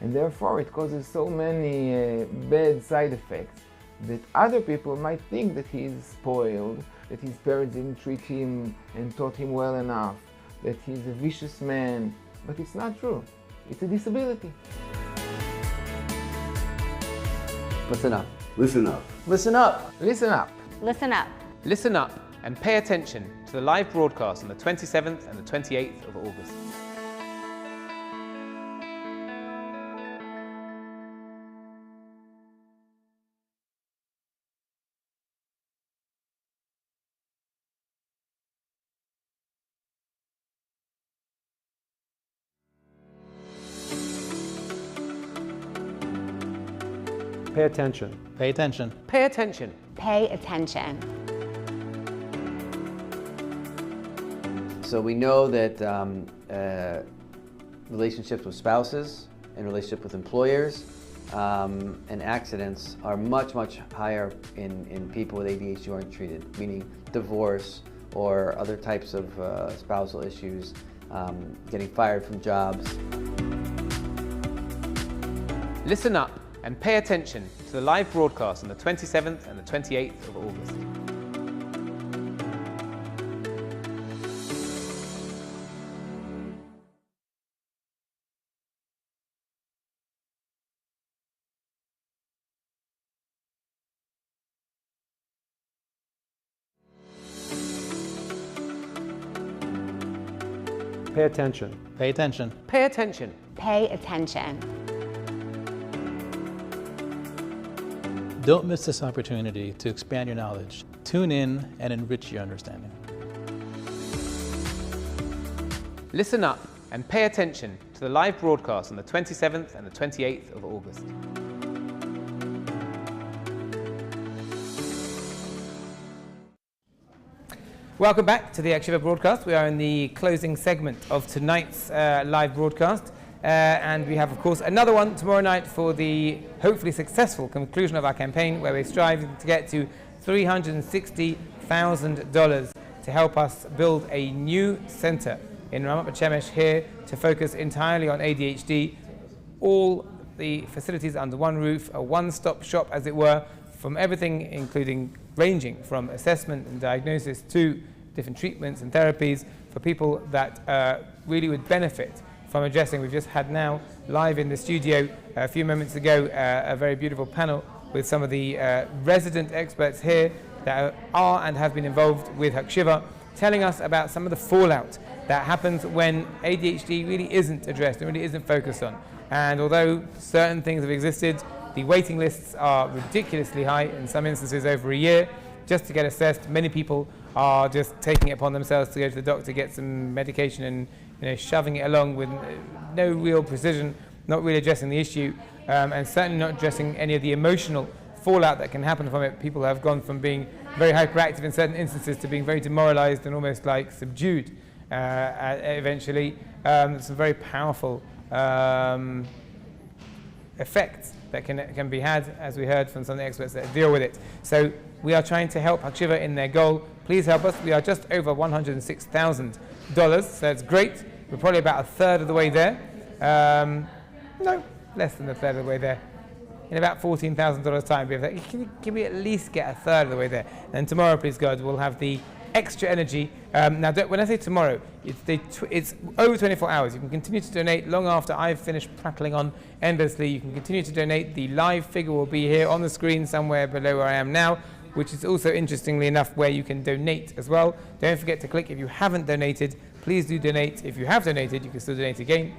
And therefore it causes so many bad side effects that other people might think that he is spoiled, that his parents didn't treat him and taught him well enough, that he's a vicious man, but it's not true. It's a disability. Listen up. Listen up. Listen up. Listen up. Listen up. Listen up and pay attention to the live broadcast on the 27th and the 28th of August. Pay attention. Pay attention. Pay attention. Pay attention. So we know that relationships with spouses and relationships with employers and accidents are much, much higher in people with ADHD who aren't treated, meaning divorce or other types of spousal issues, getting fired from jobs. Listen up and pay attention to the live broadcast on the 27th and the 28th of August. Pay attention. Pay attention. Pay attention. Pay attention. Don't miss this opportunity to expand your knowledge. Tune in and enrich your understanding. Listen up and pay attention to the live broadcast on the 27th and the 28th of August. Welcome back to the Akshiva broadcast. We are in the closing segment of tonight's live broadcast. And we have, of course, another one tomorrow night for the hopefully successful conclusion of our campaign, where we're striving to get to $360,000 to help us build a new center in Ramat Bet Shemesh here to focus entirely on ADHD. All the facilities under one roof, a one-stop shop, as it were, from everything, including ranging from assessment and diagnosis to different treatments and therapies for people that really would benefit from addressing. We've just had now live in the studio a few moments ago a very beautiful panel with some of the resident experts here that are and have been involved with Hakshiva, telling us about some of the fallout that happens when ADHD really isn't addressed and really isn't focused on. And although certain things have existed, the waiting lists are ridiculously high, in some instances over a year, just to get assessed. Many people are just taking it upon themselves to go to the doctor, get some medication and shoving it along with no real precision, not really addressing the issue, and certainly not addressing any of the emotional fallout that can happen from it. People have gone from being very hyperactive in certain instances to being very demoralized and almost like subdued eventually. Some very powerful effects that can be had, as we heard from some of the experts that deal with it. So we are trying to help Hakshiva in their goal. Please help us. We are just over $106,000, so that's great. We're probably about a third of the way there. No, less than a third of the way there. In about $14,000 time, can we at least get a third of the way there? And tomorrow, please God, we'll have the extra energy. Now, when I say tomorrow, it's over 24 hours. You can continue to donate long after I've finished prattling on endlessly. You can continue to donate. The live figure will be here on the screen somewhere below where I am now, which is also, interestingly enough, where you can donate as well. Don't forget to click if you haven't donated. Please do donate. If you have donated, you can still donate again.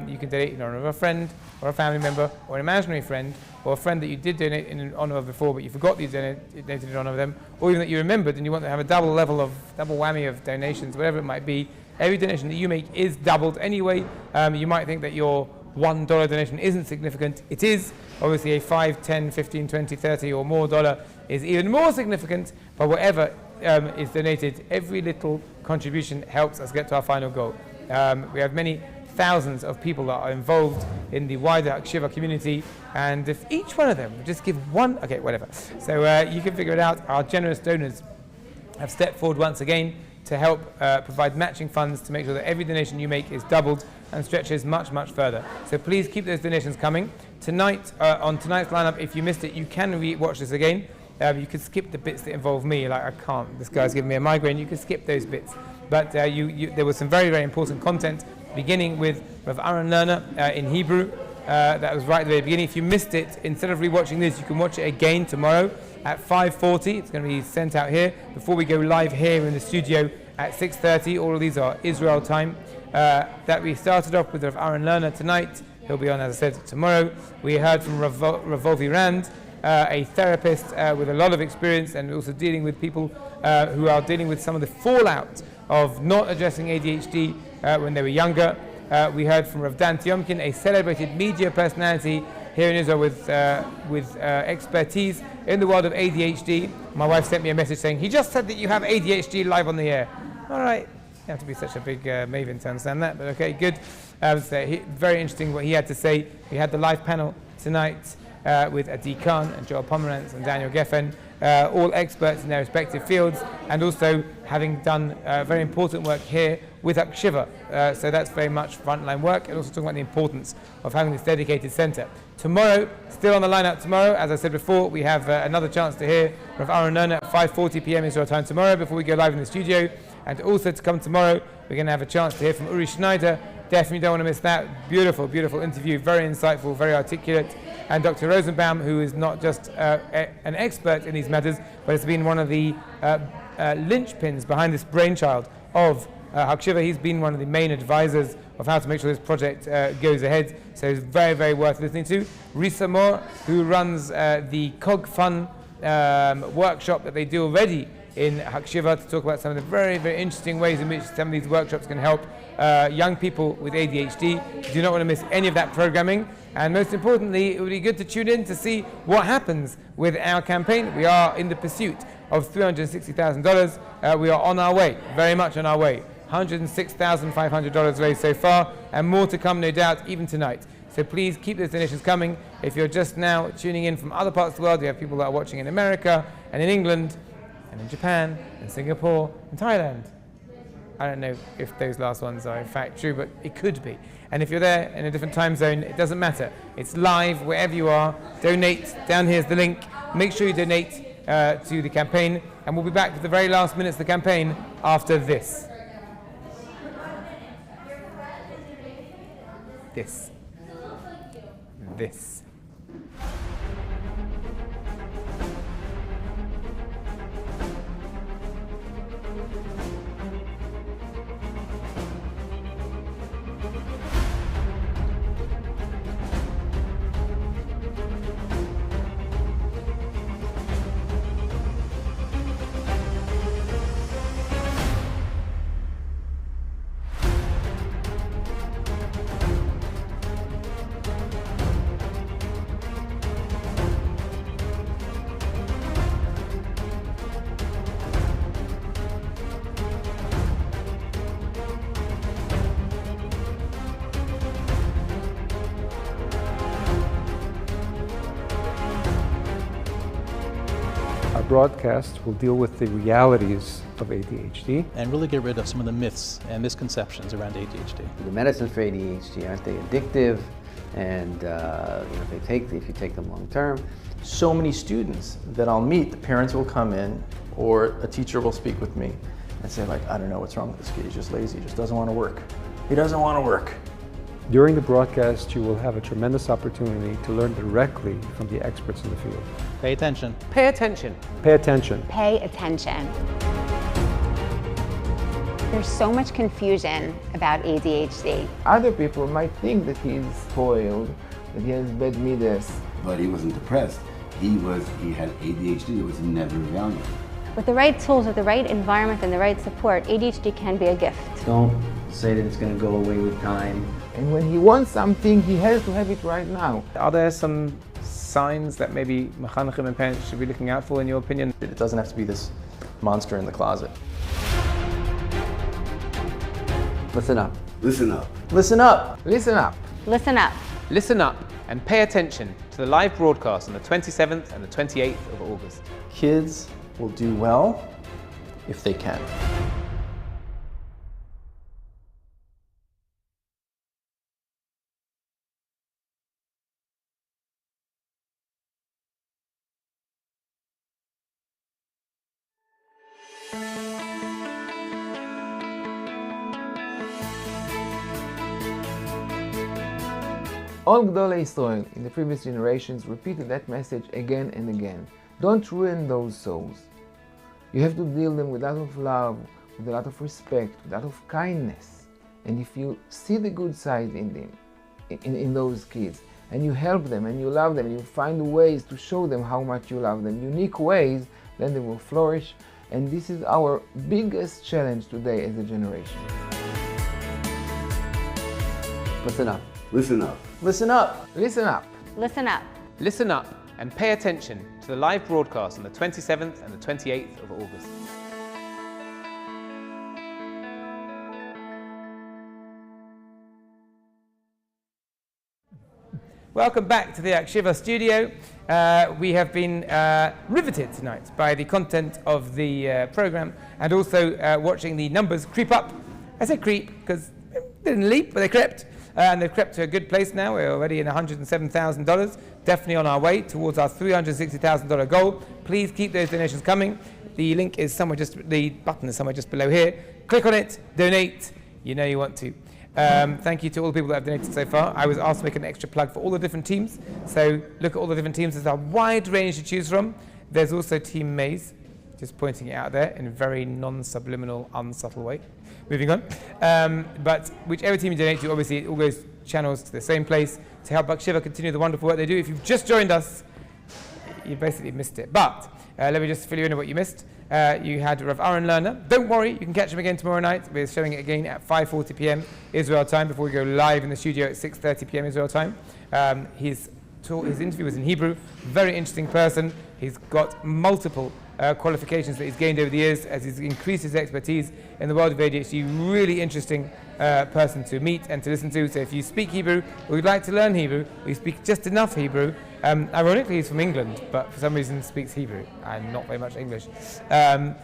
You can donate in honor of a friend or a family member or an imaginary friend or a friend that you did donate in honor of before but you forgot that you donated in honor of them, or even that you remembered and you want to have a double whammy of donations, whatever it might be. Every donation that you make is doubled anyway. You might think that your $1 donation isn't significant. It is. Obviously a 5, 10, 15, 20, 30 or more dollar is even more significant, but whatever is donated, every little contribution helps us get to our final goal. We have many thousands of people that are involved in the wider Hakshiva community, and if each one of them would just give one, okay, whatever. So you can figure it out. Our generous donors have stepped forward once again to help provide matching funds to make sure that every donation you make is doubled and stretches much, much further. So please keep those donations coming. Tonight, on tonight's lineup, if you missed it, you can re-watch this again. You could skip the bits that involve me, like I can't, this guy's giving me a migraine, you could skip those bits. But there was some very, very important content, beginning with Rav Aaron Lerner in Hebrew. That was right at the very beginning. If you missed it, instead of rewatching this, you can watch it again tomorrow at 5:40. It's going to be sent out here before we go live here in the studio at 6:30. All of these are Israel time. That we started off with Rav Aaron Lerner tonight. He'll be on, as I said, tomorrow. We heard from Rav Volvi Rand, a therapist with a lot of experience and also dealing with people who are dealing with some of the fallout of not addressing ADHD when they were younger. We heard from Rav Dan Tiomkin, a celebrated media personality here in Israel with expertise in the world of ADHD. My wife sent me a message saying, he just said that you have ADHD live on the air. All right, you have to be such a big maven to understand that, but okay, good. So very interesting what he had to say. We had the live panel tonight with Adi Khan and Joel Pomerantz and Daniel Geffen, all experts in their respective fields, and also having done very important work here with Hakshiva. So that's very much frontline work, and also talking about the importance of having this dedicated centre. Tomorrow, still on the lineup tomorrow, as I said before, we have another chance to hear Rav Aaron Lerner at 5:40 p.m. Israel time tomorrow before we go live in the studio. And also to come tomorrow, we're going to have a chance to hear from Uri Schneider. Definitely don't want to miss that. Beautiful, beautiful interview, very insightful, very articulate. And Dr. Rosenbaum, who is not just an expert in these matters, but has been one of the linchpins behind this brainchild of Hakshiva. He's been one of the main advisors of how to make sure this project goes ahead. So it's very, very worth listening to. Risa Moore, who runs the Cog Fun workshop that they do already in Hakshiva, to talk about some of the very, very interesting ways in which some of these workshops can help young people with ADHD. You do not want to miss any of that programming. And most importantly, it would be good to tune in to see what happens with our campaign. We are in the pursuit of $360,000. We are on our way, very much on our way. $106,500 raised so far, and more to come, no doubt, even tonight. So please keep those donations coming. If you're just now tuning in from other parts of the world, we have people that are watching in America and in England and in Japan and Singapore and Thailand. I don't know if those last ones are in fact true, but it could be. And if you're there in a different time zone, it doesn't matter. It's live wherever you are. Donate. Down here's the link. Make sure you donate to the campaign, and we'll be back with the very last minutes of the campaign after this. This. Broadcast will deal with the realities of ADHD and really get rid of some of the myths and misconceptions around ADHD. The medicines for ADHD, aren't they addictive? And if you take them long term. So many students that I'll meet, the parents will come in or a teacher will speak with me and say, like, I don't know what's wrong with this kid, he's just lazy, he just doesn't want to work. He doesn't want to work. During the broadcast, you will have a tremendous opportunity to learn directly from the experts in the field. Pay attention. Pay attention. Pay attention. Pay attention. There's so much confusion about ADHD. Other people might think that he's spoiled, that he has bad midas. But he wasn't depressed. He had ADHD. It was never valued. With the right tools, with the right environment and the right support, ADHD can be a gift. Don't say that it's going to go away with time. And when he wants something, he has to have it right now. Are there some signs that maybe mechanechim and parents should be looking out for, in your opinion? It doesn't have to be this monster in the closet. Listen up. Listen up. Listen up. Listen up. Listen up. Listen up and pay attention to the live broadcast on the 27th and the 28th of August. Kids will do well if they can. All Gdolei Israel in the previous generations repeated that message again and again. Don't ruin those souls. You have to deal them with a lot of love, with a lot of respect, with a lot of kindness. And if you see the good side in them, in those kids, and you help them and you love them, and you find ways to show them how much you love them, unique ways, then they will flourish. And this is our biggest challenge today as a generation. Listen up. Listen up. Listen up. Listen up. Listen up. Listen up and pay attention to the live broadcast on the 27th and the 28th of August. Welcome back to the Akshiva studio. We have been riveted tonight by the content of the program, and also watching the numbers creep up. I say creep because they didn't leap, but they crept. And they've crept to a good place now. We're already in $107,000, definitely on our way towards our $360,000 goal. Please keep those donations coming. The link is somewhere the button is somewhere just below here. Click on it, donate. You know you want to. Thank you to all the people that have donated so far. I was asked to make an extra plug for all the different teams. So look at all the different teams. There's a wide range to choose from. There's also Team Maze, just pointing it out there in a very non-subliminal, unsubtle way. moving on. But whichever team you donate to, obviously it all goes channels to the same place to help Akshiva continue the wonderful work they do. If you've just joined us, you basically missed it. But let me just fill you in on what you missed. You had Rav Aaron Lerner. Don't worry, you can catch him again tomorrow night. We're showing it again at 5:40 p.m. Israel time before we go live in the studio at 6:30 p.m. Israel time. His interview was in Hebrew. Very interesting person. He's got multiple qualifications that he's gained over the years as he's increased his expertise in the world of ADHD. Really interesting person to meet and to listen to. So if you speak Hebrew or you'd like to learn Hebrew or you speak just enough Hebrew, ironically he's from England but for some reason speaks Hebrew and not very much English.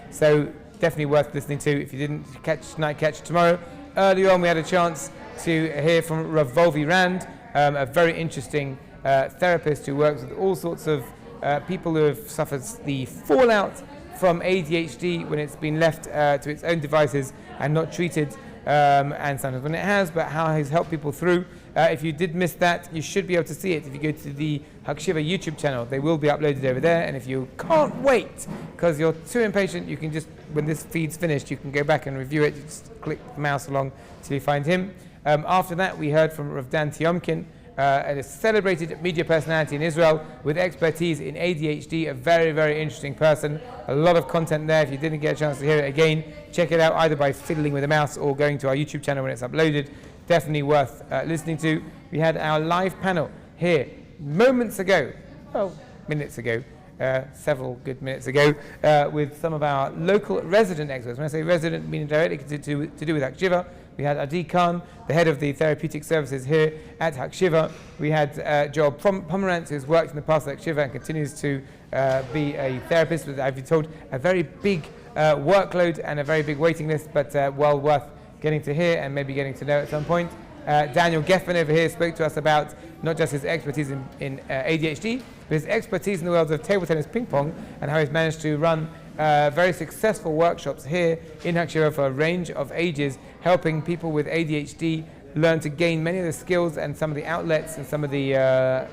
So definitely worth listening to. If you didn't catch tomorrow. Earlier on we had a chance to hear from Rav Volvi Rand, a very interesting therapist who works with all sorts of people who have suffered the fallout from ADHD when it's been left to its own devices and not treated, and sometimes when it has, but how he's helped people through. If you did miss that, you should be able to see it if you go to the Hakshiva YouTube channel. They will be uploaded over there, and if you can't wait because you're too impatient, you can just, when this feed's finished, you can go back and review it. You just click the mouse along till you find him. After that, we heard from Rav Dan Tiomkin, a celebrated media personality in Israel with expertise in ADHD, a very, very interesting person. A lot of content there. If you didn't get a chance to hear it again, check it out either by fiddling with the mouse or going to our YouTube channel when it's uploaded. Definitely worth listening to. We had our live panel here moments ago, minutes ago, several good minutes ago, with some of our local resident experts. When I say resident, meaning directly to do with Akshiva. We had Adi Khan, the head of the therapeutic services here at Hakshiva. We had Joel Pomerantz, who's worked in the past at Hakshiva and continues to be a therapist with, I've been told, a very big workload and a very big waiting list, but well worth getting to hear and maybe getting to know at some point. Daniel Geffen over here spoke to us about not just his expertise in ADHD, but his expertise in the world of table tennis ping pong and how he's managed to run very successful workshops here in Hakshiva for a range of ages, helping people with ADHD learn to gain many of the skills and some of the outlets and some of the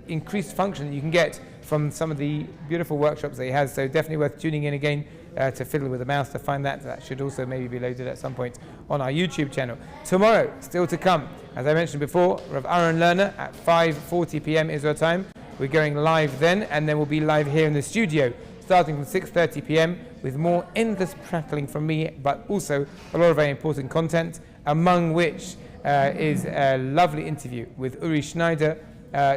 increased function that you can get from some of the beautiful workshops that he has. So definitely worth tuning in again to fiddle with the mouse to find that. That should also maybe be loaded at some point on our YouTube channel. Tomorrow, still to come, as I mentioned before, Rav Aaron Lerner at 5:40 p.m. Israel time. We're going live then, and then we'll be live here in the studio starting from 6:30 p.m. with more endless prattling from me, but also a lot of very important content, among which is a lovely interview with Uri Schneider.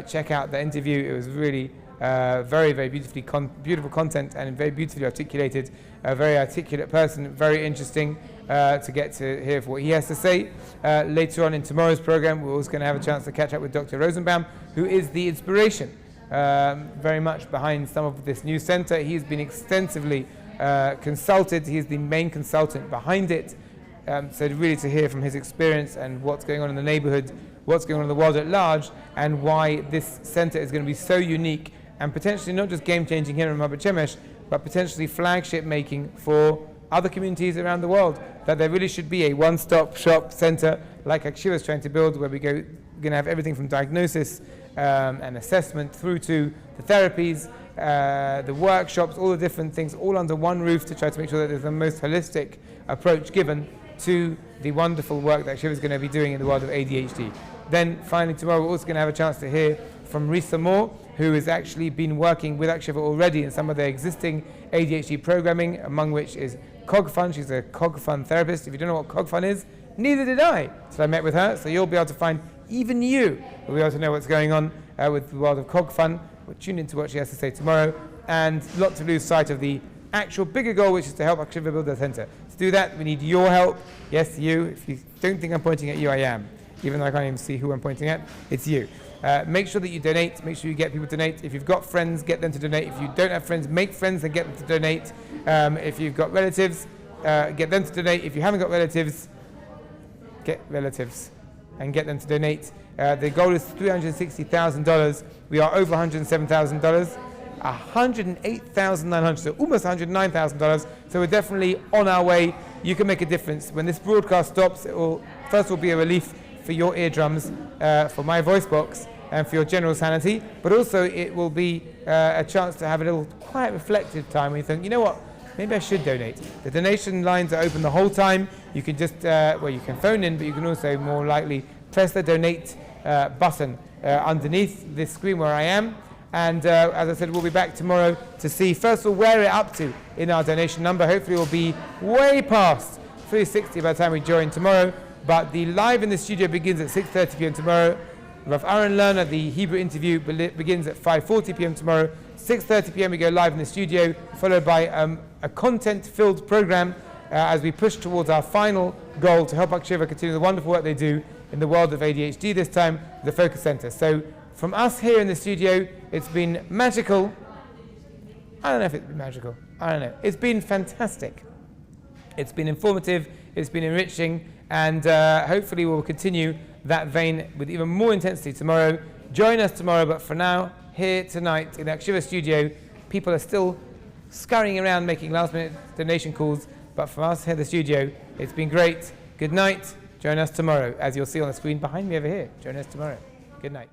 Check out the interview. It was really very, very beautiful content and very beautifully articulated. A very articulate person, very interesting to get to hear what he has to say. Later on in tomorrow's program, we're also going to have a chance to catch up with Dr. Rosenbaum, who is the inspiration very much behind some of this new center. He's been extensively consulted. He's the main consultant behind it. So really to hear from his experience and what's going on in the neighborhood, what's going on in the world at large, and why this center is going to be so unique and potentially not just game-changing here in Mabit Shemesh, but potentially flagship making for other communities around the world. That there really should be a one-stop shop center like Akshiva is trying to build, where we're going to have everything from diagnosis and assessment through to the therapies, the workshops, all the different things, all under one roof to try to make sure that there's the most holistic approach given to the wonderful work that Akshiva is going to be doing in the world of ADHD. Then finally tomorrow we're also going to have a chance to hear from Risa Moore, who has actually been working with Akshiva already in some of their existing ADHD programming, among which is CogFun. She's a CogFun therapist. If you don't know what CogFun is, neither did I. So I met with her, so you'll be able to find, even you will be able to know what's going on with the world of CogFun. We'll tune into what she has to say tomorrow, and not to lose sight of the actual bigger goal, which is to help Akshiva build their center. To do that, we need your help. Yes, you. If you don't think I'm pointing at you, I am. Even though I can't even see who I'm pointing at, it's you. Make sure that you donate. Make sure you get people to donate. If you've got friends, get them to donate. If you don't have friends, make friends and get them to donate. If you've got relatives, get them to donate. If you haven't got relatives, get relatives and get them to donate. The goal is $360,000. We are over $107,000. $108,900, so almost $109,000. So we're definitely on our way. You can make a difference. When this broadcast stops, it will first will be a relief for your eardrums, for my voice box, and for your general sanity, but also it will be a chance to have a little quiet reflective time when you think, you know what, maybe I should donate. The donation lines are open the whole time. You can just, you can phone in, but you can also more likely press the donate button underneath this screen where I am. And as I said, we'll be back tomorrow to see, first of all, where we're up to in our donation number. Hopefully we'll be way past 360 by the time we join tomorrow. But the live in the studio begins at 6:30 p.m. tomorrow. Rav Aaron Lerner, the Hebrew interview, begins at 5:40 p.m. tomorrow. 6:30 p.m. we go live in the studio, followed by a content-filled program as we push towards our final goal to help Aksheva continue the wonderful work they do in the world of ADHD, this time the Focus Center. So from us here in the studio, it's been magical. I don't know if it's been magical. I don't know. It's been fantastic. It's been informative. It's been enriching. And hopefully we'll continue that vein with even more intensity tomorrow. Join us tomorrow, but for now, here tonight in the Aksheva studio, people are still scurrying around making last-minute donation calls. But for us here in the studio, it's been great. Good night. Join us tomorrow, as you'll see on the screen behind me over here. Join us tomorrow. Good night.